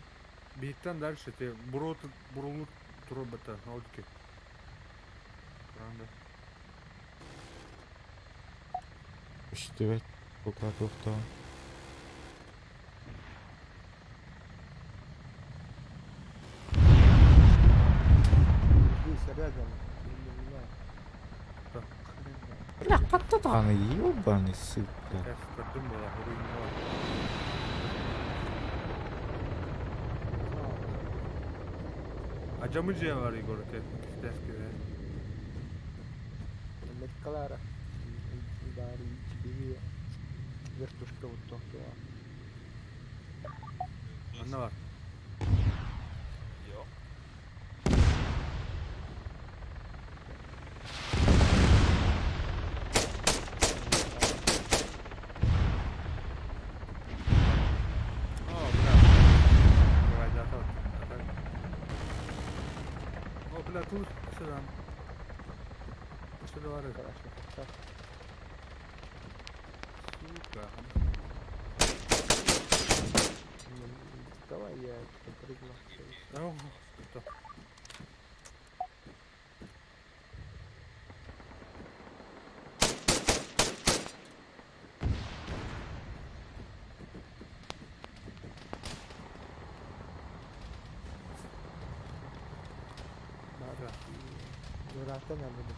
[SPEAKER 3] Bitten ders. Burulu turu bata. Oradaki. Kuranda.
[SPEAKER 2] İşte evet. Bu kadar tamam. Bля, кататаны, ёбаный сука.
[SPEAKER 3] Я подумала, руйнова. А camı var Егор, теске.
[SPEAKER 4] Меккалара. Dari gibi вертушка вот то.
[SPEAKER 3] Anne var.
[SPEAKER 9] Yo.
[SPEAKER 3] бля, тут сюда. Сюда варит.
[SPEAKER 4] Хорошо. Так,
[SPEAKER 3] Сука.
[SPEAKER 4] ну, давай я прыгну.
[SPEAKER 3] Ох, что?
[SPEAKER 4] Да. Вероятно, я буду.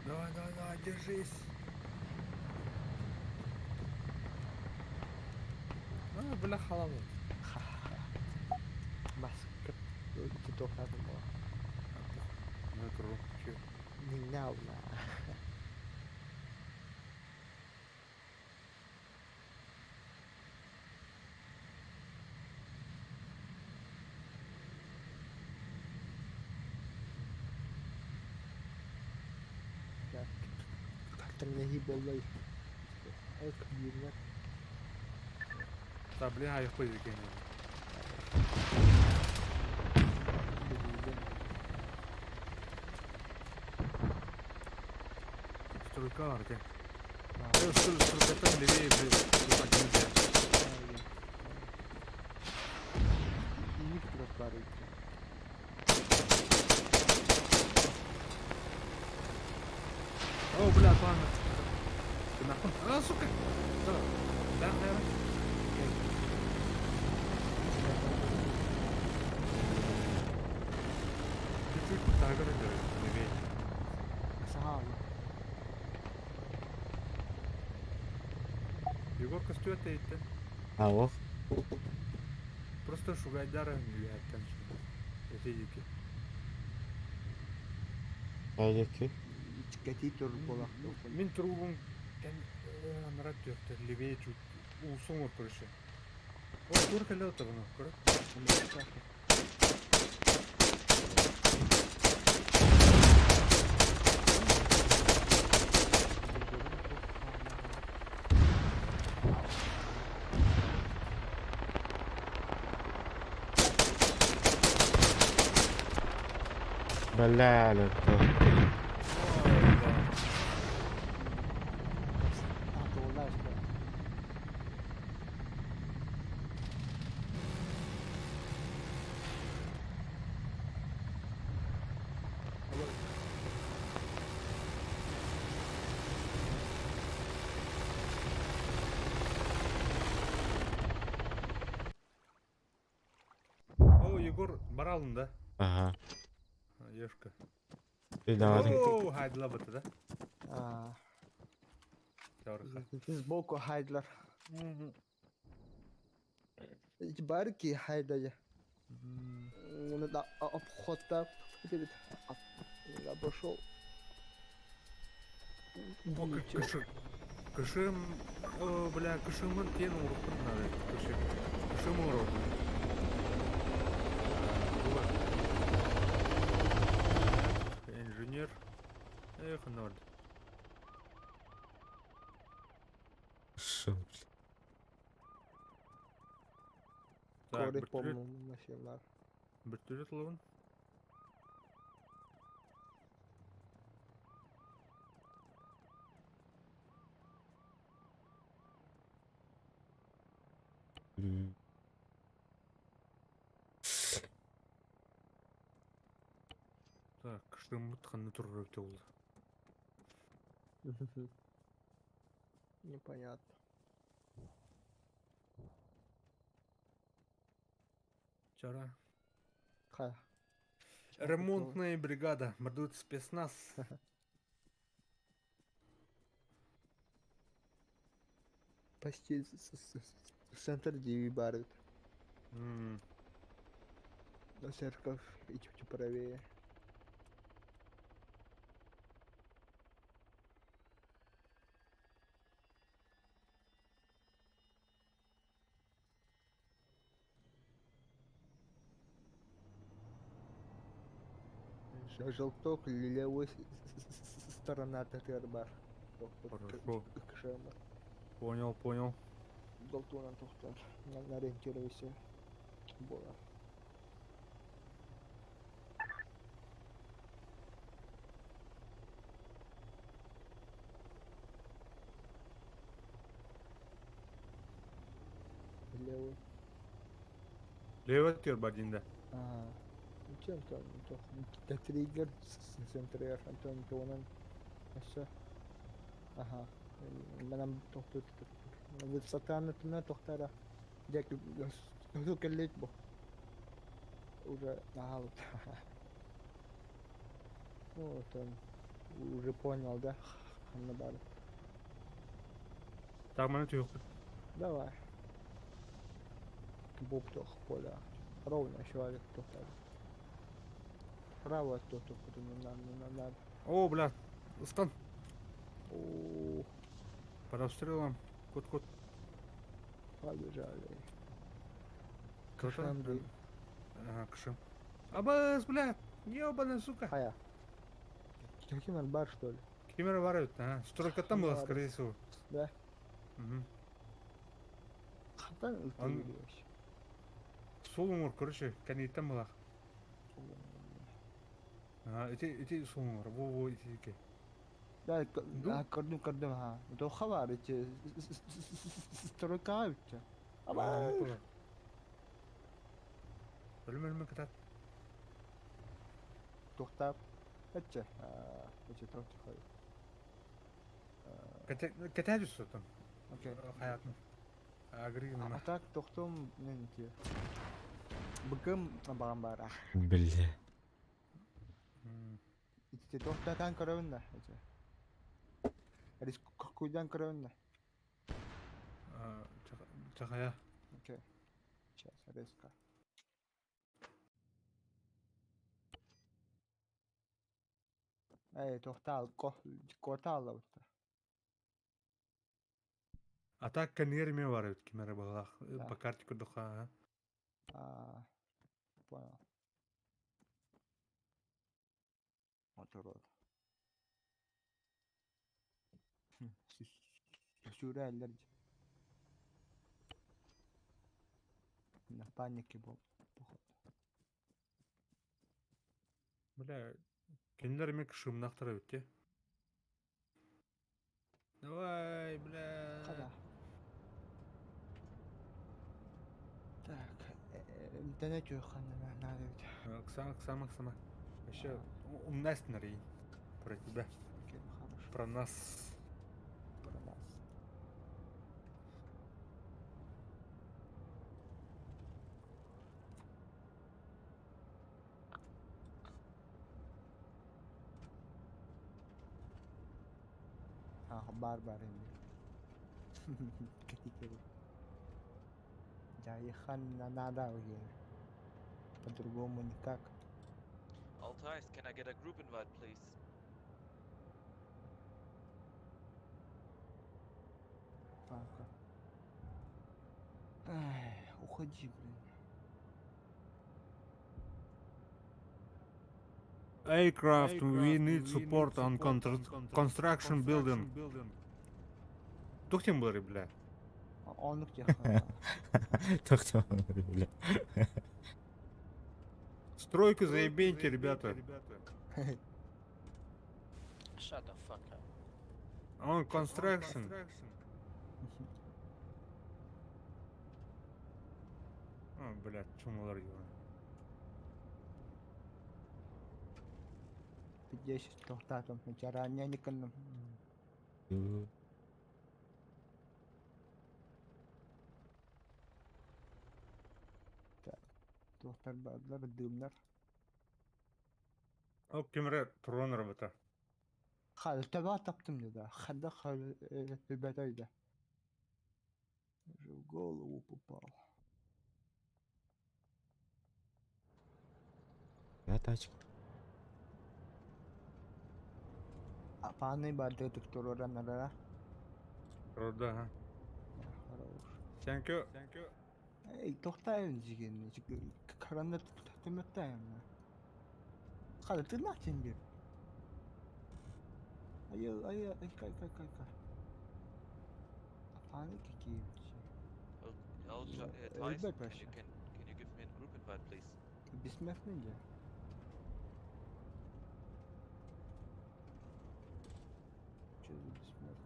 [SPEAKER 3] Давай, давай, давай, держись. Бля, халаву.
[SPEAKER 4] Бас, ты только надо было.
[SPEAKER 3] На круг. Чё?
[SPEAKER 4] Не явно. Как-то мне гибелой. Эх, юнер.
[SPEAKER 3] Да, бля, я хуй закинул. Стройка, арте. Стройка левее, блин, так нельзя.
[SPEAKER 4] И никто парит.
[SPEAKER 3] О, бля, ладно. Ты нахуй? А, сука! Да, да, да. Чуть-чуть так левее.
[SPEAKER 4] Сам.
[SPEAKER 3] Егорка, что это?
[SPEAKER 2] Алло.
[SPEAKER 3] Просто шугайдара влияет, конечно. Эти
[SPEAKER 2] Қайдекі?
[SPEAKER 4] Кати турболақ.
[SPEAKER 3] Мен трубым нарат жөкті, левее чуть. Улсуң ор, короче. О, көріп әлі отыр бұны, көріп.
[SPEAKER 2] Бәләлі.
[SPEAKER 3] О, Егор, бара алдың да?
[SPEAKER 2] Ага.
[SPEAKER 3] Ешка.
[SPEAKER 2] Үйдавадың.
[SPEAKER 3] О, хайдыла бұты да? Жаурыға.
[SPEAKER 4] Сбоку хайдлар. Барки хайдая. Он да обхода. Я пошел.
[SPEAKER 3] Кышым, о, бля, кышымын кен ұрып надо. Кышым ұрып. Инженер. Эх, норд.
[SPEAKER 2] Шо,
[SPEAKER 3] Так,
[SPEAKER 4] Коры помню машинlar.
[SPEAKER 3] Бертөлет ловын.
[SPEAKER 2] блин.
[SPEAKER 3] Так, кышым мұтқанны тұрыр өкте болды.
[SPEAKER 4] Непонятно.
[SPEAKER 3] Чара.
[SPEAKER 4] Ха.
[SPEAKER 3] Ремонтная бригада. Мордует спецназ.
[SPEAKER 4] Почти центр Диви барит. На церковь и чуть правее. Желток, левой сторона ТТР бар.
[SPEAKER 3] Хорошо.
[SPEAKER 4] Кшема.
[SPEAKER 3] Понял, понял.
[SPEAKER 4] Долтуынан тохтар. Ориентировайся. Болар. Левый.
[SPEAKER 3] Лево тер бардинда.
[SPEAKER 4] Ага. Чем там? Это триггер центр Антон Тонан. Assa. Ага. Манам тохтут. Высота на тохтара. Дяк келлит бу. Уже нахал. Вот он. Уже понял, да? Ханнабар.
[SPEAKER 3] Так, мене тюх.
[SPEAKER 4] Давай. Буптох поля. Ровно человек тохтар. Право тохту, не надо.
[SPEAKER 3] О, бля. Стан.
[SPEAKER 4] О,
[SPEAKER 3] Под обстрелом. Кот.
[SPEAKER 4] побежали.
[SPEAKER 3] Кто-то?
[SPEAKER 4] Кашанды.
[SPEAKER 3] Ага, Кшим. Абас, бля. Ёбаная сука.
[SPEAKER 4] Хая. Каким бар, что ли?
[SPEAKER 3] Кемера воруют, ага. Стройка там была,
[SPEAKER 4] Хабар.
[SPEAKER 3] скорее всего.
[SPEAKER 4] Да.
[SPEAKER 3] Угу.
[SPEAKER 4] Хатан
[SPEAKER 3] Он-
[SPEAKER 4] ультилиешь.
[SPEAKER 3] Сулумур, короче, каниттан была. Ага, эти сулумур. Во, эти.
[SPEAKER 4] Да,
[SPEAKER 3] Ну?
[SPEAKER 4] кардым, ха. То хавар, эти стройка үтче. Аба.
[SPEAKER 3] Ölme kadar.
[SPEAKER 4] Тоқтап. Этче. Эче трохи хой.
[SPEAKER 3] Кетер üstünden.
[SPEAKER 4] Окей.
[SPEAKER 3] Hayatım. Agri mi?
[SPEAKER 4] Атак тохтом ненти. Бгым баган бара.
[SPEAKER 2] Бля.
[SPEAKER 4] Ити тохтатан көрөүнда. Эче. Рис куйдан көрөүнда.
[SPEAKER 3] Çakaya.
[SPEAKER 4] Окей. Сейчас, резко. Эй, тохтал, котал утта.
[SPEAKER 3] Atak kanyer mi var evet kimere bağlak.
[SPEAKER 4] Да.
[SPEAKER 3] Bakartı kurduk ha.
[SPEAKER 4] Понял. Вот урод. Сюрреаль. На панике был. Походу.
[SPEAKER 3] Бля. Kendiler mi kışımnaktır evet ya. Давай, бля.
[SPEAKER 4] Когда? Так, интернет юханна надо ведь.
[SPEAKER 3] Ксама. Еще умность нари. Про тебя.
[SPEAKER 4] Окей, хорошо.
[SPEAKER 3] Про нас.
[SPEAKER 4] Про нас. Барбар инде. Катикери. Jayiхан надо уже. По-другому никак.
[SPEAKER 9] Altais, can I get a group invite, please?
[SPEAKER 4] Пака. Ай, уходи, блин.
[SPEAKER 3] Aircraft, we need support on construction building. Тухтин был, бля.
[SPEAKER 4] Он где хан?
[SPEAKER 2] Тоқтам, бля.
[SPEAKER 3] Стройку заебеньте, ребята.
[SPEAKER 7] Shut the fuck up.
[SPEAKER 3] On construction. Блядь, чумалар его.
[SPEAKER 4] 10 тохтатом вчера не никоным. Так. Тохтар бадлар дымнар.
[SPEAKER 3] О, кемре трон работа.
[SPEAKER 4] Хал таба таптым dedi. Хада хал бетойда. В голову попал.
[SPEAKER 2] Я тачку.
[SPEAKER 4] А паны барды тектурора надо.
[SPEAKER 3] Рода, ага.
[SPEAKER 4] Хорош.
[SPEAKER 3] Thank you.
[SPEAKER 4] Эй, тохтайын жигенне. Каранда тотметтайын. Хал ты начин бир. Ай, кай. Hani ki
[SPEAKER 9] Thais,
[SPEAKER 4] Elbet
[SPEAKER 9] can
[SPEAKER 4] Paşa.
[SPEAKER 9] you give me a group invite, please?
[SPEAKER 4] Bismef neydi? Çözü bismef.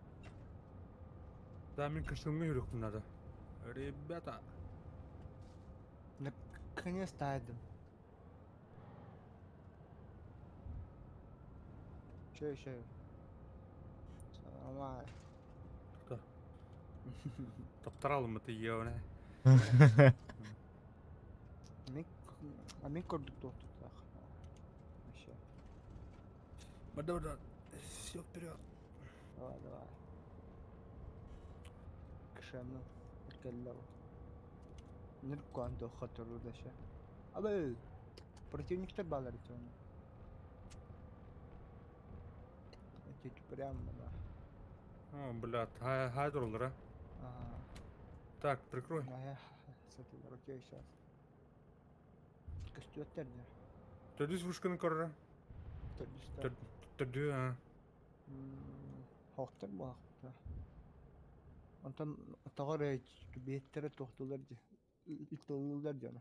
[SPEAKER 3] Дамин кышылмай жүрек надо. Ребята.
[SPEAKER 4] Наконец-то. Şey. Ama
[SPEAKER 3] Кто? Таптаралым это ебаное.
[SPEAKER 4] Амик gördük dostluklar. Aşağı.
[SPEAKER 3] Да. Все вперед.
[SPEAKER 4] Давай. Kışanı. Erkeller. Ниркуанто хатırlı da şey. Abi противниктер bağlar için onu. Чуть прямо, да.
[SPEAKER 3] О, блядь, хайдроллер, а?
[SPEAKER 4] Ага.
[SPEAKER 3] Так, прикрой.
[SPEAKER 4] Кстати, окей, сейчас. Костюттер де.
[SPEAKER 3] Төдүс вышканы көррө.
[SPEAKER 4] Төрдүстер.
[SPEAKER 3] Төдү, а.
[SPEAKER 4] Хоқтер бақта. Онтан тағар беттері тоқтылар де. Итолулар жана.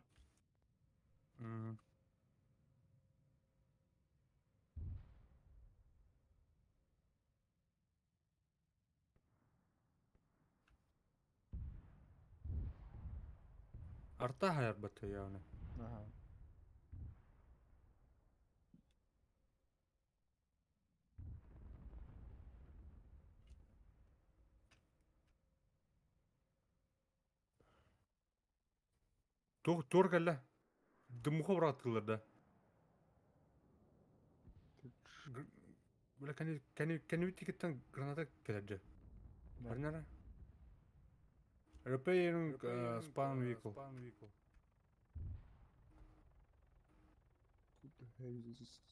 [SPEAKER 3] Арта хайр баты явно.
[SPEAKER 4] Ага.
[SPEAKER 3] Тур кәлі. Дымуға бұрат қылырды. Бля, кәне тикеттен граната келеді. Барнара? Repairing spawn vehicle.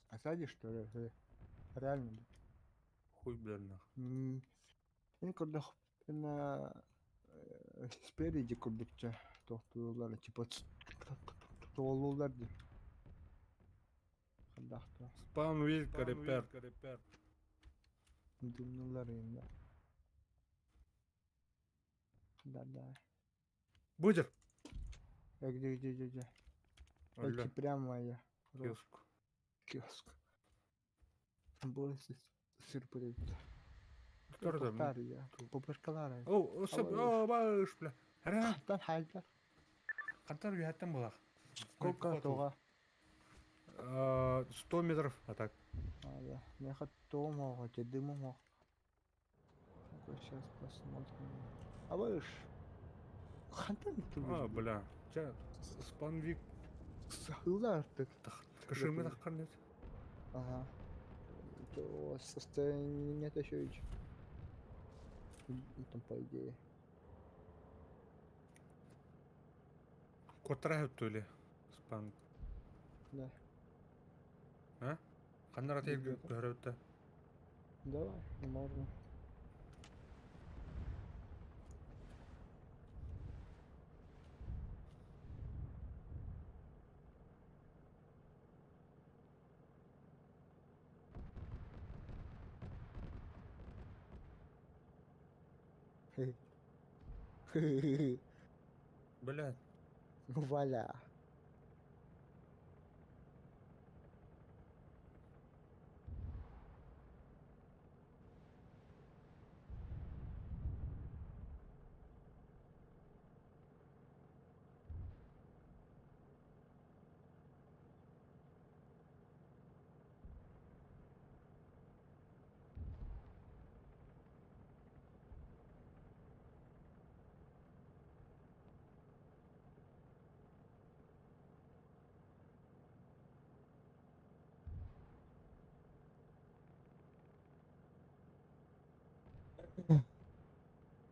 [SPEAKER 4] Осади, что ли? Реально.
[SPEAKER 3] Хуй, блин, нах.
[SPEAKER 4] Мен көрдік спереди көрдікче тоқтылар, типа толулар де. Қандақты.
[SPEAKER 3] Spawn vehicle repair.
[SPEAKER 4] Дымнылар енді. Да.
[SPEAKER 3] Будер.
[SPEAKER 4] Где.
[SPEAKER 3] Оля.
[SPEAKER 4] Эти прямо я.
[SPEAKER 3] Киоск.
[SPEAKER 4] Был сюрприз.
[SPEAKER 3] Кто там?
[SPEAKER 4] Повтаря. Попыркалар.
[SPEAKER 3] О, баш, бля. Ара.
[SPEAKER 4] Тан хайдар.
[SPEAKER 3] Қантар ұяттан болақ.
[SPEAKER 4] Сколько тоға?
[SPEAKER 3] 100 метров, а так.
[SPEAKER 4] Да. Мне хотел могу, тебе дыму мог. Сейчас посмотрим. А вы ж... Хантан
[SPEAKER 3] А, бля. Ча, спанвик.
[SPEAKER 4] Сахылар так.
[SPEAKER 3] Кашырмы таққан нет.
[SPEAKER 4] Ага. То состояние нет еще и... Там по идее.
[SPEAKER 3] Котра то ли. Спан.
[SPEAKER 4] Да.
[SPEAKER 3] А? Қандар атайып көріпті.
[SPEAKER 4] Давай, можно.
[SPEAKER 3] Блядь.
[SPEAKER 4] Валя.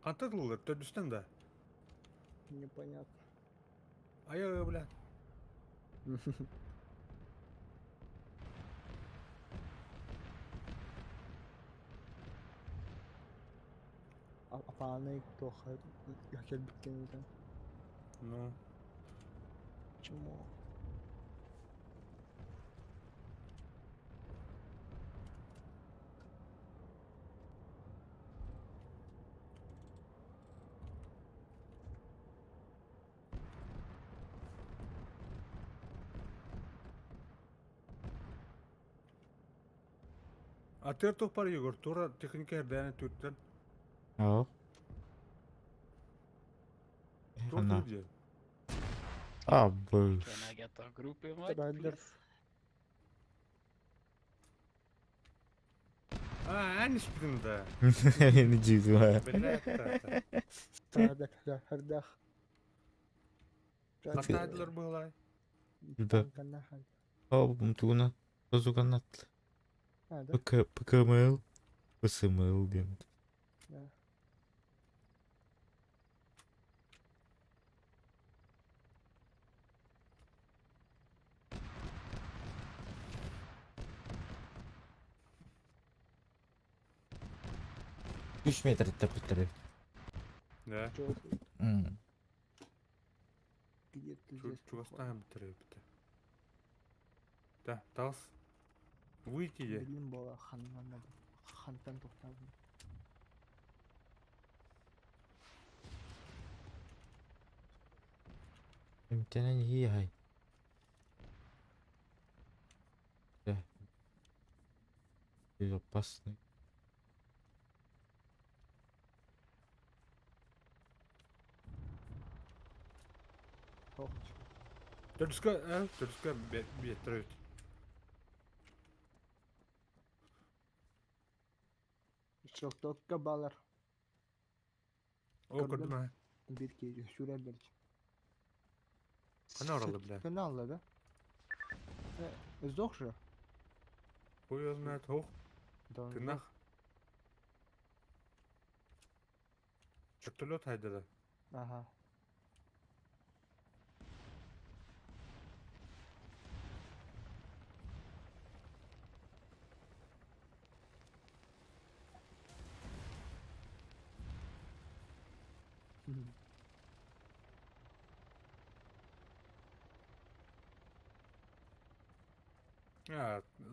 [SPEAKER 3] Қантар қылылыр, түрдістен да.
[SPEAKER 4] Непонятно.
[SPEAKER 3] Аяғы, бля.
[SPEAKER 4] Апаны плохо. Я хотел бы кинуть.
[SPEAKER 3] Ну.
[SPEAKER 4] Почему?
[SPEAKER 3] Атер топар Егор, тура техника эрдәне түрттен.
[SPEAKER 2] Ау.
[SPEAKER 3] Тур
[SPEAKER 2] Ана.
[SPEAKER 3] түрде.
[SPEAKER 2] Абы.
[SPEAKER 7] Can I get a group invite,
[SPEAKER 4] Rider.
[SPEAKER 7] please?
[SPEAKER 3] Әнеш бітінді.
[SPEAKER 2] Не жиду.
[SPEAKER 3] Білет.
[SPEAKER 4] Rider. Rider.
[SPEAKER 3] Қатайдылар бұлай.
[SPEAKER 2] Да. Абым туна. Тазу канат.
[SPEAKER 4] Hadi.
[SPEAKER 2] ПКМЛ. ПСМЛ дем. Üç metre tepkileri.
[SPEAKER 3] Да.
[SPEAKER 4] Где-то здесь.
[SPEAKER 3] Чугастаем бітірепті. Да, тас. Выйти де.
[SPEAKER 4] Білім бола ханнан. Хантан тоқталды.
[SPEAKER 2] Имтенен iyi hay. Да. И опасный.
[SPEAKER 4] Тоқч.
[SPEAKER 3] Түріска бетірет.
[SPEAKER 4] Çok tokka balar.
[SPEAKER 3] О, көрдім ә.
[SPEAKER 4] Bir kere şuraya
[SPEAKER 3] Қана оралы, бля.
[SPEAKER 4] Kını anladı. Зохша.
[SPEAKER 3] Ой, знает, ох, тынақ. Жүктілі тайды да.
[SPEAKER 4] Ага.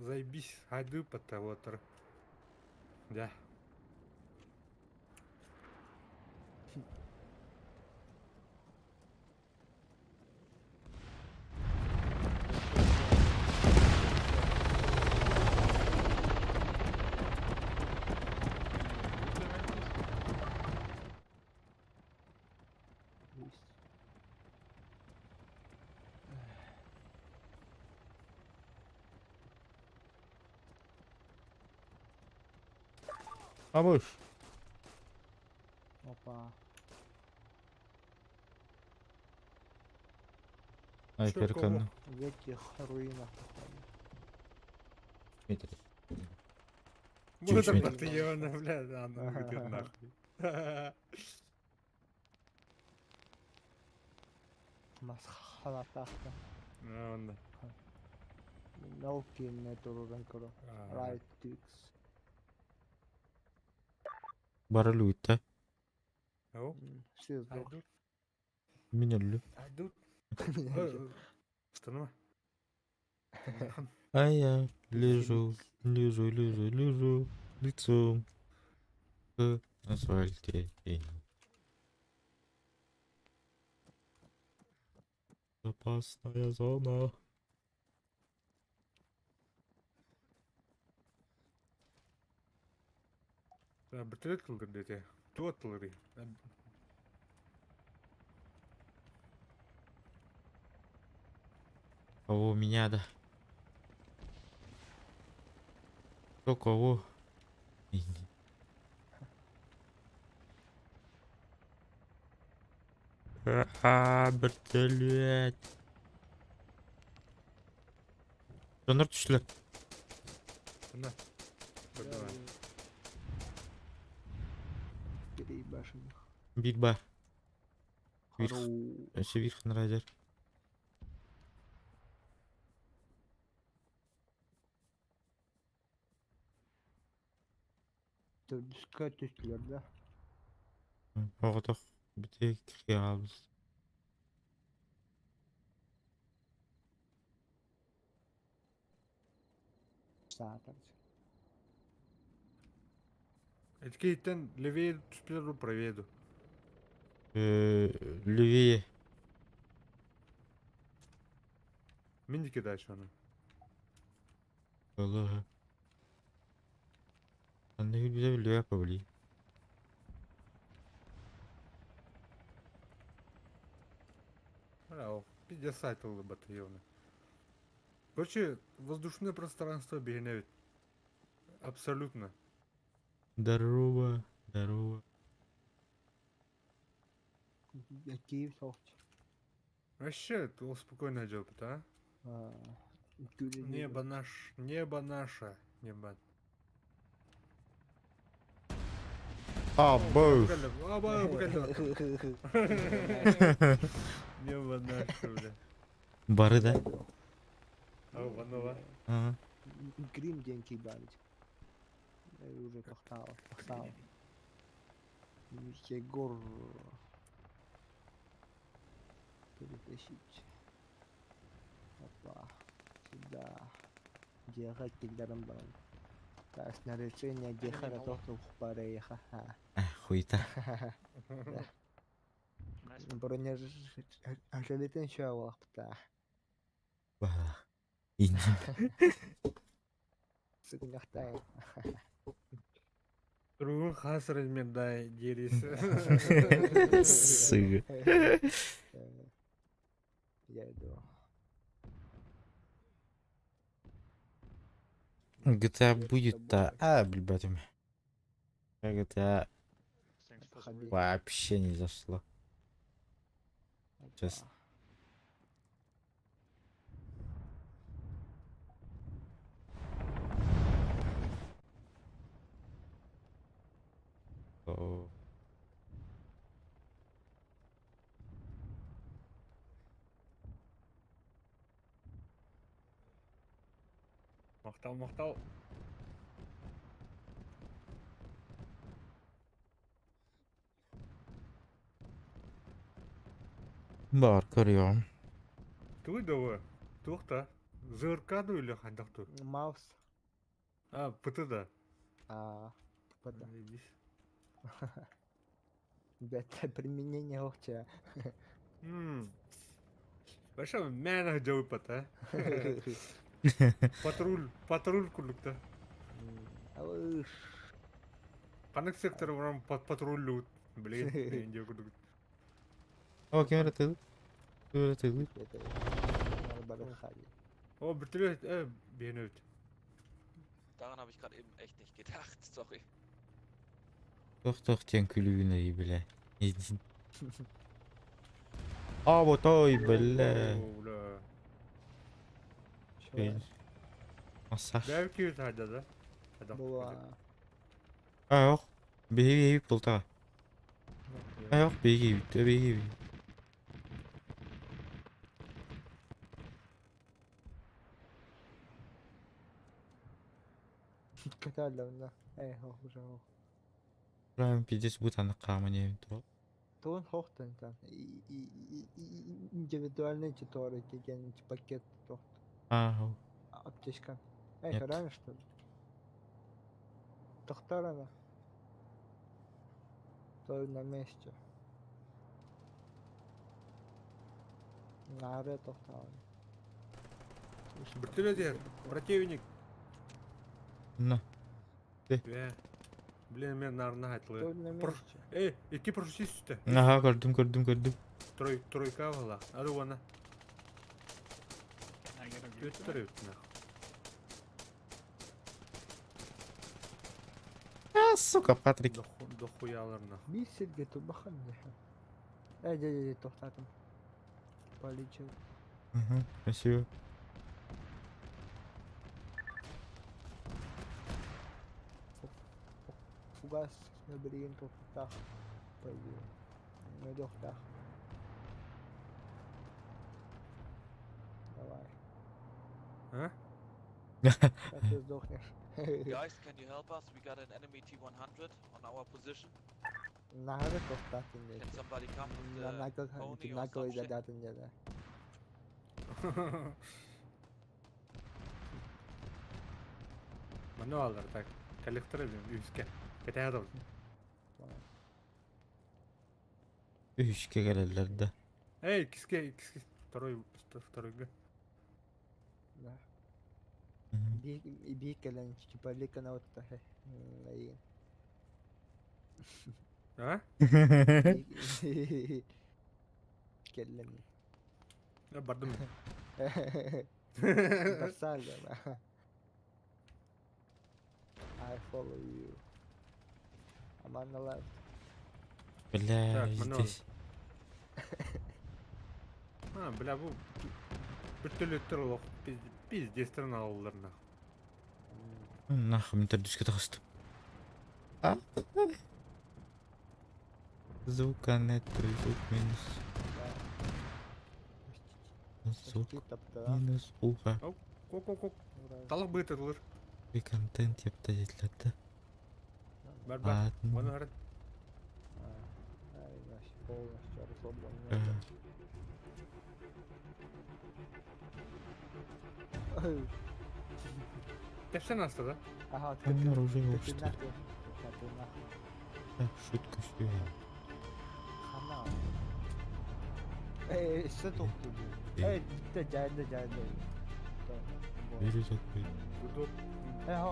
[SPEAKER 3] Заебись, хайды пата отыр. Да.
[SPEAKER 2] Абыш.
[SPEAKER 4] Опа.
[SPEAKER 2] Ай,
[SPEAKER 3] Чё,
[SPEAKER 2] переканно.
[SPEAKER 4] В этих руинах.
[SPEAKER 2] Метр.
[SPEAKER 3] Бұл
[SPEAKER 2] Чуть-чуть.
[SPEAKER 3] да патионы, бля, аны өтер нахуй.
[SPEAKER 4] Масхалатахта.
[SPEAKER 3] Онда.
[SPEAKER 4] Науки не туруран кoro. Right ticks.
[SPEAKER 2] Барылу итте.
[SPEAKER 3] Ау,
[SPEAKER 4] Все сдох.
[SPEAKER 3] айдут,
[SPEAKER 2] Минерлü.
[SPEAKER 3] айдут. Станова.
[SPEAKER 2] А я лежу лицом к асфальте. Опасная зона.
[SPEAKER 3] Бітірет қылдыр дете. Туат қылдыр.
[SPEAKER 2] Кого меня да? Кто кого? Блять. Жанр түшілер.
[SPEAKER 3] Ана. Бірдімі.
[SPEAKER 4] Переебашенных.
[SPEAKER 2] Бигба. Вверх.
[SPEAKER 4] Хару.
[SPEAKER 2] Еще вверх на радио.
[SPEAKER 4] Türkçe Türklerde.
[SPEAKER 2] Оғытық. Біте кірге қалыз.
[SPEAKER 4] Сатар.
[SPEAKER 3] Эткейттен левее түспелер правее.
[SPEAKER 2] Левее.
[SPEAKER 3] Мендеке дальше аны.
[SPEAKER 2] Аллаха. Anda bize bile yapabiliyor.
[SPEAKER 3] Пиздец айтылды батальоны. Короче, воздушное пространство бегнет. Абсолютно.
[SPEAKER 2] Здорово, здорово.
[SPEAKER 4] Киев соқты.
[SPEAKER 3] Вообще, то спокойно идет, а? Небо наше, небо наше, небо.
[SPEAKER 2] Абу.
[SPEAKER 3] Небо наше, бля.
[SPEAKER 2] Бары да?
[SPEAKER 3] Ванова.
[SPEAKER 2] Ага.
[SPEAKER 4] Грим деньги брать. Уже пахтал. Егор. Перетащить. Опа. Сюда. Ехать килдарам барам. Так, снаряжение гехара тохту пареха.
[SPEAKER 2] Хуйта.
[SPEAKER 4] Броня ажалетен шауақта.
[SPEAKER 2] Бара. Инжин.
[SPEAKER 4] Сыгнахтай.
[SPEAKER 3] Руын хасыр мендай дерisi.
[SPEAKER 2] Сыгы.
[SPEAKER 4] Я иду.
[SPEAKER 2] GTA будет, блядь. GTA вообще не зашло. Сейчас. О.
[SPEAKER 3] Мақтау.
[SPEAKER 2] Бар, көрüyorum.
[SPEAKER 3] Туй давай. Тоқта. ЗРК-ды или қандақту?
[SPEAKER 4] Маус.
[SPEAKER 3] ПТ-да.
[SPEAKER 4] ПТ.
[SPEAKER 3] Заебись.
[SPEAKER 4] Это применение лохча.
[SPEAKER 3] Вообще, мәнақ жауып бата. Патруль күлікті.
[SPEAKER 4] Алыш.
[SPEAKER 3] Қанық сектор варам патруль блин, мен де күлік.
[SPEAKER 2] О, кем öğretildi? Öğretildi.
[SPEAKER 3] О, бітірет, бен өт.
[SPEAKER 9] Daran habe ich gerade eben echt nicht gedacht, sorry.
[SPEAKER 2] Doch, den kulübüne iyi bile. İzin. Bu toy bile. Masaj.
[SPEAKER 3] Belki hadi da.
[SPEAKER 2] Yok. Bir bulta. Yok, bir.
[SPEAKER 4] Каталовна. Уже.
[SPEAKER 2] Прям пиздец будет она камень.
[SPEAKER 4] То он хохтен там. Индивидуальный туторы, какие-нибудь пакет. Аптечка. Рано что ли? Тохтарана. Стой на месте. Наре тохтарана.
[SPEAKER 3] Бітірет, противник.
[SPEAKER 2] На.
[SPEAKER 3] Блин, мен нарына айтылы.
[SPEAKER 4] Стой на месте.
[SPEAKER 3] Iki proşesi üstte.
[SPEAKER 2] Aha, gördüm.
[SPEAKER 3] Тройка вала. Ады оны. Өттір өттіна.
[SPEAKER 2] Сука, Патрик.
[SPEAKER 3] Дохуяларына.
[SPEAKER 4] Bir silge tu bakın ya. Ece tohtadım. Полечил.
[SPEAKER 2] Спасибо.
[SPEAKER 4] Фугас набери тохтах. Пойди. Не тохтах. Давай. Как ты сдохнешь?
[SPEAKER 9] Guys, can you help us? We got an enemy T-100 on our position.
[SPEAKER 4] Наре тохтатın dedi.
[SPEAKER 9] Can somebody come with
[SPEAKER 4] На
[SPEAKER 9] the
[SPEAKER 4] накал
[SPEAKER 9] pony or
[SPEAKER 4] накал
[SPEAKER 9] some shit?
[SPEAKER 4] задатın dedi.
[SPEAKER 3] Мануалдар так. Коллекторы үйіске. Кете адым.
[SPEAKER 2] Üçke gelirler de.
[SPEAKER 3] Киске. Второй га.
[SPEAKER 4] Да. بيك كلام تبالك انا وتاه ايه
[SPEAKER 3] ها؟
[SPEAKER 4] كلمني
[SPEAKER 3] لا برضه
[SPEAKER 4] بس يا جماعة I follow you I'm on the left
[SPEAKER 2] بلا
[SPEAKER 3] Так, Манон.
[SPEAKER 2] здесь.
[SPEAKER 3] Бля, bu bütünlüktür oluq. Biz tırna alırlar.
[SPEAKER 2] Нахуй, мне дискета хастım. Звук нет, звук минус. Звук
[SPEAKER 4] Почти тапты
[SPEAKER 2] минус ухо.
[SPEAKER 3] Kok. Tалық бытырлар.
[SPEAKER 2] И контент yaptı dediler.
[SPEAKER 3] Бар.
[SPEAKER 2] Ладно.
[SPEAKER 3] Оны харат.
[SPEAKER 4] полностью расслаблен
[SPEAKER 3] Тепсен асты да?
[SPEAKER 4] ага
[SPEAKER 2] Onlar уже
[SPEAKER 4] ты
[SPEAKER 2] ушли.
[SPEAKER 4] нахуй ты нахуй
[SPEAKER 2] Так, шутка все.
[SPEAKER 4] хана işte topluyor evet bitti geldi
[SPEAKER 2] Biri takıyor.
[SPEAKER 3] Будут.
[SPEAKER 4] ha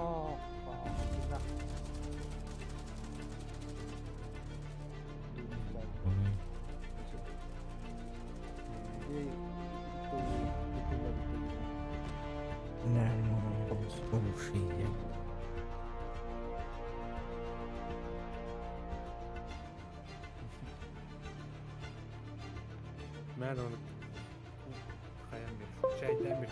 [SPEAKER 2] Onu ne слушай.
[SPEAKER 3] Ben onu kayam bir. Çaydan bir.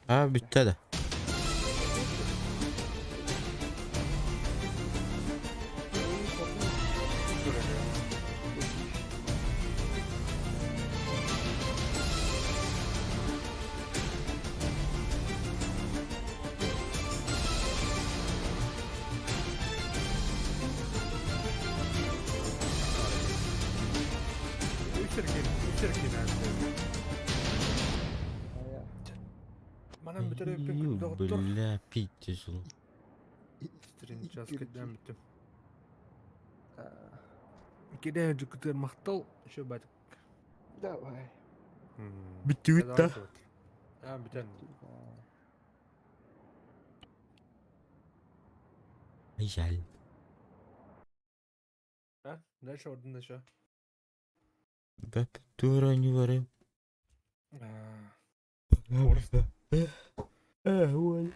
[SPEAKER 2] Ha bitti de.
[SPEAKER 3] Üçerken Manam bir tane öpün doktor.
[SPEAKER 2] Бля, пить тяжело.
[SPEAKER 3] Стрин учаскеден бітім. Кеден жүкітер мақтал, еще бәтік.
[SPEAKER 4] давай
[SPEAKER 2] Bitti bitti.
[SPEAKER 3] Ha, biten.
[SPEAKER 2] Güzel.
[SPEAKER 3] Ha, dальше oradan da şu.
[SPEAKER 2] Ben dur не varayım.
[SPEAKER 3] Forest.
[SPEAKER 2] Вот.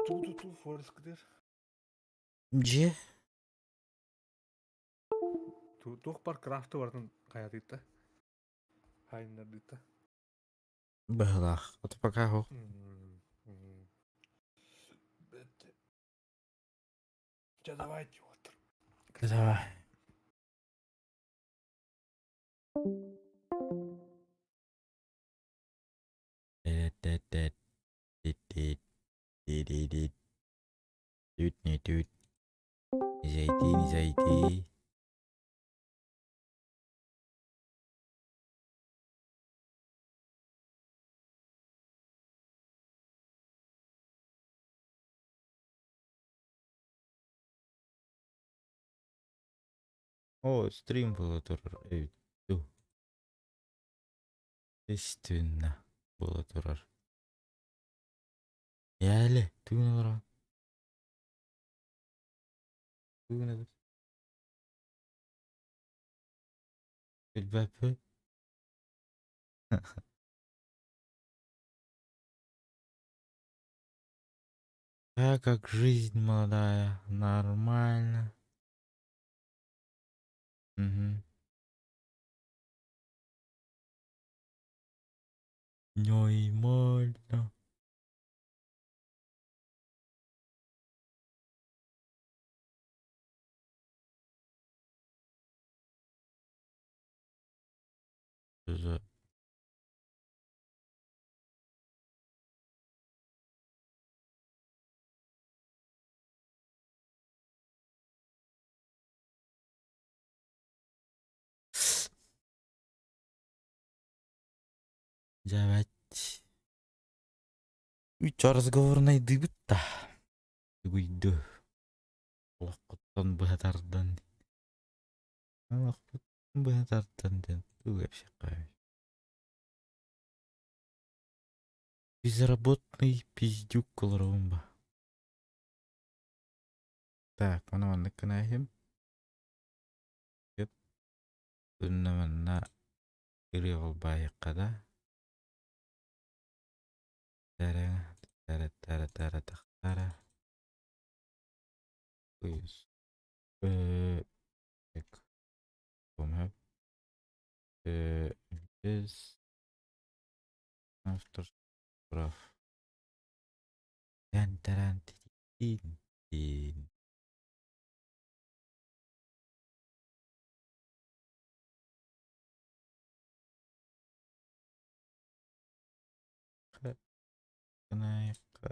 [SPEAKER 3] Tu, Forest gider.
[SPEAKER 2] Где?
[SPEAKER 3] Tuh par craft'ı vardı hayatıydı. Hayınlardıydı.
[SPEAKER 2] Бэлах. Вот пока хо.
[SPEAKER 3] Bitti. Давайте otur.
[SPEAKER 2] Давай. Тут не тут. Не зайти. О, стрим было тоже. Естественно. Было тоже. Яли, ты на Ты Бэпэ. А как жизнь молодая, нормально. Угу. Нормально. За- Давайте. разговорный дыбытта. Уйду. Лоқыттан бәтардан. Лоқыттан бәтардан ден. Вообще кайф. Безработный пиздюк колоромба. Так, mana mana kenahim. Yep. Bunna mana iri olbayık kada. Tara. Uyuz. Ek. Komhab. Biz. After graph. Taran tin. Naik ke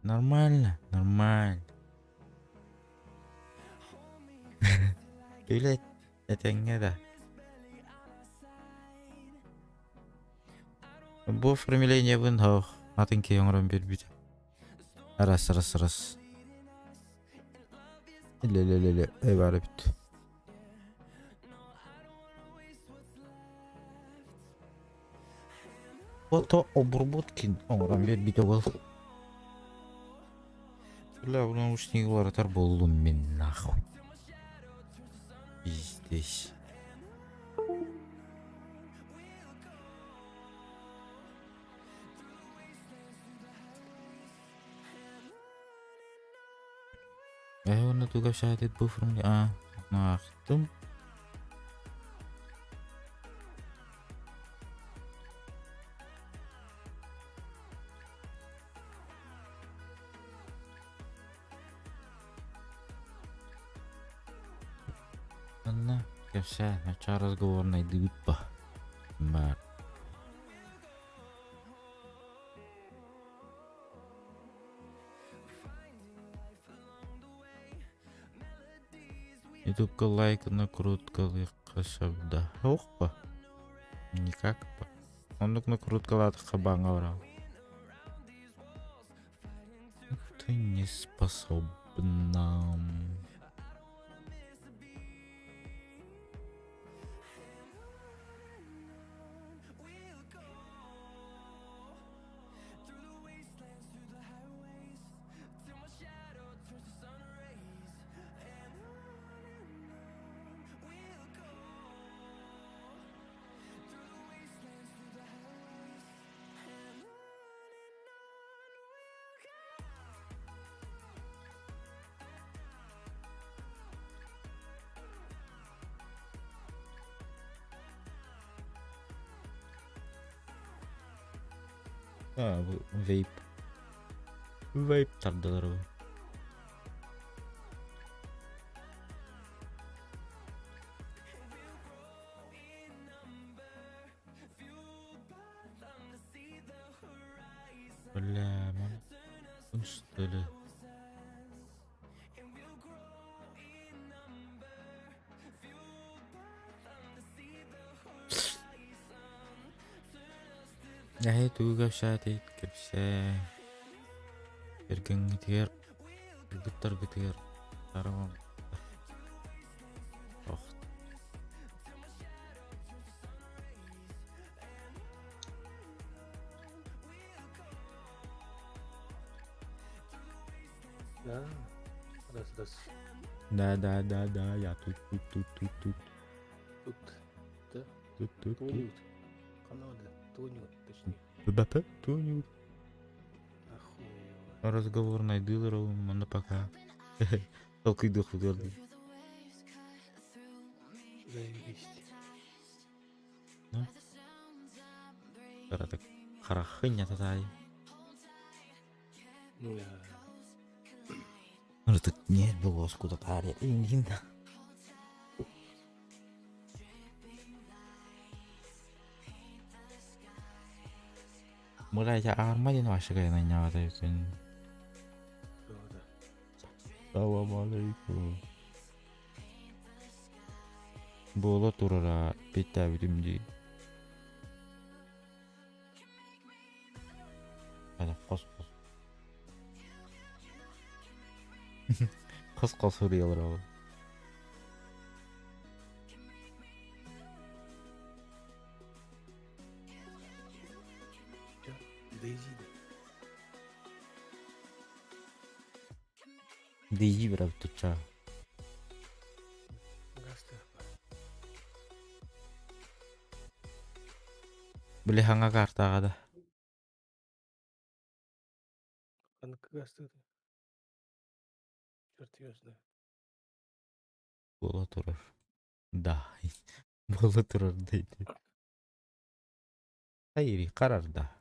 [SPEAKER 2] нормально Öyle etenge de bu оформление бун хох атын ки оңрон бербит раз ле бары бит фото обработки оңрон бербит ол бля bu наушниклар атар болдум мен нахуй пиздец. Onu tugas şahit bu formülü naktım. Она вся начало разговорной дыбы. Мар. Ютубка лайк накруткалы кашабда. Опа. Никак па. Он накруткалады хабанга урал. Ты не способна. Bu vape. Vape tardalar bu. Bля, man. Üstleri. Ya itu gabsati gabsa ergang gitir gitar taram oh
[SPEAKER 1] Раз.
[SPEAKER 2] да я тут
[SPEAKER 1] Тонют. Канада. Тонют, точнее.
[SPEAKER 2] Бапа тонют.
[SPEAKER 1] Охуенно.
[SPEAKER 2] Разговорный дилер мана пока. Только и дух выгорел.
[SPEAKER 1] Заебись.
[SPEAKER 2] Ну? Так харахыня татай.
[SPEAKER 1] Ну я...
[SPEAKER 2] Ну тут нет было куда-то ария. Mulai aja armadin washa kayak nanya kata itu. Assalamualaikum. Бола турара бетта бүтүмдү. Ана кос. Кос урыялар абы. Дейзи бирап тутча. Биле ханга картага да. Бола турар. Да. Бола турар дейди. Хайри карар да.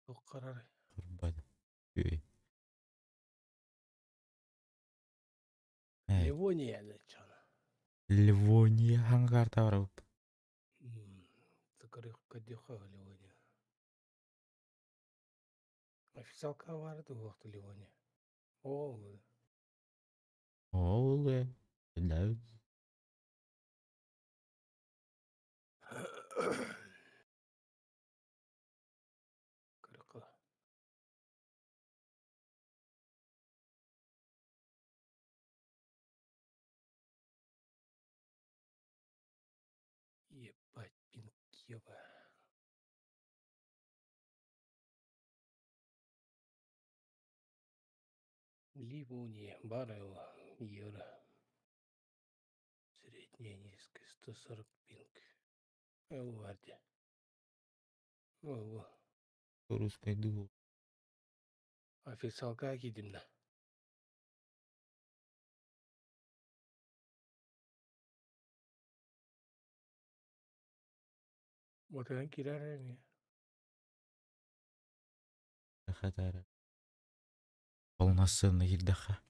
[SPEAKER 2] Курбан. Үй. Эй,
[SPEAKER 8] Ливония лечана.
[SPEAKER 2] Ливония ханга карта бар абы.
[SPEAKER 8] Закрых кадюха Ливония. Официалка vardı bu vakti Ливония. О,
[SPEAKER 2] Оле. Да.
[SPEAKER 8] Кырка. Ебать, пинкева. Ливония, барелла, евро. Средняя низкая, 140 пинк. Варди. Ого.
[SPEAKER 2] Русской дуо.
[SPEAKER 8] Официалка гидимна. Вот это кирарами.
[SPEAKER 2] Хатара. Полноценный ельдаха.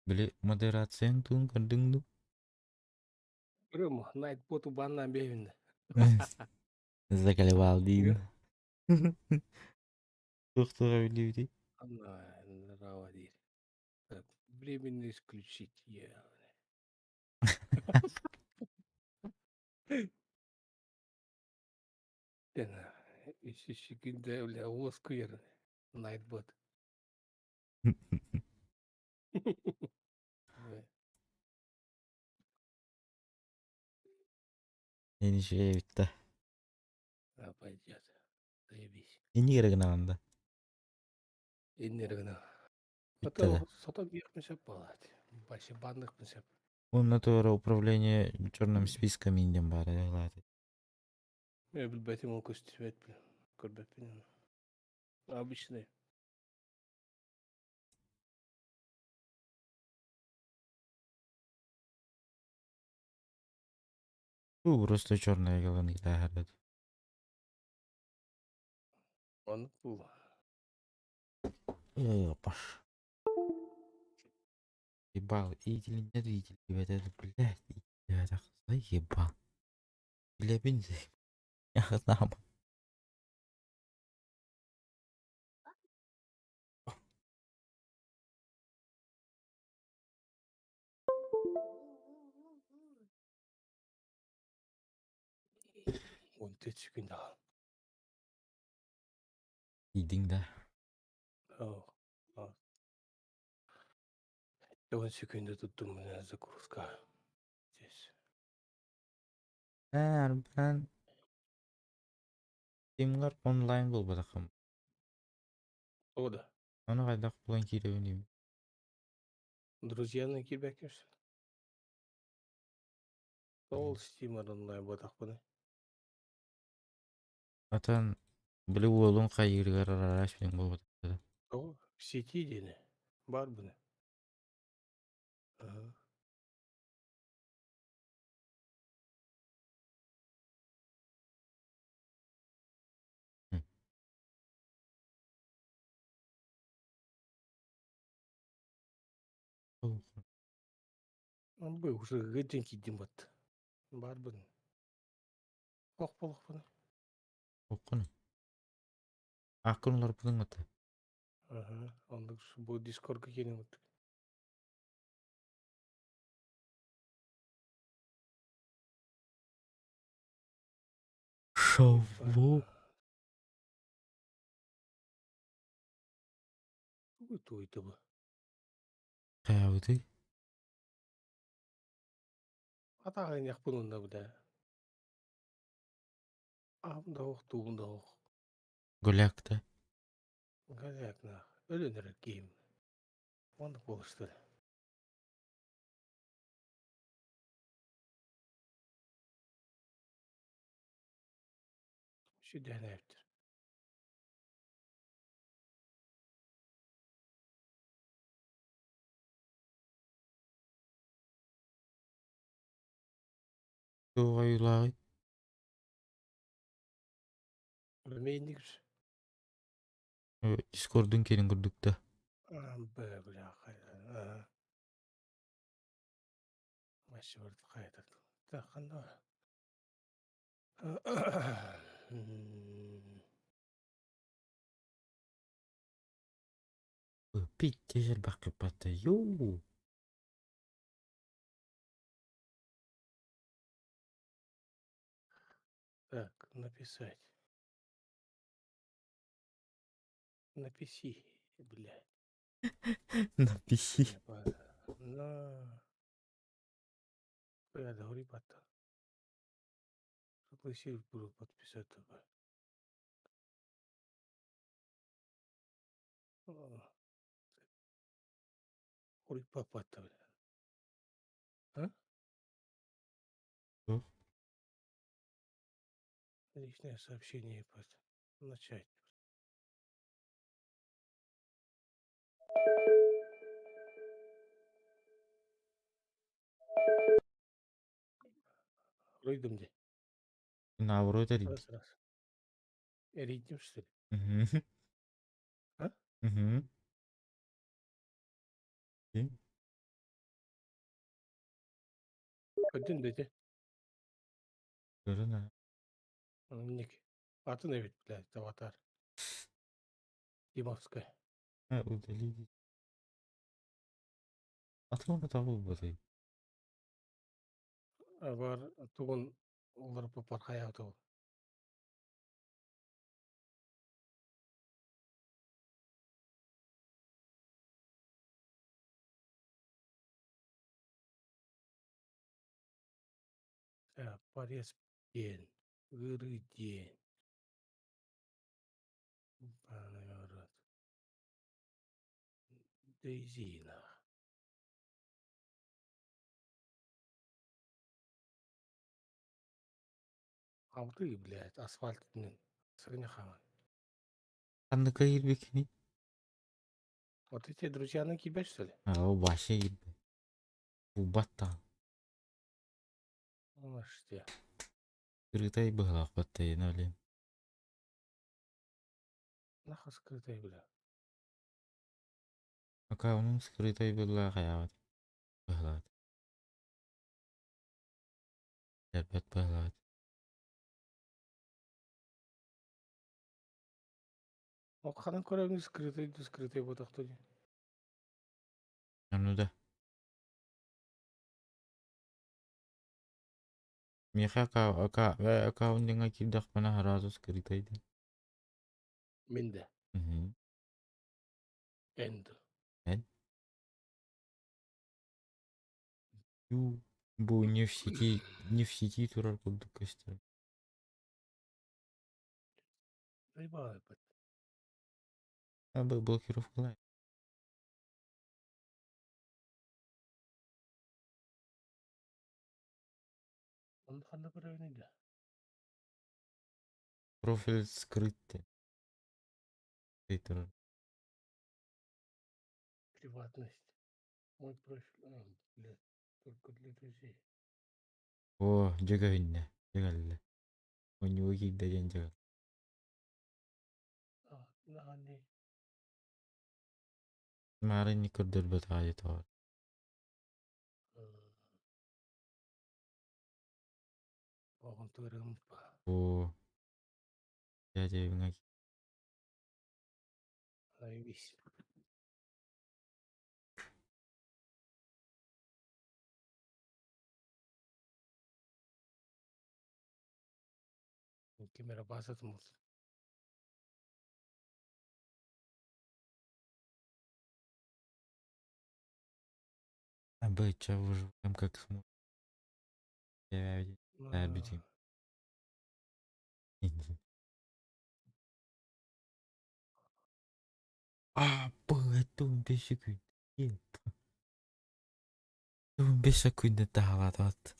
[SPEAKER 2] Биле модерацияң тун кырдыңду.
[SPEAKER 8] Рым, найт поту банна бевинда.
[SPEAKER 2] Заколебал дейін. Тоқтыға білеуді.
[SPEAKER 8] Она нрава дейт. Так, временно исключить я. Тена, еще секунда, бля, восквер. Найтбот.
[SPEAKER 2] Ені şey bitti.
[SPEAKER 8] А, пойдет. Заебись.
[SPEAKER 2] Ені керек анда.
[SPEAKER 8] Энергно.
[SPEAKER 2] Bitti de.
[SPEAKER 8] Это соток ехмесе палать. Баще банных месе.
[SPEAKER 2] Onun tuara управление черным списком индем бар.
[SPEAKER 8] Я блядь, ему костюмет, бля. Корбепин. Обычный.
[SPEAKER 2] Bu просто черная голова да.
[SPEAKER 8] Он был.
[SPEAKER 2] Паш. Ебал, видели, нет, видели, это, блядь, я так заебал. Для бензин. Я знаю.
[SPEAKER 8] Он ты секунда.
[SPEAKER 2] Идин да.
[SPEAKER 8] О. Он секунду тут у меня загрузка. Здесь.
[SPEAKER 2] Ben Steam'lar online bul bakım.
[SPEAKER 8] О, да.
[SPEAKER 2] Onu kaydak bulan kiri öneyim.
[SPEAKER 8] Друзья на кирбекерс. Ол стимер онлайн бодақ бұны.
[SPEAKER 2] Atan bile oğlun kayırgar araç benim bu.
[SPEAKER 8] О, в сети дені. Бар бұны. Ага. Он бы уже гыден кидім бат. Бар бұны. Оқ болық бұны.
[SPEAKER 2] Okunu. Akın olar budun ata.
[SPEAKER 1] Ага, ондук бу Discord'га келип отур.
[SPEAKER 2] Шоу.
[SPEAKER 1] Уйду бу.
[SPEAKER 2] Каяуды.
[SPEAKER 1] Атагын як bununda bu da. Abunda ок, тугunda ок.
[SPEAKER 2] Gölakta.
[SPEAKER 1] Газякна. Ölünür kiyim. Onduk boluştur. Şu deneyiptir.
[SPEAKER 2] Tuğa yulağı.
[SPEAKER 1] Bilmeyindik.
[SPEAKER 2] Discord'un kelin kurdukta.
[SPEAKER 1] Böyle kayda. Maşı vardı kayda. Takanda.
[SPEAKER 2] Bitti jel bakı patı. Yoo.
[SPEAKER 1] Так, написать. Написи, блядь.
[SPEAKER 2] Напиши.
[SPEAKER 1] На. Я говорю, потом. Попросил буду подписать тебя. Говорит, папа то. А?
[SPEAKER 2] Что?
[SPEAKER 1] Личное сообщение под. Начать. Ройдем где?
[SPEAKER 2] Навро dedi.
[SPEAKER 1] Раз. Ритм, что ли?
[SPEAKER 2] Mhm.
[SPEAKER 1] А?
[SPEAKER 2] Mhm.
[SPEAKER 1] Один dedi.
[SPEAKER 2] Görün ha.
[SPEAKER 1] Ник. Аты ne bit, блядь, аватар. Димовская.
[SPEAKER 2] Ha udeli. Atılma tabu bu şey.
[SPEAKER 1] Бар тугун олар попар хаяту. Порез день. Гыры день. Панайорат. Дейзина. Алты, блядь, асфальтный. Сырняхаман.
[SPEAKER 2] Kandı kayır bekini.
[SPEAKER 1] Вот эти друзья на тебя, что ли?
[SPEAKER 2] Ha o başa gibi. Bu batta.
[SPEAKER 1] Ну, что?
[SPEAKER 2] Kırıtay bıhlak batta yine öyle.
[SPEAKER 1] Нахуй скрытая, бля.
[SPEAKER 2] Aka onun kırıtay bıhlak hayat. Bıhlak. Elbet bıhlak.
[SPEAKER 1] Ну, хадан көрәңіз скрытый ботақ тоди.
[SPEAKER 2] Onu da. Mika aka onun nga kidak pana harasos kırıtay di.
[SPEAKER 1] Менде.
[SPEAKER 2] Mhm.
[SPEAKER 1] Энд.
[SPEAKER 2] Ю. Bu не в сети турар курдук кастар.
[SPEAKER 1] Заебало, блядь.
[SPEAKER 2] А блокировка.
[SPEAKER 1] Он ханда көрәңіз да.
[SPEAKER 2] Профиль скрытый. Турар.
[SPEAKER 1] Приватность. Мой профиль. Блядь. Только для друзей.
[SPEAKER 2] О, жага инне. Жагалле. Он него киддеген жага.
[SPEAKER 1] Наханни.
[SPEAKER 2] Марын не көрдөр бет айет var.
[SPEAKER 1] Оғын көрәңіз ба.
[SPEAKER 2] О, Дядя,
[SPEAKER 1] Заебись. Камера басатмыз.
[SPEAKER 2] Обыча выживаем как сможем. Обидим. Это 15 секунд. 15 секунд тағалады.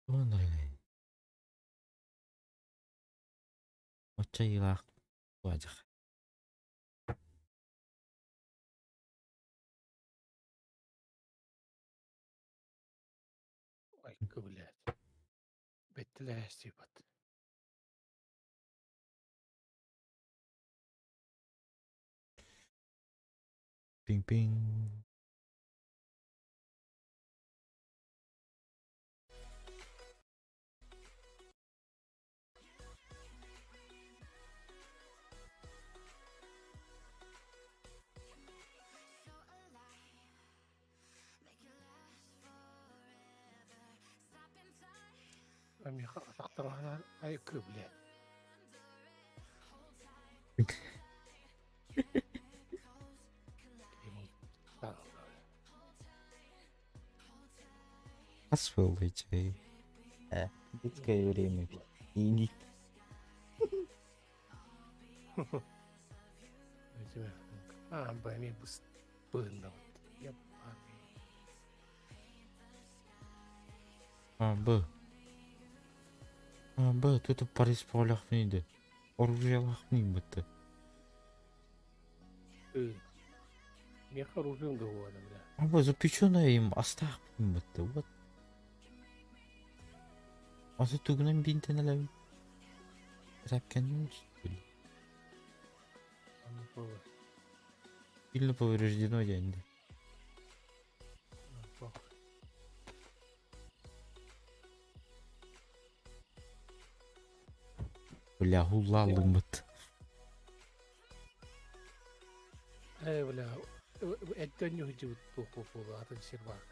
[SPEAKER 2] Ондай. Оча илақ. Уажық.
[SPEAKER 1] Ай, блядь. Беттеләс ебат.
[SPEAKER 2] Пинг-пинг.
[SPEAKER 1] Амиха атақтан ай, блядь.
[SPEAKER 2] Сволочь. Детское время. И
[SPEAKER 1] Бами быстырно.
[SPEAKER 2] Тут Париж полахмейді. Оружие лахмейді.
[SPEAKER 1] Мен оружием говорю, бля.
[SPEAKER 2] Запеченное им оставьмейді. Вот. Асы тугынан бинтен әлі. Рәпкеннен что ли? Сильно повреждено деньги. Бля, гулалымыт.
[SPEAKER 1] Бля, это не уйдет по атом сервак.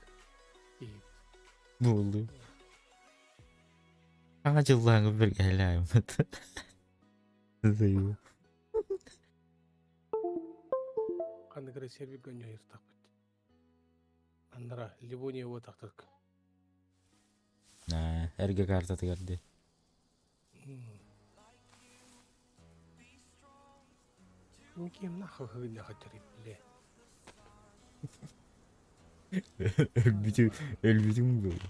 [SPEAKER 2] Ne oldu? Acıllığını bir geleyim. Zayıf.
[SPEAKER 1] Андра сервик гоню иртак. Андра Ливония вот так.
[SPEAKER 2] Erge kartı geldi.
[SPEAKER 1] Ким нахуй не хотели, бля.
[SPEAKER 2] Elbitim böyle.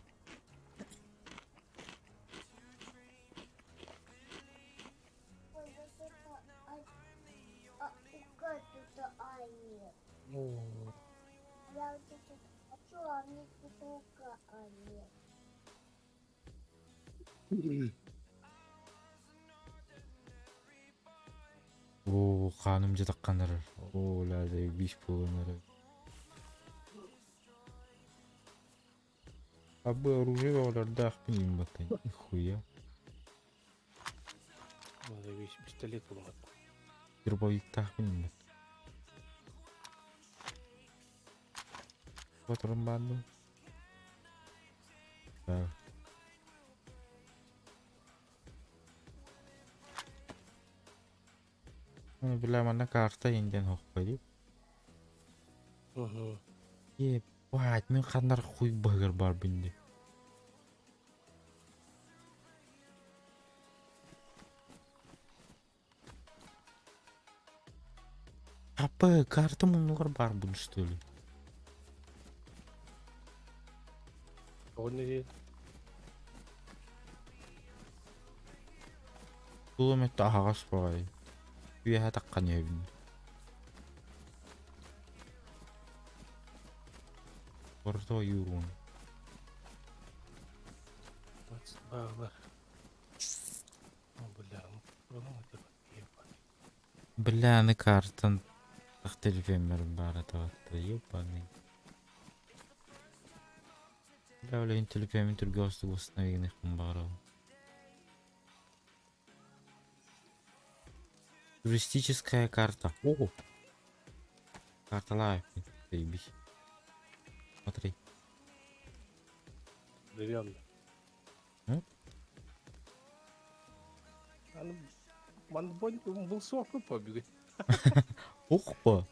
[SPEAKER 2] Oo, kanımcı takkanır. Oo, lazım bir puanları. Abi оружие оларда ахпин батын. Нихуя.
[SPEAKER 1] Надо вещь пистолет булган.
[SPEAKER 2] Дробовик тахпин бат. Патрон банду. Да. Bila mana karta инден хокпайды. Бать, мен қандар хуй багыр бар бинде. Apa kartu mengeluar бар бун что ли?
[SPEAKER 1] Он не
[SPEAKER 2] Тулым это ағаш бай. Үйе таққан ебін. Орто юрун.
[SPEAKER 1] бар.
[SPEAKER 2] Бля, на картан. Ах ты фемер бар это ебаный. لا ولا انت اللي فاهم ترجعوا وسطنا ينخ مباراه. Туристическая карта. О! Карта лайф. Заебись. Смотри.
[SPEAKER 1] Берем.
[SPEAKER 2] М?
[SPEAKER 1] Ман был сок побегай.
[SPEAKER 2] Ух по.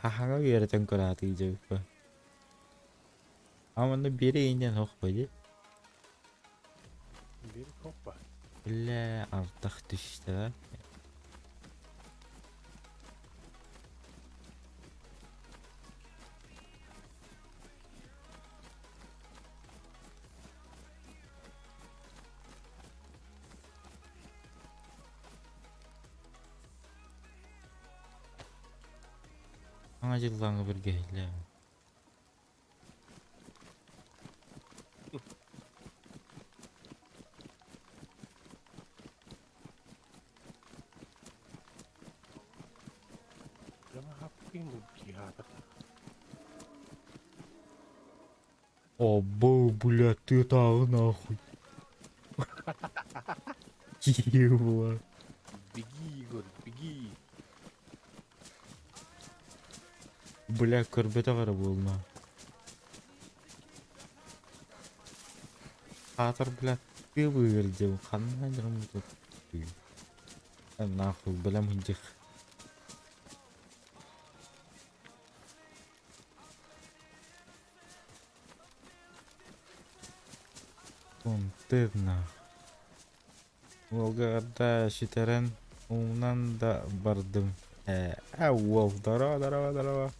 [SPEAKER 2] Хахага веретен көраты жеп по. Аманы берейінден оқ пойды.
[SPEAKER 1] Бери хоппа.
[SPEAKER 2] Бля, артық түсті да. Аңа жыллаңы бірге, ля.
[SPEAKER 1] Прямо хаппин гигата.
[SPEAKER 2] Обо, бля, ты тағы нахуй. Ева.
[SPEAKER 1] Беги, Игорь, беги.
[SPEAKER 2] Бля, көрбеті қара болна. Қатыр, бля, ты выгілдеу. Қанна жүрім бұты. Нахуй, бля, мұндық. Тырна. Волгарда шитерен умнан да бардым. Ауал, дарава.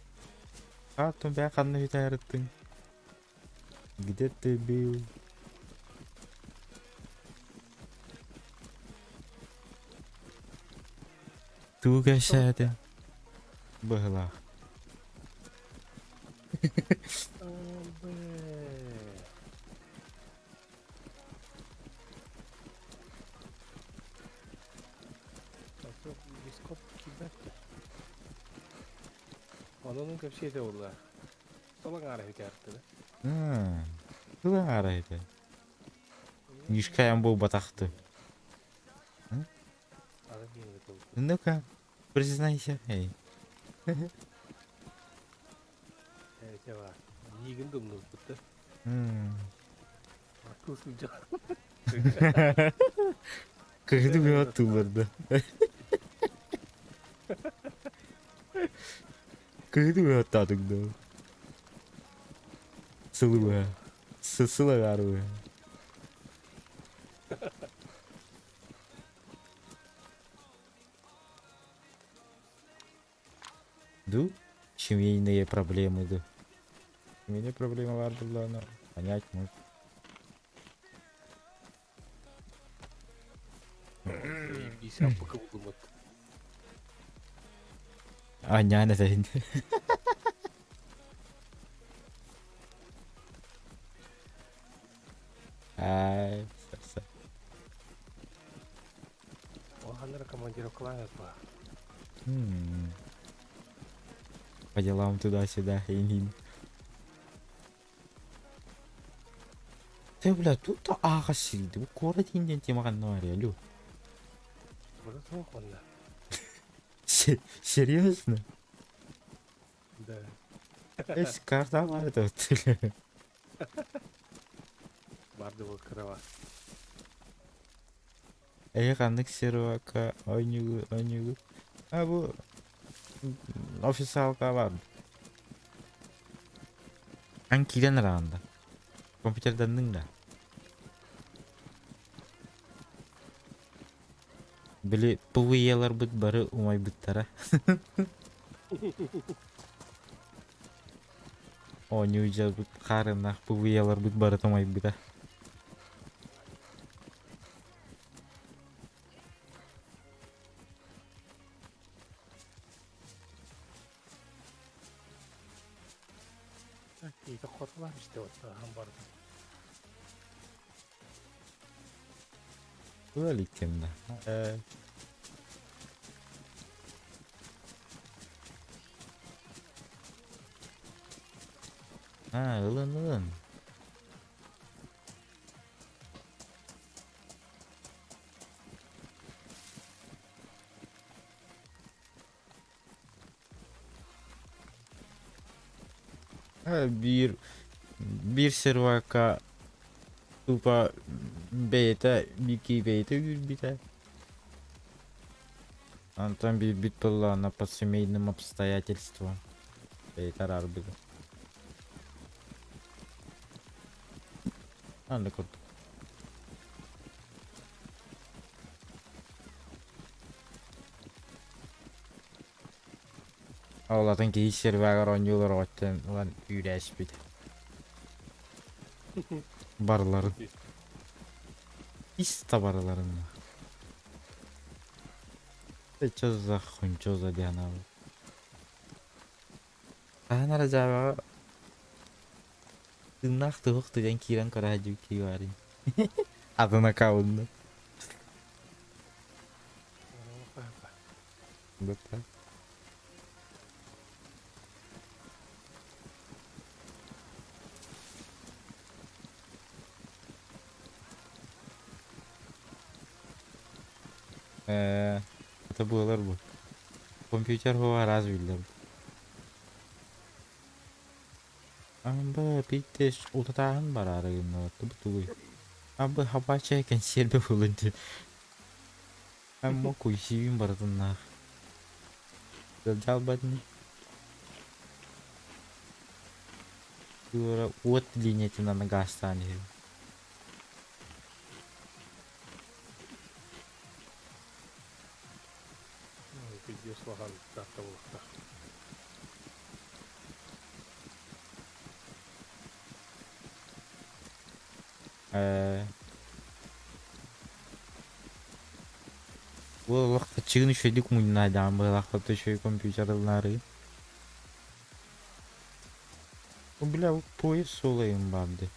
[SPEAKER 2] Артым бә қанны шитереттің. Где ты был? Туга шәді. Бұғыла.
[SPEAKER 1] Onun kapısı da oldu. Sola gara hikayette.
[SPEAKER 2] Бұға қарайды. Ешкаян бұл батақты.
[SPEAKER 1] Adam yine de oldu.
[SPEAKER 2] Ну-ка, признайся. Эй.
[SPEAKER 1] Evet ya var. Yiğin dumlu tuttu. Kusmuca.
[SPEAKER 2] Кыгды бөт тулырды. Кыгды бөт татыгды. Сылы. Сылы гару. Ду? Семейные проблемы, да. Семейные проблемы var burada она. Понять может.
[SPEAKER 1] Bir şapka buldum.
[SPEAKER 2] Anyane sen. Ай, сарса.
[SPEAKER 1] O hanlara командиров клана по.
[SPEAKER 2] По делам туда-сюда, хейнин. Ты, бля, тут ага сильды. Bu город инден темаган var ya, Лю.
[SPEAKER 1] Burada soğuk onlar.
[SPEAKER 2] Серьезно?
[SPEAKER 1] Да.
[SPEAKER 2] Есть карта var тут.
[SPEAKER 1] Vardı bu krava.
[SPEAKER 2] Kanlık servaka oynuyor. Ha bu ofisalka var. Hangiden aranda? Kompüterden da. Bili bu yalar bit barı umay bittara. Oynayacağız bu karına bu yalar bit barı umay bittara.
[SPEAKER 1] İyi de korkular işte o ambarda.
[SPEAKER 2] Böyle kimde? Ha, ılın. Ha, bir servaka tupa beta biki beta bir. Антон бит была на по семейным обстоятельствам. Это арбида. Anda kurt. Oğlatın ki hiç server oynuyorlar otten lan üreş bir. Barların. İsta barların. Çözza hunçozza diyen abi. Sana acaba tırnak tavuk diyen kiran karacı ki var. Adına kavundu. Betul. Kata bualar bu. Komputer hava razvillar. Amba bites utatahan bararayım betul. Amba hava çeken serbe bulundu. Amba kuisiyim baratınlar. Jal banget nih. Gue uat linya cina negastan ya.
[SPEAKER 3] Пиздец, лаган, как-то вот так.
[SPEAKER 2] Gue waktu kecil nih saya dikumpulinnya jam waktu saya komputer lari. Бля, поезд солоем бабды.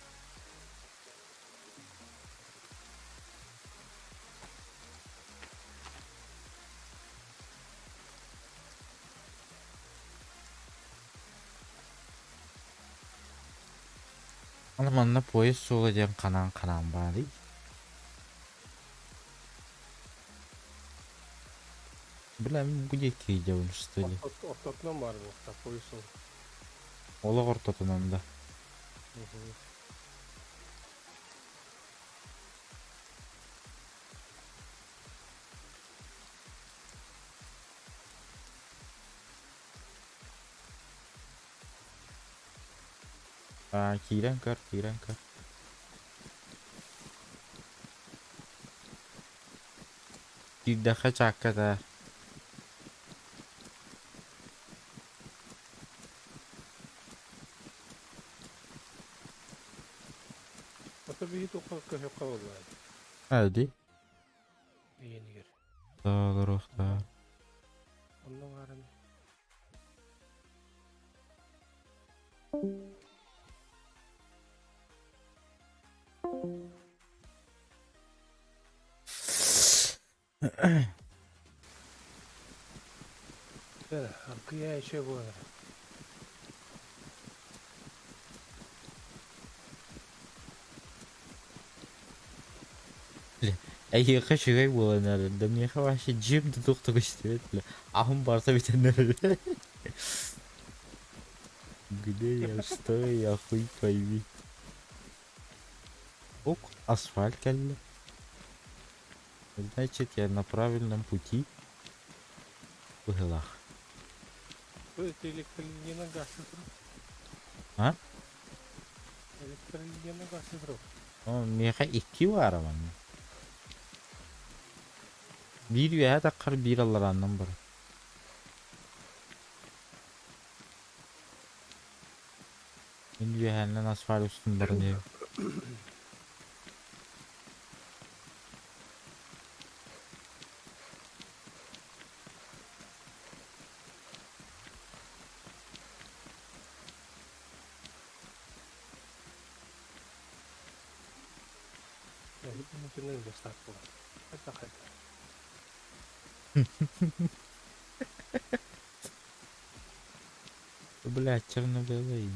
[SPEAKER 2] Mana poyes sola yang kanan bari. Bilam bu jeki jauh studi.
[SPEAKER 3] Ortatlan var mı? Poyes ol.
[SPEAKER 2] Ola ortadan da. Kiran kar. Tidak kecaka dah.
[SPEAKER 3] Tabii hiç o kadar kalmadı.
[SPEAKER 2] Hadi.
[SPEAKER 3] Yeni gir.
[SPEAKER 2] Doğru.
[SPEAKER 3] Ondan var mı? Arkaya şey bu.
[SPEAKER 2] Ey kaçıyor bu nerede? Demir havaşı cim tutuk işte. Ahım varsa bir tane. Где я стою, я хуй пойми. Ок, асфальт келді. Значит, я на правильном пути. Выгылах.
[SPEAKER 3] Это электролиния на газ сыграл.
[SPEAKER 2] А?
[SPEAKER 3] Электролиния на газ сыграл.
[SPEAKER 2] O meha 2 var ama. Bir veya takar bir alarandan biri. Bir veya asfalt üstün barınıyor.
[SPEAKER 3] Ya hiç mümkün değil start bu. Hadi.
[SPEAKER 2] Блядь, черно-белый.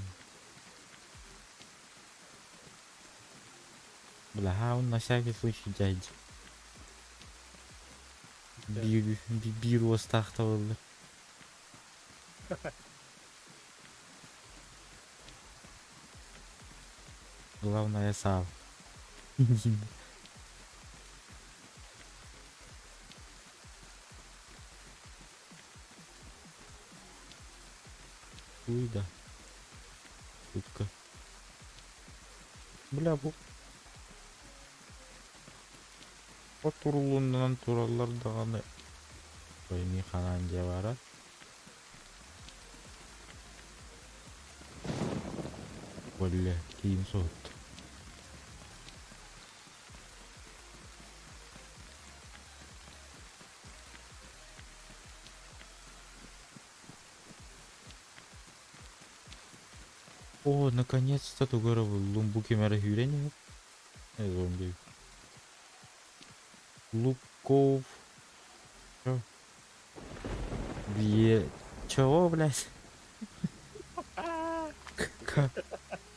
[SPEAKER 2] Бля, он на всякий случай дядя. Bir ostaqta oldu. Главное сам. Ой, да. Шутка. Бля, bu. Oturulundan turallarda gana. Oyunu kananca var ha. Böyle kiyim soğuttu. О, наконец-то тугоровый лумбуки мерахюрение. Зомби. Луков. Чё? Чего, блядь?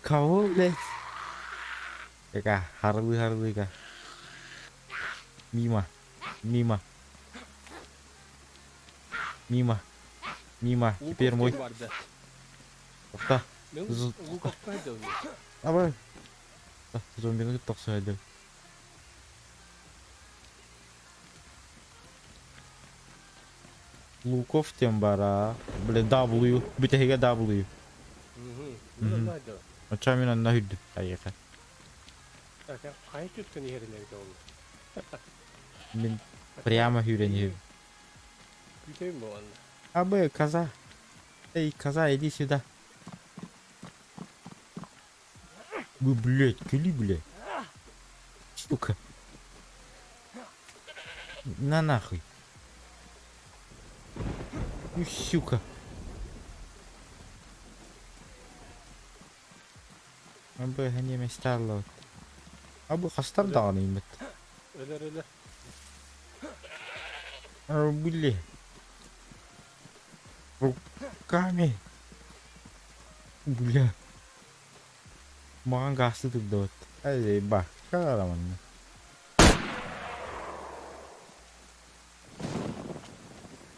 [SPEAKER 2] Кого, блядь? Какая? Харлы-харлы-ка. Мимо. Мимо. Мимо. Мимо. Теперь мой. Тоқта. Абай. Зомбині тоқсайды. Луков тем бара. Блин, W. Бітеге W. Очаминан нахүдді. Аяқа.
[SPEAKER 1] Қай түткен ерілерге олды?
[SPEAKER 2] Мен прямо хюренем.
[SPEAKER 1] Күтейін болғанда.
[SPEAKER 2] Абай, коза. Эй, коза, иди сюда. Вы, блядь, кили, блядь. Сука. На нахуй. Ну, сука. Абай, они места лот. Абай, хастар дағаны имет.
[SPEAKER 1] Өлер.
[SPEAKER 2] Блядь. Руками. Бля. Маған қасы тұрды өт. Әй, бақ, қарамын.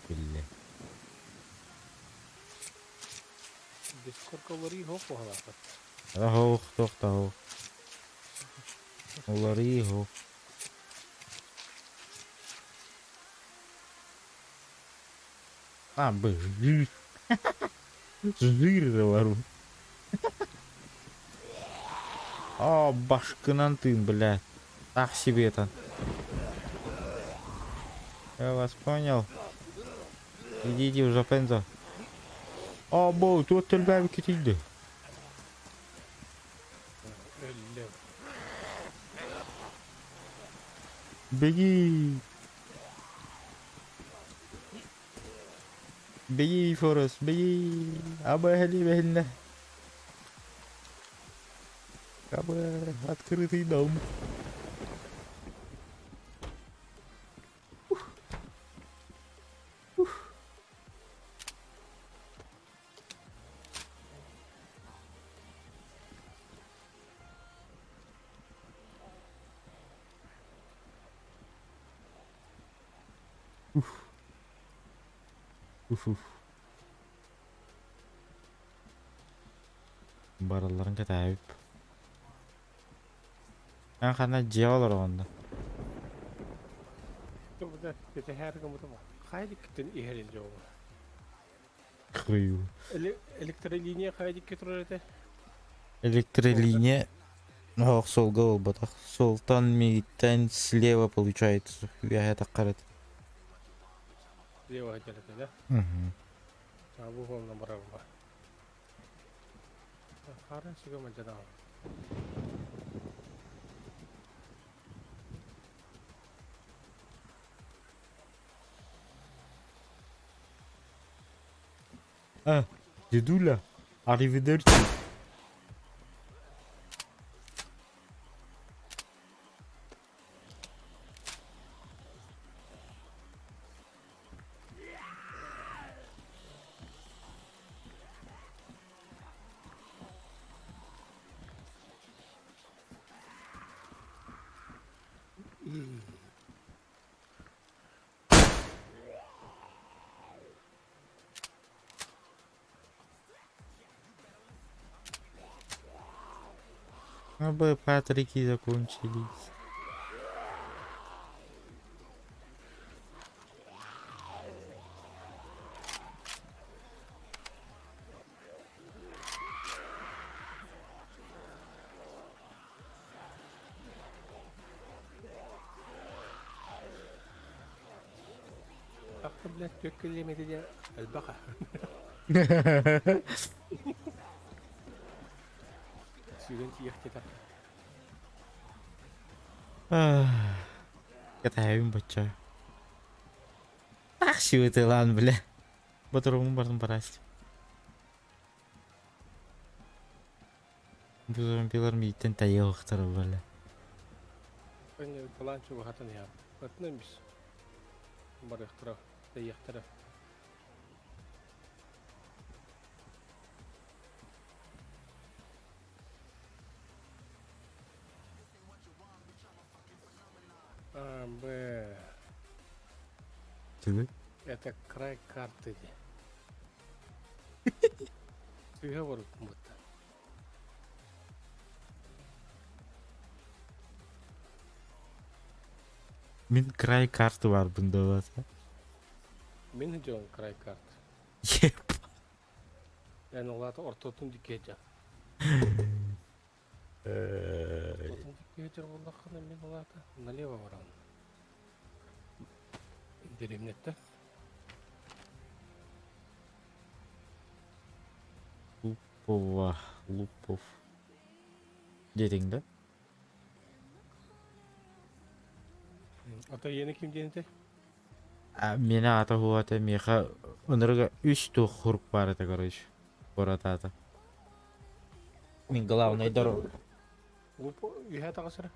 [SPEAKER 2] Бля.
[SPEAKER 1] Дискорка олар үй хоқ болғалақы.
[SPEAKER 2] Хоқ, тоқта хоқ. Олар үй хоқ. А, жир. Жир var. А, башкынан тын, блядь. Так себе это. Я вас понял. Идите уже, Пензо. А, бой, тут тельбәбі кетейді. Беги. Беги, Форест, беги. Обогали, бегли. Открытый дом. Бараларын кетайып. Мен қана же олар онда.
[SPEAKER 1] Бұда бете әргі мұды ма? Қайды күттен ерел жоғы.
[SPEAKER 2] Қою.
[SPEAKER 1] Электролиния қайды кетірер еті?
[SPEAKER 2] Электролиния. Ох, солға ол батақ. Солтан мейттен слева получается. Я это қарат.
[SPEAKER 1] Слева әделеті, да? Бұл қолына барар ба. Қарын сүгімен жадағым.
[SPEAKER 2] Ah, dедуля, arrivederci. А бы патрики закончились.
[SPEAKER 1] Как-то, блядь, төккелемеди де албака. Сүйген тиек кетер.
[SPEAKER 2] Кетайым бача. Ах, шивыты lan, бля. Батырым барын барасты. Bu zombiler miyitten tayı oktara böyle.
[SPEAKER 1] Ben falan çok hatın ya. Batınıymış. Barıktıra, teyektıra. Б.
[SPEAKER 2] Тügü.
[SPEAKER 1] Это край карты. Суга var kumutta.
[SPEAKER 2] Min krай kartı var bunda zaten.
[SPEAKER 1] Мен жон край карты.
[SPEAKER 2] Yep.
[SPEAKER 1] Yani olata ortotun dikeceğim. Ortotun dikeceğim Allah'ına men olata. Налево varan. Деревнетте.
[SPEAKER 2] Lupova, Lupov. Dedin de.
[SPEAKER 1] Ата yeni kim denedi?
[SPEAKER 2] Meni ata huvata meha onurga 3 tuh huruk var ete короче. Город ата. Min главный дорог.
[SPEAKER 1] Лупо, ühe takasıra.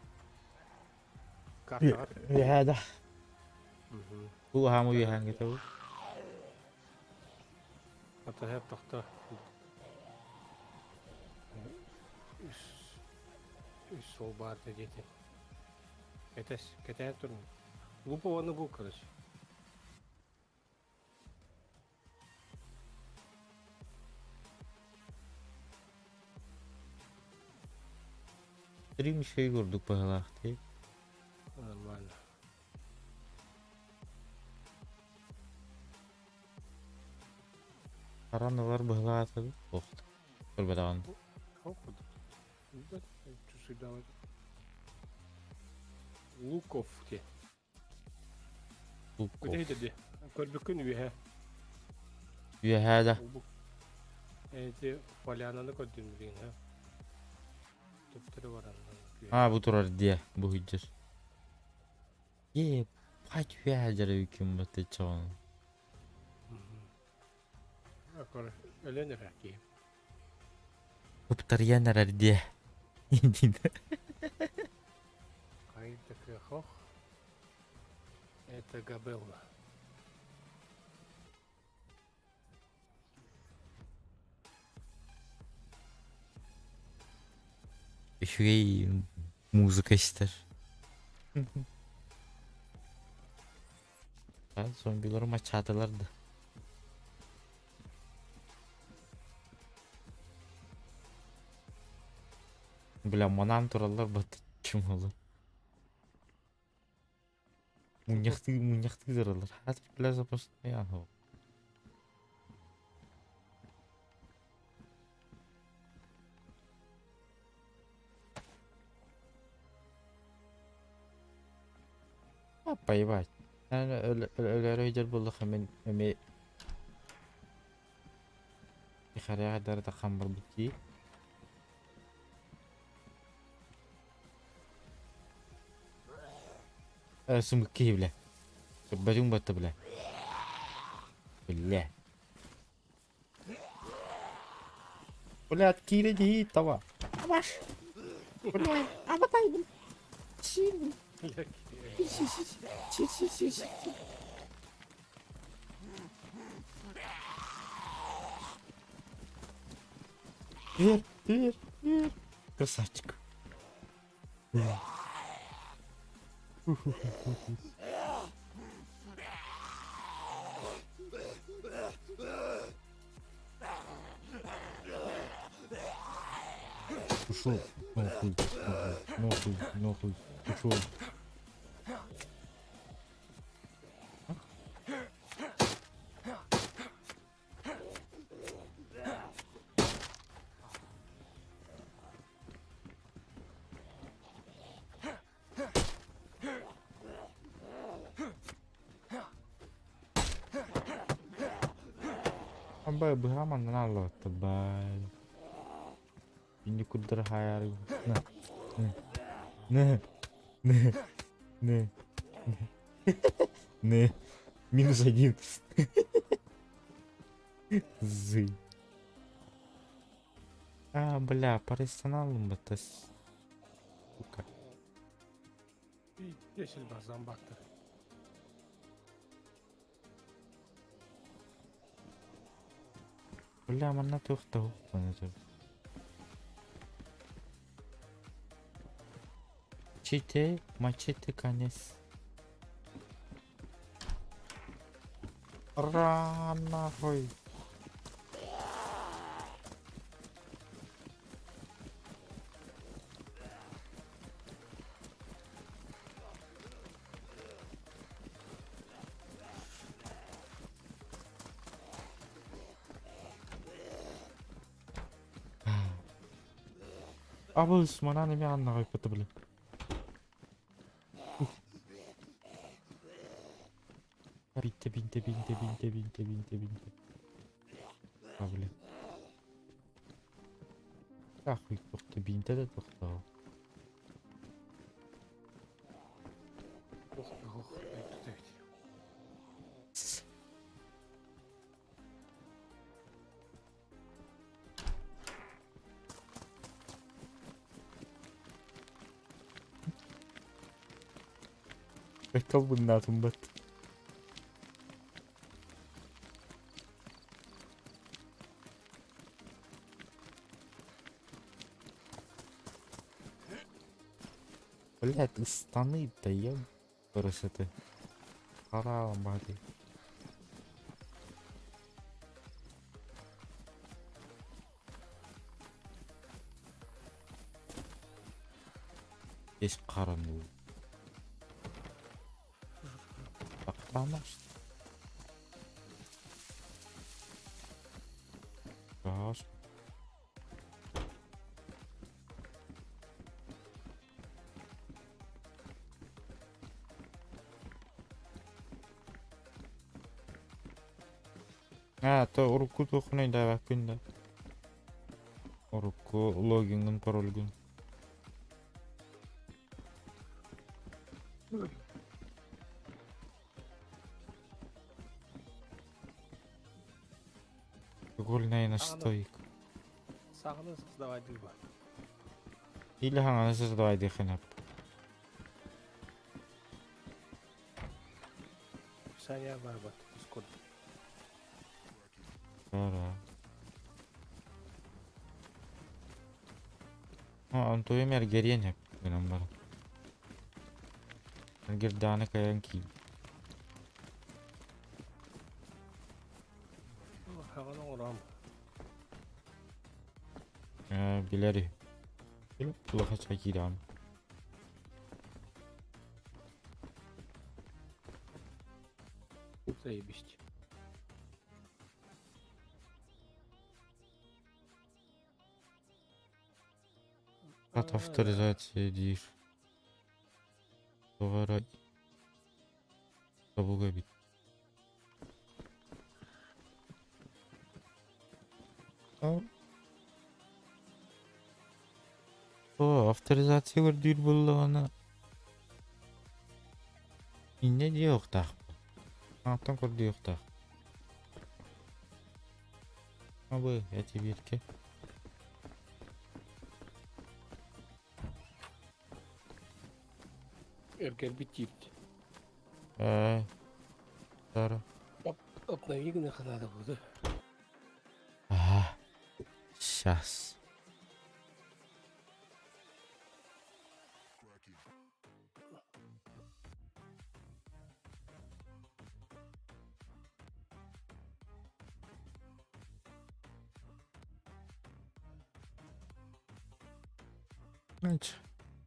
[SPEAKER 1] Karta var.
[SPEAKER 2] Ya da. Bu hamu yahan gitu.
[SPEAKER 1] Ata hep takta. Üst sol bar dedi. Кетер тұрмын. Лупованы бұл, короче.
[SPEAKER 2] Три şey gördük bağlaktı.
[SPEAKER 1] Нормально.
[SPEAKER 2] Karanlılar bağlaktı. Koktu. Kırbadağın.
[SPEAKER 1] Оқыды. Часы давай. Луков те.
[SPEAKER 2] Lukov.
[SPEAKER 1] Көтейді де. Көрбікін үйе.
[SPEAKER 2] Üyehada.
[SPEAKER 1] Әйте полянаны көрдім деген, ha. Түптірі бар андан.
[SPEAKER 2] Ha bu turar diye bu hüccür. Ye, kaç üyehacara hüküm batı çoğun.
[SPEAKER 1] Akor ölenir haki.
[SPEAKER 2] Kuptar yanar diye.
[SPEAKER 1] Кайдакы хох. Это Габелла.
[SPEAKER 2] Şey muzika ister. Ben zombiler maç atalardı. Бля, манам туралар батты чим olur. Муньяхты заралар. Хат бля запасны я. Поебать. Öyle öyle bulduk hemen emeği. Yukarıya kadar da kambar bitti. Sumuk bile. Bacım battı bile. Bile. Bile atkire değil tava. Avaş. Bile. Abataydım. Şimdi. Ver. Красавчик. Ушел. Нахуй. Ушел. Amba berapa mana lo tebal. Ini kuder hayal. Nah. -1. Зы. Бля, перестаналым это. Сука.
[SPEAKER 1] Yeşil bazdan baktı.
[SPEAKER 2] Бля, mana to'xta. Мачете, конец. Нахуй. Абыз, мана неме анна қойып кетті, блин. Бинте. Блин. Ахуй, тоқты, бинте де тоқты. Kalbından tumbat. Блять, станы даем. Красоты. Харалам бади. Есть карану. Tamamdır. Gaz. То уруку тухнай да вакында. Уруку логинин паролгун. Гольная настойка.
[SPEAKER 1] Sağını создавать değil bu.
[SPEAKER 2] Или хана создавай дыханап.
[SPEAKER 1] Saniye var bak. Discord.
[SPEAKER 2] Да. Антуем эргерен benim var. Ergerdane kayan ki.
[SPEAKER 1] Havanı oram.
[SPEAKER 2] Bileri. Bil kulağa çekiram.
[SPEAKER 1] Заебись.
[SPEAKER 2] От авторизации диш. Товара. Табуга бит. Авторизация көрдүр болғаны. Инне де оқтақ. Аттан көрді оқтақ. Абы, әте берке.
[SPEAKER 1] Эргер битит.
[SPEAKER 2] Дара.
[SPEAKER 1] Обнови их надо будет.
[SPEAKER 2] Сейчас. Kaç.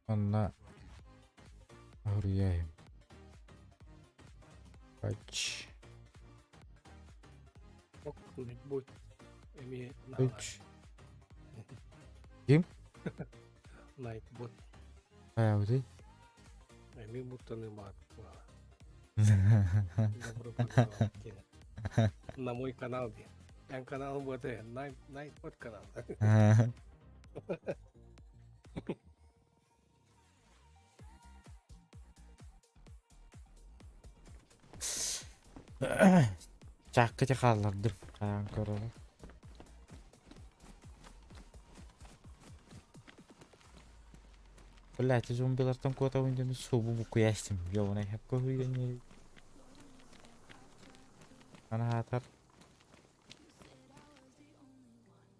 [SPEAKER 2] Onunla arayayım. Kaç.
[SPEAKER 1] Ок, будь. Эми
[SPEAKER 2] Kaç. Kim?
[SPEAKER 1] Найт бот.
[SPEAKER 2] Bayağı değil.
[SPEAKER 1] Эми мутаны мат. Добро пожаловать на мой канал. Yang канал buat Night Bot канал.
[SPEAKER 2] Çakıcı kaldırdım. Ankara'da. Блять, зомбилар там куда-то вынесут собу буку ястим. Ёбаный хеп койгон не. Ана хатар.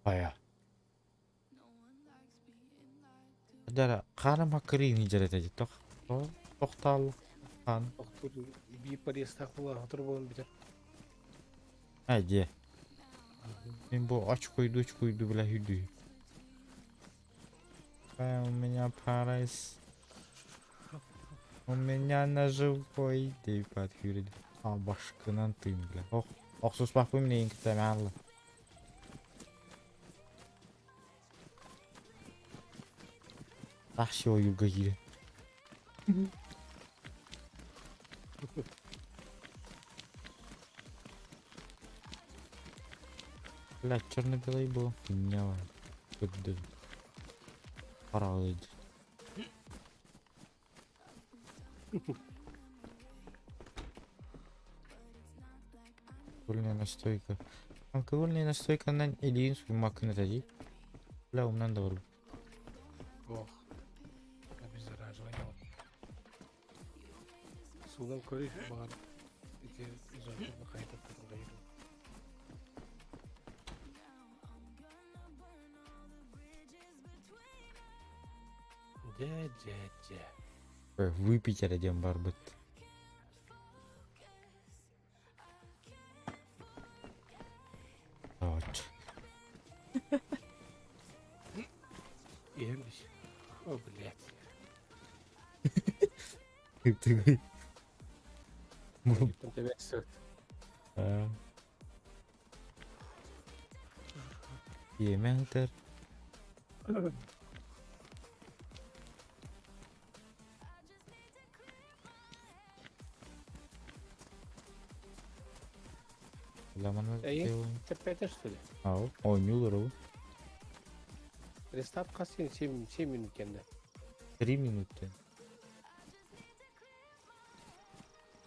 [SPEAKER 2] Ая. Дара, каным хакырын ижарат эди тох. Токтал. Хан.
[SPEAKER 1] Доктор bir parista kula hatır bolun biter.
[SPEAKER 2] Hadi. Ben bu aç koydu bile hüdü. У меня парайс. У меня ножевой deyip atıyor. Ha başkından tıyım bile. Oh. Oksus bak bu neyin kitemi Allah. Ahşi o yuga giri. Блядь, черно-белый был. Хуйня. Куда? Параллель. Алкогольная настойка. Алкогольная настойка на един макнет ади. Бля, умнан да върву.
[SPEAKER 1] Ох. Обеззараживание. Судан көриш бар. İki uzakta bakaydı kuruluydu. Дядя.
[SPEAKER 2] Выпить ради барбет. Вот.
[SPEAKER 1] Ервись. О, блядь.
[SPEAKER 2] Ты
[SPEAKER 1] Там тебя сет.
[SPEAKER 2] Yemekler. Lamana
[SPEAKER 1] Терпеть что ли?
[SPEAKER 2] Ау, oynuyorlar o.
[SPEAKER 1] Рестап кассин 7 минут кенде.
[SPEAKER 2] 3 минуты.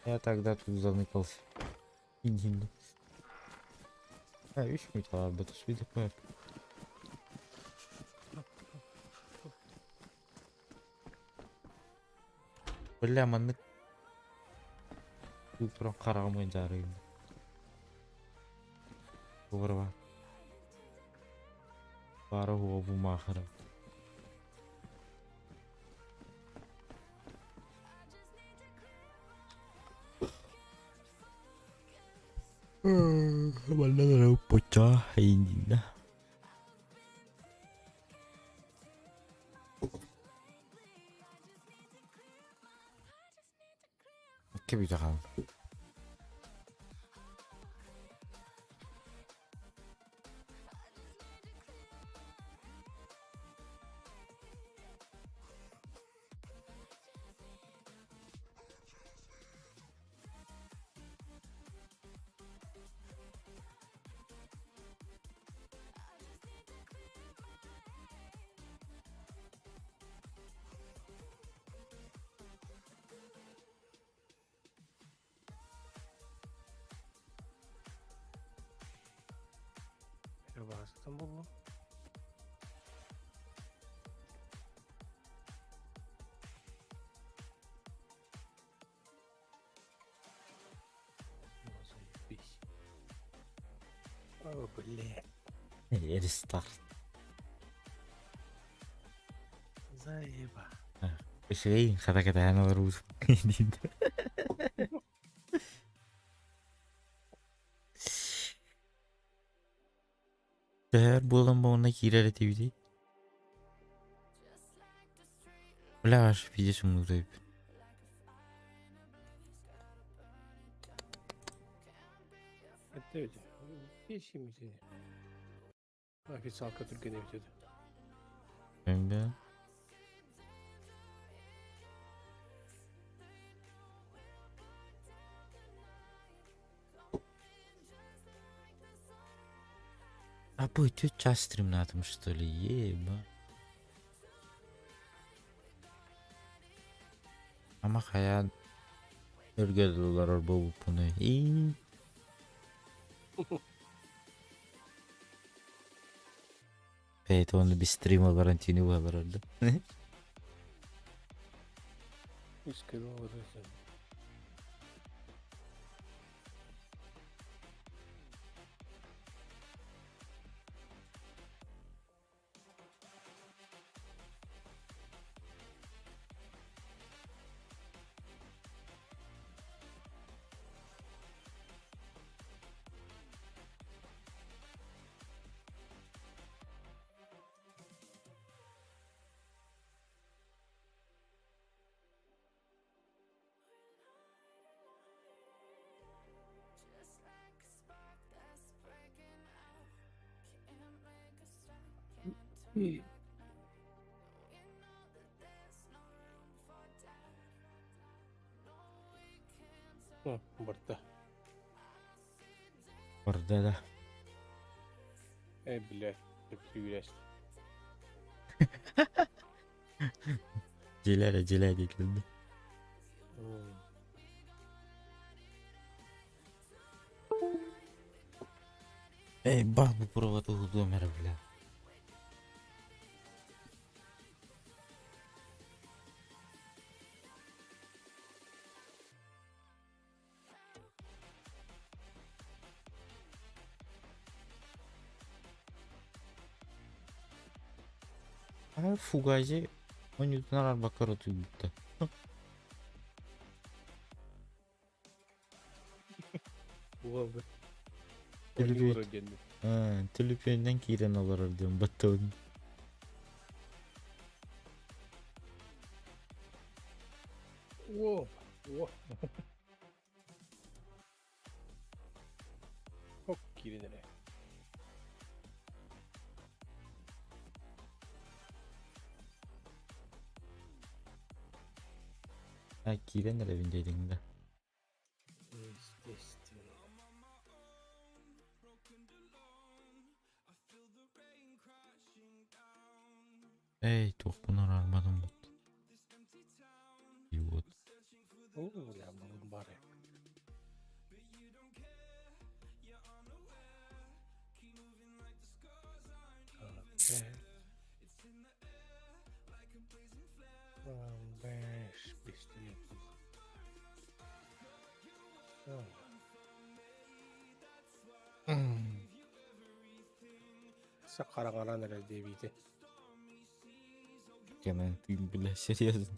[SPEAKER 2] Я тогда тут заныкался. Иди. А, видишь, мы тебя об этом свидеть. Бля, маннык. Тут прям карамай жарым. Варва. Пара губу махара. Валера поча индина. Che vi tocca?
[SPEAKER 1] Bazı tam buldu. О, блядь.
[SPEAKER 2] Рестарт.
[SPEAKER 1] Заеба.
[SPEAKER 2] Пошли, когда я на рус. Değer bulan bana girer activity. Бля, аж видишь, музык.
[SPEAKER 1] Это öyle. Geçeyim. Официалка Türkiye'de bitiyordu.
[SPEAKER 2] Бля. А будет час стрим на этом, что ли? Еба. Ama hayal örgü dolar bu bunu. İyi. Evet onu bir stream garantini var herhalde.
[SPEAKER 1] Hiç kere olursa. Burada.
[SPEAKER 2] Orada da.
[SPEAKER 1] Bile. Güleş.
[SPEAKER 2] Celal edildi. Ey bak bu provada olduğum yer bile. Фугази, он не знал, бакару тюбта.
[SPEAKER 1] Wow.
[SPEAKER 2] Telefoninden kiren olur diyorum baton.
[SPEAKER 1] Wow. Wow. Çok kirlenir.
[SPEAKER 2] Ha kiren de evindeydin de. Ey çok bunlar almadım bu. Yok.
[SPEAKER 1] Ya bunun bari. Beş pistol. Sakaragaran herhalde eviydi.
[SPEAKER 2] Hemen bile seriyorsun.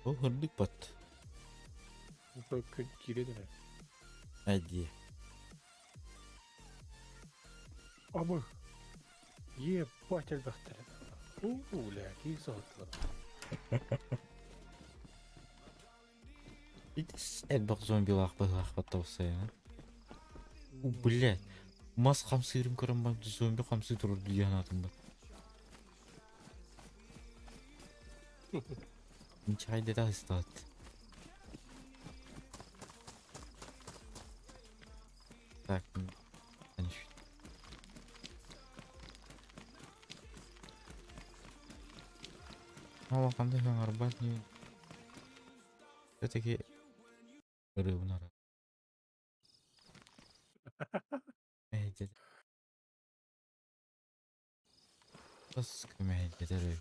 [SPEAKER 2] O hırlık bat.
[SPEAKER 1] Çok kötü kirlenir.
[SPEAKER 2] Hadi.
[SPEAKER 1] Ama ебать альбахтер. Бля, какие сотла.
[SPEAKER 2] Это бак зомби лахбат olsa ya. Блядь. Мас хамсырым көрім зомби хамсы тұрды янатымда. Ничайда да стат. Так, конечно. Ama kandı ben arabat niye? Öteki öyle bunlar. Evet. Nasıl kımaya gider öyle?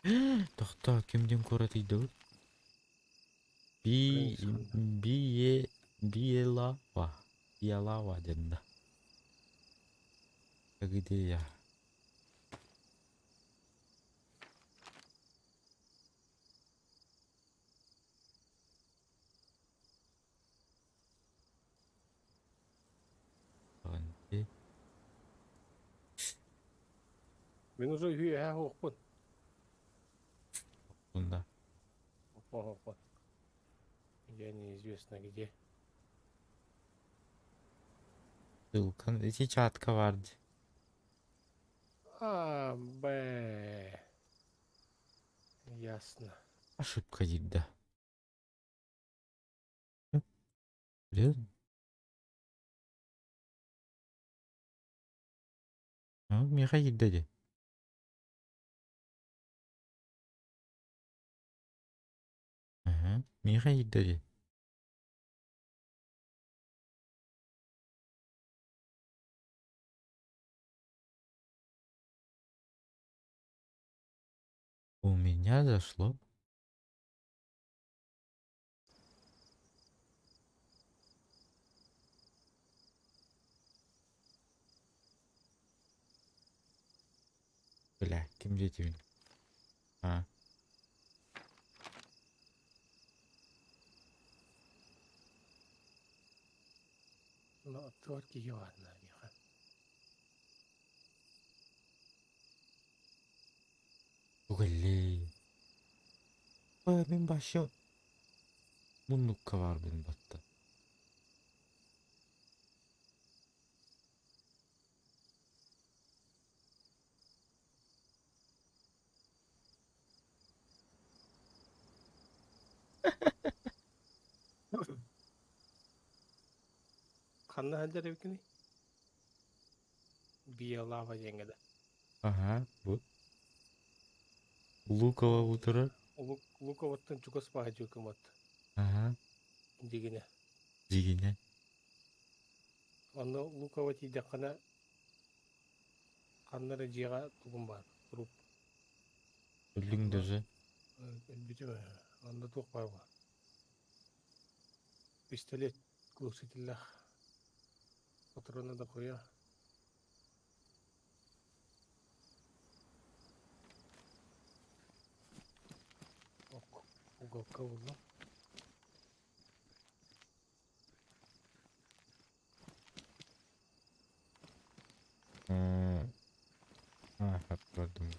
[SPEAKER 2] Тохта, кимден көрәтейді бұл? Биелава. Биелава деді. Где я? Где?
[SPEAKER 1] Мен уже үйе оқпын.
[SPEAKER 2] Бunda.
[SPEAKER 1] Оқпын. Я неизвестно где.
[SPEAKER 2] Ссылка. Эти чатка vardı.
[SPEAKER 1] А, б. Ясно.
[SPEAKER 2] Ошибка girdi. Biliyor musun? Ha, Mika girdi dedi. Aha, Mika girdi dedi. У меня зашло. Бля, кем дети? А.
[SPEAKER 1] Ну, только ладно, Миха.
[SPEAKER 2] Угли. Benim başım. Bunlukka var benim batta.
[SPEAKER 1] Kanlı halde evkini. Bir lava yengede.
[SPEAKER 2] Aha, bu. Луково утро.
[SPEAKER 1] Луковаттан чукас пахачу кымат.
[SPEAKER 2] Ага,
[SPEAKER 1] Дигине.
[SPEAKER 2] дигине.
[SPEAKER 1] Аны луково тиде каннары жига тугун бар. Туруп.
[SPEAKER 2] Öldün даже.
[SPEAKER 1] Битиме. Анда тук бар бар. Пистолет глушителлах. Патроны да коя. Уголка булду.
[SPEAKER 2] Aha, gördüm.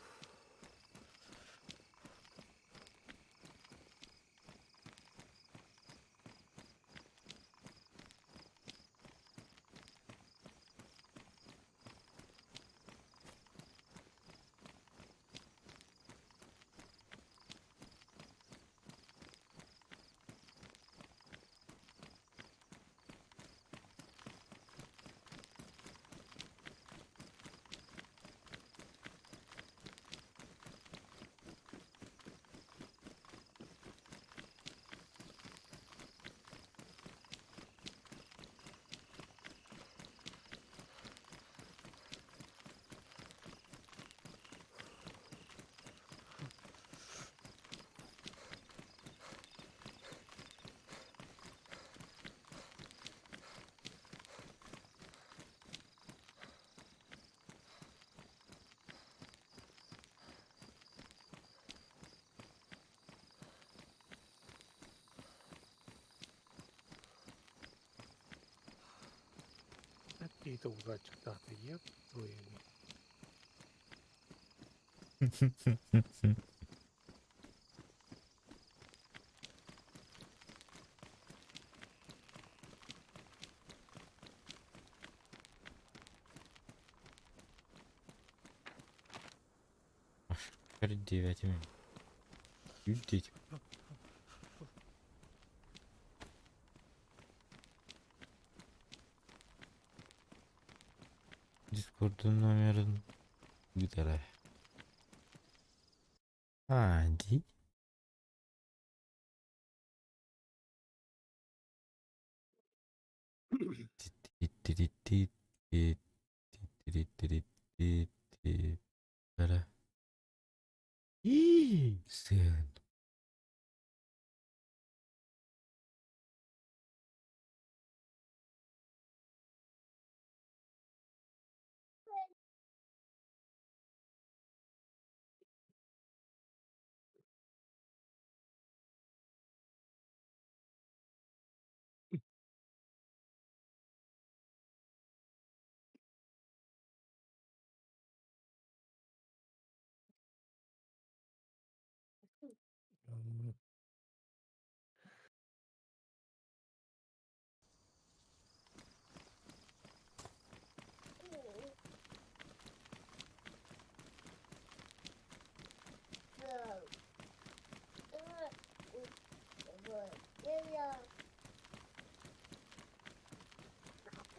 [SPEAKER 1] Какие-то удачи так и еп, твои.
[SPEAKER 2] Перед 9 минут. Юдить. Дискорд'un номерін gider. Hadi. Böyle. Сын.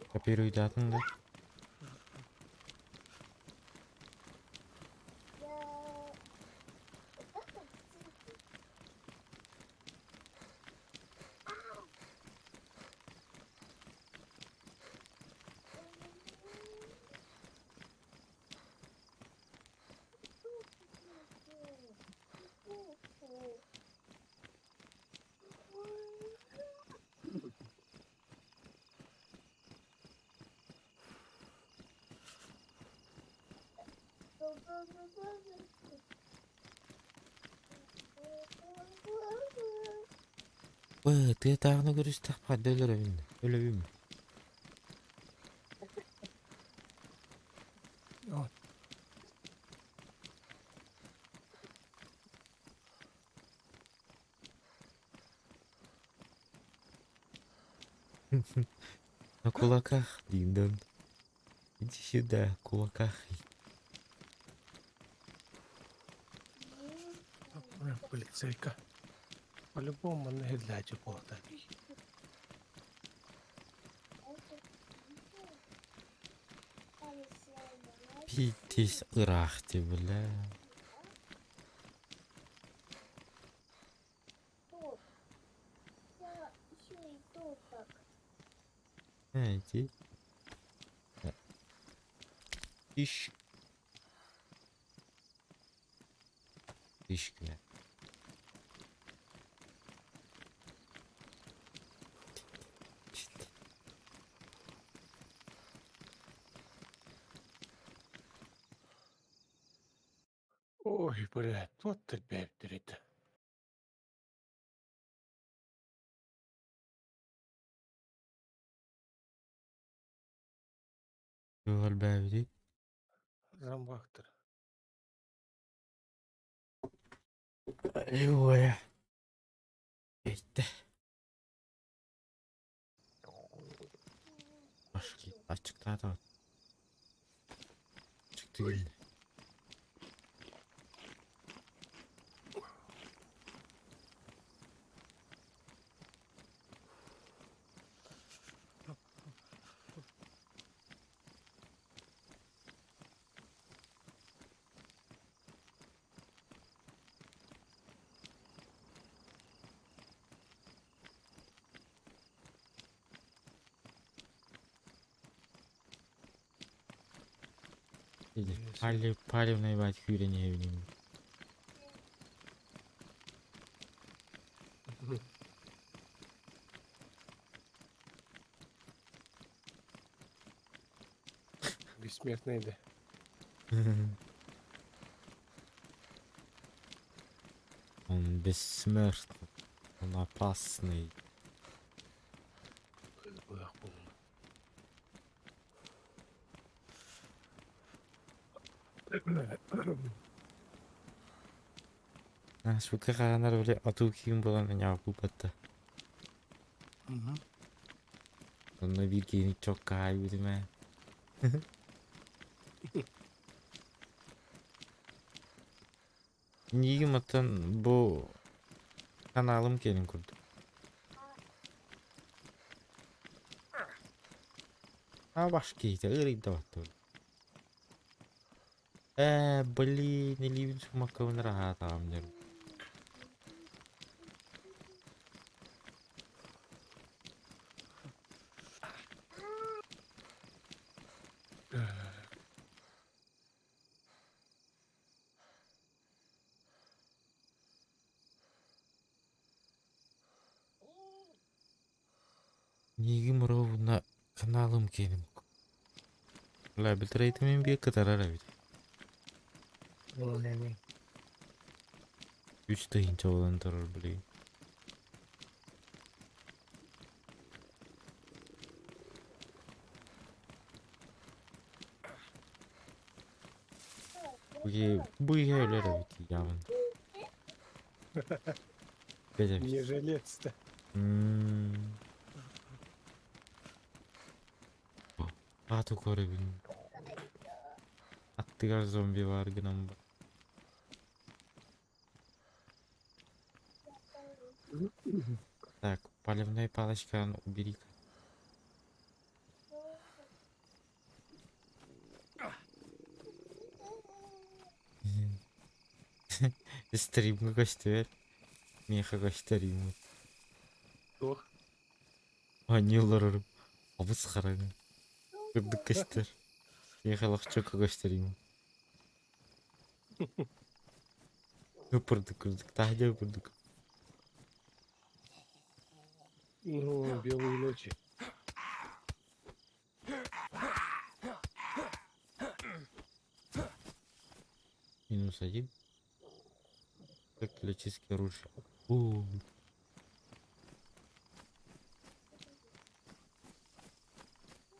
[SPEAKER 2] Копируй атыңды. Ты тағыны көріс тақпа өлөбін. На кулаках, Диндон. Иди сюда, кулаках.
[SPEAKER 8] Полицейка. По-любому не глядя по таки.
[SPEAKER 2] Питис ырахты, бля. Иди. Ищ. Ищ-ка.
[SPEAKER 8] Ой, блядь, вот ты бегает.
[SPEAKER 2] Югал бәвди.
[SPEAKER 8] Замбахтер.
[SPEAKER 2] Ой. Эйті. Башки açıkta da. Çıktı geldi. Палевной бать хюре не видим.
[SPEAKER 8] Бессмертный, да.
[SPEAKER 2] Он бессмертный. Он опасный. Сука қағанар біле ату кейін болған аңағы бұпатты. Оны бір кейіні çok қағай өді мә. Неге мұттан бұл каналым келін көрді. Баш кейді, ұрейді батты. Блин, не ливен шумаковын рахат ағам дерім. Неге мұровына каналым кенім. Ла білтірейті мен бе кітарар әбет. Үш тыйынша olan тұрар білейін. Бұйға өлер әбет, явын. Бәді әбет.
[SPEAKER 8] Не жилец-то.
[SPEAKER 2] Ату көребін. Аттығар зомби бар гынам бар. Так, поливной палочка убери. Стримға көштер. Меха көштереймін.
[SPEAKER 8] Ох.
[SPEAKER 2] Анилар ұрып. Абыз қараңы. Күрдік көштер. Меха лақчоқа көштереймін. Үпірдік күрдік. Тағда үпірдік.
[SPEAKER 8] Ну, белые ночи.
[SPEAKER 2] -1. Электрическое оружие.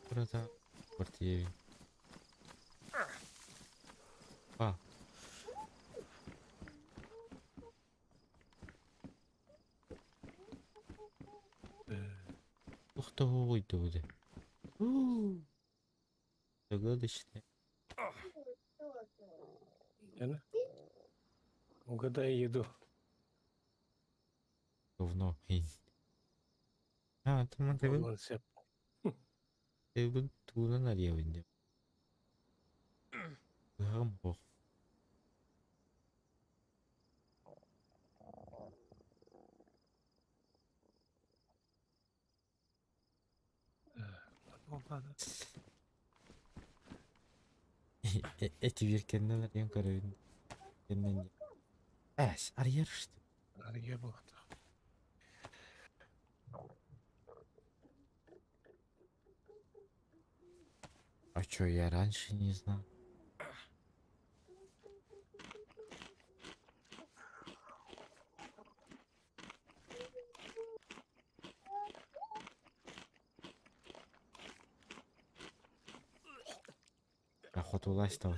[SPEAKER 2] Burada partiye. Кто ойды буде? Загадочно.
[SPEAKER 8] Яна? Угадай еду.
[SPEAKER 2] Говно. Tamam tabii.
[SPEAKER 8] Концепт.
[SPEAKER 2] Bu tuğla nereye oynuyor? Гамбо. Эти виркеннен арыян көрөйүн. Кеннен. Арыяр что?
[SPEAKER 8] Ария бахта.
[SPEAKER 2] А чё, я раньше не знал? Охота уластал.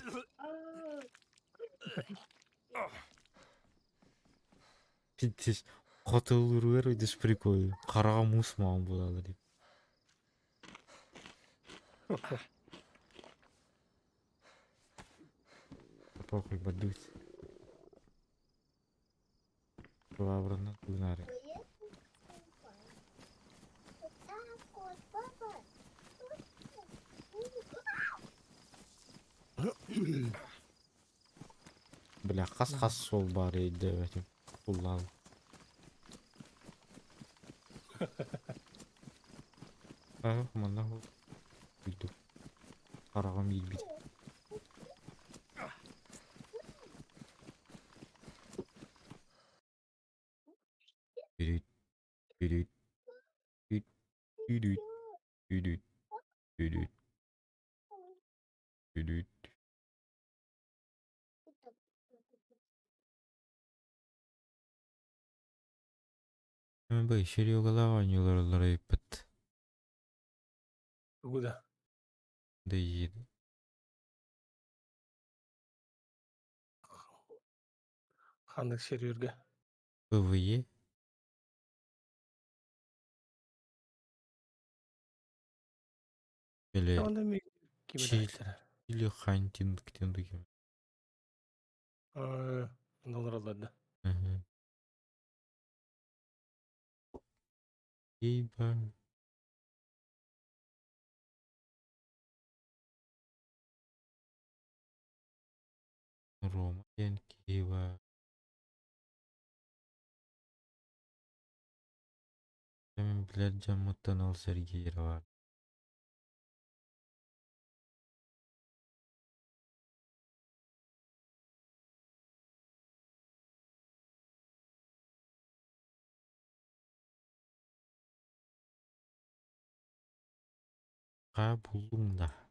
[SPEAKER 2] Питтиш. Котылыр өйдіс прикол. Қараға мус мауын болады деп. Похуй, бодуть. Лаврана кулинары. Бля, қас сол бар еді өтіп құллал. Мана үйді. Қарағым елбейді. Үрет, үрет, үрет, үрет, үрет, үрет, үрет. Бай, шерёгалава нюларлары иппет.
[SPEAKER 8] Куда?
[SPEAKER 2] Да еді.
[SPEAKER 8] Хандық серверге.
[SPEAKER 2] ПВЕ? Или
[SPEAKER 8] Онда мен
[SPEAKER 2] Чил.
[SPEAKER 8] кибер
[SPEAKER 2] Или хантингтен деген.
[SPEAKER 8] Доллар алады.
[SPEAKER 2] Ейба. Рома, Янкиева. Мен білер жамыттан ал Сергейра бар. Buldum da.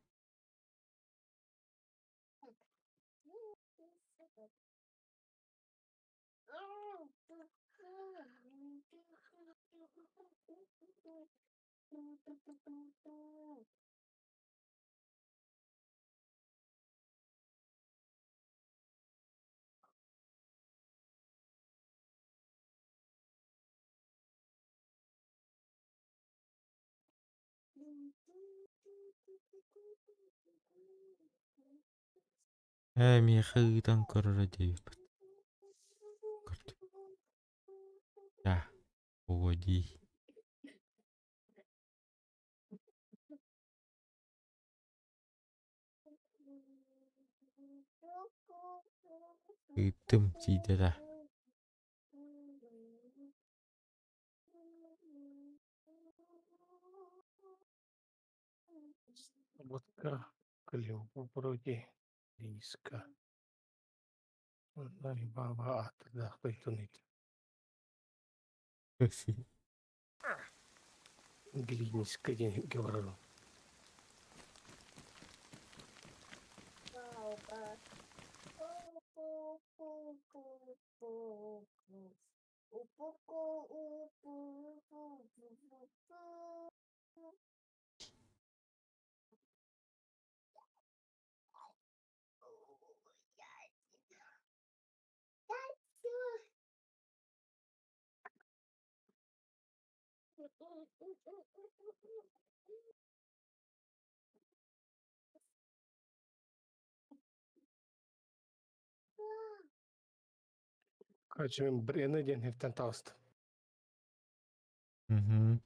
[SPEAKER 2] Мехы танкородеев. Да, погоди. Ыттым тиде да.
[SPEAKER 1] Будка клюв вроде близко. Ondan baba atla koytunit. Глинска день говорю. Kaçımın brene den heften tast.
[SPEAKER 2] Угу.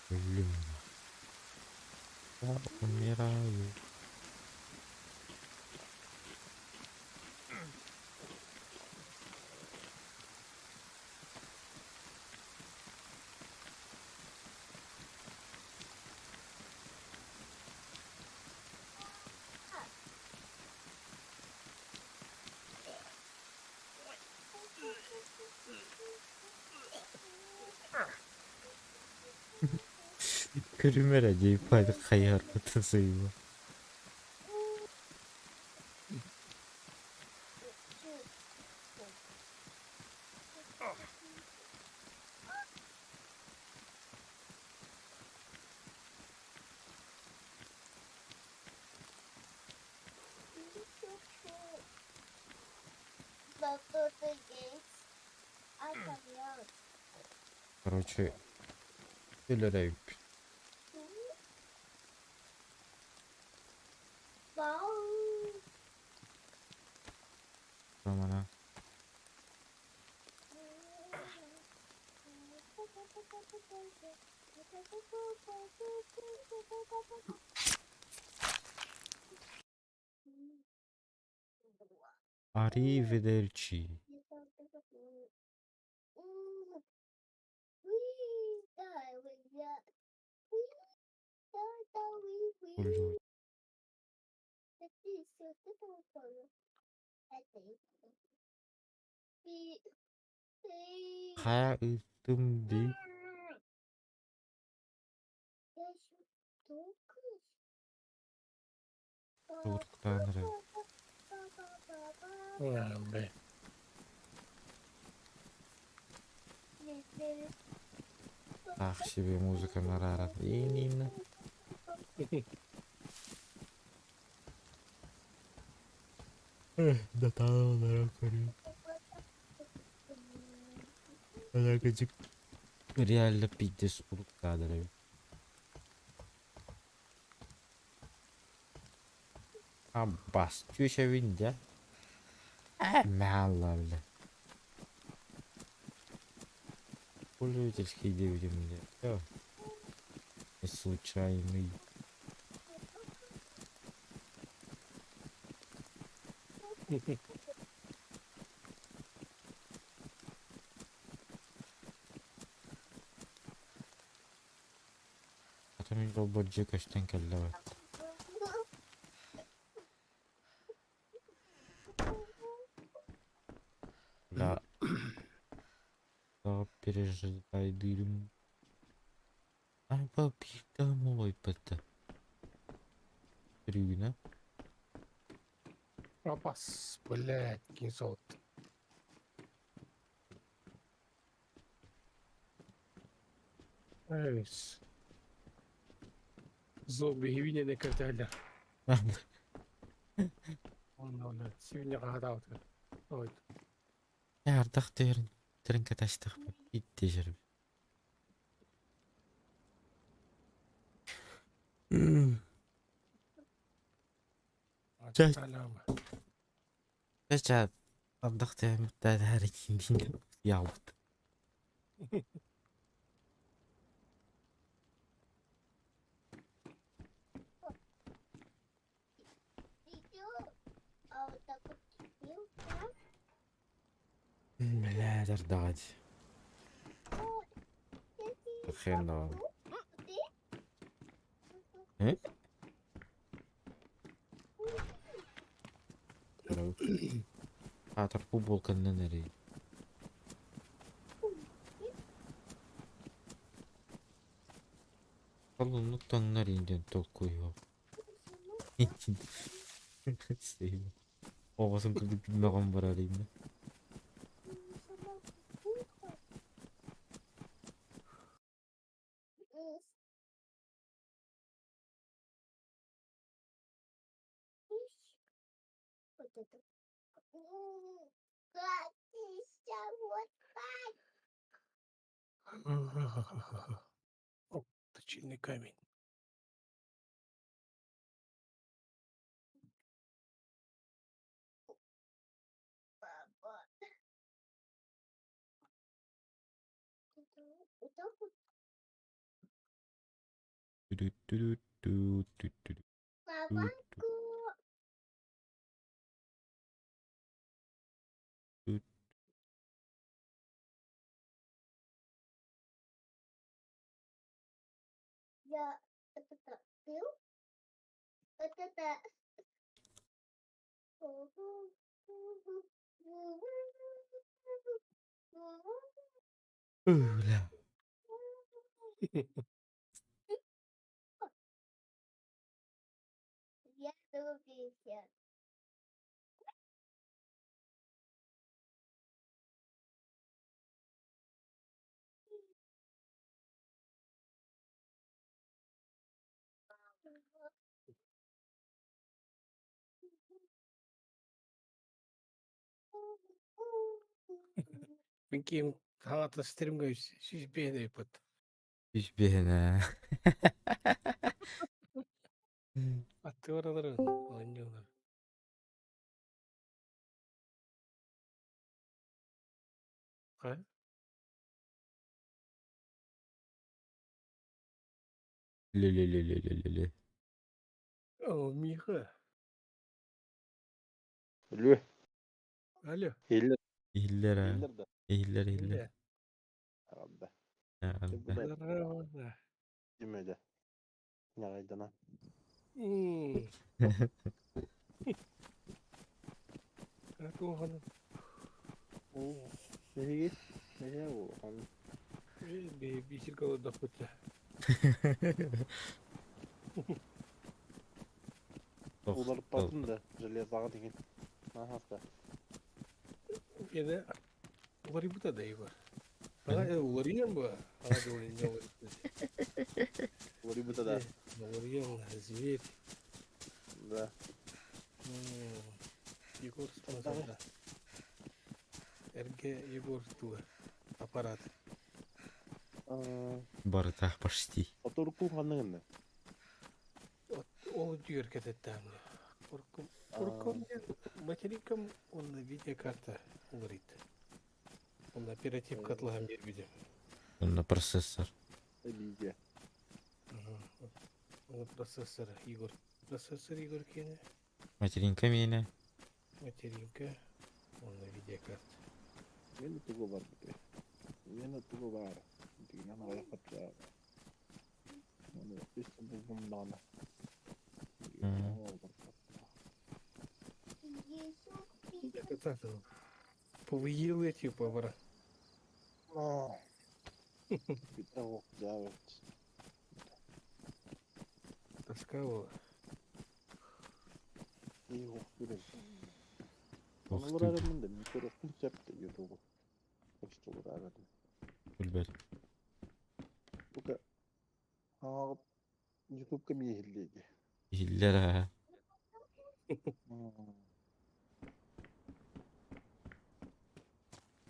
[SPEAKER 2] Блин. Я умираю. Кримера не пойдет хайер это заебал. Короче, Элерей. Романа. Arrivederci. Блин. Kaya ıttım değil. Çocuktanırı.
[SPEAKER 1] Ulan be.
[SPEAKER 2] Akşı bir müzikanlar aradı. İyi. Data olarak arıyor. Alakacık. Realde piddes bulup kadar. Bas çöşevince. Allah bile. Пользовательский DVD. Всё. Случайный. Потом его боджи каштан келлева. Да. Да, пережидай дырм. А папик домой пата. Трюна.
[SPEAKER 1] Опас, блядь, кисот. Эйс. Зомби гивине не картеля. Он сегодня гадал. Ой.
[SPEAKER 2] Ярдах терн. Терн каташтах. Иттежер.
[SPEAKER 1] Салам.
[SPEAKER 2] Кача. Ардах терн. Тадхар киндин. Яут. Бля, дать. Хрена. Атар футболканы nereye? Kalınlıktan nereden tokuyor? Sevim. Babasın kırdık bilmem var arayayım.
[SPEAKER 1] Оп, точильный камень.
[SPEAKER 5] Я это пил? Это
[SPEAKER 2] Öyle.
[SPEAKER 5] я добился.
[SPEAKER 1] Minkim hata streamga süzbeğine yapıt.
[SPEAKER 2] Hiçbirine.
[SPEAKER 1] Attı oraları. Oynuyorlar. Ha?
[SPEAKER 2] Le.
[SPEAKER 1] О, Миха.
[SPEAKER 7] Алло,
[SPEAKER 1] Алло.
[SPEAKER 7] Хиллер,
[SPEAKER 2] İller ha.
[SPEAKER 7] Хиллер да.
[SPEAKER 2] İller.
[SPEAKER 1] Илья.
[SPEAKER 7] Абда.
[SPEAKER 2] Herhalde.
[SPEAKER 1] Здорово.
[SPEAKER 7] Демеде. Не айдана.
[SPEAKER 1] Как он?
[SPEAKER 7] О,
[SPEAKER 3] Ne o?
[SPEAKER 1] Bir şey kalır da fıtı.
[SPEAKER 2] To'xtatdi.
[SPEAKER 3] Batın da железаға деген. Aha.
[SPEAKER 1] Yine uları bu da iyi var. Bana uları yiyen bu. Bana da uları yiyen var.
[SPEAKER 3] Говори бы тогда.
[SPEAKER 1] Uları yiyen zivir.
[SPEAKER 3] Да.
[SPEAKER 1] Егор спонсор. Эрге Егор туа. Аппарат.
[SPEAKER 2] Бары так почти.
[SPEAKER 3] Оторку ханның.
[SPEAKER 1] Ол дүйер кететтен. Орком материкам он видеокарта говорит. Он оператив котлам бербиде.
[SPEAKER 2] Онда процессор.
[SPEAKER 3] Видео.
[SPEAKER 1] Он процессор Егор. Процессор Егор кене.
[SPEAKER 2] Материнка мені.
[SPEAKER 1] Материнка. Он видеокарта.
[SPEAKER 3] Мені туго бар бите. Мені туго бар. Дигнан аяқ патша. Оны исте бұлдана.
[SPEAKER 1] Это повыел типа бра.
[SPEAKER 3] Питау давать.
[SPEAKER 1] Таскал.
[SPEAKER 3] Его курим.
[SPEAKER 2] Ух
[SPEAKER 3] Onu
[SPEAKER 2] ты,
[SPEAKER 3] vurarım da mikrofon çarptı YouTube'u. Kaçtı vurarım.
[SPEAKER 2] Gülber.
[SPEAKER 3] Bu ka. Aa YouTube'ga miyihilliydi.
[SPEAKER 2] Hiller ha.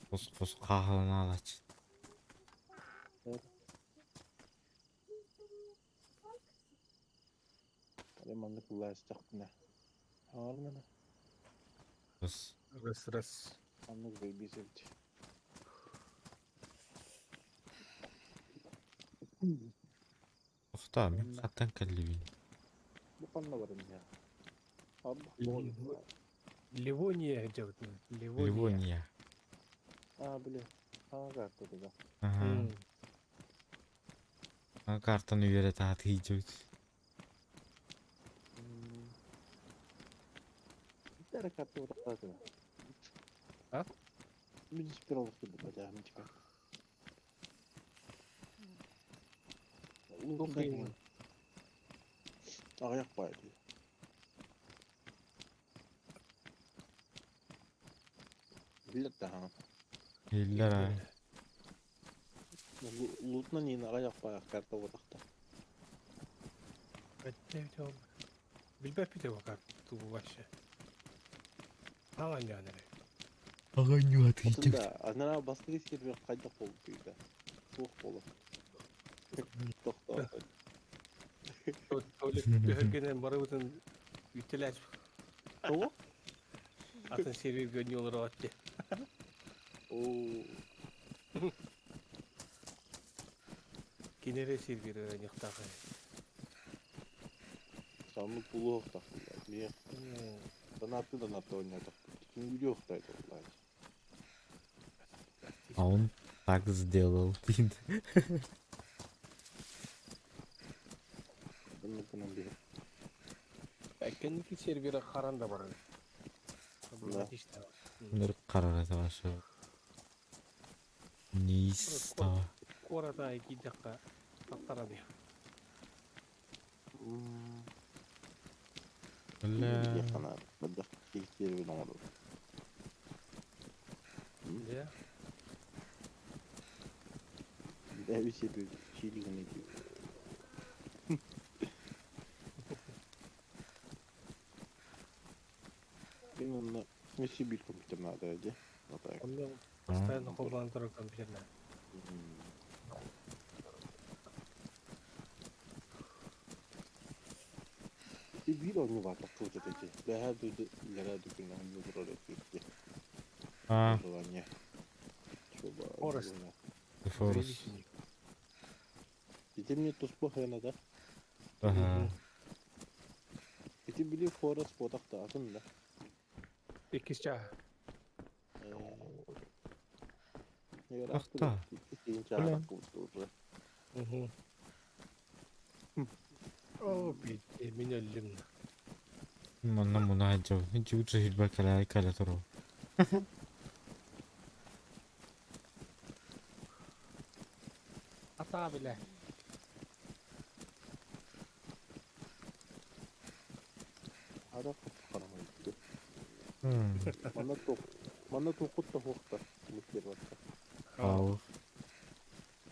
[SPEAKER 2] Kos kahını alaç.
[SPEAKER 3] Ремонт kullanacak ne? Ağır mı?
[SPEAKER 2] Kos.
[SPEAKER 1] Раз.
[SPEAKER 3] Anlık bir bizimdi.
[SPEAKER 2] To'xta, men qatdan kalibin.
[SPEAKER 3] Bu kanla varım ya. Abi.
[SPEAKER 1] Ливония где-то.
[SPEAKER 2] Ливония.
[SPEAKER 3] Aa bile. Aa kartı da.
[SPEAKER 2] Ага. Картаны үйрәтә атыйчу.
[SPEAKER 3] Bir tane kartı orada da.
[SPEAKER 1] Ha?
[SPEAKER 3] Bir spir olurdu bu kadar mı çıkar?
[SPEAKER 1] Okuyayım.
[SPEAKER 3] Ayak baydı. Bilet daha.
[SPEAKER 2] Hiller ha.
[SPEAKER 3] Loot'la yine ayak bayak kartı orada.
[SPEAKER 1] Это Билбеп bir de bakar. Tu başı. Alan yani.
[SPEAKER 2] Аганю атыйчу.
[SPEAKER 3] Aslında anana baskı riski bir kayda oldu. Soğuk olur. Doktor.
[SPEAKER 1] Tuvalet böğürgenen barabıtın ütüler.
[SPEAKER 3] Soğuk?
[SPEAKER 1] Atın server gönüyorlar o attı.
[SPEAKER 3] Oo.
[SPEAKER 1] Kinere server öğreniyorduk.
[SPEAKER 3] Sanlık bulu yok da. Niye? Donatı oynadık. Şimdi video yoktaydı vallahi.
[SPEAKER 2] А он так сделал.
[SPEAKER 3] Bunun bir.
[SPEAKER 1] Kendiki servere karan da var.
[SPEAKER 3] Ne?
[SPEAKER 1] İşte.
[SPEAKER 2] Нэр карар эта башы. Ниста.
[SPEAKER 1] Orada 2 dakika taktara diyor.
[SPEAKER 2] Ла.
[SPEAKER 3] Yakana. Bırak. İlk yeri bir olmadı.
[SPEAKER 1] Ya.
[SPEAKER 3] Bir şey bir şeylik ne diyor. Ben onunla Messi bir kompütür nerede?
[SPEAKER 1] Onu постоянно kullandırır kompüterler.
[SPEAKER 3] Bir oyunu var bak burada dedi. Daha duydu ileri dökülen bir oraya gitti.
[SPEAKER 2] А,
[SPEAKER 3] Желание.
[SPEAKER 1] Forest.
[SPEAKER 2] Форус.
[SPEAKER 3] Где мне тут плохо надо?
[SPEAKER 2] Ага.
[SPEAKER 3] Эти были Forest подахта aslında.
[SPEAKER 1] İkiz çağ.
[SPEAKER 2] Tahta. Ulan.
[SPEAKER 1] O bitti. Min öldüm.
[SPEAKER 2] Манна муна жоо. Жүүж хэлбэр калай калай туруу.
[SPEAKER 1] Basa bile.
[SPEAKER 3] Ada karamaydı.
[SPEAKER 2] Hmm.
[SPEAKER 3] Bana tokut da hokta. Mutlu bakta.
[SPEAKER 2] Ау.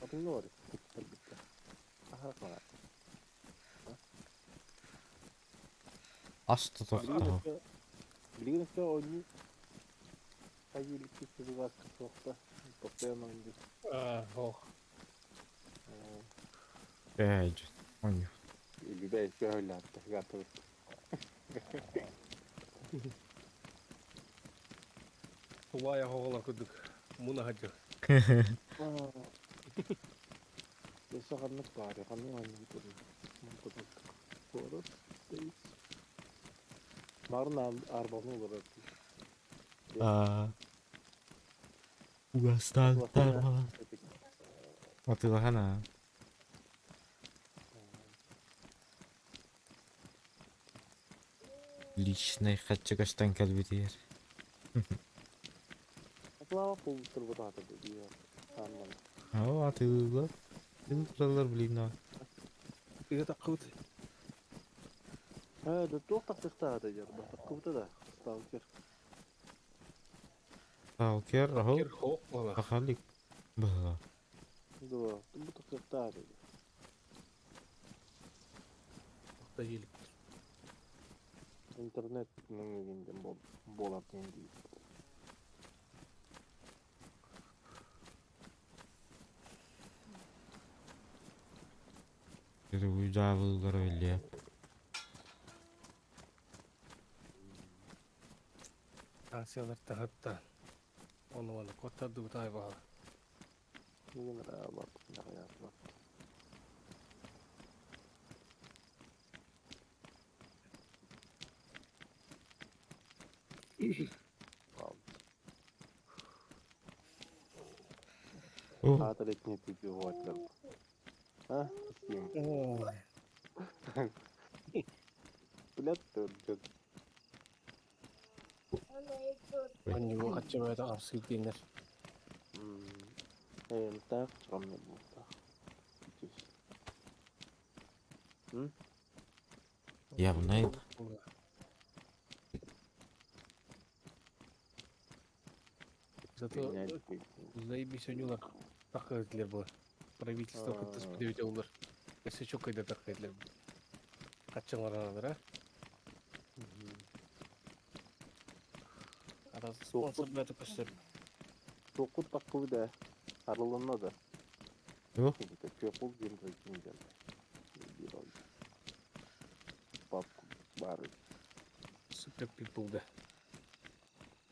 [SPEAKER 3] Adın ne var? Elbette. Aha kara.
[SPEAKER 2] Асты тоқтау.
[SPEAKER 3] Bilgin oyunu. Hayırlısı sizi var hokta. Toklayamam diyor.
[SPEAKER 1] Oh.
[SPEAKER 2] Бәйдж. Ойну.
[SPEAKER 3] Bir belki öyle hatta. Gatı.
[SPEAKER 1] Tubaya hoğla kuduk. Muna hacı.
[SPEAKER 3] Yasa kanlık bari. Kanlık oyunu. Doğru. Değil. Narın arbamı olur artık.
[SPEAKER 2] Аа. Угасталтар falan. Атылахана. Личный хатчыгастан калбитер.
[SPEAKER 3] Atla pul turbu da atadı diyor. Anladım.
[SPEAKER 2] Ау атылар. Тыллар блин.
[SPEAKER 1] Bir de takıt.
[SPEAKER 3] Ha da çok taktıkta atacak. Bak kıvıta da. Stalker.
[SPEAKER 2] Талкер, ау.
[SPEAKER 1] Kir hoğ bana.
[SPEAKER 2] Ахалик. Бала.
[SPEAKER 3] Bu taktıkta atacak.
[SPEAKER 1] Da yelik.
[SPEAKER 3] İnternet nüngeginden bolatın değil.
[SPEAKER 2] Это уйдавылар эле.
[SPEAKER 1] Asiyalar tahatta. Onu bana kotadı bu tayfa.
[SPEAKER 3] Bugün bak. Ne yapmak.
[SPEAKER 2] О,
[SPEAKER 3] Tatil ettiğini tutuyor o atlar. Ha? İsteyim. Bilet dördü.
[SPEAKER 1] Ben yuva kaçacağım da amsıl dinler.
[SPEAKER 3] Tak çıkamıyorum burada.
[SPEAKER 2] я знаю.
[SPEAKER 1] Зато заебись у него такаетлер bu. Правительство кытыс бедевите олар. Если чё кайда такаетлер. Каччаңар аналар, а? Арасы спонсор бәті көстер.
[SPEAKER 3] Tokut takılı da. Aralığında da.
[SPEAKER 2] Yok.
[SPEAKER 3] Köpül gibi kimden. Bir oldu. Bak var.
[SPEAKER 1] Super people da.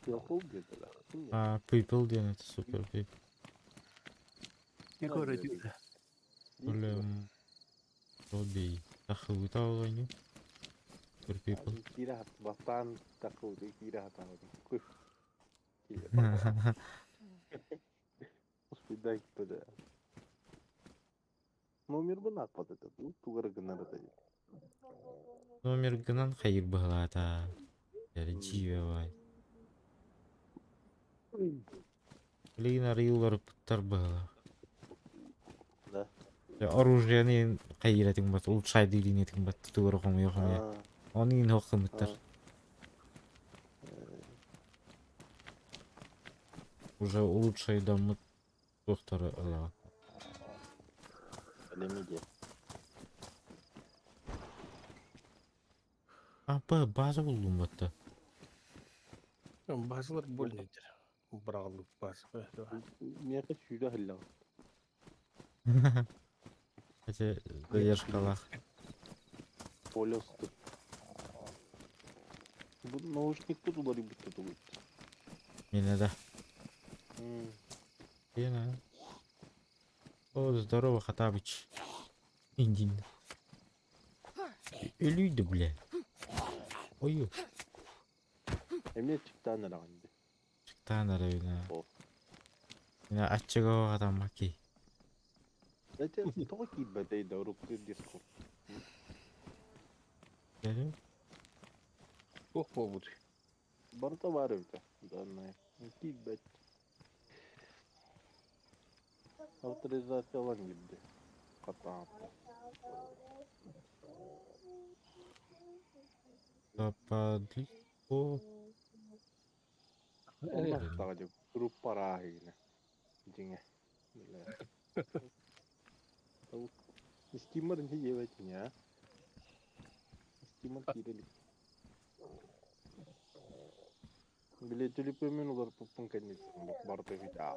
[SPEAKER 3] Köpül dediler. Kim ya?
[SPEAKER 2] А, people ден это супер people.
[SPEAKER 1] Ne kadar diyor?
[SPEAKER 2] Блин. Робей. Ахы таугайны. Супер people.
[SPEAKER 3] Kira batan takılı kira takılı. Kuş. Успедай туда. Номер бы напад это. Тугар гнарда.
[SPEAKER 2] Номер гынан хайыр бахлата. Яри живе бай. Блин, арыйлар пыттар бахла.
[SPEAKER 3] Да.
[SPEAKER 2] Оружиені хайыратың бат, улучшайды илинетің бат, тугар хом йохом я. Оның хокымыттар. Уже улучшайды мыт тоқтары ала.
[SPEAKER 3] Лемиде.
[SPEAKER 2] Апа, база булдым батта.
[SPEAKER 1] Bazılar больныйдер. Брагылып базы.
[SPEAKER 3] Мне хочу да хлам.
[SPEAKER 2] Хотя задержкалах.
[SPEAKER 3] Полюсту. Bu наушник тут удари будто тут.
[SPEAKER 2] Мене да. Ена. О, здорово, Хатабыч. Индин. Ölüydü bile. Oyu.
[SPEAKER 3] Emniyet çıktı anlarağındı.
[SPEAKER 2] Çıktan arayına.
[SPEAKER 3] O.
[SPEAKER 2] Yine açığa adam maki.
[SPEAKER 3] Zaten toki bedey de ruktu disko.
[SPEAKER 2] Geliyor.
[SPEAKER 1] Ох, побуд.
[SPEAKER 3] Barda var evde. Danay. Ki bet. Авторизация olan gibi.
[SPEAKER 2] Kapadli. O.
[SPEAKER 3] Grup para yine. Dinge. Steamer ince yemetin ya. Steamer kirelik. Bile tülüpümün olur pupun kendisi. Bak barda bir daha.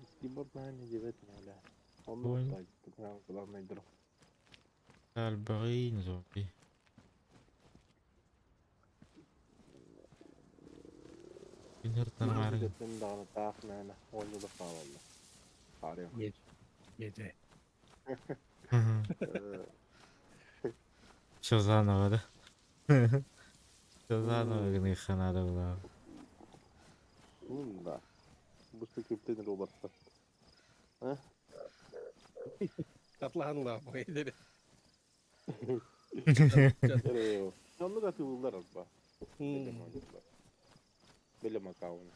[SPEAKER 3] Steamer ben yemetin ya. Onu
[SPEAKER 2] Oyun.
[SPEAKER 3] da gittim. Ben kullanmaydım.
[SPEAKER 2] Kalbarin zombie. Binirten var.
[SPEAKER 3] Gittim dağını takmaya. Oyunu da sağladı. Arıyorum.
[SPEAKER 1] Gece.
[SPEAKER 2] Şozanova da. Şozanova gını yıkanada bula.
[SPEAKER 3] Da. Bu sıkıntı ne olursa.
[SPEAKER 1] Katlahanla bu ederi.
[SPEAKER 3] Yanlı katılırlar asla. Belim akavını.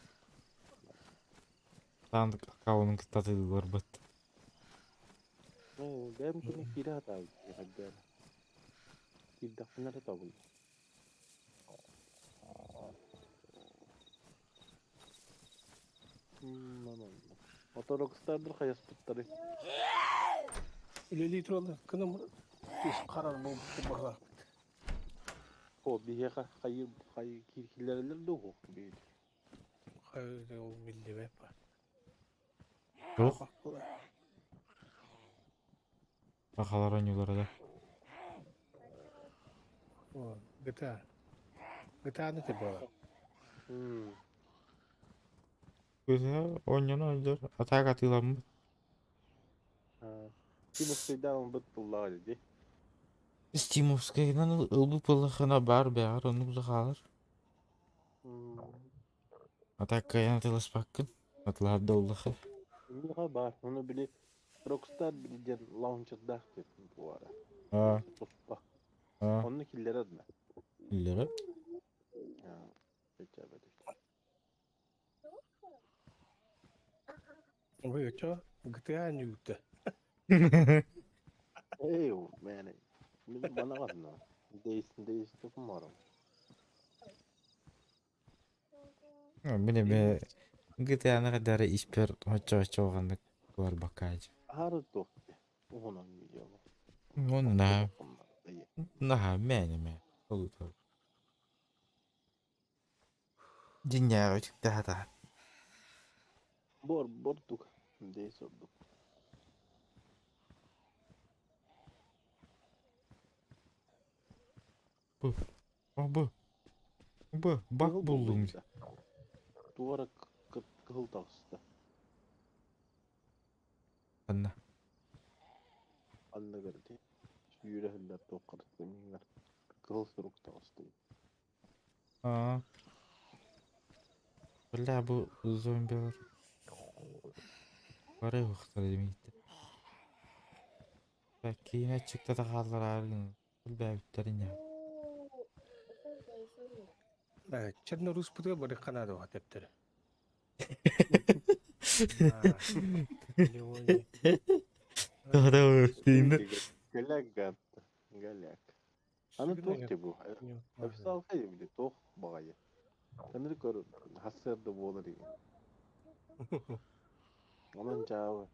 [SPEAKER 2] Sandık akavunun kıtatı gorbat.
[SPEAKER 3] Ben bunu kira hata hadi. Bir dakika nerede tabul? Motor Rockstar'dır hayat tutları.
[SPEAKER 1] İleri olur. Kınım karar bu baka.
[SPEAKER 3] O bir yaka hayır kirkilerler de o bir.
[SPEAKER 1] Hayır o milli ve var.
[SPEAKER 2] Yok. Bakalar oynuyorlar da.
[SPEAKER 1] O GTA. GTA ne tipi var?
[SPEAKER 2] Güzel oynuyor. Atak atıyorlar mı?
[SPEAKER 3] Şimdi şeyden bıttılar dedi.
[SPEAKER 2] Steamovskay'dan ılıp ılıkına bar beğer onu bula kalır. Atak kayan atilas bakın. Atlar da ılıkı.
[SPEAKER 3] Niye var onu bile Rockstar bileceğin launcher'da dedim bu ara.
[SPEAKER 2] Aa.
[SPEAKER 3] Topa.
[SPEAKER 2] Aa.
[SPEAKER 3] Onun killere adına.
[SPEAKER 2] İlleri.
[SPEAKER 3] Ya. Geçemedik.
[SPEAKER 1] O yok. GTA ne yuttu?
[SPEAKER 3] Hey man. Bizim bana kadına. Değişti umarım.
[SPEAKER 2] Benim GTA ne kadar işper hoca olganlık var bakayım.
[SPEAKER 3] Harı doktu. Onun video.
[SPEAKER 2] Onu nah meni. Olur tabii. Dünya çıktı hata.
[SPEAKER 3] Borduk. Değiş olduk.
[SPEAKER 2] Bu. Bak buldum.
[SPEAKER 3] Duvara kıl taksıda.
[SPEAKER 2] Anne.
[SPEAKER 3] Anla gördü. Yüreğinden tokarttı. Mingar. Kıl sürük taksıda.
[SPEAKER 2] Aa. Valla bu zombiler. Var ya vakitler demekti. Belki yine çıktı da kaldılar ağrını. Bilbey bitlerin ya.
[SPEAKER 1] Çerno Rus putu böyle kanadı var teptere.
[SPEAKER 2] Daha da öğrettiğinde.
[SPEAKER 3] Galak gattı. Galak. Ana tok bu. Hepsi alsaydı bile tok bağayı. Tanrı koru. Hasır da boğulur ya. Aman cevabı.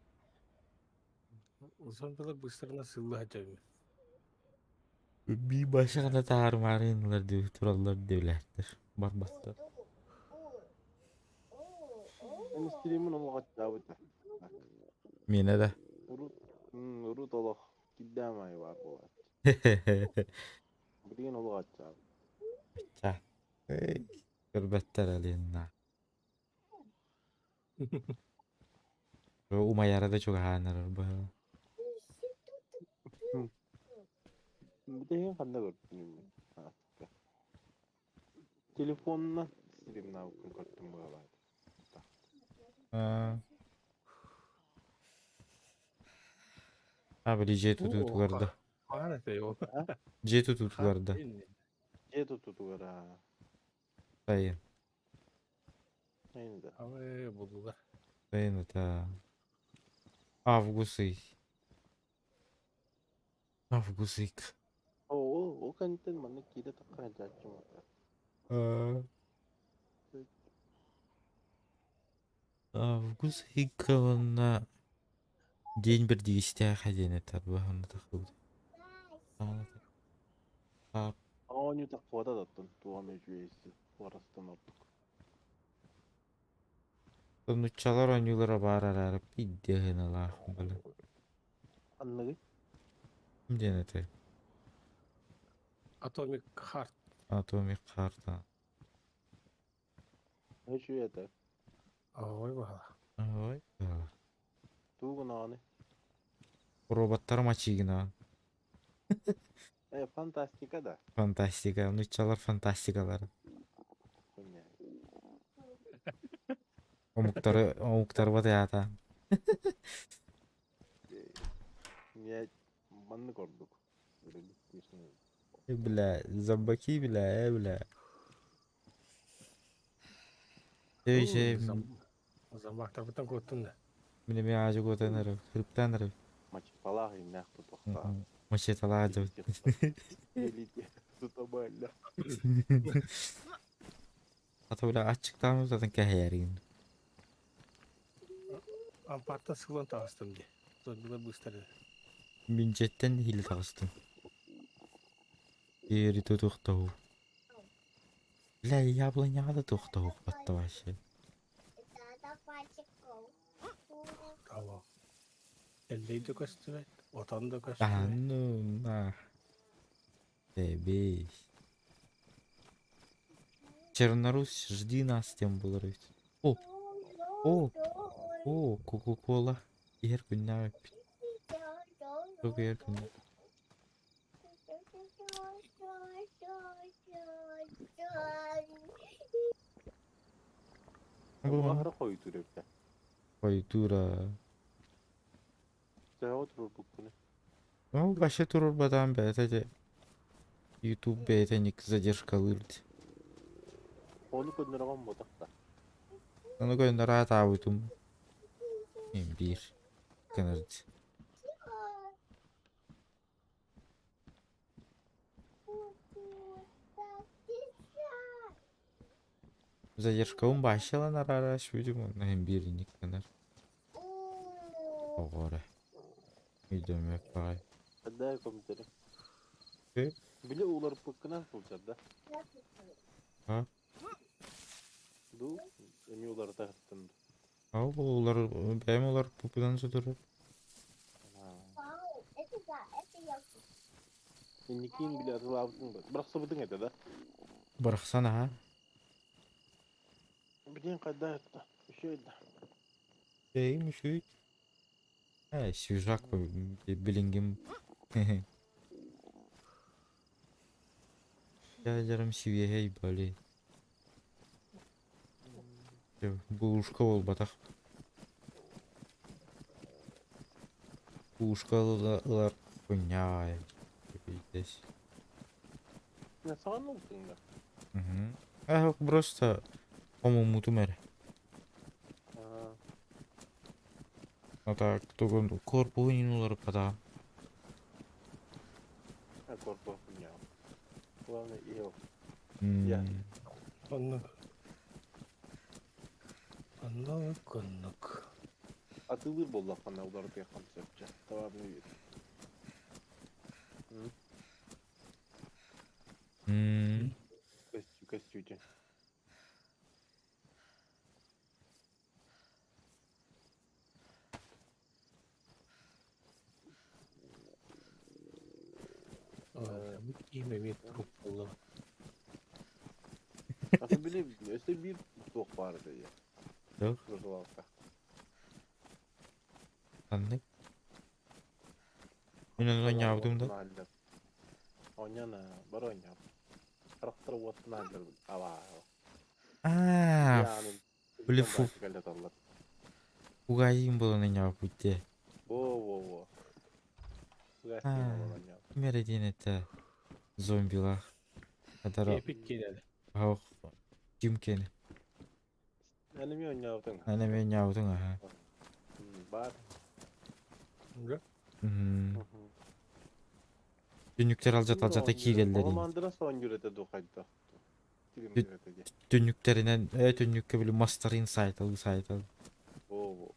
[SPEAKER 1] Uzun balık bu sırrına sığlı hacayım.
[SPEAKER 2] Bir başka da tarmarınlar diyor. Turallar devlettir. Barbattır.
[SPEAKER 3] Ben istediğimin onu kaç cevabı da.
[SPEAKER 2] Mine de.
[SPEAKER 3] Urut olak. Gidemey var bu. Bilgin onu kaç cevabı.
[SPEAKER 2] Çah. Kırbetter aliyinna. Umayara da çok hanır bu.
[SPEAKER 3] Bir de hem kanda gördüm. Telefonla stream'den gördüm bu arada.
[SPEAKER 2] Abi C tutuklarda.
[SPEAKER 1] Bana da yok.
[SPEAKER 2] C tutuklarda.
[SPEAKER 3] C tutuyor ha.
[SPEAKER 2] Sayın.
[SPEAKER 3] Aynı da.
[SPEAKER 1] Ama buldular.
[SPEAKER 2] Sayın ata. Avgusy. Avgusik.
[SPEAKER 7] O kanten mana kita takkan jajum.
[SPEAKER 2] Avgusik ona день бір дегісте хазина табы оны тақылды.
[SPEAKER 7] Onu tak kuada datun tuo me juisi vuorostan ottuk.
[SPEAKER 2] Нучалар онюлара барар арып иддехен алахым білі.
[SPEAKER 7] Annagi?
[SPEAKER 2] Кім дені ты?
[SPEAKER 8] Atomic Heart.
[SPEAKER 2] Атомик қарта.
[SPEAKER 7] Ne juiete?
[SPEAKER 8] Ой, бала.
[SPEAKER 2] Ой.
[SPEAKER 7] Tuuguna ani.
[SPEAKER 2] Роботтар мачигина.
[SPEAKER 7] Fantastika da.
[SPEAKER 2] Фантастика. Нучалар фантастикалар.
[SPEAKER 7] Kunya.
[SPEAKER 2] Омуктар бата ята.
[SPEAKER 7] Niye manlı korduk. Böyle gitmişsin.
[SPEAKER 2] Бля, зомбаки, бля.
[SPEAKER 8] Замақтар бұтан көттін де.
[SPEAKER 2] Мне ажу готаныры, хрыптаныры.
[SPEAKER 7] Maçı falan inekti tokta.
[SPEAKER 2] Мачеталады.
[SPEAKER 7] Elite. Tutaballa.
[SPEAKER 2] Ата бля ачыктан затан кахярин.
[SPEAKER 8] Ампарта сылын тағыстым де. Зомбилар бұстары.
[SPEAKER 2] Мен жеттен хил тагыстым. Ери тоқтау. Бля, яблоняда тоқтау батты вообще.
[SPEAKER 5] Это пачков.
[SPEAKER 8] Ава. Әллейді көстібет. Отанды
[SPEAKER 2] А
[SPEAKER 8] көстібет.
[SPEAKER 2] ну на. Тебе. Чернорусь, жди нас, тем было рыть. О, Кока-Кола. Ер күннәп. Çok yer күннәп.
[SPEAKER 7] Bu ahıra koydu repte.
[SPEAKER 2] Кайтура.
[SPEAKER 7] Sen oturur bu konu.
[SPEAKER 2] Ну, вообще турur бадан бәтәде. YouTube бәтәник задержкалы.
[SPEAKER 7] Onu gönderemem bu da.
[SPEAKER 2] Onu gönder ata uitum. Bir. Kanırdı. Задержка он башила на рараш видимо на имбирник канар. Огоре. Идем як пай.
[SPEAKER 7] Hadi komutanım.
[SPEAKER 2] E?
[SPEAKER 7] Bile uğlar pıkkına bulacağız da.
[SPEAKER 2] Ha?
[SPEAKER 7] Du, emi uğlar da hıttın.
[SPEAKER 2] Ау олар бәйм олар пупудан судырып.
[SPEAKER 5] Вау, это да, это я.
[SPEAKER 7] Никин bile atılabdın da. Bırak sabıdın ete da.
[SPEAKER 2] Бырықсана ha.
[SPEAKER 7] Bilin kadar da. Şöyle.
[SPEAKER 2] Мüşüt. Свежак билингим. Я жарым сивьехей бали. Бушка ол батақ. Бушкалылар хуйняй. Здесь.
[SPEAKER 7] Ne sağın olsun da.
[SPEAKER 2] Просто по-моему тумер. А так, только корпу не нужно пада.
[SPEAKER 7] Ha korku ya. Ulan iyi o.
[SPEAKER 8] Anlık.
[SPEAKER 7] Atılır bolla bana uğlar bir konsertçe. Tamam mı? Костюте.
[SPEAKER 8] İyi trup oldu.
[SPEAKER 7] Aslında bile işte bir tok vardı ya.
[SPEAKER 2] Yok.
[SPEAKER 7] Kırıklıkta.
[SPEAKER 2] Anlık. Мен ойнавдым да.
[SPEAKER 7] Ойнана, бар ойнап. Қырықтыр отын алдыр. Ава.
[SPEAKER 2] Блин, Угаим было на него пути.
[SPEAKER 7] Во.
[SPEAKER 2] Мередин это зомбила. Который
[SPEAKER 8] Epik geldi.
[SPEAKER 2] Ах, Тимкин.
[SPEAKER 7] Enemy oynuyorsun.
[SPEAKER 2] Anime yaudun ha.
[SPEAKER 7] Var.
[SPEAKER 2] Dünlükler alacak kiyrelleri.
[SPEAKER 7] Omandıra son gürede dokaydı. Dilim
[SPEAKER 2] Dü-
[SPEAKER 7] gürede.
[SPEAKER 2] Dünlüklerinden dünlükle böyle Master Insight al.
[SPEAKER 7] Oo.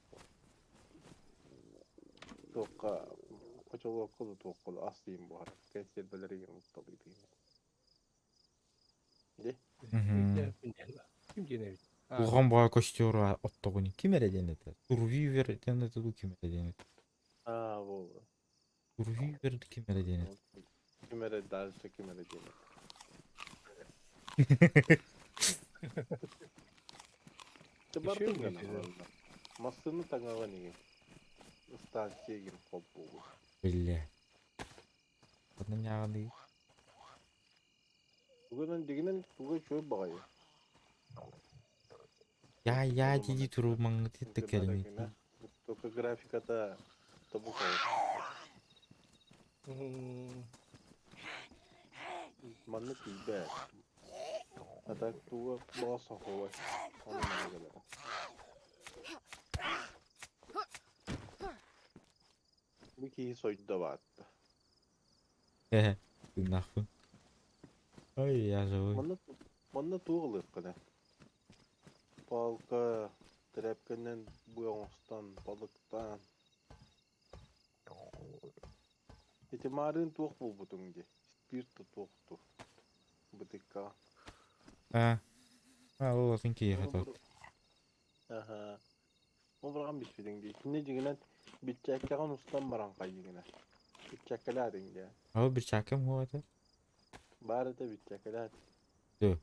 [SPEAKER 7] Dokka. Koçolu okulu dokulu aslıyım bu arada. Gençlerbeleri yumurtalıydı. Ne?
[SPEAKER 1] Kim gene?
[SPEAKER 2] Uğan bağa koştuyor ottoguni. Kim eredeni de? Survivor edeni de kim eredeni?
[SPEAKER 7] Aa bu.
[SPEAKER 2] Survivor kim eredeni?
[SPEAKER 7] Kimere derse kimere değil. Çıbardım
[SPEAKER 1] Düşüyor
[SPEAKER 7] gana
[SPEAKER 1] muydu?
[SPEAKER 7] valla. Masını tangava nigi. Istansiye girip hop bu.
[SPEAKER 2] Belli. Kadın yağı değil.
[SPEAKER 7] Bugünün diginin bugün şöyle bakıyor.
[SPEAKER 2] Ya dedi turu mangıtı da kelime.
[SPEAKER 7] Только графика-то табуков. Манны тибе. А так туга баса хова. Bu ki soydu da vardı.
[SPEAKER 2] Hehe. Nakın. Ay ya zor.
[SPEAKER 7] Manna tuğulur kadar. Balka, trepkenden, buyongstan, balıktan. İtimarın tuğ bu butungi. Bir tuğdu. Bu dikka.
[SPEAKER 2] Ha. Ha o zaten ki yahat.
[SPEAKER 7] Aha. O bırakın bir şey değil. Şimdi ciginen bitecekken ustan baran kaygına. Bitecekler dinge.
[SPEAKER 2] Ama bir çakım huwa da.
[SPEAKER 7] Bari de bitecekler.
[SPEAKER 2] Yo.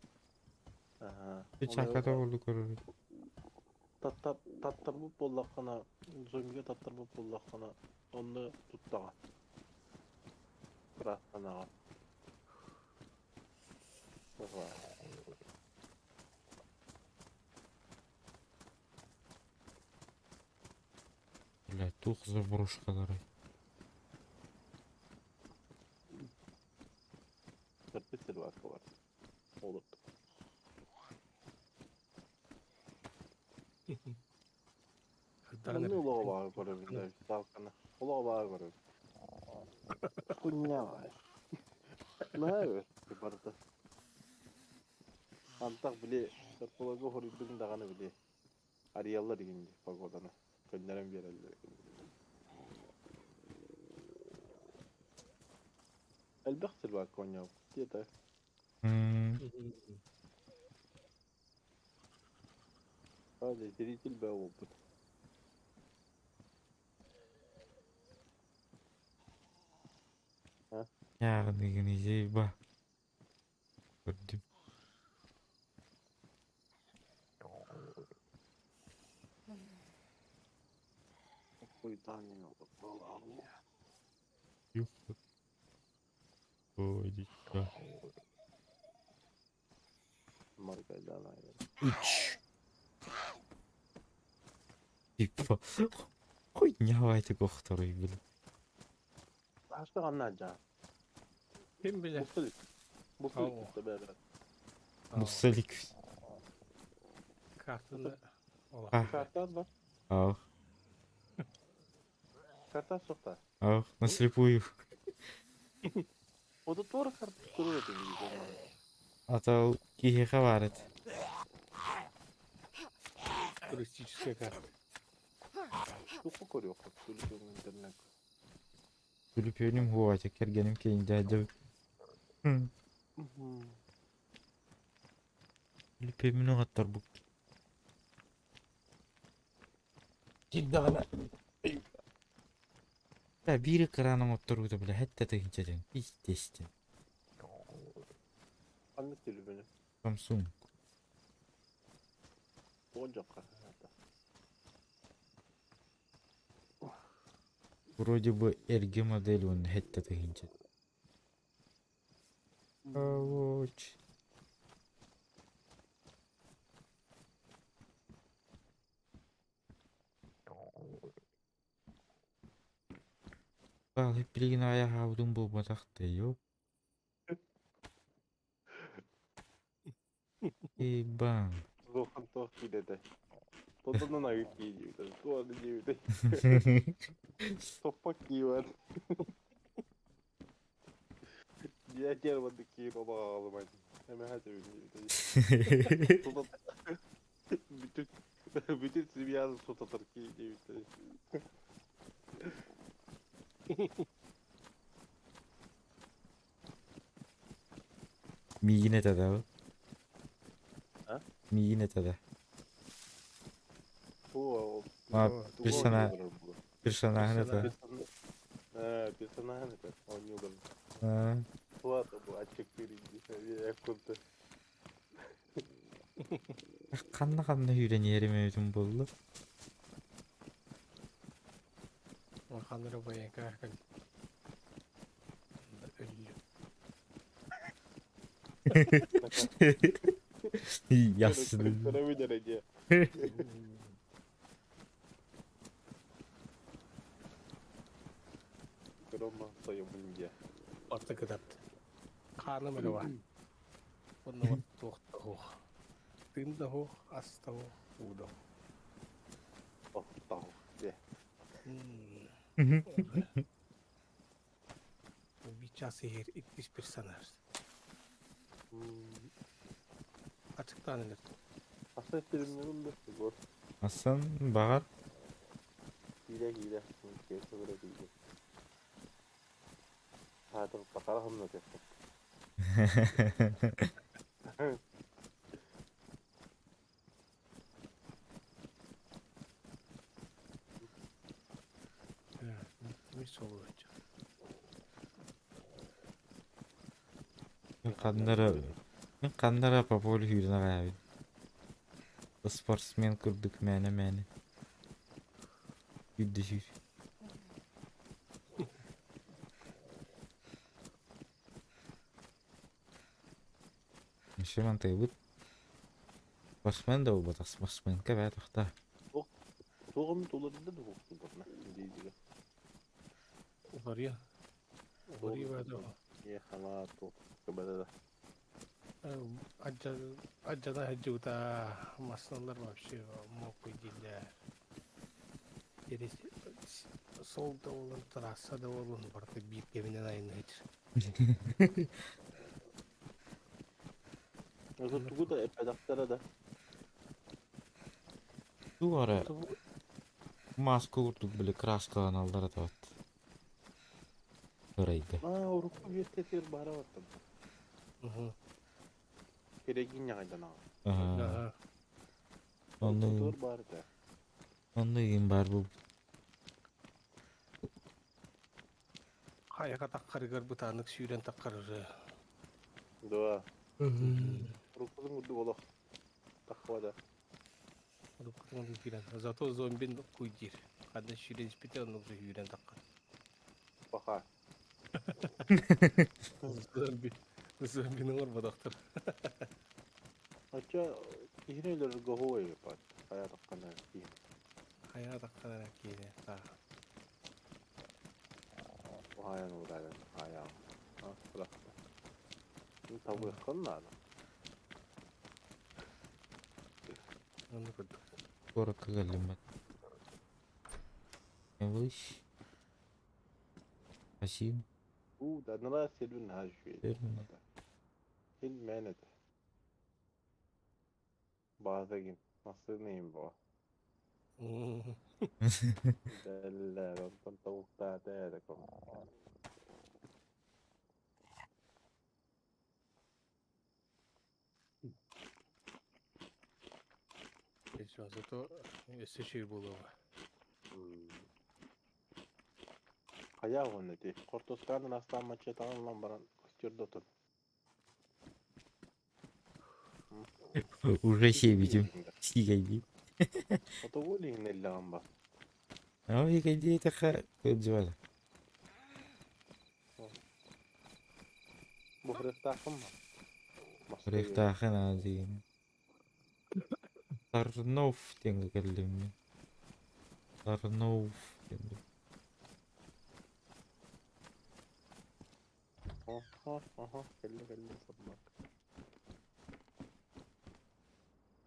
[SPEAKER 7] Aha.
[SPEAKER 2] Bir çakada oldu korur.
[SPEAKER 7] Tattar bu bollakana, zombiga tattar bu bollakana, onu tuttağa. Bırakkana.
[SPEAKER 2] Бля, тух за бурушкалары.
[SPEAKER 7] Kırpıtır var. Olur. Ne ulağa var görevinde? Salkana. Ulağa var görev. Kunya var. Ne var? Barda. Antak bile sarpolaga horibin dağını bile. Ariyallar indi pagodana. Gönderem verirler. Elbette var Konya. Diye de. Hadi ziritil be oldu.
[SPEAKER 2] Ya ne bak. Gördüm.
[SPEAKER 7] Kuytani oldu. Allah'ım ya.
[SPEAKER 2] Yuh. Oy dikkat.
[SPEAKER 7] Markayla aynı.
[SPEAKER 2] 3. Типа. Хуйня эти кохторы, блин.
[SPEAKER 7] Başka anlayacağım.
[SPEAKER 1] Kim bilir?
[SPEAKER 7] Mustalık. Mustalık işte beraber.
[SPEAKER 2] Мусалик.
[SPEAKER 1] Kartında olan.
[SPEAKER 2] Ah.
[SPEAKER 7] Kartlar var.
[SPEAKER 2] Ау.
[SPEAKER 7] Kartlar sokta.
[SPEAKER 2] Ау. На слепую.
[SPEAKER 7] O da doğru kart duruyor dedi.
[SPEAKER 2] А то кихе хаварит.
[SPEAKER 1] Turistik kartı.
[SPEAKER 7] Çok koruyor kart. Duruyor internet.
[SPEAKER 2] Түлүпөнүм хуача кергеним кейинде ажаб. Түлүпөмүнүн аттар бу. Киддагана. Ya biri kıranın oturdu bile hatta tığıncadan. Hiç deştin.
[SPEAKER 7] Anlatıyor beni.
[SPEAKER 2] Samsung.
[SPEAKER 7] Ocak kart.
[SPEAKER 2] Вроде бы RG модель он hatta tığıncadan. Avuç. Bak hep bilgin ayağı havdun bu batakta yok. Bang.
[SPEAKER 7] Zokan tohki dedi. Todunun ayıp giyiyordu. Tuğanı giyiyordu. Topak giyiyor. Diğer gelmedi ki baba ağlamaydı. Hemen her şey giyiyordu. Tutat. Bütün Siviyazı tutatır ki giyiyordu.
[SPEAKER 2] Miyine tada o.
[SPEAKER 7] Ha?
[SPEAKER 2] Miyine tada.
[SPEAKER 7] Bu
[SPEAKER 2] Bir sana personajını da.
[SPEAKER 7] Bir sana hani de 10 yıldır.
[SPEAKER 2] Ha.
[SPEAKER 7] Bu da bu açık birinci seviye kurdu.
[SPEAKER 2] Kanna үйренерім өзім болды.
[SPEAKER 1] Kanları bayağı kahkal.
[SPEAKER 2] Ясно.
[SPEAKER 7] Kara bir derece. Kırılma sayımınca.
[SPEAKER 1] Orta kıdattı. Karnım öyle var. Bununla var tuğda hoğ. Tığında hoğ, asta hoğ, uğda hoğ.
[SPEAKER 7] Oh tamam. De.
[SPEAKER 1] Bir çasehir, itmiş bir sanar. Açıktan neler?
[SPEAKER 7] Aslında filmlerin de bu.
[SPEAKER 2] Aslan бағар.
[SPEAKER 7] Hile. Keyifli böyle hile. Hadi bakalım ne yapacak.
[SPEAKER 1] Bitmiş olacak.
[SPEAKER 2] Мен қандара по полю үйрена қаябын. Спортсмен күрдік мәні. Үйді жүр. Шыман тайбыт. Спортсмен да болбата, спортсменке бәт ұқта.
[SPEAKER 7] Soğum dolarında da olsun bana. Diyeceğim.
[SPEAKER 1] Var ya. Var ya var da.
[SPEAKER 7] Ya hala to. Kabada da.
[SPEAKER 1] Acada hacıda masnalar var bir şey var. Mokuy diller. Gerisi solda olan terasa da olan vardı bir geminin aynı hiç.
[SPEAKER 7] Nasıl tuğu da epedaktara da.
[SPEAKER 2] Ту ара маска урдук биле краска каналдары табат. Ырайды.
[SPEAKER 7] Avrupa bir tefer bara baktım. Keregin ya kaydan ağa. Motor var da.
[SPEAKER 2] Онда кийин бар бул.
[SPEAKER 1] Kayaka takkar bu tanık süren takkar.
[SPEAKER 7] Doğa. Avrupa'nın udu ola. Takvada.
[SPEAKER 1] Rukun pikiran. Zato zombin kujir. Kada süren spital nuk süren takkar.
[SPEAKER 7] Bakar.
[SPEAKER 1] Zombin olur bu doktor.
[SPEAKER 7] Hatta ihneler gahoy yapar. Kaya takkana.
[SPEAKER 1] Kaya takkar kine. Ta.
[SPEAKER 7] Bu hayan uğrayla. Hayan. Ha bırak. Şimdi tabu yakın da.
[SPEAKER 1] Onu kudu.
[SPEAKER 2] Коротко галимат. Вылш. Спасибо.
[SPEAKER 7] Da neler selün her şey.
[SPEAKER 2] Selün.
[SPEAKER 7] Hilmenet. Bazı gün. Nasıl neyim bu? Derler. Ondan tavukta değerli konu.
[SPEAKER 1] Zato esse bulu.
[SPEAKER 7] Kaya onu de. Kortoskan'ın aslan maçı tamamlan bana kostürde otur.
[SPEAKER 2] Уже все видим. Стигайди.
[SPEAKER 7] Otobüleyin elle amba.
[SPEAKER 2] А и гайди така отзывала.
[SPEAKER 7] Bu hırıftahın mı?
[SPEAKER 2] Рехтахын азин. Тарнов тенге келдим. Тарнов.
[SPEAKER 7] Aha. Kelle sabmak.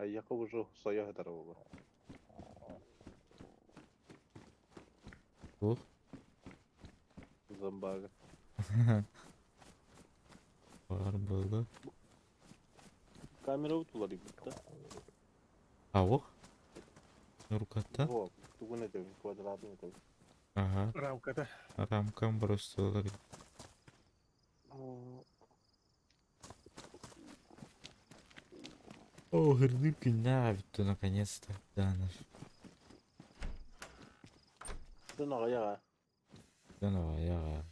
[SPEAKER 7] Hayyaqa уже sayı hadar olur.
[SPEAKER 2] Bu.
[SPEAKER 7] Zambaga.
[SPEAKER 2] Var böyle.
[SPEAKER 7] Kamera utular ibutta.
[SPEAKER 2] Tavuk. Nurkat'ta.
[SPEAKER 7] Во, тугу не dedim, kvadratı ne dedim.
[SPEAKER 2] Ага.
[SPEAKER 1] Рамкада.
[SPEAKER 2] Рамкам просто olur. О, грибки, на, то наконец-то. Да, наш.
[SPEAKER 7] Dün ayağa.
[SPEAKER 2] Да, ну, я.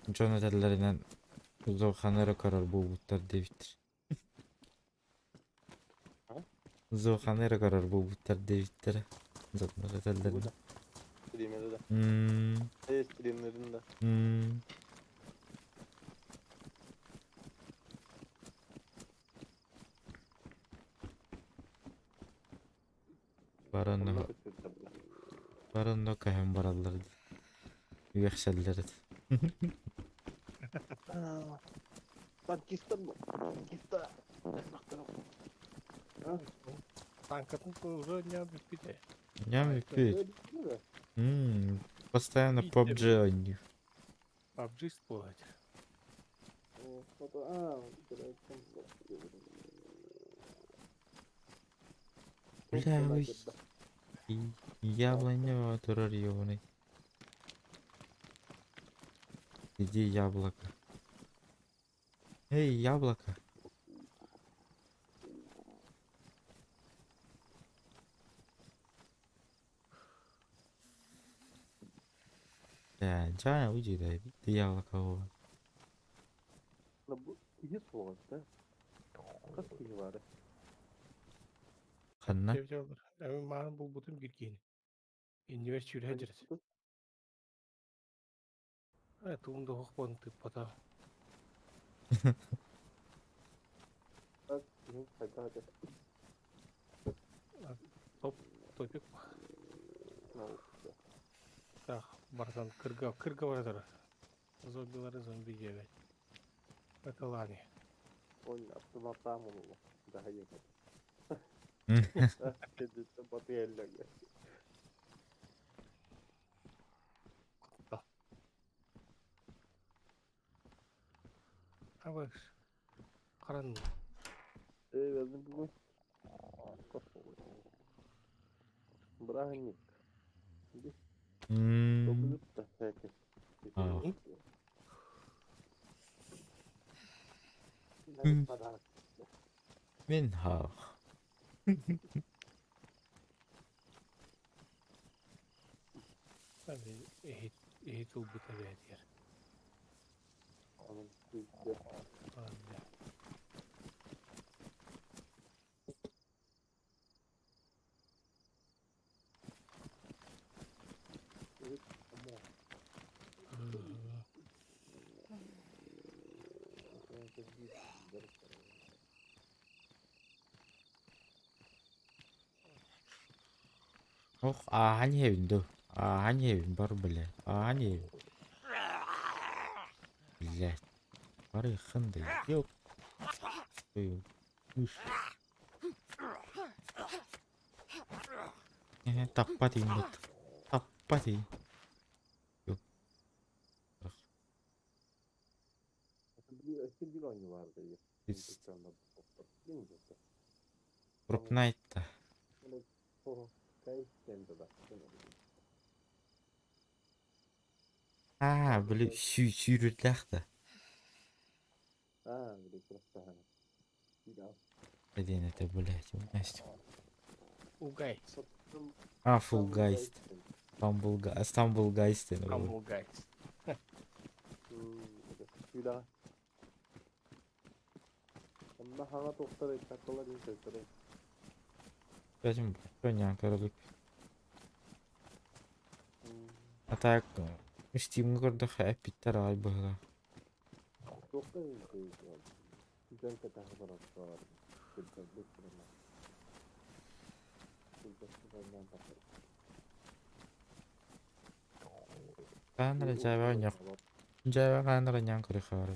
[SPEAKER 2] Джона тәлләреннән узау ханары карар булуттар Дэвид. Узау ханары карар булуттар Дэвид. Затмада тәлләреннән.
[SPEAKER 7] Stream'de de.
[SPEAKER 2] Мм.
[SPEAKER 7] Stream'lerinde.
[SPEAKER 2] Мм. Баранна.
[SPEAKER 7] Onlar bitirdiler.
[SPEAKER 2] Баранна кайын бараллар. Яхшаллар.
[SPEAKER 7] Lan gifta mı? Gifta.
[SPEAKER 1] Танкатын уже не обидите.
[SPEAKER 2] Ням пить. Мм. Постоянно
[SPEAKER 1] Пить
[SPEAKER 2] PUBG они.
[SPEAKER 1] PUBG спорить.
[SPEAKER 2] Бля, ой. Яблоня турар ёбаный. Иди, яблоко. Эй, яблоко. Джана уйди, да, ты яблоко.
[SPEAKER 7] Bu iyi soğuk da. Kaç kişi var?
[SPEAKER 2] Ханна.
[SPEAKER 1] Девчонки, мен маған бұл бұтым келген. Инвест жүре жүреді. Туымды оқпаны тып бата.
[SPEAKER 7] Kaç kişi hadi.
[SPEAKER 1] Топик.
[SPEAKER 7] Ne oldu?
[SPEAKER 1] Так, братан, кырга барадыр. Зомбилары зомби жебет. Это лани.
[SPEAKER 7] Oyun yaptım hatam oldu. Daha iyi. Kedisi batı elle gel.
[SPEAKER 1] Абай, қаран.
[SPEAKER 7] Ben bugün Brahnik.
[SPEAKER 2] Мм.
[SPEAKER 7] Dokunup da herkes.
[SPEAKER 2] Aa. Мен хаа.
[SPEAKER 1] Ehit ул бұта бәдер.
[SPEAKER 7] Onun üstü.
[SPEAKER 2] Ох, не евин, не евин, бар, бля. Не евин. Блядь. Бар ихынды. Ёп. Уш. Таппа дейін бет. Таппа дейін. Yok.
[SPEAKER 7] Bir oyunu vardı.
[SPEAKER 2] Biz Fortnite'da. Böyle sürüdük de.
[SPEAKER 7] Bir просто.
[SPEAKER 2] Один это, блядь, Настя.
[SPEAKER 1] Угай.
[SPEAKER 2] Full Geist. İstanbul Geist.
[SPEAKER 1] Камбул гайс.
[SPEAKER 7] Şuyla. Onda hava toktar ettaklar sesleri.
[SPEAKER 2] Возьмем коня, королек. А так, Steam гордо хэппиттер ай было.
[SPEAKER 7] Toktar ettaklar. Güzel kataklar var. Güzel bekliyorlar. Güzel kataklar var.
[SPEAKER 2] Kanara jawab yok. Jawab kanara yang kuri khabar.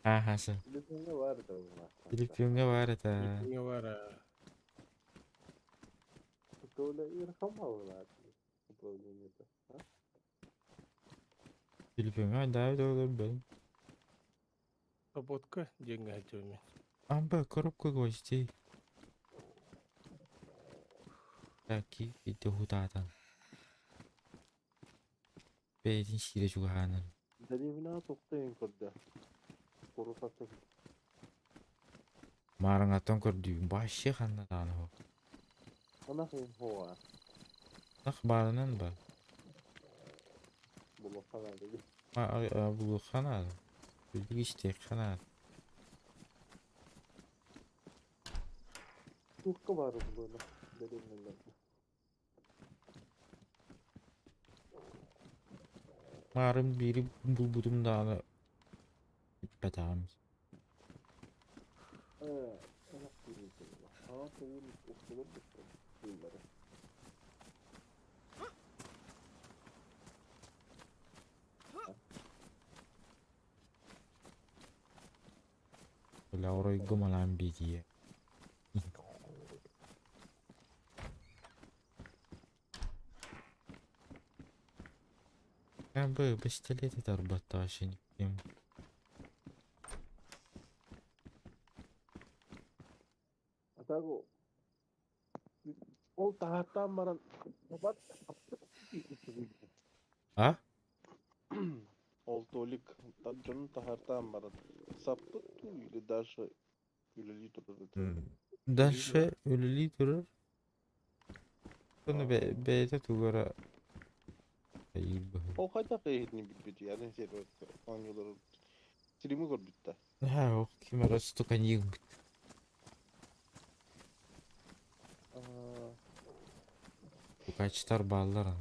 [SPEAKER 2] Ahası.
[SPEAKER 7] Filipin'de var da bunlar.
[SPEAKER 2] Filipin'e var da.
[SPEAKER 3] Ne var ha?
[SPEAKER 7] Böyle irham alırlar. Futbol dünyada. Ha?
[SPEAKER 2] Filipin'e davet olur ben.
[SPEAKER 3] Работка, деньги отдельно.
[SPEAKER 2] Amba коробка гостей. Taki video hudadan. Beytin şire şu hanın.
[SPEAKER 7] Derevine toklayın kırdı. Kuru katı.
[SPEAKER 2] Marang atong kordü. Başı kanna dan ho.
[SPEAKER 7] Ana kıyım hova.
[SPEAKER 2] Nak barının ba.
[SPEAKER 7] Bulu falan dedi.
[SPEAKER 2] Bu kanal. Bildik işte kanal.
[SPEAKER 7] Tuhka var böyle. Derevine.
[SPEAKER 2] Marım biri bulbudum dağını. Bedam.
[SPEAKER 7] Ana kıyım kırdı. Ama kıyım okulup bitti. Kıyımları.
[SPEAKER 2] Laura gumalan bilgiye. Ben böyle pistoleti darbatta şimdi.
[SPEAKER 7] Atago. O tahattan baran. Babat.
[SPEAKER 2] Ha?
[SPEAKER 7] Oltolik. Canın tahattan baran. Saptı tuydu derse. Üleli dururdu.
[SPEAKER 2] Дальше ölülü durur. Bunu beyde tugara. Hayır bu.
[SPEAKER 7] O kadar kıyıtını bitmedi yani şey böyle anyoları stream'i gör bitti.
[SPEAKER 2] Ha o kim arası tukan yığın. Bu kaçtar ballar ama.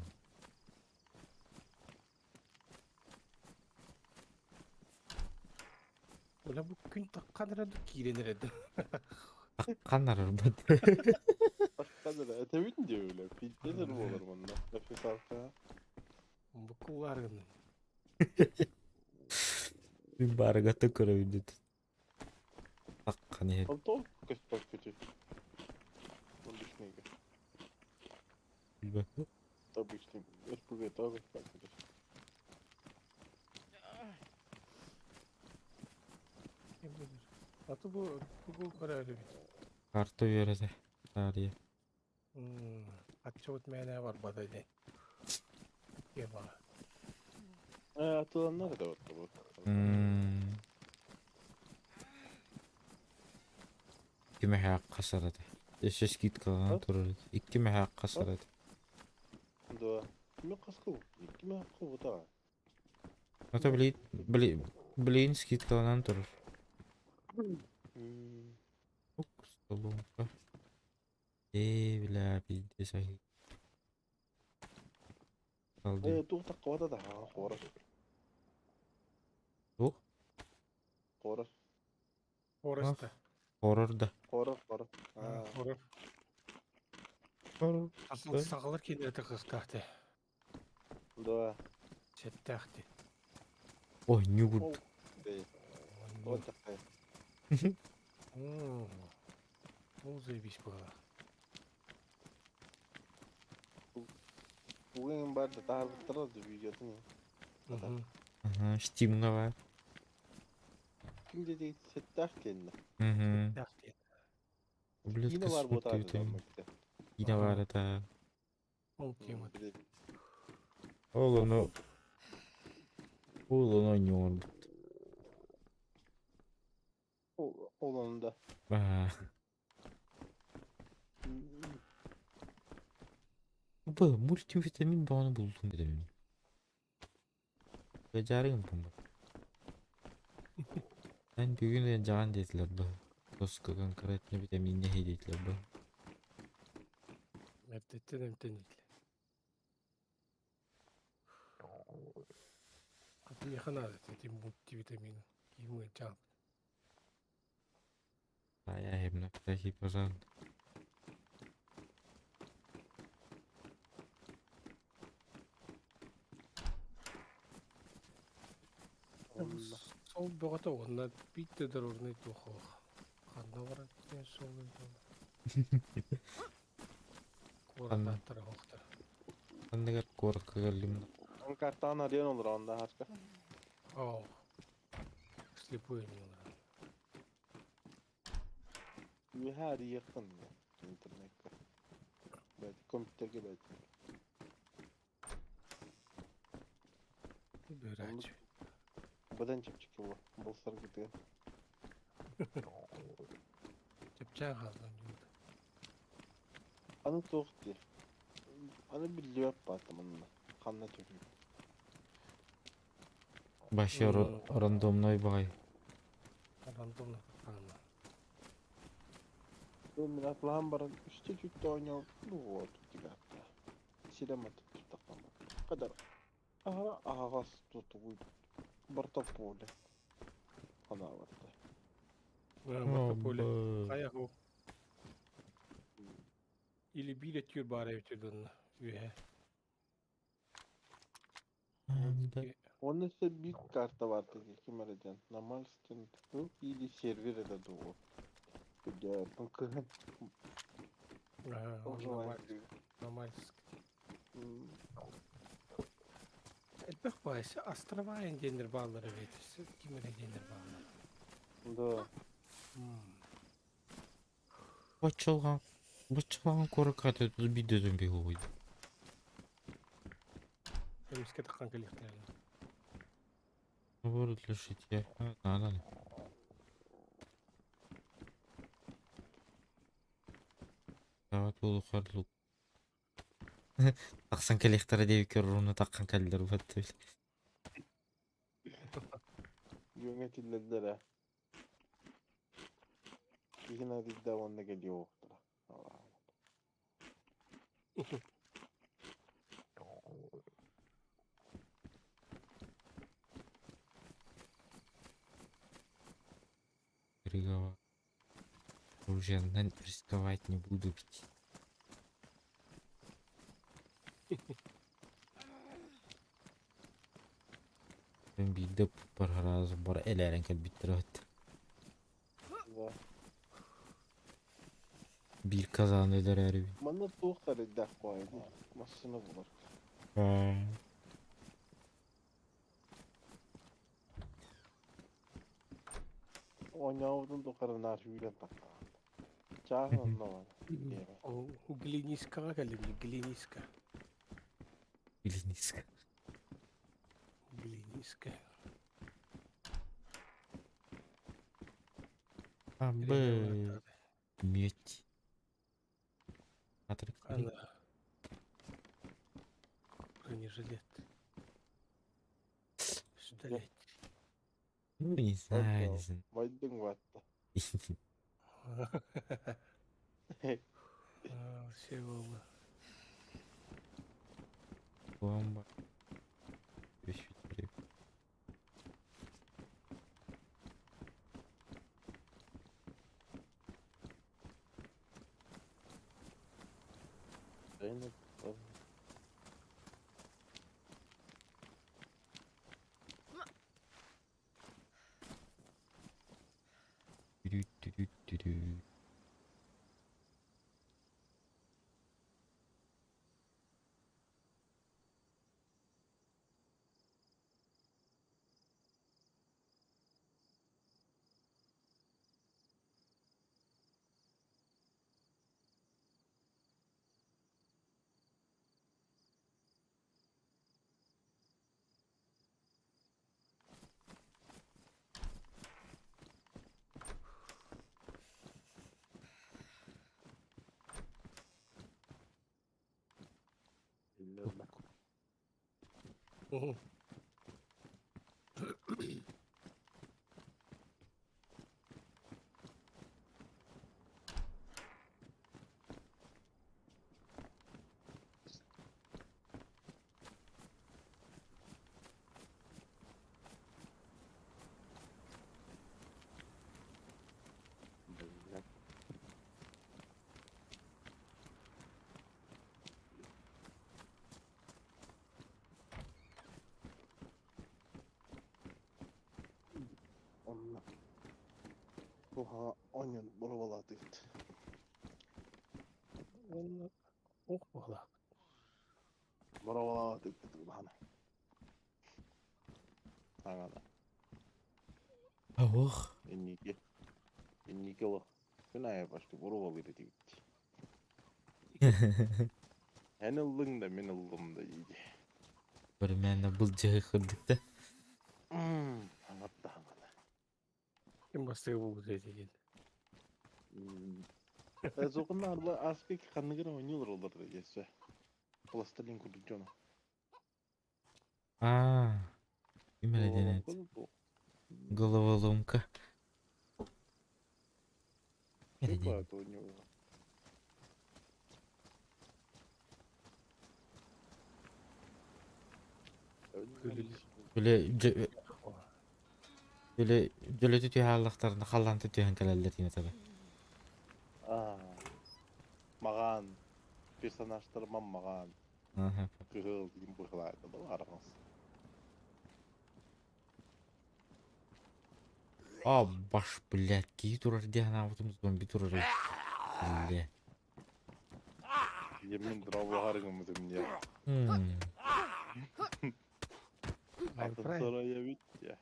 [SPEAKER 3] Ulan bu gün takkanlara da giyilenirdi.
[SPEAKER 2] Kanlar bu.
[SPEAKER 7] Hakikaten etemin diyor öyle. Fitnedir mi olur bunda? Nefes alsa.
[SPEAKER 3] Bu kullarının.
[SPEAKER 2] Bir bargata kurabildi. Hakkan yer.
[SPEAKER 7] Altol kaç kötü. Bunu düşüneyim.
[SPEAKER 2] Bir bak.
[SPEAKER 7] Tabii işte. Esprüge tabii kaç kötü.
[SPEAKER 3] Kim bilir. Atı bu kararı bir.
[SPEAKER 2] Kartı yörede. Tarihe.
[SPEAKER 3] Atça ötmeyene var badaydı. Ya bak.
[SPEAKER 7] Atılanlar da var tabii.
[SPEAKER 2] İki mehak kasaradı. Eşeş git kalan durur. İki mehak kasaradı.
[SPEAKER 7] Da. Kime kaskı bu? Kime hakkı bu da?
[SPEAKER 2] Ata bileğin skit kalan durur. Çok solum. Bila bildi sahi. Kaldı.
[SPEAKER 7] Tuh tak kawata da ha koras.
[SPEAKER 2] Tuh?
[SPEAKER 7] Koras.
[SPEAKER 3] Orası.
[SPEAKER 2] Horror'da.
[SPEAKER 7] Koras.
[SPEAKER 3] Ha, orası.
[SPEAKER 2] Horror.
[SPEAKER 3] Sağılır kendine tıkıktahti.
[SPEAKER 7] Da.
[SPEAKER 3] Çettahti.
[SPEAKER 2] Oh new good.
[SPEAKER 7] Değil. O da kay.
[SPEAKER 3] O zeybiş bu.
[SPEAKER 7] Bugün ben de daha bitiririz videosunu.
[SPEAKER 2] Aha, Steam'ga var.
[SPEAKER 7] Kim dedi settah kendine.
[SPEAKER 3] Çettahti.
[SPEAKER 2] Bilet
[SPEAKER 7] Yine var bu
[SPEAKER 2] kısmet
[SPEAKER 7] tarzı
[SPEAKER 2] diyor.
[SPEAKER 7] olmakta.
[SPEAKER 2] Yine var da.
[SPEAKER 3] Mümkün.
[SPEAKER 2] Oğlunu oynuyor.
[SPEAKER 7] Olanı da.
[SPEAKER 2] Bu multivitamin bağını buldum dedim. Becereyim bunu. Ben bir gün de can dediler bu. Koska konkretne vitamin ne dediler bu.
[SPEAKER 3] Mertetten değil. Adı yakın adet edeyim multivitamini. Kimi can.
[SPEAKER 2] Saya hem nokta hiperan.
[SPEAKER 1] Сол бөгөтө онна битте дөрөрний тухо. Ханна барат ден сол. Кураттар хохтар.
[SPEAKER 2] Андагар корка галим.
[SPEAKER 7] Анкартан арыян olur anda harika.
[SPEAKER 1] Оо. Слепой не надо.
[SPEAKER 7] Bir her yakın ya internette. Belki kompüterge belki.
[SPEAKER 1] Бюрач.
[SPEAKER 7] Buradan çıkacak bu. Bulsar gidiyor.
[SPEAKER 1] Чепчан халдан.
[SPEAKER 7] Anı soğuk diye. Anı bir lüyap baktım onunla. Kanla çöküyor.
[SPEAKER 2] Başı randомной bagay.
[SPEAKER 1] Рандомно какана.
[SPEAKER 7] Ben bir atlağım barın. Üstte cütte oynuyor. Bu oldu diye. Sinema tuttu takama. Kadar. Aha ağaz tuttu. Barta pole. Ana vardı.
[SPEAKER 1] Поле. Каяку. Или билет тюр бара өтүрдөн. Үе.
[SPEAKER 7] Onun ise bir karta vardı ki kim arayacaksın? Normal stent. Bu iyi server de doğu. Bir de bakın.
[SPEAKER 1] Нормально. Элбэх байс острова эндендер баллары ветерсе кимер эндендер баллары.
[SPEAKER 7] Da.
[SPEAKER 2] Бачылган корка да бидеден бе ой.
[SPEAKER 1] Эмиске таккан келектер.
[SPEAKER 2] Наоборот лишить я. Надо. Дават болу харлук. Таксан келектер деп көрүнө таккан келдер бат.
[SPEAKER 7] Yönetildiler ha. Yine de devamlı geliyor.
[SPEAKER 2] Рисковать. Уже рисковать не буду ведь. Ben bir de par razı bar eleren kal bitirat.
[SPEAKER 7] Da.
[SPEAKER 2] Bir kazan eder her bir.
[SPEAKER 7] Bana soğukları da koydu. Masını bulur. Oynavudun dokarın arşivine takar. Çağır onunla var.
[SPEAKER 1] О, глиниска калим, глиниска.
[SPEAKER 2] Biliniz.
[SPEAKER 1] Глиниска.
[SPEAKER 2] Абы. Медь. Атрик.
[SPEAKER 1] Она. Бронежилет. Пистолет.
[SPEAKER 2] Ну не знаю, не знаю.
[SPEAKER 7] Vaydın vatta.
[SPEAKER 1] Все было.
[SPEAKER 2] Бомба. Вещь теперь.
[SPEAKER 7] Zeynep.
[SPEAKER 2] Dü-dü-dü-dü-dü.
[SPEAKER 1] Мгм.
[SPEAKER 7] Onunla. Bu ha onion buralarda gitti.
[SPEAKER 1] Valla. Oh valla.
[SPEAKER 7] Buralarda gitti lan. Ana.
[SPEAKER 2] Oh.
[SPEAKER 7] Enniki. Enniki lo. Günay başka buralarda gitti. Sen ıldın da ben ıldım da iyiydi.
[SPEAKER 2] Bir mende bulcağı kırdık da.
[SPEAKER 7] Anlattı anlattı.
[SPEAKER 1] Kim bastı bu dedi.
[SPEAKER 7] Zokunlar bu aspek kanıgır oynuyorlar olur da geçse. Plastilin kurucunu.
[SPEAKER 2] Aa. Kimele denet. Головоломка. Kimele
[SPEAKER 7] Çok
[SPEAKER 2] denet.
[SPEAKER 7] rahat oynuyorlar.
[SPEAKER 2] Böyle böyle tütüyor hallıklarında kallan tütüyor hankalarlar yine tabi.
[SPEAKER 7] Mağan. Personajlarıma mağan.
[SPEAKER 2] Aha.
[SPEAKER 7] Kığıl diyeyim bıkılaydı da aramaz.
[SPEAKER 2] Aa baş блядь, ки durur diye havutumuz zombi durur. Bile.
[SPEAKER 7] Yemin dravu harcamadım ya. Atın saraya bit ya.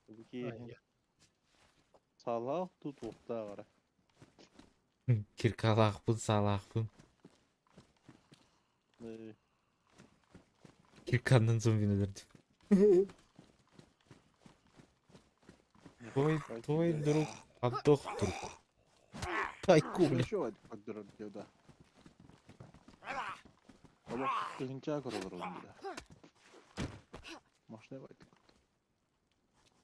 [SPEAKER 7] Peki. Salah tut okta ara.
[SPEAKER 2] Kirkalak bun salak bun. Kirkanın zombini dördü. Той друг отдох друг. Ай, кубля.
[SPEAKER 7] Şu hadi kadar diyor da. Ama kılınca kırılır onu da. Машина baydık.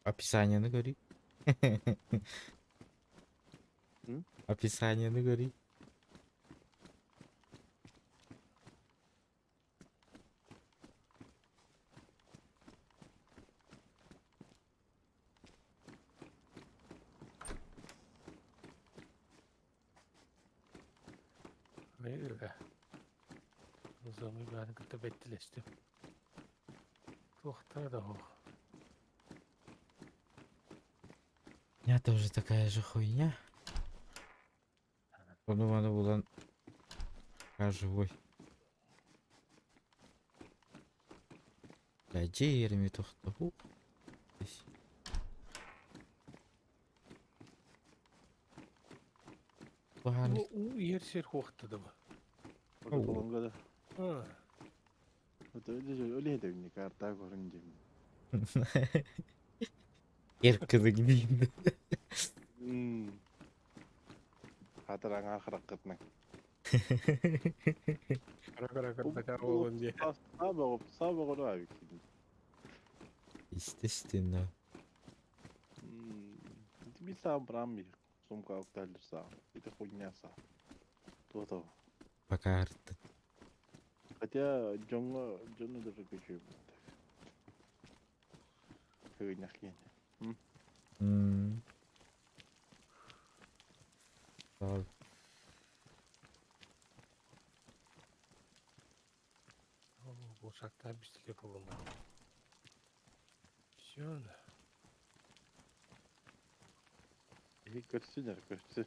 [SPEAKER 2] Описание говори. Описание говори.
[SPEAKER 1] Öyle. O zaman ben kıta bettileştim. Tohta da o.
[SPEAKER 2] У меня тоже такая же хуйня. Подумала, была живой. Бля, Джереми тухту. Погано.
[SPEAKER 1] O yer ser hoxta da bu.
[SPEAKER 7] Orada dolanga da.
[SPEAKER 1] Ha.
[SPEAKER 7] Öyle de ünlü karta görünce.
[SPEAKER 2] Yer kızı gibiyim de.
[SPEAKER 7] Hatıran ahırak kıtmak.
[SPEAKER 1] Kara oğlum diye.
[SPEAKER 7] Sabah onu abi.
[SPEAKER 2] Естественно.
[SPEAKER 7] Bir sağ bıram bir. Sumka oktalır sağ. Bir de хуйня sağ. То.
[SPEAKER 2] Пока арты.
[SPEAKER 7] Хотя Джонну даже качаю. Хыгынях yani.
[SPEAKER 2] Sağ ol.
[SPEAKER 1] Bu uçaklar bir stil yapalım. Şöyle.
[SPEAKER 7] Kötüsüler kötüsü.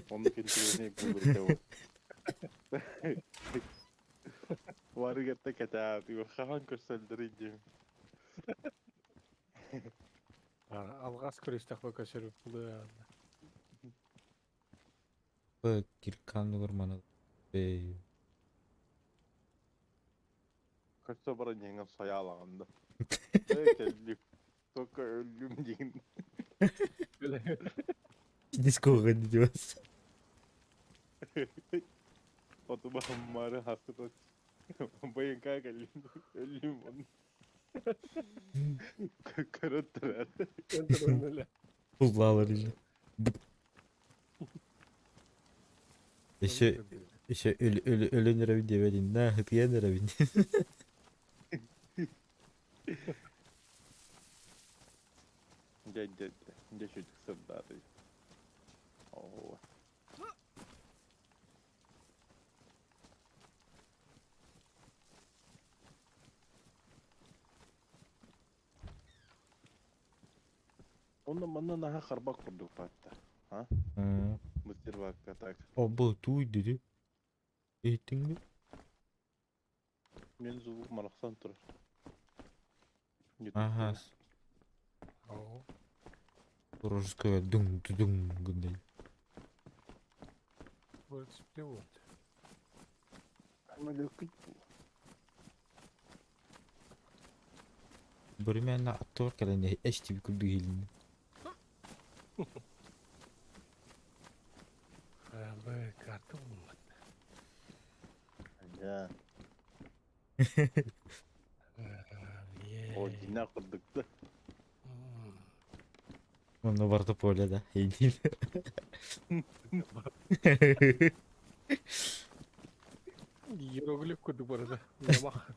[SPEAKER 7] Onun kendine bulur tevo. Varı gette kete abi. Kahan körsöldürünce.
[SPEAKER 1] Algaz körüstek baka şerif buluyor.
[SPEAKER 2] Bu kirkanlı vurmanı. Bey.
[SPEAKER 7] Kötüsü bana yengen soyalağında. Öyle Toka ölüm deyin.
[SPEAKER 2] Disco'ya gidiyoruz.
[SPEAKER 7] Otoba hammarı hasret. Bayın kaka ölüm onu. Karıttırar.
[SPEAKER 1] Öyle.
[SPEAKER 2] Buzlağlarıyla. İşte ölü nere video vereyim. Ne hıtıya nere video.
[SPEAKER 7] Gel çocuk sırdarı. Oo. Ondan bana daha karba kurduk hatta. Ha? Mısır vakti tak.
[SPEAKER 2] Aba tuy dedi. Ettin mi?
[SPEAKER 7] Men zuvuk malaksan turur.
[SPEAKER 2] Aha.
[SPEAKER 1] Oo.
[SPEAKER 2] Русская дум-дум гындай.
[SPEAKER 1] Bu splewot.
[SPEAKER 7] Ama löküt bu.
[SPEAKER 2] Bari men attı kalende eşti bir kuldu hilini.
[SPEAKER 1] Böyle kartı bulmadı.
[SPEAKER 7] Ya.
[SPEAKER 1] Yeah.
[SPEAKER 7] O dina kırdık da.
[SPEAKER 2] Onda vardı polya da. Hey değil.
[SPEAKER 1] Hieroglif kurduk bu arada. Yamak.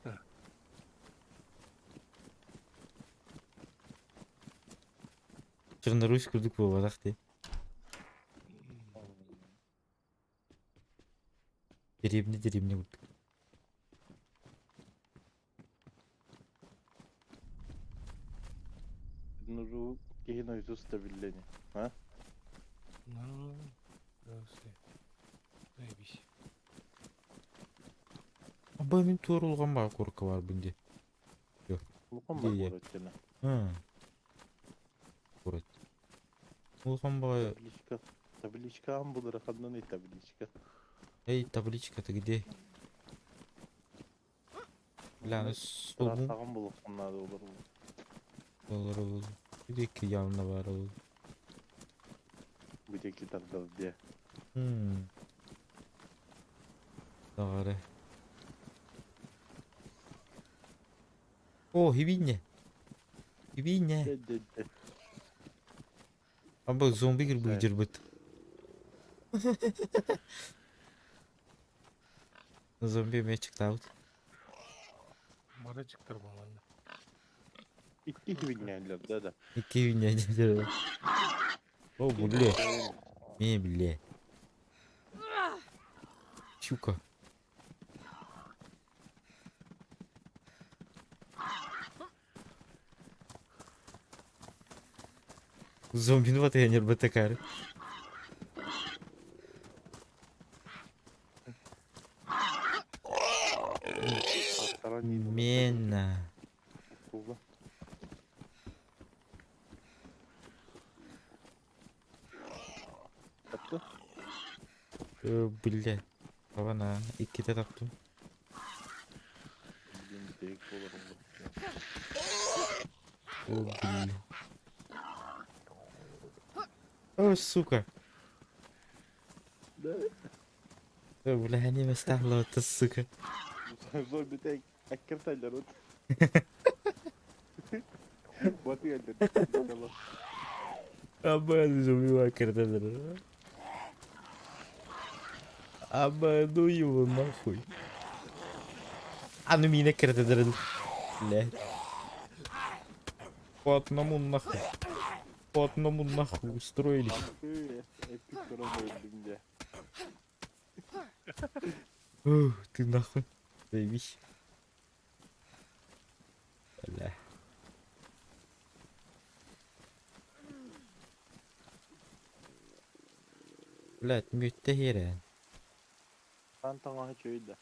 [SPEAKER 2] Şurada Rus kurduk bu vakti. Deribni kurduk.
[SPEAKER 7] Nuru kehin oydu stabilleni. Ha?
[SPEAKER 1] Neymiş?
[SPEAKER 2] Aba men torulgan ba korku var bende.
[SPEAKER 7] Lukan
[SPEAKER 2] İyi, iyi.
[SPEAKER 7] bak öğretmeni.
[SPEAKER 2] Ha. Kurat. Ulgan ba
[SPEAKER 7] Tabliçka. Tabliçka am budur kandan ne tabliçka.
[SPEAKER 2] hey tabliçka gidi. Lan
[SPEAKER 7] Sıra
[SPEAKER 2] solun
[SPEAKER 7] sağım bulup onlar da olur.
[SPEAKER 2] olur olur. Bir de ki yanına var olur.
[SPEAKER 7] Bir de kitabda diye.
[SPEAKER 2] Doğru. O hibinne. Hibinne.
[SPEAKER 7] De.
[SPEAKER 2] Aba zombi gibi
[SPEAKER 7] Evet.
[SPEAKER 2] cırbıt. Zombi mi çıktı out?
[SPEAKER 1] Bana çıktır bu bana.
[SPEAKER 7] İtti gibi yerler de.
[SPEAKER 2] 2000 necdir? O bulle. Ne bille? Şuka. Zombini wat ya nyerbet kar. Mena.
[SPEAKER 7] Tuğla. Attı.
[SPEAKER 2] Bille. Bana iki de taktım.
[SPEAKER 7] Bildiğin bir deyik olur olur.
[SPEAKER 2] O bille. Oh suka.
[SPEAKER 7] Ne?
[SPEAKER 2] ولا هني مستحلى السكر.
[SPEAKER 7] Zor bir tek. Akırtaylar o. Batı yerler. Bakalım.
[SPEAKER 2] Apa zombie maker tadi. Apa do you nахуй? Anu mina kereta tadi. Le. По одному нахуй. По одному нахуй устроились.
[SPEAKER 7] Epik durum öldüm de.
[SPEAKER 2] Ты нахуй. Заебись. Бля. Блядь, мютteheren.
[SPEAKER 7] Ben tamam hiç öyle.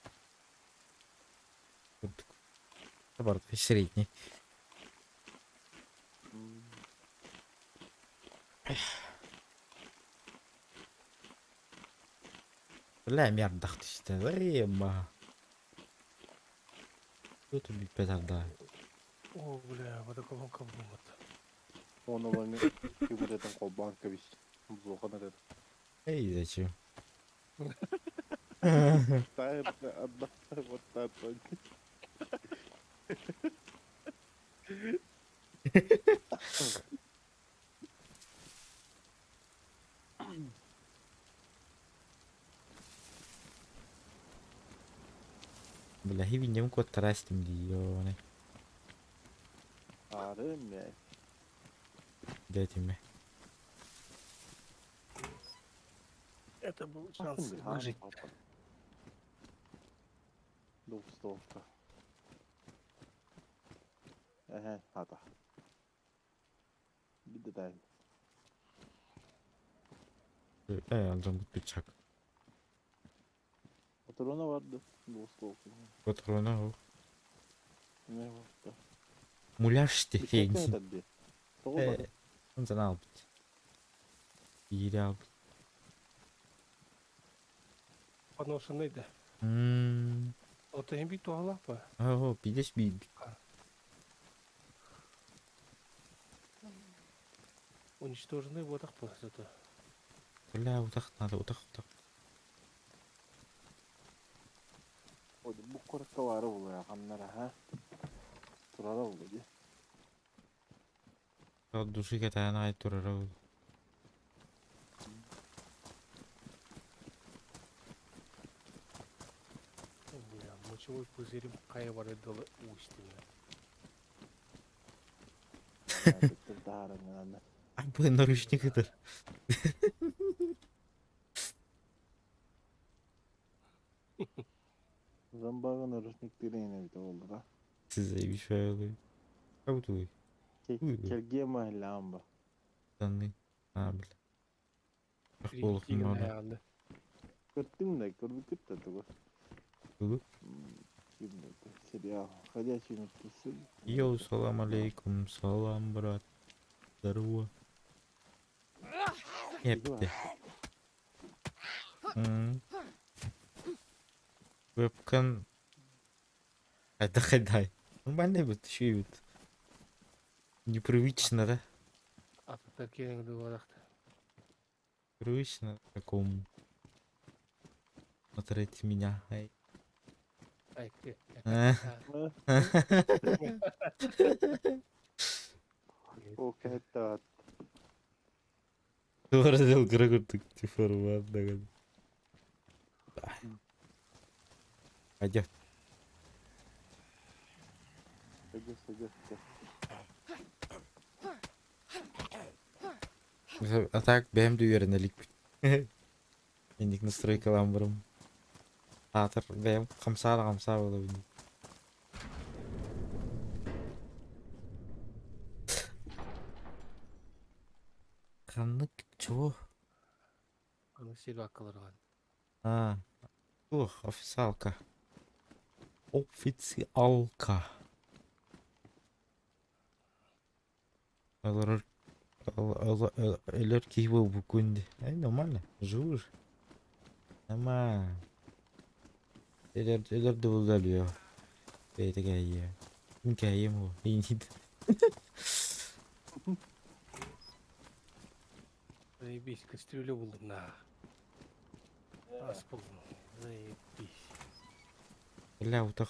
[SPEAKER 2] Наоборот, средний. Бля, мердахт işte. Ема. Что ты петарда?
[SPEAKER 1] О, бля, bu da kolonka bulmadı.
[SPEAKER 7] Onu bana yumurtadan kol banka biz. Bu kadar dedim.
[SPEAKER 2] Эй, зачем?
[SPEAKER 7] Hayır, Allah Allah.
[SPEAKER 2] Бля, и видим кот трастим дионы.
[SPEAKER 7] Ağrım ya.
[SPEAKER 2] Дайте мне.
[SPEAKER 1] Это был шанс выжить.
[SPEAKER 7] Dostovka. Hadi. Bir de dahil.
[SPEAKER 2] Alacağım bu bıçak.
[SPEAKER 7] Patrona vardı. Dost olsun.
[SPEAKER 2] Patrona o.
[SPEAKER 7] Ne var?
[SPEAKER 2] Mulaştı.
[SPEAKER 7] Bıçak ne dedi? Doğru bari.
[SPEAKER 2] Ondan al bit. İyi al bit.
[SPEAKER 1] Паношынайды. Ото hem bir tuhaf mı?
[SPEAKER 2] О, видишь, bir.
[SPEAKER 1] Уничтоженный водах mı зато?
[SPEAKER 2] Бля, удах надо, удах.
[SPEAKER 7] O da bu korkta var oluyor kanlara ha. Turara oluyor.
[SPEAKER 2] Al duşu ketene ait durur.
[SPEAKER 1] Бля, мочевой пузырем кая var далы уйстыны.
[SPEAKER 7] Artık daha aranın.
[SPEAKER 2] Ay bu наручник'ıdır.
[SPEAKER 7] Zambağın arasındakileri yine bir de oldu da.
[SPEAKER 2] Size bir şey oluyor. Kabul oluyor. Buyurun.
[SPEAKER 7] Kergiye mahalle amba.
[SPEAKER 2] Sanırım. Ha bile. Bak
[SPEAKER 1] Filip
[SPEAKER 2] oğlum
[SPEAKER 1] Tigin
[SPEAKER 2] orada.
[SPEAKER 1] ayağında.
[SPEAKER 7] Kırttım da kırdı kırttı da.
[SPEAKER 2] Hı?
[SPEAKER 7] Bilmiyorum. Serial. Ходячий мертвецы.
[SPEAKER 2] Йоу, салам алейкум, салам, брат. Здорово. Епте. Вебкан. Хайдай. Нормально вот, еще вот. Непривычно, да?
[SPEAKER 1] Ататакенің дuvaraқты.
[SPEAKER 2] Привычно такому. Смотреть меня. Ай.
[SPEAKER 1] Ай,
[SPEAKER 7] O kehta.
[SPEAKER 2] Выразил грагуртук формат. Пойдет.
[SPEAKER 7] Садись.
[SPEAKER 2] А так, benim de yönelik. Indik настройка ламбрым. Атыр, benim камсар olabilir. Kanlık çoğu.
[SPEAKER 1] Аны сел акылырған.
[SPEAKER 2] Ha. Официалка. Официалка. Элер киво букунди. Ай, нормально. Живешь. Нормально. Элер довольно. Это гайя. Гайя ему.
[SPEAKER 1] Заебись, кастрюлю buldum на. Ас buldum. Заебись.
[SPEAKER 2] Бля, вот так.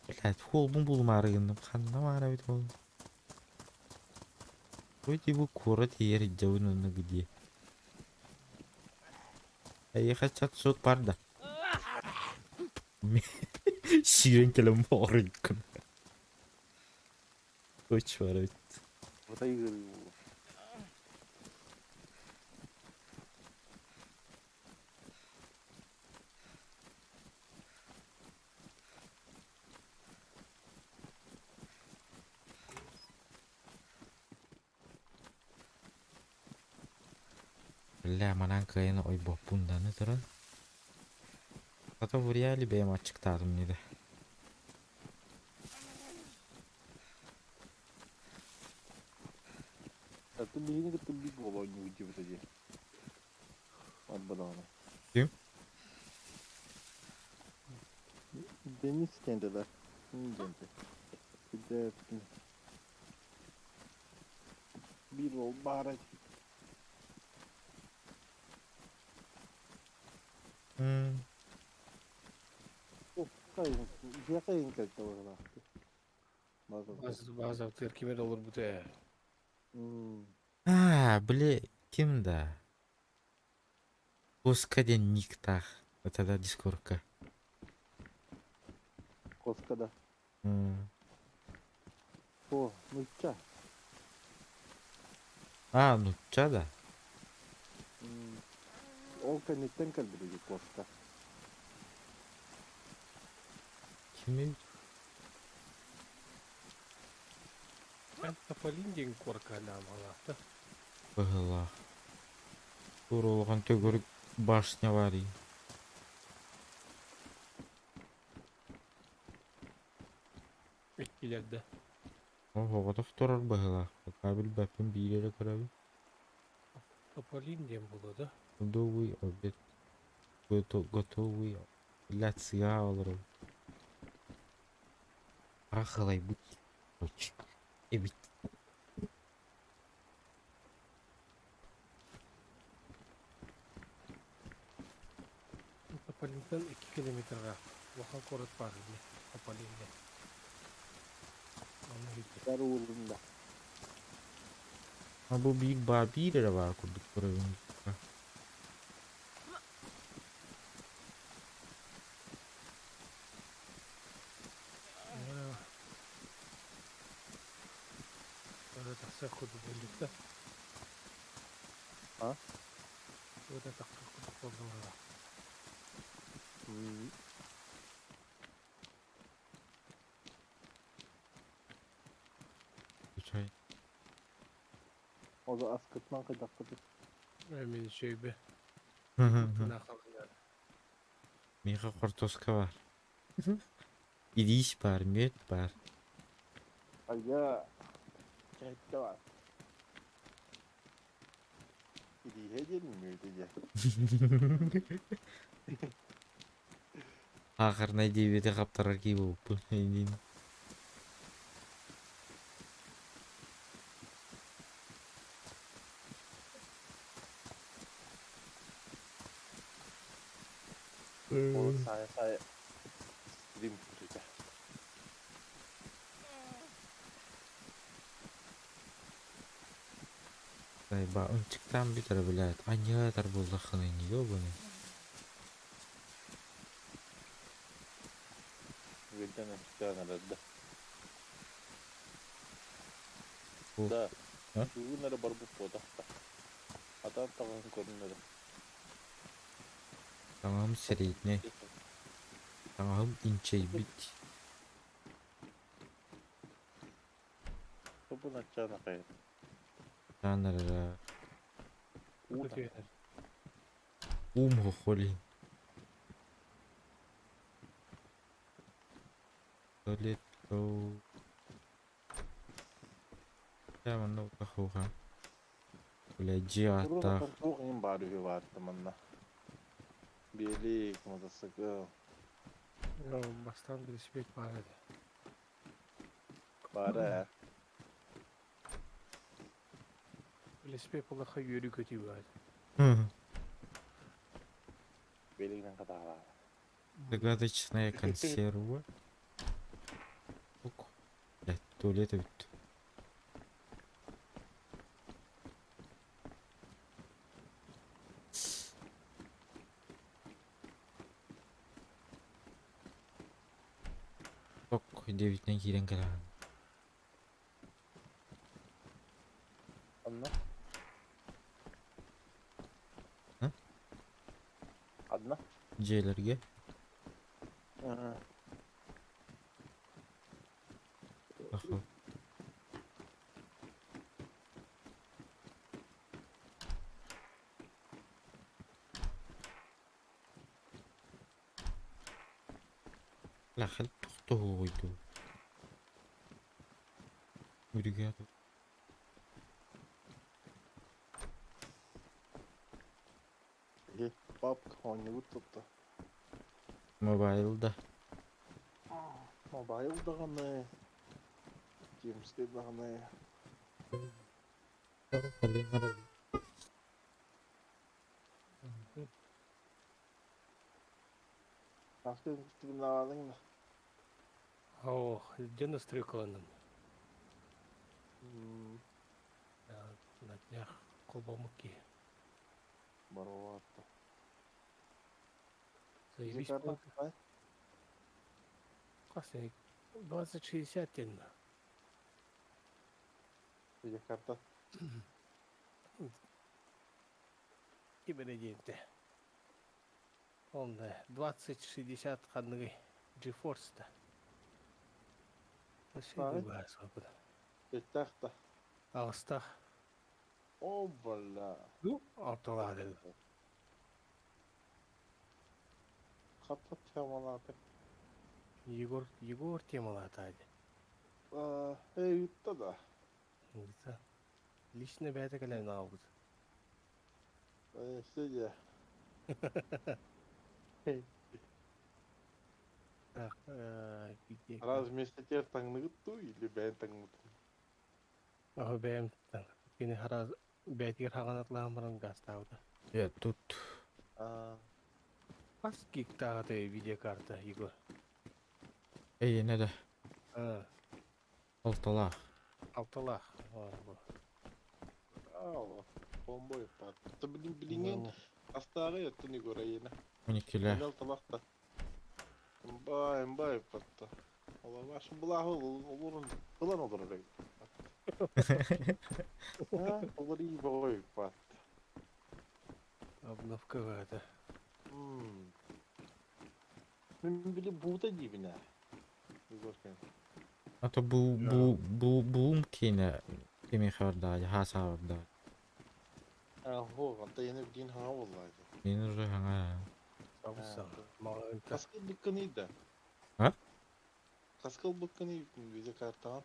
[SPEAKER 2] Блядь, холбун булмарыгынdım. Kanına var evet oğlum. Вроде бы город yer жауын где. Ехать отсюда парда. Şirin kelime orikun. Koç var evet.
[SPEAKER 7] Burayı görüyor.
[SPEAKER 2] Бля, манан кайını ой бопунда не тұрын. Зато в реале бейм açıktadım neydi.
[SPEAKER 7] А ты блин, это биг было не уйти в эти. От банана.
[SPEAKER 2] Kim?
[SPEAKER 7] Deniz kendiler. Kendi. Bir de bir ol baharat. Oh, kayın kalktı orada.
[SPEAKER 1] Bazı terkime de olur bu da.
[SPEAKER 2] А, бля, кем да? Господи, никтах. Это да, дискорка.
[SPEAKER 7] Koskada. O, nükçe.
[SPEAKER 2] А, ну чё да?
[SPEAKER 7] O kanitten kaldırıyor koska.
[SPEAKER 2] Kimi?
[SPEAKER 1] Ben Topolin diyen korkanam Allah'ta.
[SPEAKER 2] Быһыылаах. Турулган төгөрүк башня бар ии.
[SPEAKER 1] Etkilerde.
[SPEAKER 2] Оҕотох турар быһыылаах. Кабел бәппин биирերը көрөбү.
[SPEAKER 1] Topolin diyen bulu da.
[SPEAKER 2] Готовый обед. Готовый ляция алырым. Ахалай бут. Короче. Эбит.
[SPEAKER 1] Topolin'den 2 kilometre var. Vakan korut var. Topolin'de. Onu hiç.
[SPEAKER 7] Darulunda.
[SPEAKER 2] Ha bu büyük biirere var kurduk buranın.
[SPEAKER 1] Böyle taksa kudu bulduk da.
[SPEAKER 7] Ha?
[SPEAKER 1] Böyle taksa kudu bulduk da.
[SPEAKER 2] Çay.
[SPEAKER 7] O da askıtman kıdak kıdak.
[SPEAKER 1] Emin şey be.
[SPEAKER 2] Hı hı.
[SPEAKER 1] Nakal.
[SPEAKER 2] Меха картошка бар. Ириш бар, мед бар.
[SPEAKER 7] Aya. Kehette var. İdiye gelmiyor diye.
[SPEAKER 2] Ахырына дебеде каптарга кий болуппу. Эндин.
[SPEAKER 7] O saya stream kuracak.
[SPEAKER 2] Ба ынчыктан битер билет. Аньятар болдахын ёбаный.
[SPEAKER 7] Велден çıkan arada.
[SPEAKER 2] Bu-
[SPEAKER 7] Da.
[SPEAKER 2] Ha?
[SPEAKER 7] Bunları barbu poda. Adam tağın korunları.
[SPEAKER 2] Tamam средний. Tamam инчей бит.
[SPEAKER 7] Topun açacağına kayır.
[SPEAKER 2] Жанра.
[SPEAKER 7] Uğda.
[SPEAKER 2] Хохолин. Туалет. Я мана утахуга. Блядь,
[SPEAKER 7] Burada
[SPEAKER 2] жиата.
[SPEAKER 7] çok iyi bari var tamamla. Birlik, motosikl,
[SPEAKER 1] Ya baştan bir respekt var hadi.
[SPEAKER 7] bari.
[SPEAKER 1] Respekt olarak yürü kötü var.
[SPEAKER 2] Hı.
[SPEAKER 7] Birlikten kadar var.
[SPEAKER 2] Загадочная консерва. Ок. Блядь, туалета бит. Ок, 9'den kiren kalan.
[SPEAKER 7] Anla.
[SPEAKER 2] Hı?
[SPEAKER 7] Adna.
[SPEAKER 2] J'lerge.
[SPEAKER 7] Hı.
[SPEAKER 2] Ахо. La хэл тухтуу гойду. Үргээд
[SPEAKER 7] Bab oyunu tuttu.
[SPEAKER 2] мобайлда.
[SPEAKER 7] Mobile dağını. Games'te dağını. Nasıl stream'de aldın mı?
[SPEAKER 1] О, где настройкованным? На днях колбамуки.
[SPEAKER 7] Барова attı.
[SPEAKER 1] Заявись.
[SPEAKER 7] Zekarta. Ay.
[SPEAKER 1] Классный. 2060 тенна.
[SPEAKER 7] Zekarta.
[SPEAKER 1] Киберденте. Он 2060 ханны GeForce-то.
[SPEAKER 7] Ай.
[SPEAKER 1] Свобода.
[SPEAKER 7] Еттақта.
[SPEAKER 1] Ағыста.
[SPEAKER 7] О, бля.
[SPEAKER 1] Ну, орталады.
[SPEAKER 7] Қаппат темалаты.
[SPEAKER 1] Егор темалатайды.
[SPEAKER 7] Ютта да.
[SPEAKER 1] Лично бәді кәлән ауыз.
[SPEAKER 7] Сәде.
[SPEAKER 1] Так, видео.
[SPEAKER 7] Раз вместе тер таңныгытту или бәйін таңныгытту?
[SPEAKER 1] Ағы бәйім кені хараз бәйтігер хағанатлағын бұрын гастауды.
[SPEAKER 2] Я тут.
[SPEAKER 1] Қас гигтағыды видеокарта, Егор.
[SPEAKER 2] Эй, не да. Алталах.
[SPEAKER 1] Алталақ.
[SPEAKER 7] Ау, бомбой пат. Ты білінген астағы еттін Егор айына.
[SPEAKER 2] 12
[SPEAKER 7] Мел табақта. Мбай патта. Ола вашын бұлағы олырын қылан олыр рей. Олыр үй бой пат.
[SPEAKER 1] Обновка бәді.
[SPEAKER 7] Мен білі бұғыта дейбіне. Егор кен.
[SPEAKER 2] А то бум кине. Кеми хабарда, хасабарда.
[SPEAKER 7] Хо, ата ені білін хаға олайды.
[SPEAKER 2] Мен уже хаңа.
[SPEAKER 1] Абыса. Маған үнті.
[SPEAKER 7] Қасқыл бұққан еді.
[SPEAKER 2] А?
[SPEAKER 7] Қасқыл бұққан еді видео картаға.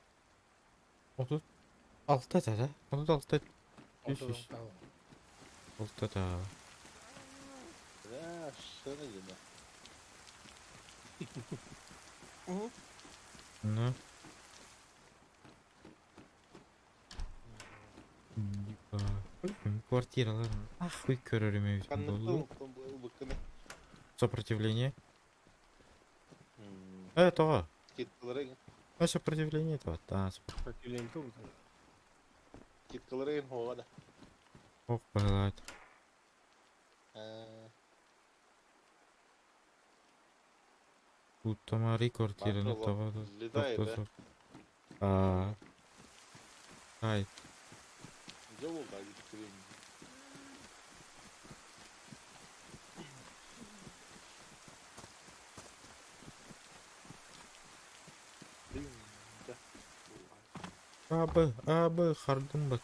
[SPEAKER 2] 36 да? 36.
[SPEAKER 1] Алталақ.
[SPEAKER 2] 6 да.
[SPEAKER 7] Шыны еді.
[SPEAKER 2] Ну. Квартиралар. Ахуй көрөрүм
[SPEAKER 7] Қаннықтың бұққаны.
[SPEAKER 2] Сопротивление.
[SPEAKER 7] М,
[SPEAKER 2] Тога.
[SPEAKER 7] Кеткалары
[SPEAKER 2] Сопротивление это. Да,
[SPEAKER 1] Сопротивление туғыз.
[SPEAKER 7] кеткалары хоға да.
[SPEAKER 2] ок байлайт. Тут тамари квартираны
[SPEAKER 7] Бақылы,
[SPEAKER 2] табады.
[SPEAKER 7] летай, да?
[SPEAKER 2] Ай,
[SPEAKER 7] Где олда кеткалары?
[SPEAKER 2] абы, хардым бат.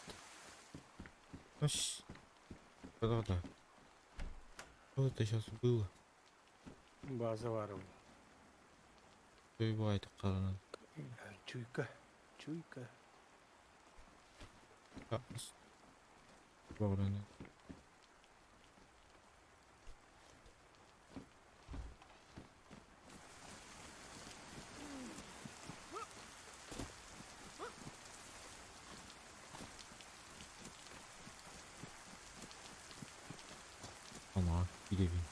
[SPEAKER 2] Аш. Когда? Что это сейчас было?
[SPEAKER 1] База варым.
[SPEAKER 2] Что бывает қараны?
[SPEAKER 1] Чуйка.
[SPEAKER 2] Бауырыны. Ана, билебин.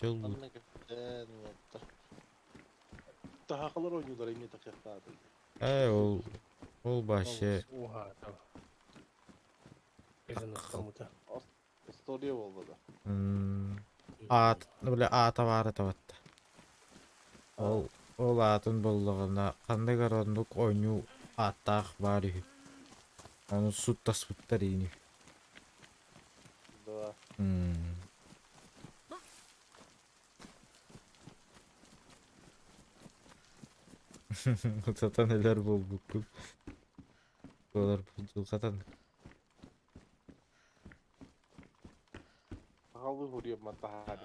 [SPEAKER 2] Жалбы.
[SPEAKER 7] Анна кептен отта. Тахақалар ойнудар еме тақиқтады.
[SPEAKER 2] Ол башы.
[SPEAKER 1] Оға, тау. Езін ұстамыда.
[SPEAKER 7] История болды да.
[SPEAKER 2] Ата бары табатты. Ол атын болдығына қандай қарандық ойну аттақ бар үй. Оны суттас бұттар ейні.
[SPEAKER 7] Да.
[SPEAKER 2] Сатан элер болдuk. Олар бұл сатан.
[SPEAKER 7] Тахалы хурия матахари.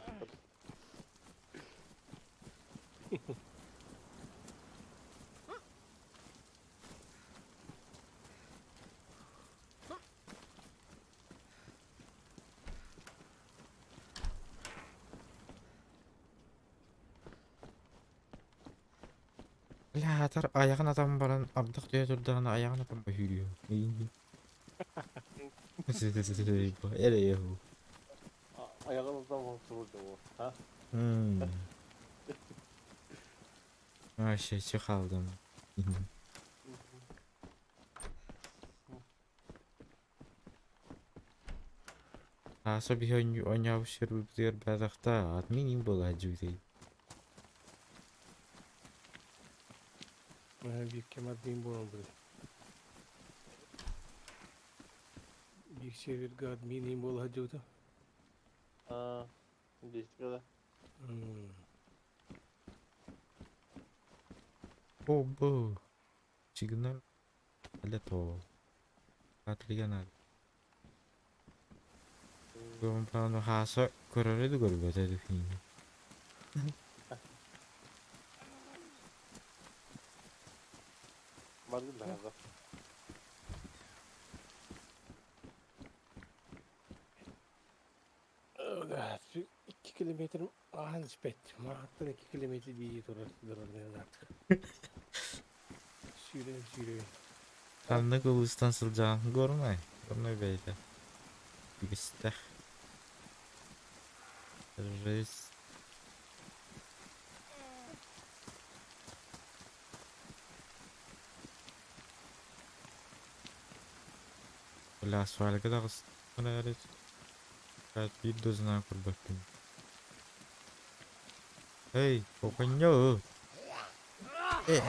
[SPEAKER 2] Ля, атар аяғын атам баран ардық төе тұрдағына аяғын атам ба хүйріyo. Әлі еху.
[SPEAKER 7] Аяғымыздан ұтылды ол.
[SPEAKER 2] Вообще, қалдым. Аса би ойнау шербіздер бәдіқта админин бол әджуді.
[SPEAKER 1] Bir kemadın boğan böyle. Bir server admin bol hacıdı.
[SPEAKER 7] Действительно.
[SPEAKER 2] Оба. Сигнал. Для того. Отлично. Gồm vào nó hạ sợ có rất là gọi là thế thì
[SPEAKER 7] Var mı daha da?
[SPEAKER 8] Öyle 2 kilometre ahan spet. Mahattan 2 kilometre diye durur artık. Sürüyor.
[SPEAKER 2] Kanlı kılıçtan sılacağını görmey. Görmey böyle. Gibiste. Reis. Бля, свали, когда вас понравились? Как видео знаю, как бы. Эй, попаньё.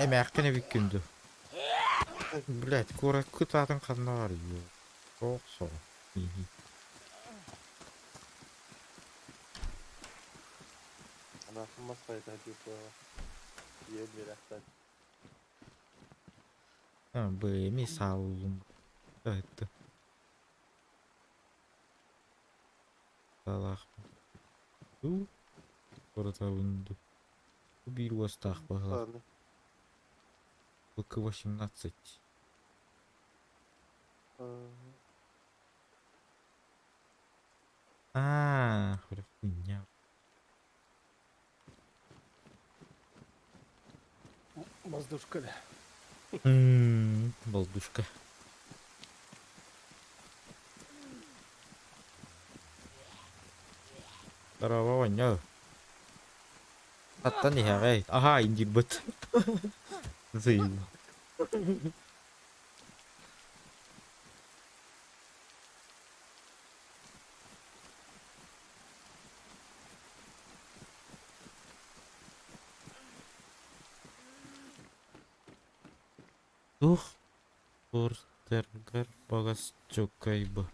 [SPEAKER 2] Мягко не викинду. Блять, кура кутатын канар ю. Оксо.
[SPEAKER 7] Она сама стоит, типа, ей дверь.
[SPEAKER 2] Бэми саузум. Это. Салах. Курата винду. Убил востах погла.
[SPEAKER 7] Ладно.
[SPEAKER 2] ВК-18. Хуйня.
[SPEAKER 8] Воздушка, да.
[SPEAKER 2] Балдушка. Здорово, Ваня. Attı niye gayet? Aha incir bıt. Zıyıl. Портергар багас чокайбы.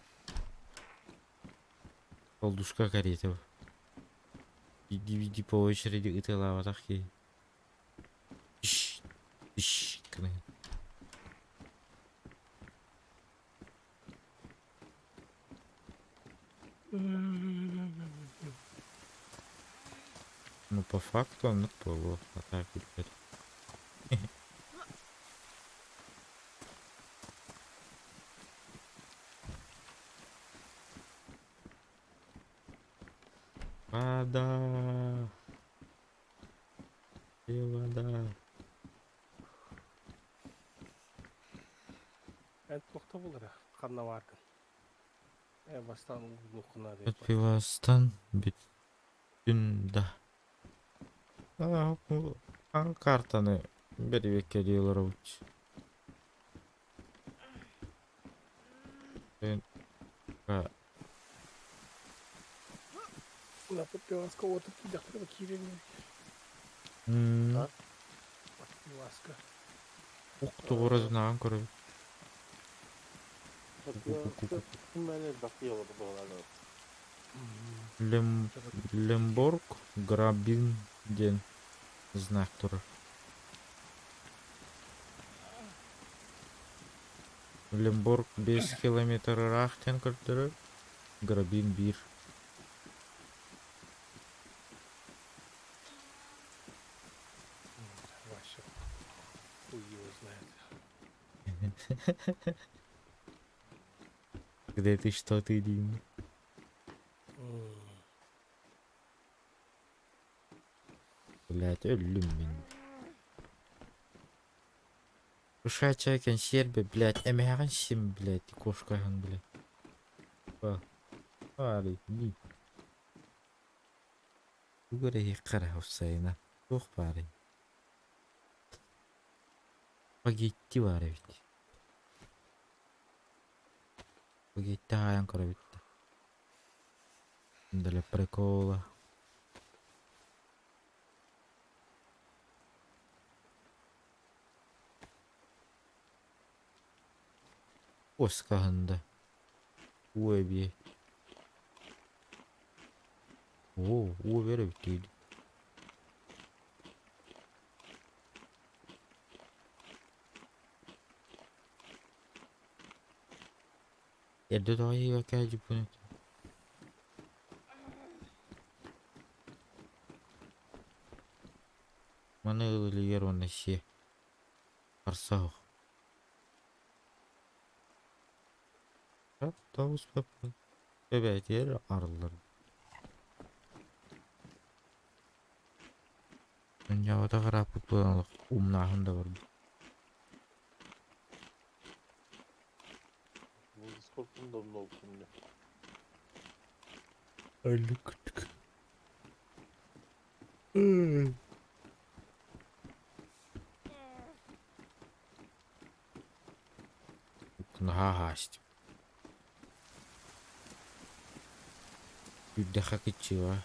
[SPEAKER 2] Колдушка каретов. Иди по очереди ытылава такие. Кны. Ну по факту он плохо, а так теперь. Вода. И вода.
[SPEAKER 8] Evet nokta olarak kanla vardı. Baştan nokuna diye.
[SPEAKER 2] Отпивастан бүтүндө. Bu картаны бербекке дийлербич.
[SPEAKER 8] Ulan Pivas'ka oturup bir dakika bakayım. Pivas'ka.
[SPEAKER 2] Укту оразынан көрөбүт.
[SPEAKER 7] Мене бахтиялы булалар.
[SPEAKER 2] Лемборг грабин ден знак турар. Лемборг 5 километр рахтен кырдыры. Грабин 1.
[SPEAKER 8] Ваша. Хуй его знает.
[SPEAKER 2] Где ты, что ты, Дим? Блять, ölüm benim. Ушача екен сербе, блять, эмяган сим, блять, кошкахан, блять. Али, ни. Угоре кара Хусейна. Тух парень. Спагетти var ведь. Спагетти аян кара битти. Для прикола. Оскаханда. Ой, бе. o böyle bittiydi. Yerde daha iyi bakayım bunu. Mana öyle yer ona şey. Arsa. Tavus papın. Evet yer arılar. Önce havada karap tutulanak. Umnahında var.
[SPEAKER 7] Discord'un da много у меня.
[SPEAKER 2] Öyle küçük. Ha işte. Bir daha geçiyor.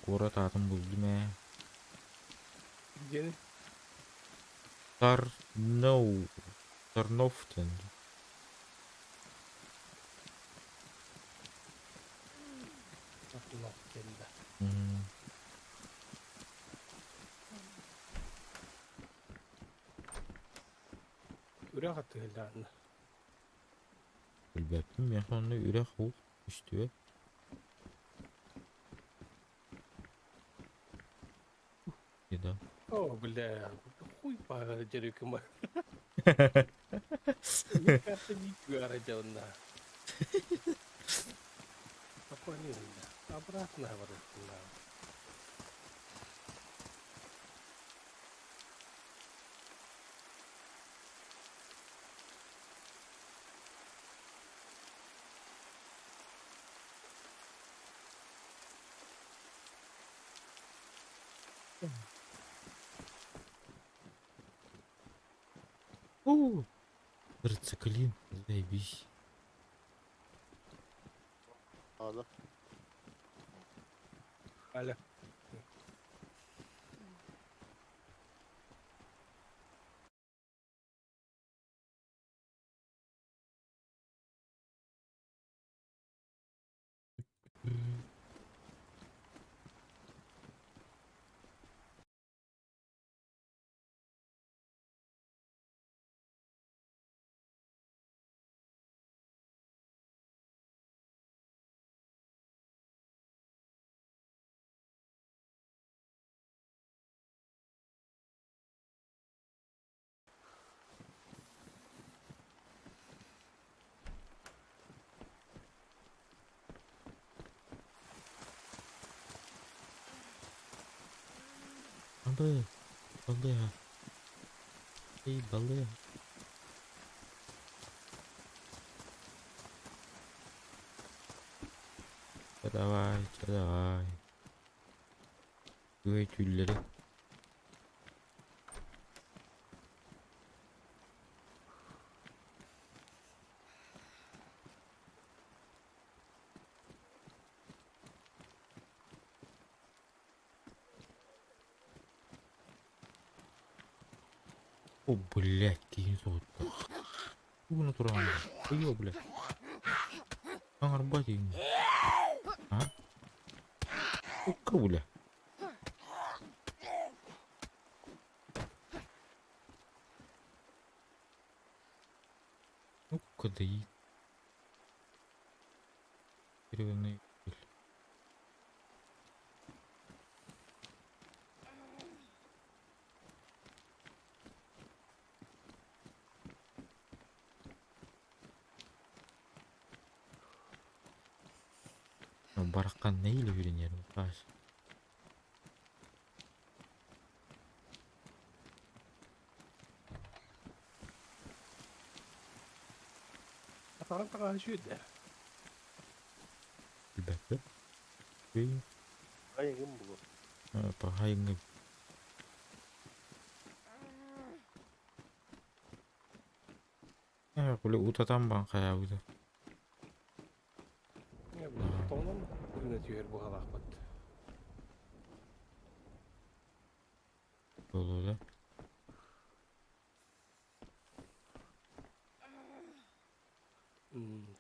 [SPEAKER 2] Kura tatım buldum ya.
[SPEAKER 1] Gene
[SPEAKER 2] Tarnoften.
[SPEAKER 1] Allah geldi. Ürek attı geldi anne.
[SPEAKER 2] Elbette ya sonra ürek ol işte. Ya
[SPEAKER 1] Oh bля, хуй погородили кому. Кажется, не городил на. Спокойно. Обратно обратно.
[SPEAKER 2] Рациклин, заебись.
[SPEAKER 7] Да.
[SPEAKER 1] Алло.
[SPEAKER 2] Balığı. Ey balığı. Давай. Güvey tülleri. О, блядь, кейін соғытты. Бұны тұрған. Үйо, блядь. Аңарба дейін. А? Ұққа, блядь. Ұққа дейін. Деревянный. Бараққан нейлі үйренерім қаш.
[SPEAKER 1] Атаран тағаны жүйді.
[SPEAKER 2] Әлбәтті. Үй.
[SPEAKER 7] Қайын кім бұл?
[SPEAKER 2] Пағайыңы. Yok böyle utatan bankaya bu da.
[SPEAKER 1] Ne bu? Toğlan ürünetiyor bu hava akbat.
[SPEAKER 2] Dolu da.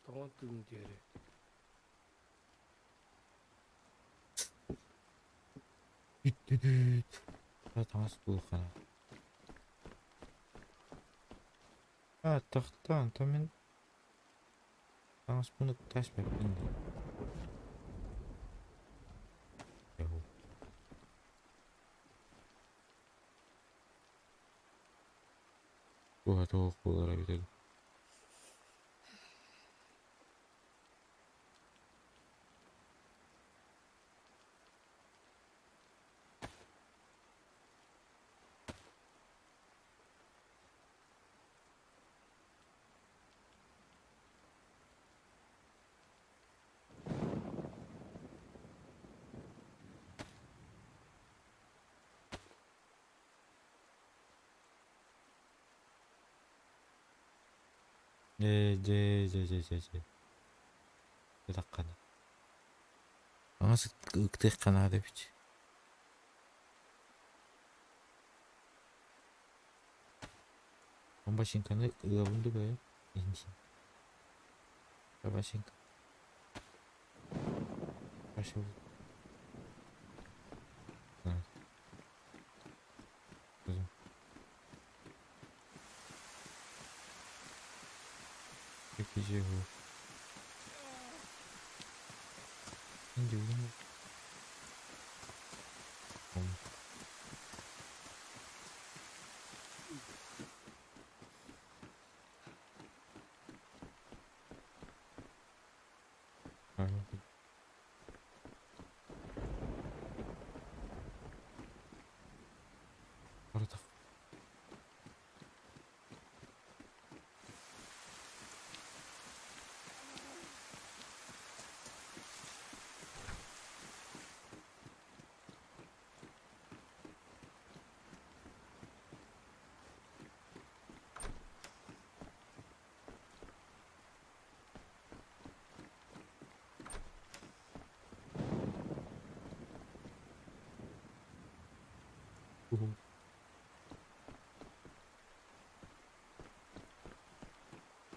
[SPEAKER 1] Toğlan ürünetiyor.
[SPEAKER 2] Düt. Tamam bu kana. Ha tahttan tamen. Tamam bunu taş bekleyin. Yo. Bu hata okullara gidelim. Je. Bir dakika. Nasıl ıktık kanadı biç. Başınkanı ıgabundu be. İnci. Başınkan. Başa bu. Evet. Kızım. Çekici bu. İnci bu. Tamam. Aynen. Orada.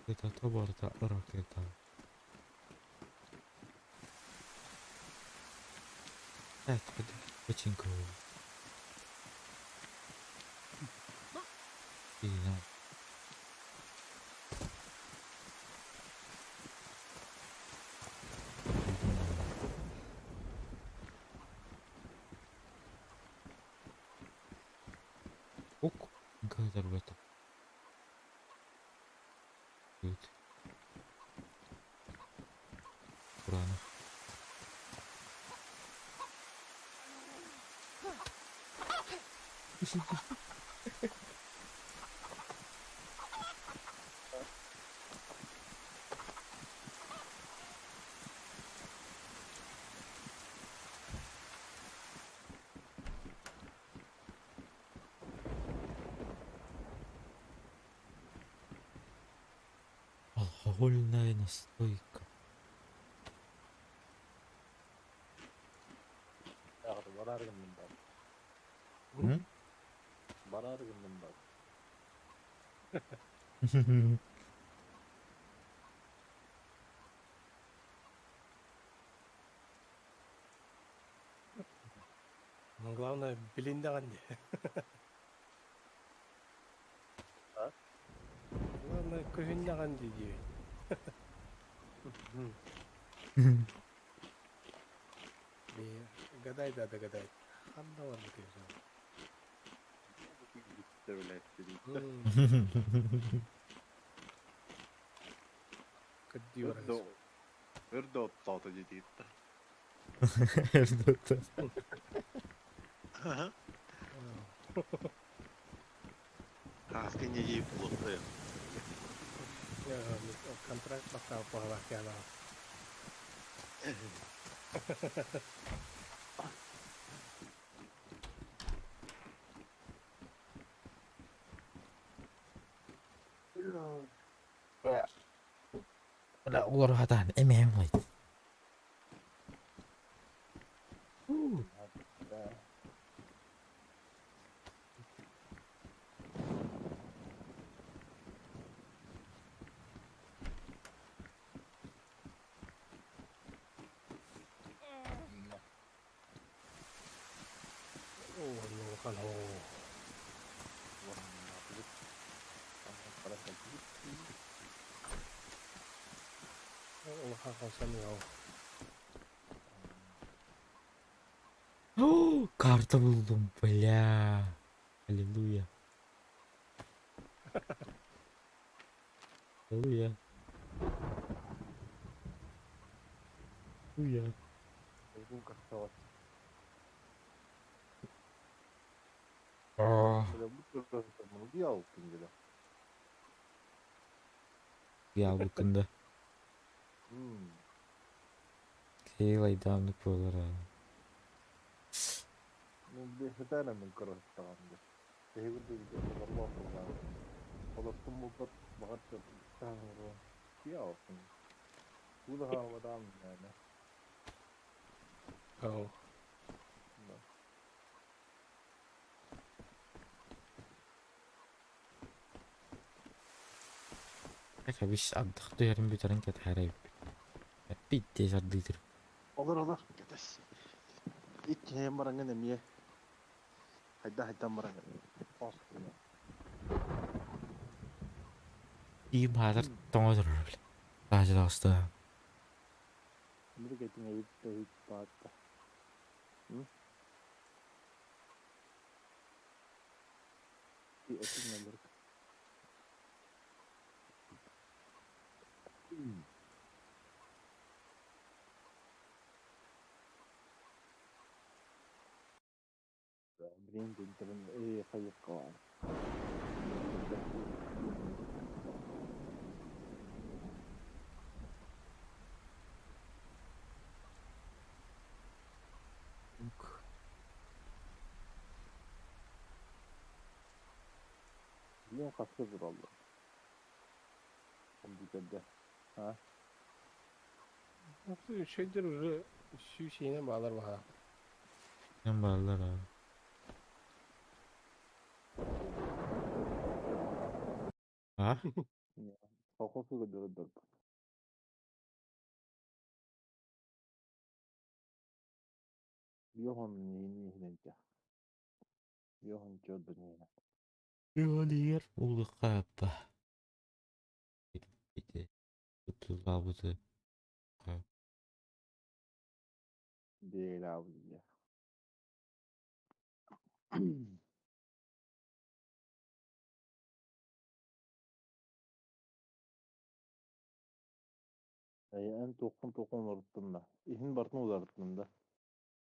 [SPEAKER 2] Kita tabar tak arah kita. Tadi pachinko. Iya. Ok, enggak terlalu betul. Good. Kurang. Алкогольная настойка. Hı?
[SPEAKER 1] Главное, блиндаган. Главное, кövüндаган диди. Гадай да гадай. Ханда var bu teyze. Кыдди барасыз.
[SPEAKER 10] Өрдө оттоото жедиит да.
[SPEAKER 2] Erdoğan.
[SPEAKER 10] Кааскене жейип болсо я.
[SPEAKER 1] Контракт поставил по Галактиану.
[SPEAKER 2] Udah ulur hatan, emang wait. Kartu buldum, bля. Аллилуйя. Аллилуйя. Аллилуйя. Ya bıkkında. Keylay damlık olur ha. Eka bis addık duyarım bir tarın ket harayıp. Bitti sardıdır.
[SPEAKER 7] Olur. Gides. İlk hem barangın emiye. Hayda barangın. Olsun.
[SPEAKER 2] İyi bahadır tonga durur bile. Bazı dostu.
[SPEAKER 7] Bunu getin evde hiç bağıtta. Bir etin alır. Benim de internet kayıp var. Biliyorum kaçtadır Allah. Kompüterde. Ha?
[SPEAKER 8] Nasıl şeydir şu şeyine bağlar bana.
[SPEAKER 2] Ne bağlar abi. Ha?
[SPEAKER 7] Kokusu gidiyordur. Yohan yeni ihlence. Yohan gördün yine.
[SPEAKER 2] Yolyer ulu kapı. Bitti. Kutu babuzu.
[SPEAKER 7] Değil abi ya. En tokun ortasında da. İhin bartın uzarttığında.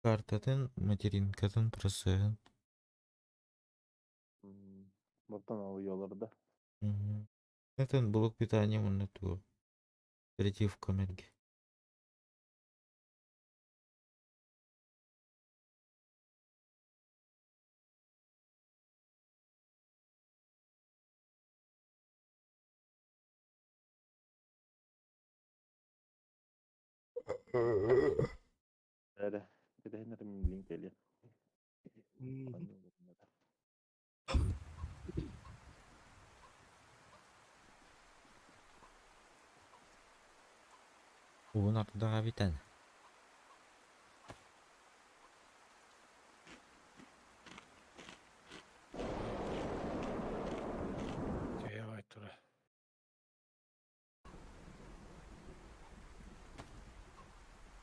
[SPEAKER 2] Kartadan materinkadan pırası.
[SPEAKER 7] Bartan alıyorlar da.
[SPEAKER 2] Это блок питания вон на ту. Перейти в комменты.
[SPEAKER 7] Öyle. Bir de henüz link geliyor.
[SPEAKER 2] Uun ortada kapitan.
[SPEAKER 8] Şeye bak tura.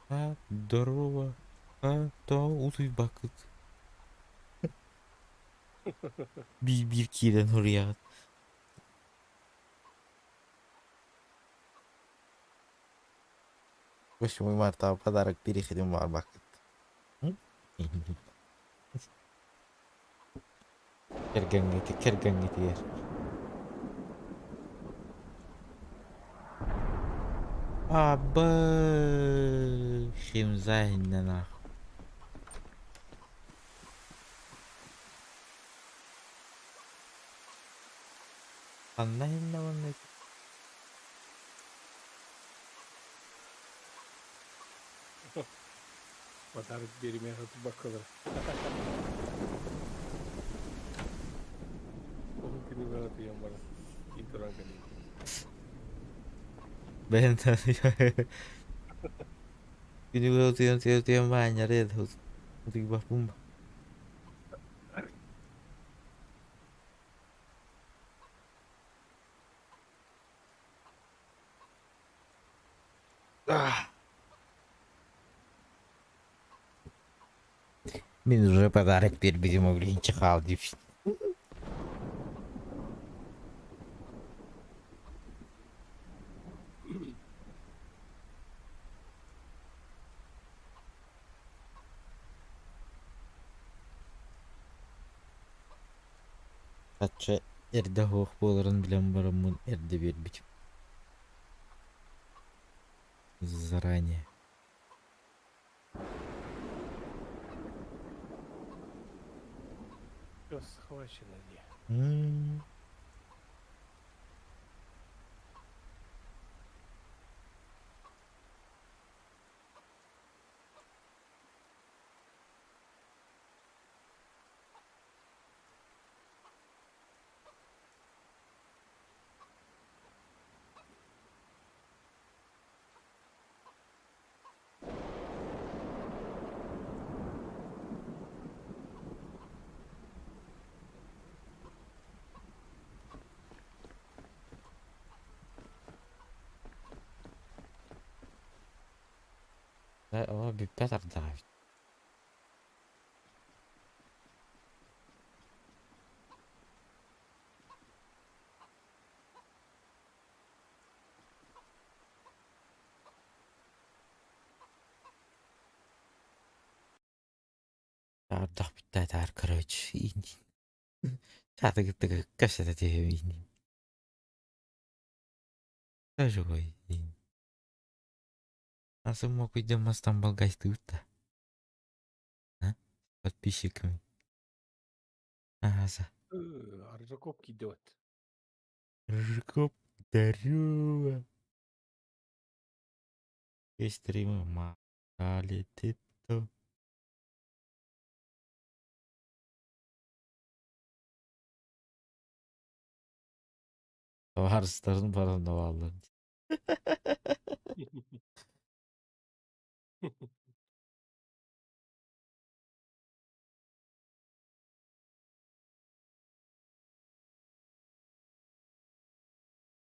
[SPEAKER 2] А, здорово. А, да, uzay bakıt. Bir kiden oraya. Başımı martaba padarak bir ikidim var bakıt. Kergen gitu ya. Aba, Химзайнен нах. Anlayın ne var ne?
[SPEAKER 1] Подарок бермей жатып бакалар. Onun günü ben atayım bana. İntoran kanı.
[SPEAKER 2] Ben Gini gue tiang banyak deh tuh. Tiba pumba. Мне уже подарок теперь будем могли чихал дивись. Hatça erde hoq bolарын bilen baramın erde berbiç. Заранее.
[SPEAKER 1] Все схвачено не.
[SPEAKER 2] Да, о, Петр Давид. Ардах битээр короче. Чата гэдэг кашата тийм. Тажгүй. А мог идем на Стамбул гайстута. А? Подписчиками. Ага, за.
[SPEAKER 1] Аржаков идет.
[SPEAKER 2] Жукоп, здорово. И стримы малетит. Varsların barında vallahi.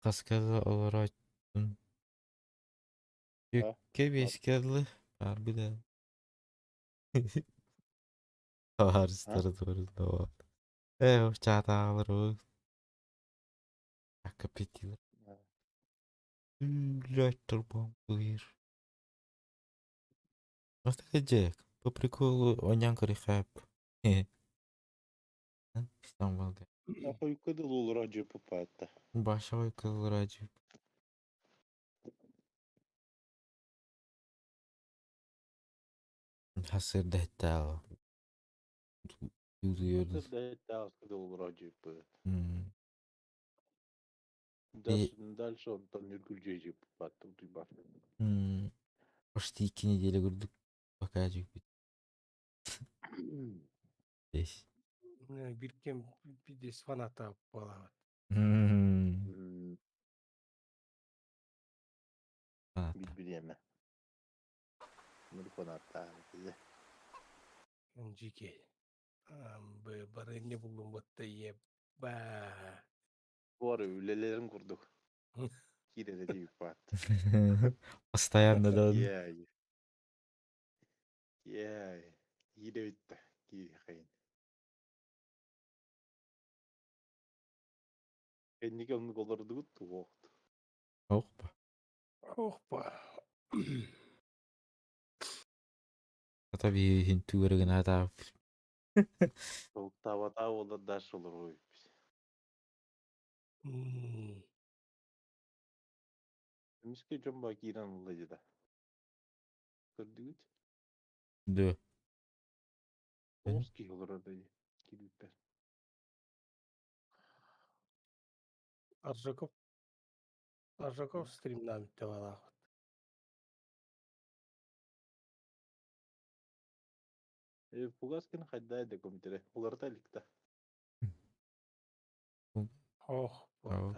[SPEAKER 2] Kaskada olarak Yükke beskerli harbi de. Varsların barında var. O çatalar o. Kapitiler. Лётер бомбуир. Оставь Джек. По приколу онянка рехап. İstanbul'da.
[SPEAKER 7] Yukarıda olur acı papatta.
[SPEAKER 2] Başa kıl Racip. Hasır dettal. Yürüyoruz.
[SPEAKER 7] Yukarıda olur acı papatta. Дальше он там Меркурий papatta.
[SPEAKER 2] Почти 2 недели gördük. Bakacak bir.
[SPEAKER 1] Bir kem bir de fanata bala.
[SPEAKER 7] Bilmem. Nur fanatta.
[SPEAKER 1] Jike. Bare ne buldum batta ye. Ba.
[SPEAKER 7] Bu ara ülelerin kurduk. Yine de değil pat.
[SPEAKER 2] Постоянно да.
[SPEAKER 7] Yay. Yine bitti. Yine. Kendi gömlek olurdu guttu vakti.
[SPEAKER 2] Hoppa.
[SPEAKER 1] Hoppa.
[SPEAKER 2] Tabii Hintu örgüne da.
[SPEAKER 7] Soğuk tava olur ders olur o biz. Miski jomba kiran olaydı da. Gördük.
[SPEAKER 2] Да.
[SPEAKER 7] Miski olur orada. Kilitler.
[SPEAKER 1] Аржаков стримнан бала.
[SPEAKER 10] Пугаскин хайдайды комитере. Уларта ликта.
[SPEAKER 1] Ох,
[SPEAKER 2] Ау.
[SPEAKER 1] вот.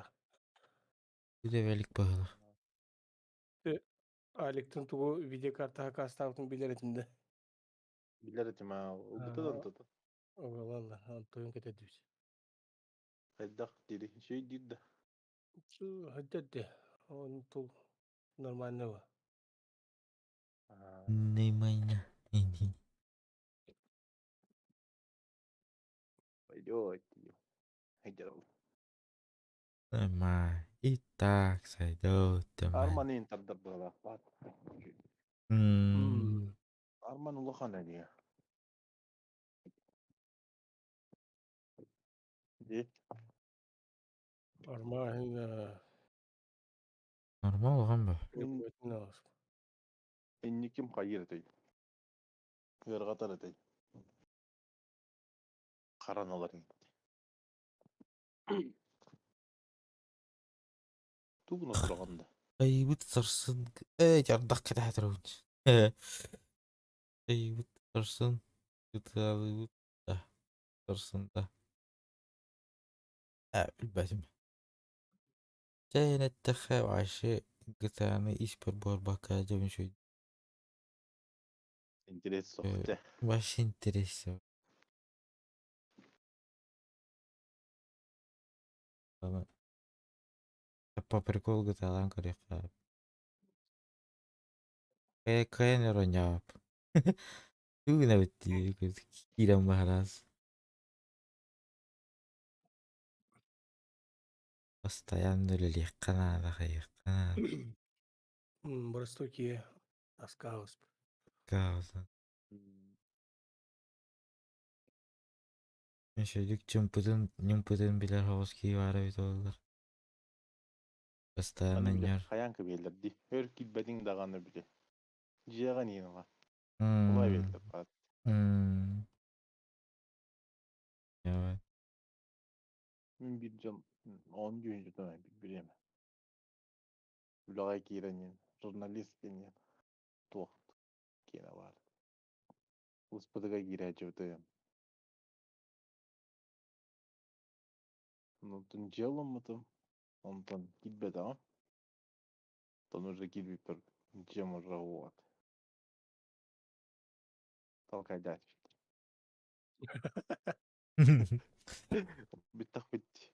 [SPEAKER 2] Үдө велик багыла.
[SPEAKER 1] Аликтин тугу видеокарта кастаутун билер этинде.
[SPEAKER 10] Билер этима убутадан тото.
[SPEAKER 1] Оголалла, антойун кетедүс.
[SPEAKER 10] Хайдах дири. Шей дидда.
[SPEAKER 1] Хаддадде. Он тул нормального.
[SPEAKER 2] Неймайна.
[SPEAKER 10] Пойдет. Хайдерал.
[SPEAKER 2] Нема. И так сойдет.
[SPEAKER 10] Арман интердер была. Арман улахан әне. Де?
[SPEAKER 1] Арман,
[SPEAKER 2] Нормал олған ба?
[SPEAKER 1] любовь нас.
[SPEAKER 10] Энни ким хайыр этэй. Вергатар этэй. Караналар инде. Тугуна турганда.
[SPEAKER 2] Айбыт сырсын. Жардақ кеті әтірауын. Айбыт сырсын. Күталыбыт да. Сырсын да. Білбәдім. Жәйін әттіқі ашы гітаны испер бар бақа жабын шөйді.
[SPEAKER 10] Интерес соқты.
[SPEAKER 2] Баш интересі. По прикол гіталан көрек. Каян роняп. Тугна бітті. Кирам махараз. Постоянно лилих канада хайық.
[SPEAKER 1] Бростокие. Аскаус.
[SPEAKER 2] Кауза. Шөйдік чүмпүдін білер хоғыз кей бары бит олар. Постоянно нер.
[SPEAKER 10] Хаянка белдерди. Өр килбедин даганы биле. Жияган ийинга. Улай белдер кат.
[SPEAKER 2] Evet.
[SPEAKER 10] Мен bir can 10 gün önceden bileyim. Vlog'a girenin, jurnalist ginen, toht gene var. Uspadaga gireceğim. Ondan jelamadım. Ondan gitmedi ama. Ondan уже gidip bir jam уже вот. Толкай дальше. Биттах бит.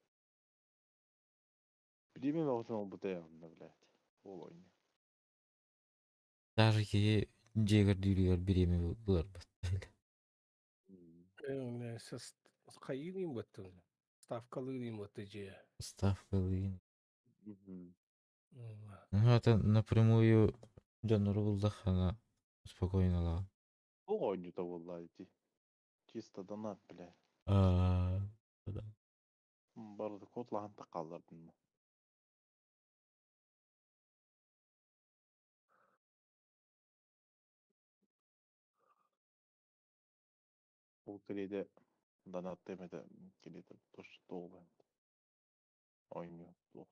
[SPEAKER 10] Билемем оғызын ол бұтай ағында, блядь. Ол ойны.
[SPEAKER 2] Даже ки жегір дүйрігер біреме бұлар баттайлы.
[SPEAKER 1] Қайын баттың. Ставкалыйын батты же.
[SPEAKER 2] Ставкалыйын. Это напрямую жанры бұлдақ ана спокойно лава.
[SPEAKER 10] Ол ойны-то олай ди. Чисто донат, блядь.
[SPEAKER 2] Да.
[SPEAKER 10] Барды котлағанда қалдырдың. Бұл келеді донат демеді келеді дұрыс толы. Ойны толы.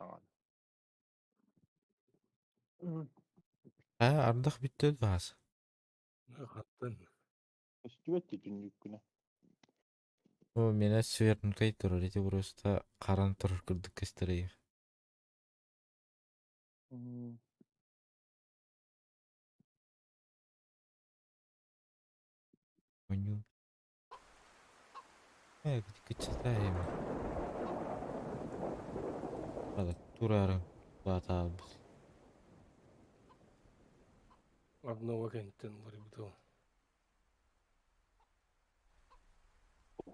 [SPEAKER 10] Аған.
[SPEAKER 2] Ардақ бітті өді басы.
[SPEAKER 1] Қаттын.
[SPEAKER 10] Үстіветті түннік күні.
[SPEAKER 2] О, мені сверін кай тұрыр, еті просто қаран тұрыр күрдік кестірейі. Ойну. Күтчетайым. Ада, турарым. Бата албыз.
[SPEAKER 1] Одного кенттен бар буту.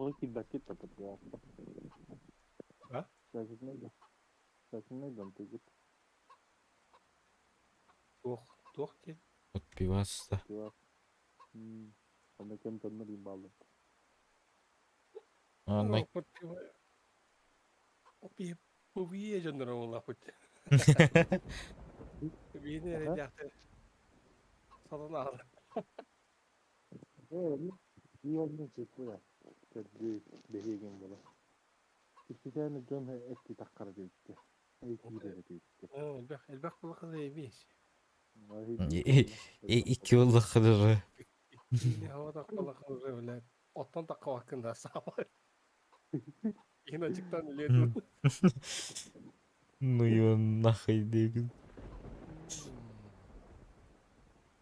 [SPEAKER 10] Ол килбәкет татып яқты.
[SPEAKER 1] А?
[SPEAKER 10] Сәкінмейді. Сәкінмейді антегет.
[SPEAKER 1] Тох кет.
[SPEAKER 2] От пивасы да.
[SPEAKER 10] Ана кем таныр имбалы.
[SPEAKER 2] Ана...
[SPEAKER 1] Убие жанры ола хоть. Бейне рәдяқты. Салон ағыр.
[SPEAKER 10] Yolunu çekiyor. Kötü behigen böyle. İki tane dön etti takkara değildi. Eğitim de değildi.
[SPEAKER 1] Elbak bu kadar emiş.
[SPEAKER 2] İki yolda kıdırı.
[SPEAKER 1] Не хава таккала хавре билет. Оттон такка вакында сабар. Иночектан лету.
[SPEAKER 2] Ну ее нахуй деген.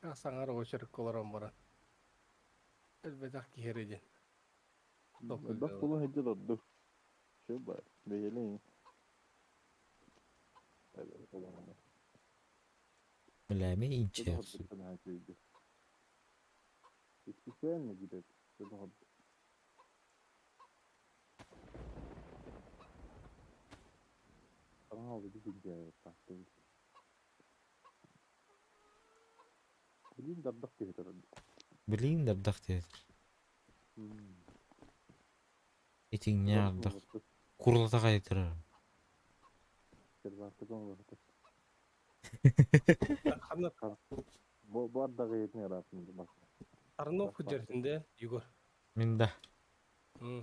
[SPEAKER 1] Саңар очерк колорон бара. Элбетак кихереден.
[SPEAKER 10] Бak bunu hediye oldu. Şey var. Beğeneyim. Evet, o zaman.
[SPEAKER 2] Bileme
[SPEAKER 10] Şöyle
[SPEAKER 2] inçersin.
[SPEAKER 10] hadi ben şeydi. Hiçbir şey mi gider? Şöyle hadi. Tamam abi bir hediye taktı. Bilin dabdak diye herhalde.
[SPEAKER 2] Bileyim de bıdak diyedir. Etin ne aldık? Kurulata kaydırar.
[SPEAKER 10] Serbatı konulur.
[SPEAKER 1] Ханна
[SPEAKER 10] Bu arada gayet ne yarasın bak.
[SPEAKER 1] Арнов хүчертинде Югор.
[SPEAKER 2] Min de.
[SPEAKER 1] Хм.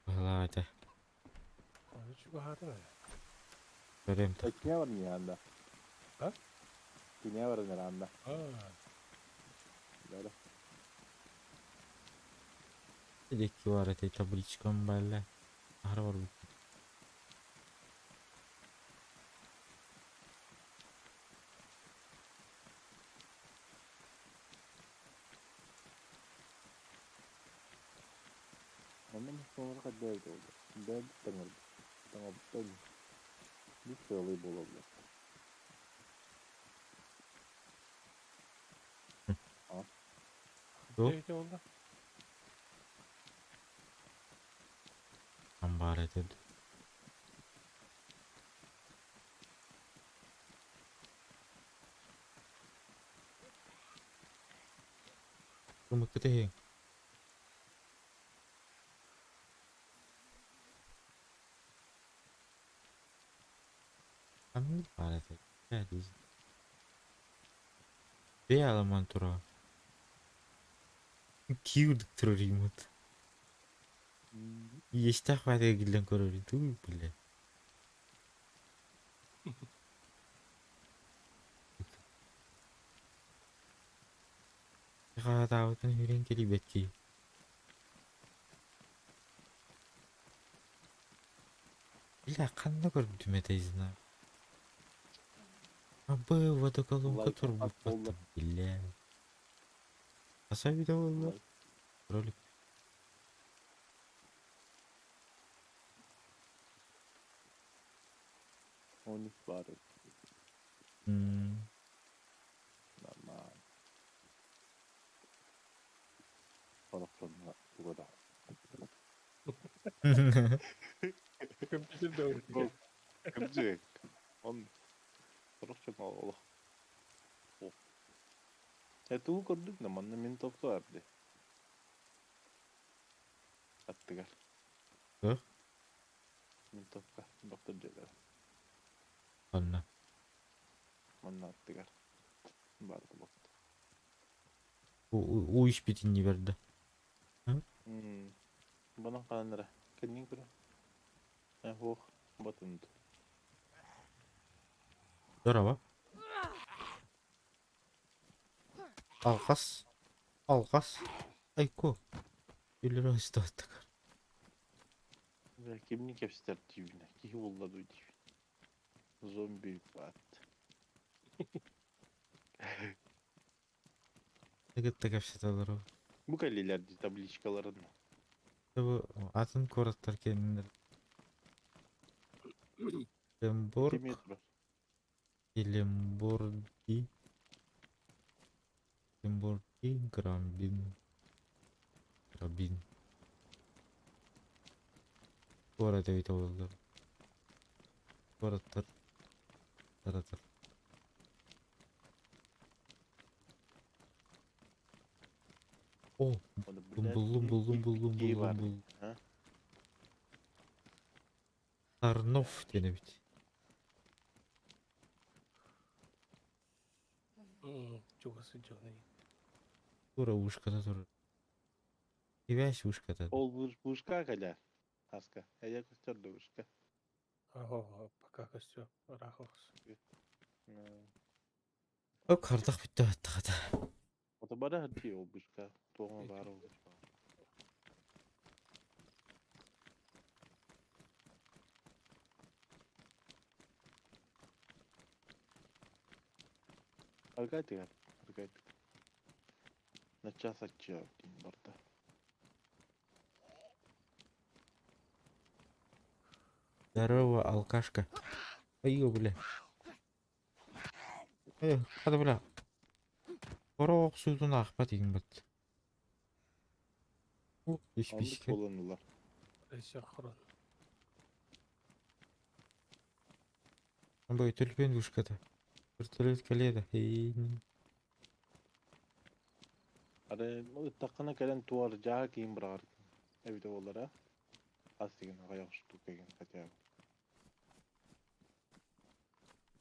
[SPEAKER 2] Valla hadi.
[SPEAKER 1] Чуга хата.
[SPEAKER 2] Göreyim de.
[SPEAKER 10] Ekmeğe var mı yanında?
[SPEAKER 1] Ha?
[SPEAKER 10] Ekmeğe var mı yanında? Böyle.
[SPEAKER 2] Dedik ki var ete tabliçkan böyle. Ahra var bu.
[SPEAKER 10] Ondan sonra kadar devre oldu. Devre tanır. Tamam ben bir söyleyip olabilir.
[SPEAKER 2] Yok.
[SPEAKER 1] Neydi oldu?
[SPEAKER 2] Ambar edildi. Kımıkı değil. Anladın mı edildi? Ne diyeceğim? Bir alaman tura. Kiyorduk turayım ot. Yeşte hafada gilden korori tu bile. Kaya davatın hüren keli betki. Ila kanna gördüm eteyizin abi. Abi vada kalın
[SPEAKER 10] Like
[SPEAKER 2] katur bu
[SPEAKER 10] at,
[SPEAKER 2] battım bile. Asa bir de valla. Rolik.
[SPEAKER 10] Onu var. Normal. Balıklarına bu kadar.
[SPEAKER 1] Компьютер да.
[SPEAKER 7] Где? Он короче мало. О. Это у көрдүк на манна ментовка арды. Аттыгар.
[SPEAKER 2] Hı?
[SPEAKER 7] Ментовка. Доктор Джегар.
[SPEAKER 2] Anla.
[SPEAKER 7] Манна аттыгар. Барды бокты.
[SPEAKER 2] O iş bitince verdi.
[SPEAKER 7] Bana kanıra. Kendin kuru. Hoh. Batındı.
[SPEAKER 2] Merhaba. Alkas. Alkas. Ayko. 1 lira istattık.
[SPEAKER 7] Ve kimlik yapıştır divine. Ki hulladı divine. Zombi battı.
[SPEAKER 2] Tıkıt hepsi alır o.
[SPEAKER 7] Bu kalelerdi tabliçkalarında.
[SPEAKER 2] Bu atın koratlar kendini. Lemburg.
[SPEAKER 7] Kimetro.
[SPEAKER 2] Lemburgi. Lemburgi. Grambin. Grabin. Bu arada bir tavırlar. Koratlar. Taratır. Oh. Buldum.
[SPEAKER 7] Ha?
[SPEAKER 2] Tarnov dene bit.
[SPEAKER 1] Чуга sıcak.
[SPEAKER 2] Tura ушкада тур. Ивяш ушкада.
[SPEAKER 7] Ол бушка каля. Аска. Я костер до бушка.
[SPEAKER 1] Ага, пока костюм. Рахос.
[SPEAKER 2] О кардах битте баттагада.
[SPEAKER 7] Ота Bana hadi olmuş ka. Toğuna var olmuş. Аргайтик. На час отчет борта.
[SPEAKER 2] Здорово, алкашка. Ой, бля. Hadi bля. Korok suudun akpa diyeyim bak. İş
[SPEAKER 7] Aldık
[SPEAKER 2] pişkin.
[SPEAKER 7] olanılar.
[SPEAKER 1] Şakran.
[SPEAKER 2] Böyle tülpen kuşkada. Bir tülüt kalıydı. Hey.
[SPEAKER 7] Hadi o takana gelen tuvar jaha kim bırakır. Evde olara. Asigin ayak şu tukayın katya.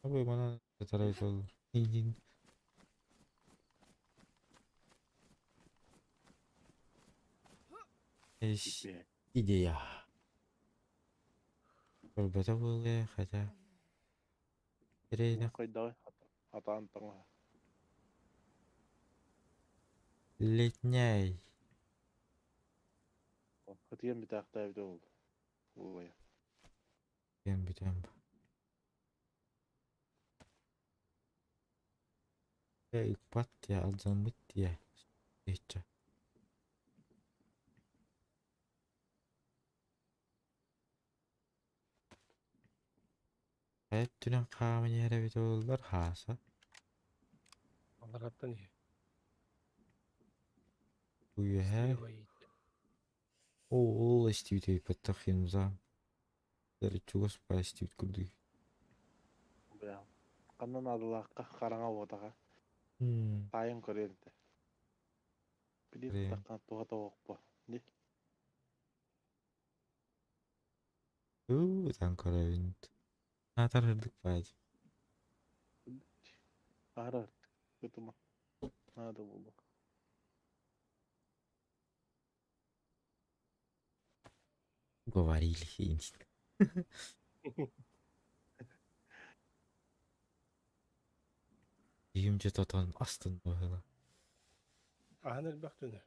[SPEAKER 2] Abi bana tarayıcı olur. Hey. Eş.
[SPEAKER 7] Be.
[SPEAKER 2] İdeya. Berbeda böyle hatta. Nereye
[SPEAKER 7] Kayda hatan tanga.
[SPEAKER 2] Letnyay.
[SPEAKER 7] Katiyen bir takta evde oldu. Olaya.
[SPEAKER 2] Ben bir tane. Ya ikpat ya alacağım bitti ya. Geçeceğim. Evet dünən qamın yerə video oldular hasa.
[SPEAKER 1] Onlar hatta niye?
[SPEAKER 2] Bu ya. O istəyir ipətdə ximzam. Dəri çuğus pa istəyir kurdu.
[SPEAKER 7] Ya. Kandan adıla karanga otağa.
[SPEAKER 2] Hmm.
[SPEAKER 7] Tayın korente. Bir
[SPEAKER 2] Korean.
[SPEAKER 7] takkan tuha tavuk bu. Ne?
[SPEAKER 2] Tan koravint. Natar hırdık bacı.
[SPEAKER 7] Arar. Kötü mü? Hadi buldu.
[SPEAKER 2] Говорили хинст. Үйімде татан астын бағыла.
[SPEAKER 1] Ahner baktın.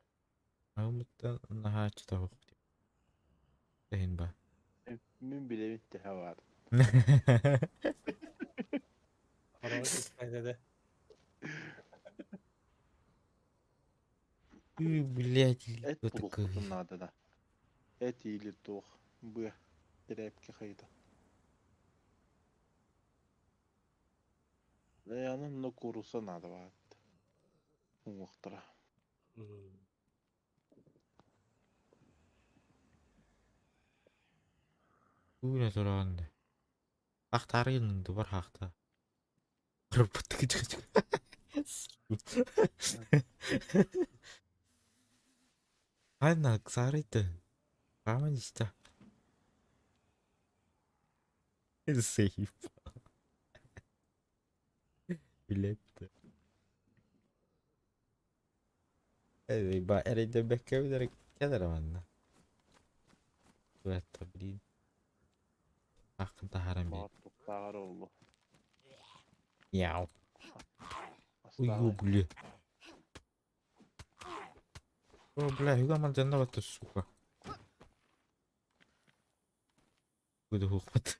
[SPEAKER 2] Ağımlıkta nahaçı tavuk diyor. Deyin ba.
[SPEAKER 7] Min bile bitti ha var.
[SPEAKER 1] Araba İspanya'da.
[SPEAKER 2] Блядь,
[SPEAKER 7] Et
[SPEAKER 2] кто
[SPEAKER 7] buluk
[SPEAKER 2] такой?
[SPEAKER 7] bunun adı da. Et iyilir tuğ. Bu ya. Direkt ki kaydı. Ve yanın ne kurusan adı var. Umuhtıra.
[SPEAKER 2] Үйіне тұрағанда. Ақтары келінді бар қақта. Қырпытты кічік. Айна сарыйды. Қамын ішті. Сейф. Билетті. Ба әрейді бәккәуілері кәдір аманна. Дуәтті білейін. Ақында харам бейін.
[SPEAKER 7] Bağırtık dağır oldu.
[SPEAKER 2] Яу.
[SPEAKER 7] Aslan.
[SPEAKER 2] Ой, бля. О, бля, юга манжанда бата, сука. Куда хухмат.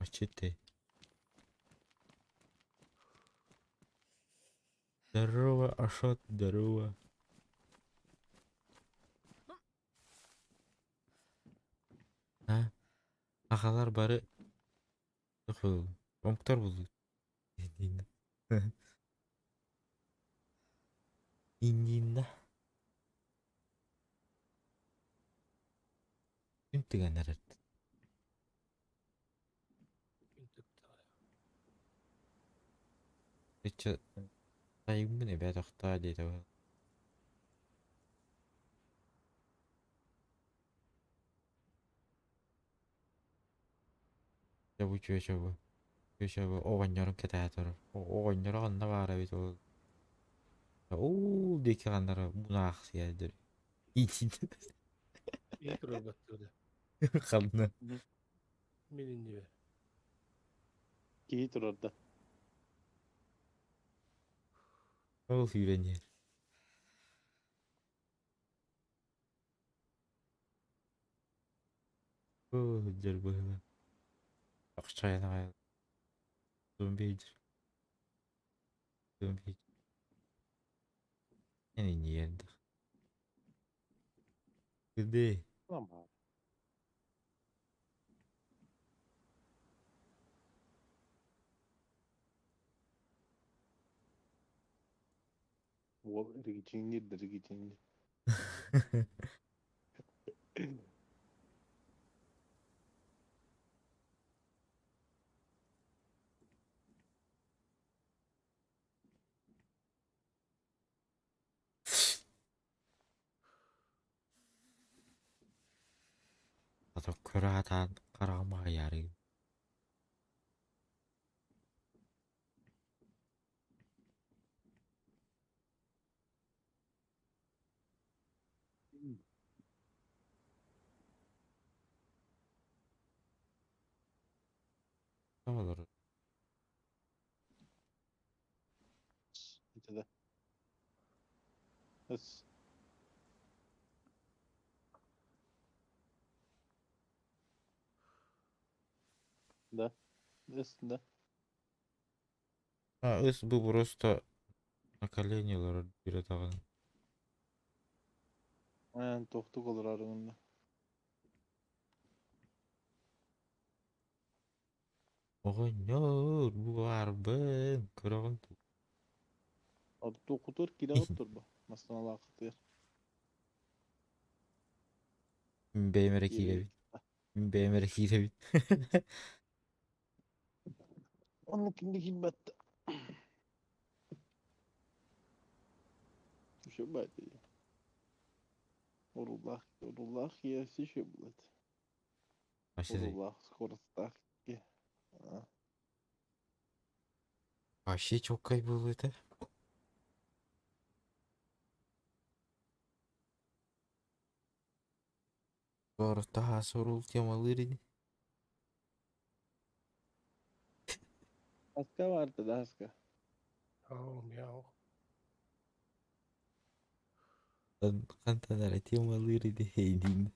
[SPEAKER 2] Мачете. Здорово, Ашот, здорово. Ha? Akalar bari Komputer buldu. İndiğinde Üntigen erer. Hiç sayım ne be doktor dedi o. Çabu çabu. Çabu o vanyorun ketator. O vanyorun anda var abi o. Oo deki kanlara buna aksiyadır. İçinde
[SPEAKER 1] İyi duruyor baktığında.
[SPEAKER 2] kaldı.
[SPEAKER 1] Milin gibi.
[SPEAKER 7] İyi dur orada.
[SPEAKER 2] Ol hürenyer. Oh, jar böyle. Akçayana ayal. Zombiydir. Zombi. Yani yerde. Gıdı.
[SPEAKER 7] Tamam. O rigicindi, rigicindi.
[SPEAKER 2] Atau keratan karama yarı. Ne olur?
[SPEAKER 7] İşte de. Bas. Да. Да.
[SPEAKER 2] А, ыс bu просто на колени лар бire тагын.
[SPEAKER 7] Тоқтық olur arığında.
[SPEAKER 2] Oğanyor bu arbın kırağın tu.
[SPEAKER 7] Adı tokutur kirağı turba. Nasıl alakası yer.
[SPEAKER 2] Bemerek ile
[SPEAKER 7] Geri.
[SPEAKER 2] bit. Bemerek ile bit.
[SPEAKER 7] Onun ikindi himmetti. Şu böyle. Orullah yesi şu böyle.
[SPEAKER 2] Başladı.
[SPEAKER 7] Orullah skorustak.
[SPEAKER 2] Aşı çok kayboldu. Sonra daha sorul temaları.
[SPEAKER 7] Aska vardı da aska.
[SPEAKER 1] Tamam ya.
[SPEAKER 2] Kantalara temaları de heydin.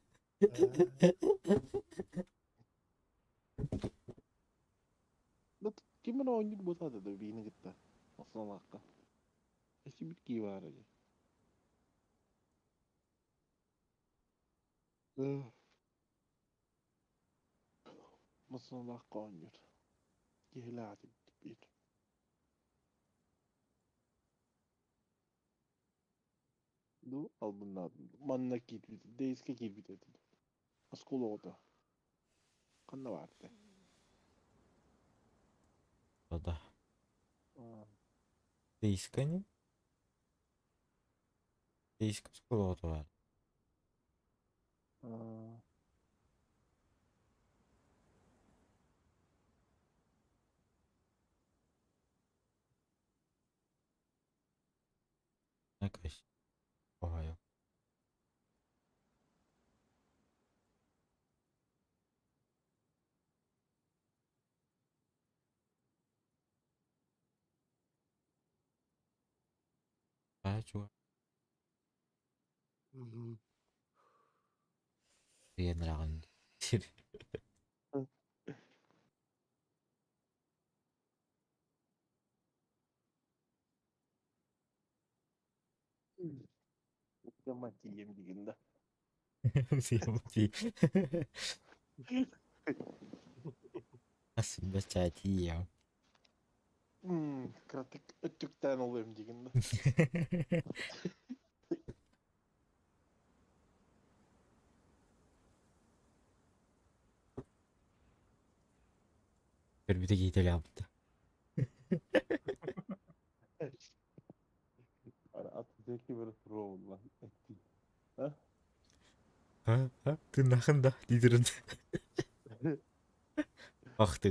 [SPEAKER 7] Kimin oyuncu bu tadı da bini gitti. Nasıl alaka? Eski bitki var acı. Nasıl alaka oynuyor? Gehilati bir. Du albumlar. Manna gitmedi. Değiske gitmedi. Askol oldu. Kanna vardı.
[SPEAKER 2] O da. Değişkeni. Değişik çikolata var. Ne kaç? Oha yok. Kaç var? Yeniden.
[SPEAKER 7] Yamaç yiyeyim bir günde.
[SPEAKER 2] Nasıl başlatı ya?
[SPEAKER 7] Kratik öttükten olayım bir günde.
[SPEAKER 2] Bir de gidelim yaptı.
[SPEAKER 7] Atatürk'ü böyle pro lan. Ha?
[SPEAKER 2] Ha, tırnakında didirin. Baktı.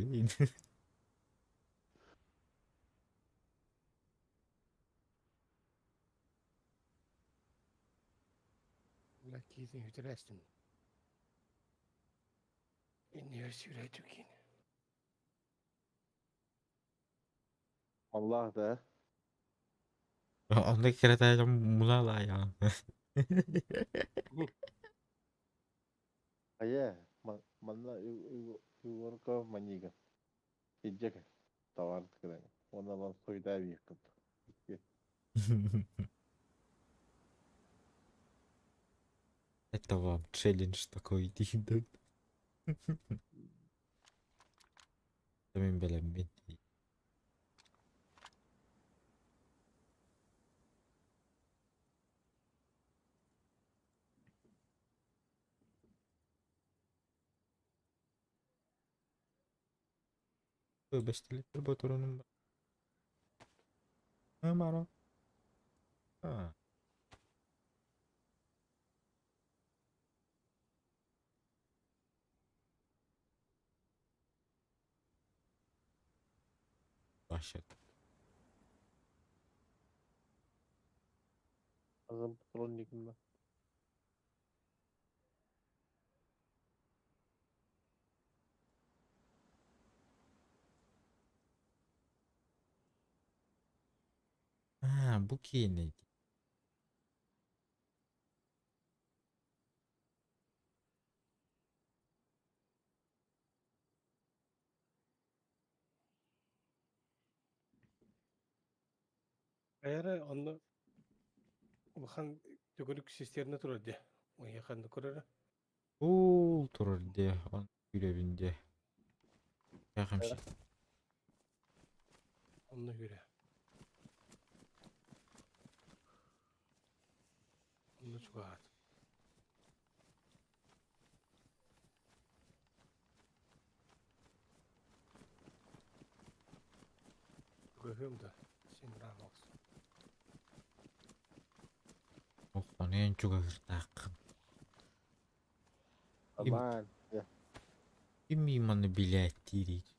[SPEAKER 1] Lakizin hütresin. İnniyor süre tükin.
[SPEAKER 7] Allah da.
[SPEAKER 2] Onda keretayla mulala ya.
[SPEAKER 10] Aya, mana iworko maniga. Ijek tawar kira. Ona lan soyda bir yakın.
[SPEAKER 2] Это вам челлендж такой дейт. Мен белем мен. Бестелектер ботурунун бар. Мара. Ha. Başladı.
[SPEAKER 10] Azam patron liginde.
[SPEAKER 2] Ha, bu neydi?
[SPEAKER 1] Eğer onu bakan tükürük sistemine turdu. O yakında kurara.
[SPEAKER 2] Ул турде, он күребинде. Якымчы.
[SPEAKER 1] Onu göre. Onu çıkart. Görüyorum da. Sen rahat olsun.
[SPEAKER 2] Оқтан en çok ыртак.
[SPEAKER 10] Aman. Ya.
[SPEAKER 2] Kim imanı bilettirik.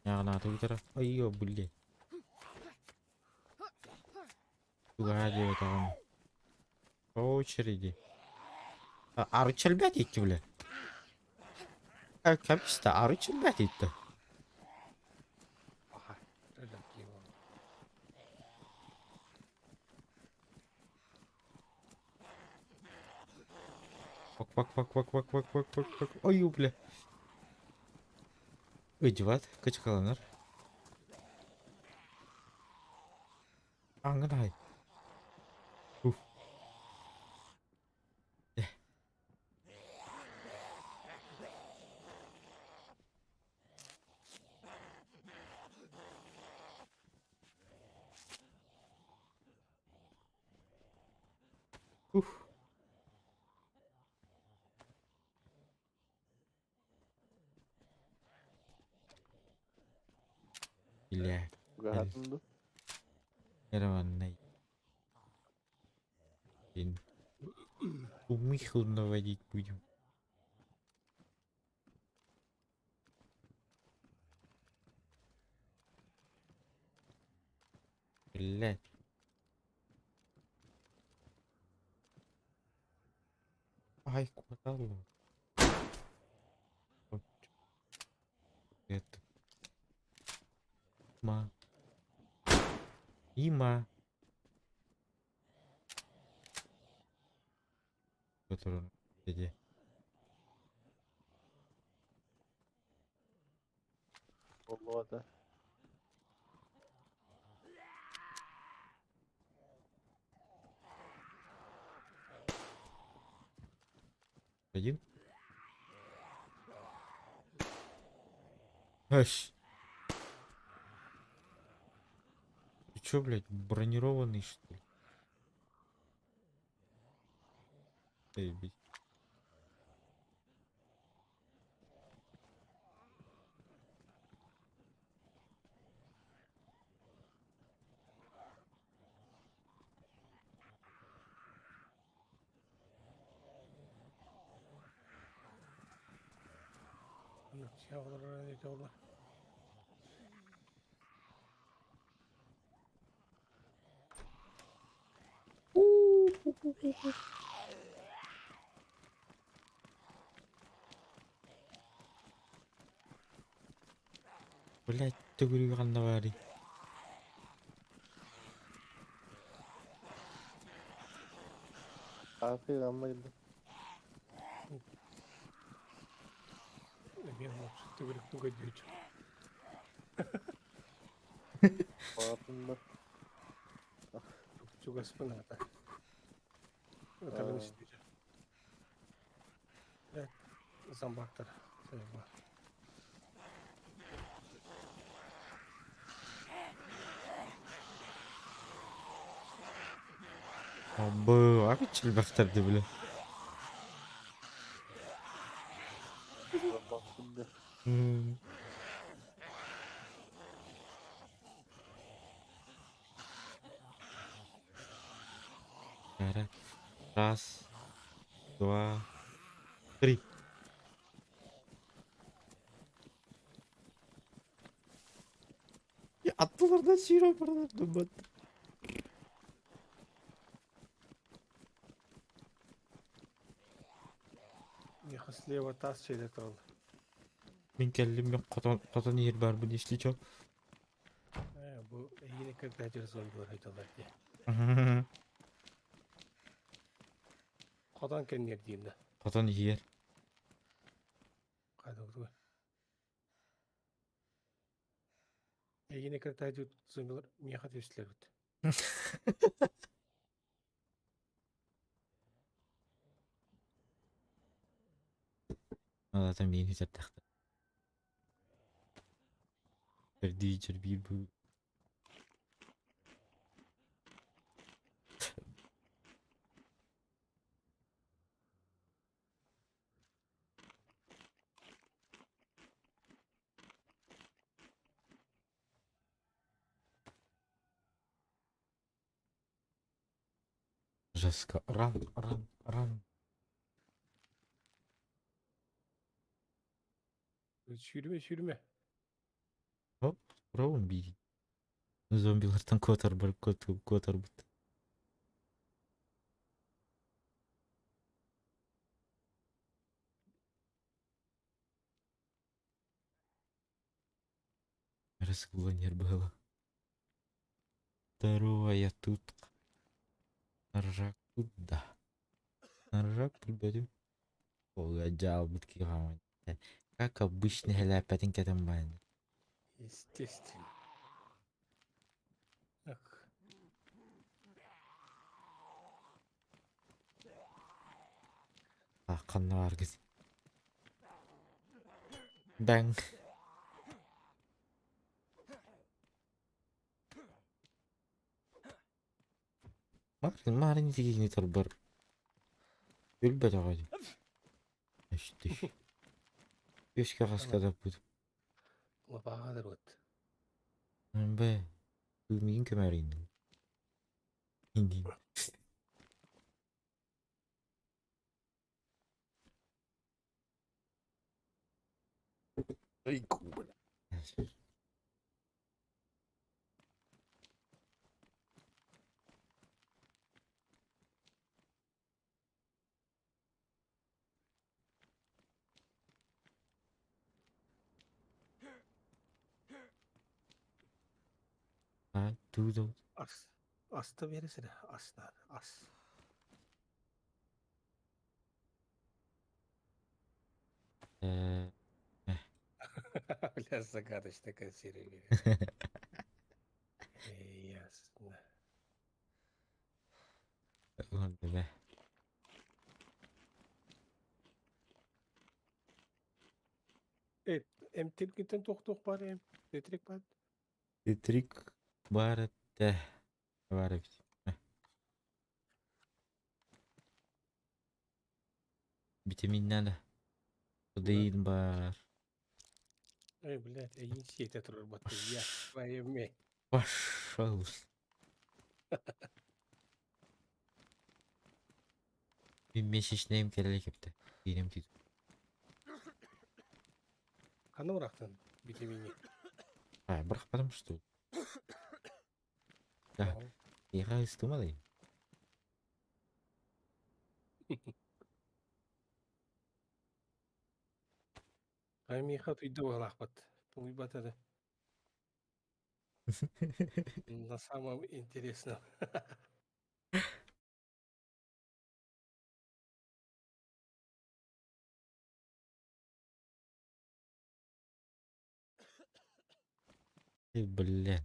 [SPEAKER 2] Ягнаты битер. Айо, бле. Тугади отагам. По очереди. Ары челбет етті, бле. Каписта, ары челбет етті.
[SPEAKER 1] Aha. Öyle ki o.
[SPEAKER 2] Бак. Айо, бле. Өйдіват, качқаланар. Аңын ай. Уф. Уф. Бля.
[SPEAKER 10] Gahatındı.
[SPEAKER 2] Нервный. Умыху наводить будем. Блять. Ай, куда ло? Вот. Это. Има. Который где?
[SPEAKER 10] Vallahi da.
[SPEAKER 2] Один? Ась. Ты чё, блядь, бронированный, что ли? Эй, бить.
[SPEAKER 1] Onu şey olur, öyle olur.
[SPEAKER 2] Блять, төгүрүгү канда баары.
[SPEAKER 7] Afiyet anlayıldı.
[SPEAKER 1] Мен түгіліктің көдейді.
[SPEAKER 7] Farkında.
[SPEAKER 1] Çok aspen ata. Tabii isteyeceğim. Evet. Zambaklar. Sayılma.
[SPEAKER 2] Аббы, ак чилбактарды биле.
[SPEAKER 7] Farkında.
[SPEAKER 2] Раз, два, три. Ya attılardan şiir buradan ben.
[SPEAKER 1] Я слева таз şeyde kaldı.
[SPEAKER 2] Мен келдим, мен катан yer бар bu işli çok.
[SPEAKER 1] Bu yine 40 derece zombiler haydalar diye. Kadan kendi yer diyeyim de.
[SPEAKER 2] Katan yer.
[SPEAKER 1] Kayda oldu. Yine 40 derece zombiler miyahat üstler bitti.
[SPEAKER 2] Zaten beni güzel taktı. Bir bu. Жестко. Ран.
[SPEAKER 1] Yürüme.
[SPEAKER 2] Hop. Бравым бей. Зомбилардан котар бар, котар бут. Разгонер было. Второе тут. Наржак тут, да. Наржак прибавим. Ой, джал бутки гаман. Как обычно, хелепетин кетен байн.
[SPEAKER 1] Естественно. Ах.
[SPEAKER 2] Kanlı var kız. Ben. Marin dikini tarbar. Ülbet ağacı. İşte. Keşke kaskada bu.
[SPEAKER 1] Labahadır ot.
[SPEAKER 2] Be. Bilmeyin kemerin. Hindi. Ay kubla. Ha, dudu.
[SPEAKER 1] As. As'ta veresene. Aslar. As.
[SPEAKER 2] Eee.
[SPEAKER 1] Бля, загадочная такая серия. Ясно.
[SPEAKER 2] Ulan be.
[SPEAKER 1] Evet. Emtirgitten tok var em. Detrik var.
[SPEAKER 2] Trik var de. Var bir. Vitaminler de. O değil var.
[SPEAKER 1] Ай, блядь, я не сеть отработал. Я твою мать.
[SPEAKER 2] Пожалуйста. Bir mesajlayayım kelek yaptı. Diyelim ki.
[SPEAKER 1] Kanı bıraktın vitamini.
[SPEAKER 2] Ha, bırakmadım işte. Ya, ya istemedim.
[SPEAKER 8] Аймиха туйду алахбат. Туйбат это. На самом интересном.
[SPEAKER 2] Блин.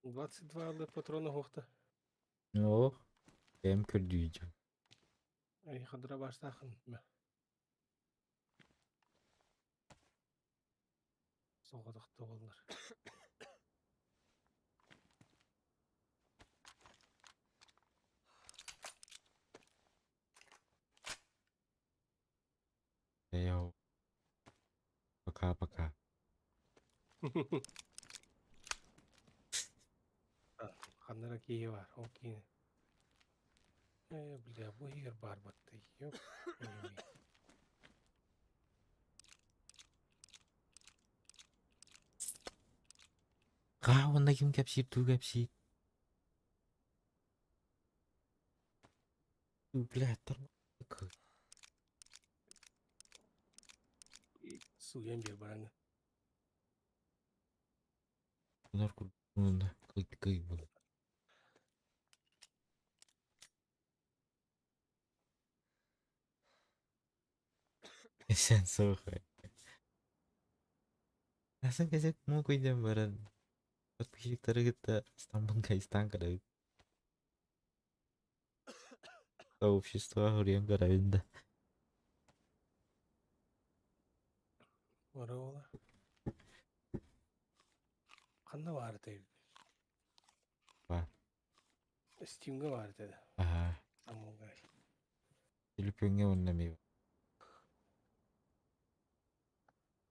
[SPEAKER 8] 22 алды патрона хохта.
[SPEAKER 2] О, эм көрдүйдү.
[SPEAKER 8] Ай хадра баштахын. Соғадықты болар.
[SPEAKER 2] Йоу. Пока-пока.
[SPEAKER 8] Қандыра кейі бар, ол кейі. Бля, бұл егер бар батты. Ёп.
[SPEAKER 2] Онда ким кепсип, ту кепсип. Бля, тұрма.
[SPEAKER 8] Суен бер бараңы.
[SPEAKER 2] Bunlar kurduğunda kıy bu. Sen soğuk. Nasıl gezek mau koyacağım barang. Подписчиктары kita Стамбул Кайстан карайды. Сообщество Хуриан карайды.
[SPEAKER 8] Ора ола. Қанда бар дейді.
[SPEAKER 2] Бар.
[SPEAKER 8] Стимге бар деді.
[SPEAKER 2] Ага.
[SPEAKER 8] Самолгай.
[SPEAKER 2] Телепөнге ойнамай.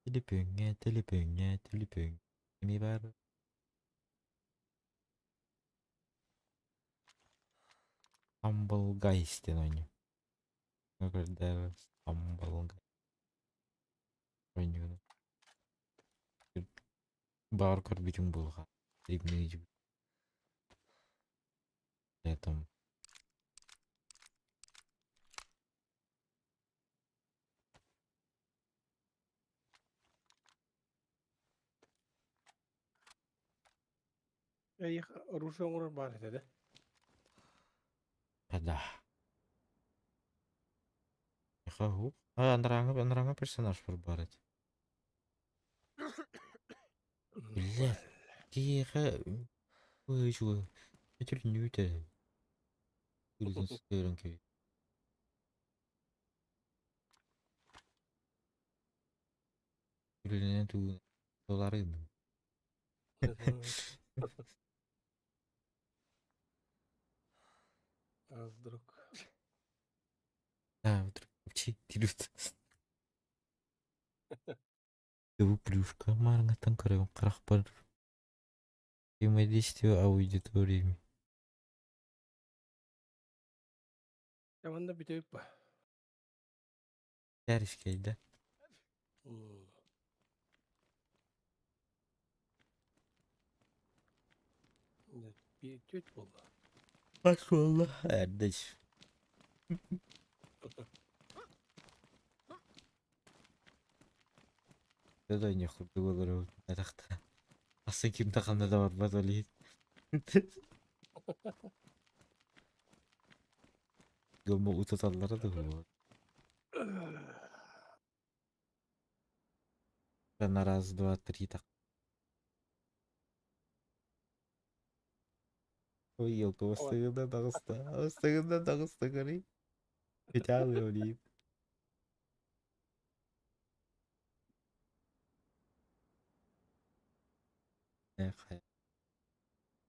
[SPEAKER 2] Телепөнге. Неме бар? Стамбул Гайстен ойнайм. Когда Стамбул Гайстен ойнайм. Бар көрбүтүң булга. Рибнеги. Летом.
[SPEAKER 8] Ай рушон ұрыр бар деді.
[SPEAKER 2] Да. Хау. Андыраңа персонаж бар. Бля. Тихо. Ой, чего? Это не это. Или стернки. Или нету доллары.
[SPEAKER 8] А вдруг?
[SPEAKER 2] Да, вдруг вообще интересно. Его плюшка, марна там корем крахпар. Взаимодействие аудиториями.
[SPEAKER 8] Jamanda biteyip ba.
[SPEAKER 2] Ярышкейді.
[SPEAKER 8] Bir tüt buldu.
[SPEAKER 2] Maşallah. Kardeş. Да не хуй говорю. Это а с каким-то ханадавар базали. Гомо утаталлары да бар. На раз, два, три так. Ой, елка, остыгында Дагыста гори. Петялы олип. Эх.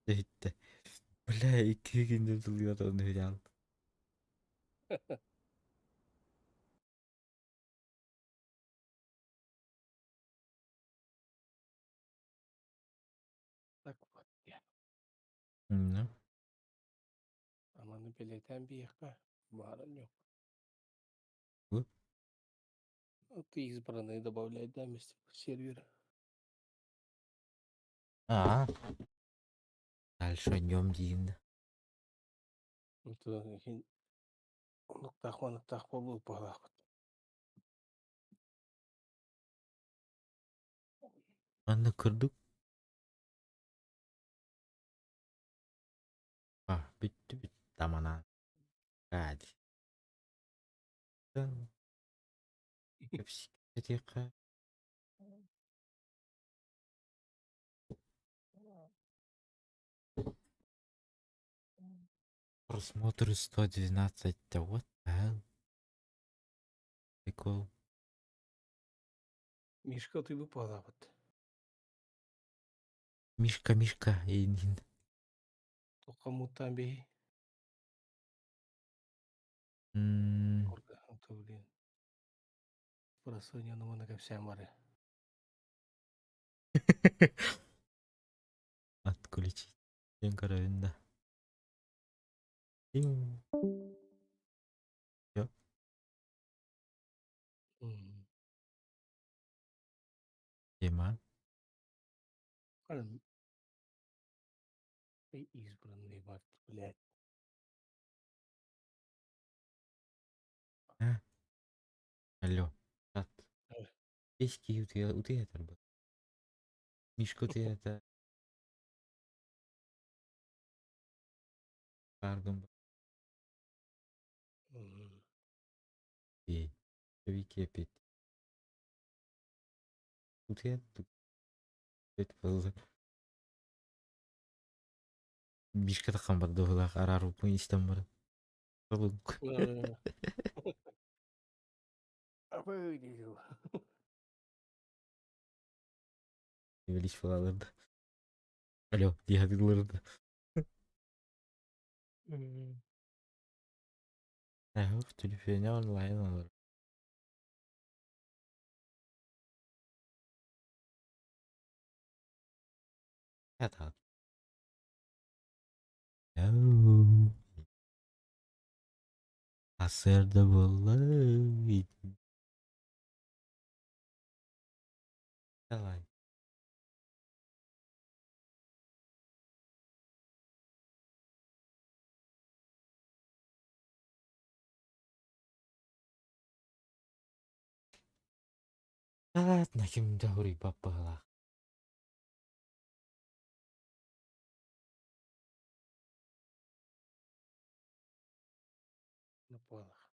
[SPEAKER 2] Жетті. Бля, 2 күндер жылға оны өре алып.
[SPEAKER 8] Так вот, ya.
[SPEAKER 2] Ну.
[SPEAKER 8] Amanı beleten bir yaka. Баран yok.
[SPEAKER 2] Bu?
[SPEAKER 8] Ты избранные добавлять, да, вместе в сервер.
[SPEAKER 2] Дальше идем, Дин.
[SPEAKER 8] Это хин нуктах болу палах.
[SPEAKER 2] Аны кырдык. Бүтті бүт тамана. Гади. Кепсик. Просмотры 112. Да what the hell? Прикол.
[SPEAKER 8] Мишка ты бы палах.
[SPEAKER 2] Мишка. Эйнин.
[SPEAKER 8] Кому-то бей. Орга, это, блин. Просунья на много вся море.
[SPEAKER 2] Отключить. Всем коровинда. Всё. Тема.
[SPEAKER 8] Ты избранный, бат, блядь.
[SPEAKER 2] Алло. Чат.
[SPEAKER 8] Ой.
[SPEAKER 2] Песьки утеатр был. Мишка утеатр. Каргом. И. Вики опять. Утеатр. Это было. Мишка такам барды олақ арару пойыстан бар.
[SPEAKER 8] Обыдел.
[SPEAKER 2] Велись фалаларды. Алло, диагыларды. В телефоне онлайн алыр. Это. Асырды болы. Давай. Ладно, кем даури папала.
[SPEAKER 8] На палах.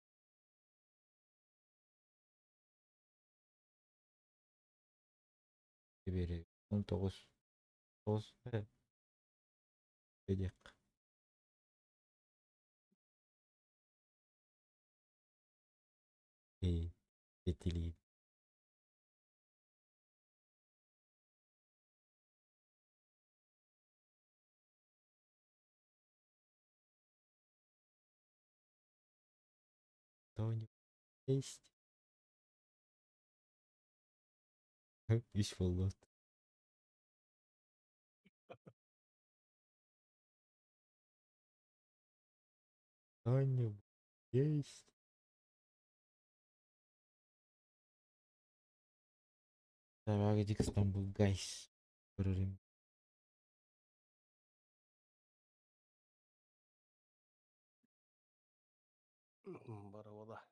[SPEAKER 2] Бери. 19. 9. Бедек. И. Петли. Кто-нибудь есть? Весь фоллот. Кто-нибудь есть? Давай, где Стамбул, гайс. Көрөрүм.
[SPEAKER 8] Баравада.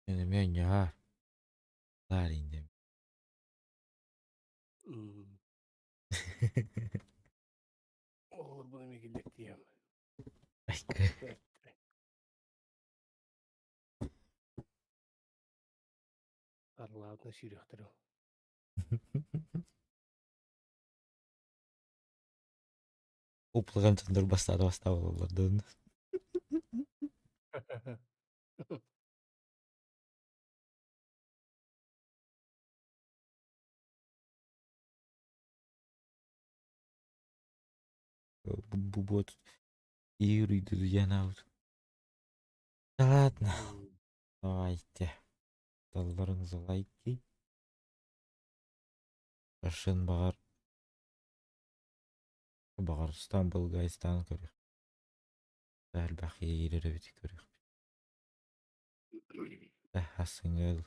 [SPEAKER 2] Мен яар. Ларинде.
[SPEAKER 8] Olur bunu mekillik diyem.
[SPEAKER 2] Айка.
[SPEAKER 8] Арлаадна сүйректіру.
[SPEAKER 2] Уплаган тандыр бастады олардан. Бубот. Юрийді янауд. Ладно. Давайте. Талдарыңызы лайки. Ашын бағар. Бағар Стамбул гайстан көрек. Бәл бақи ерері бітік көрек. Асыңыл.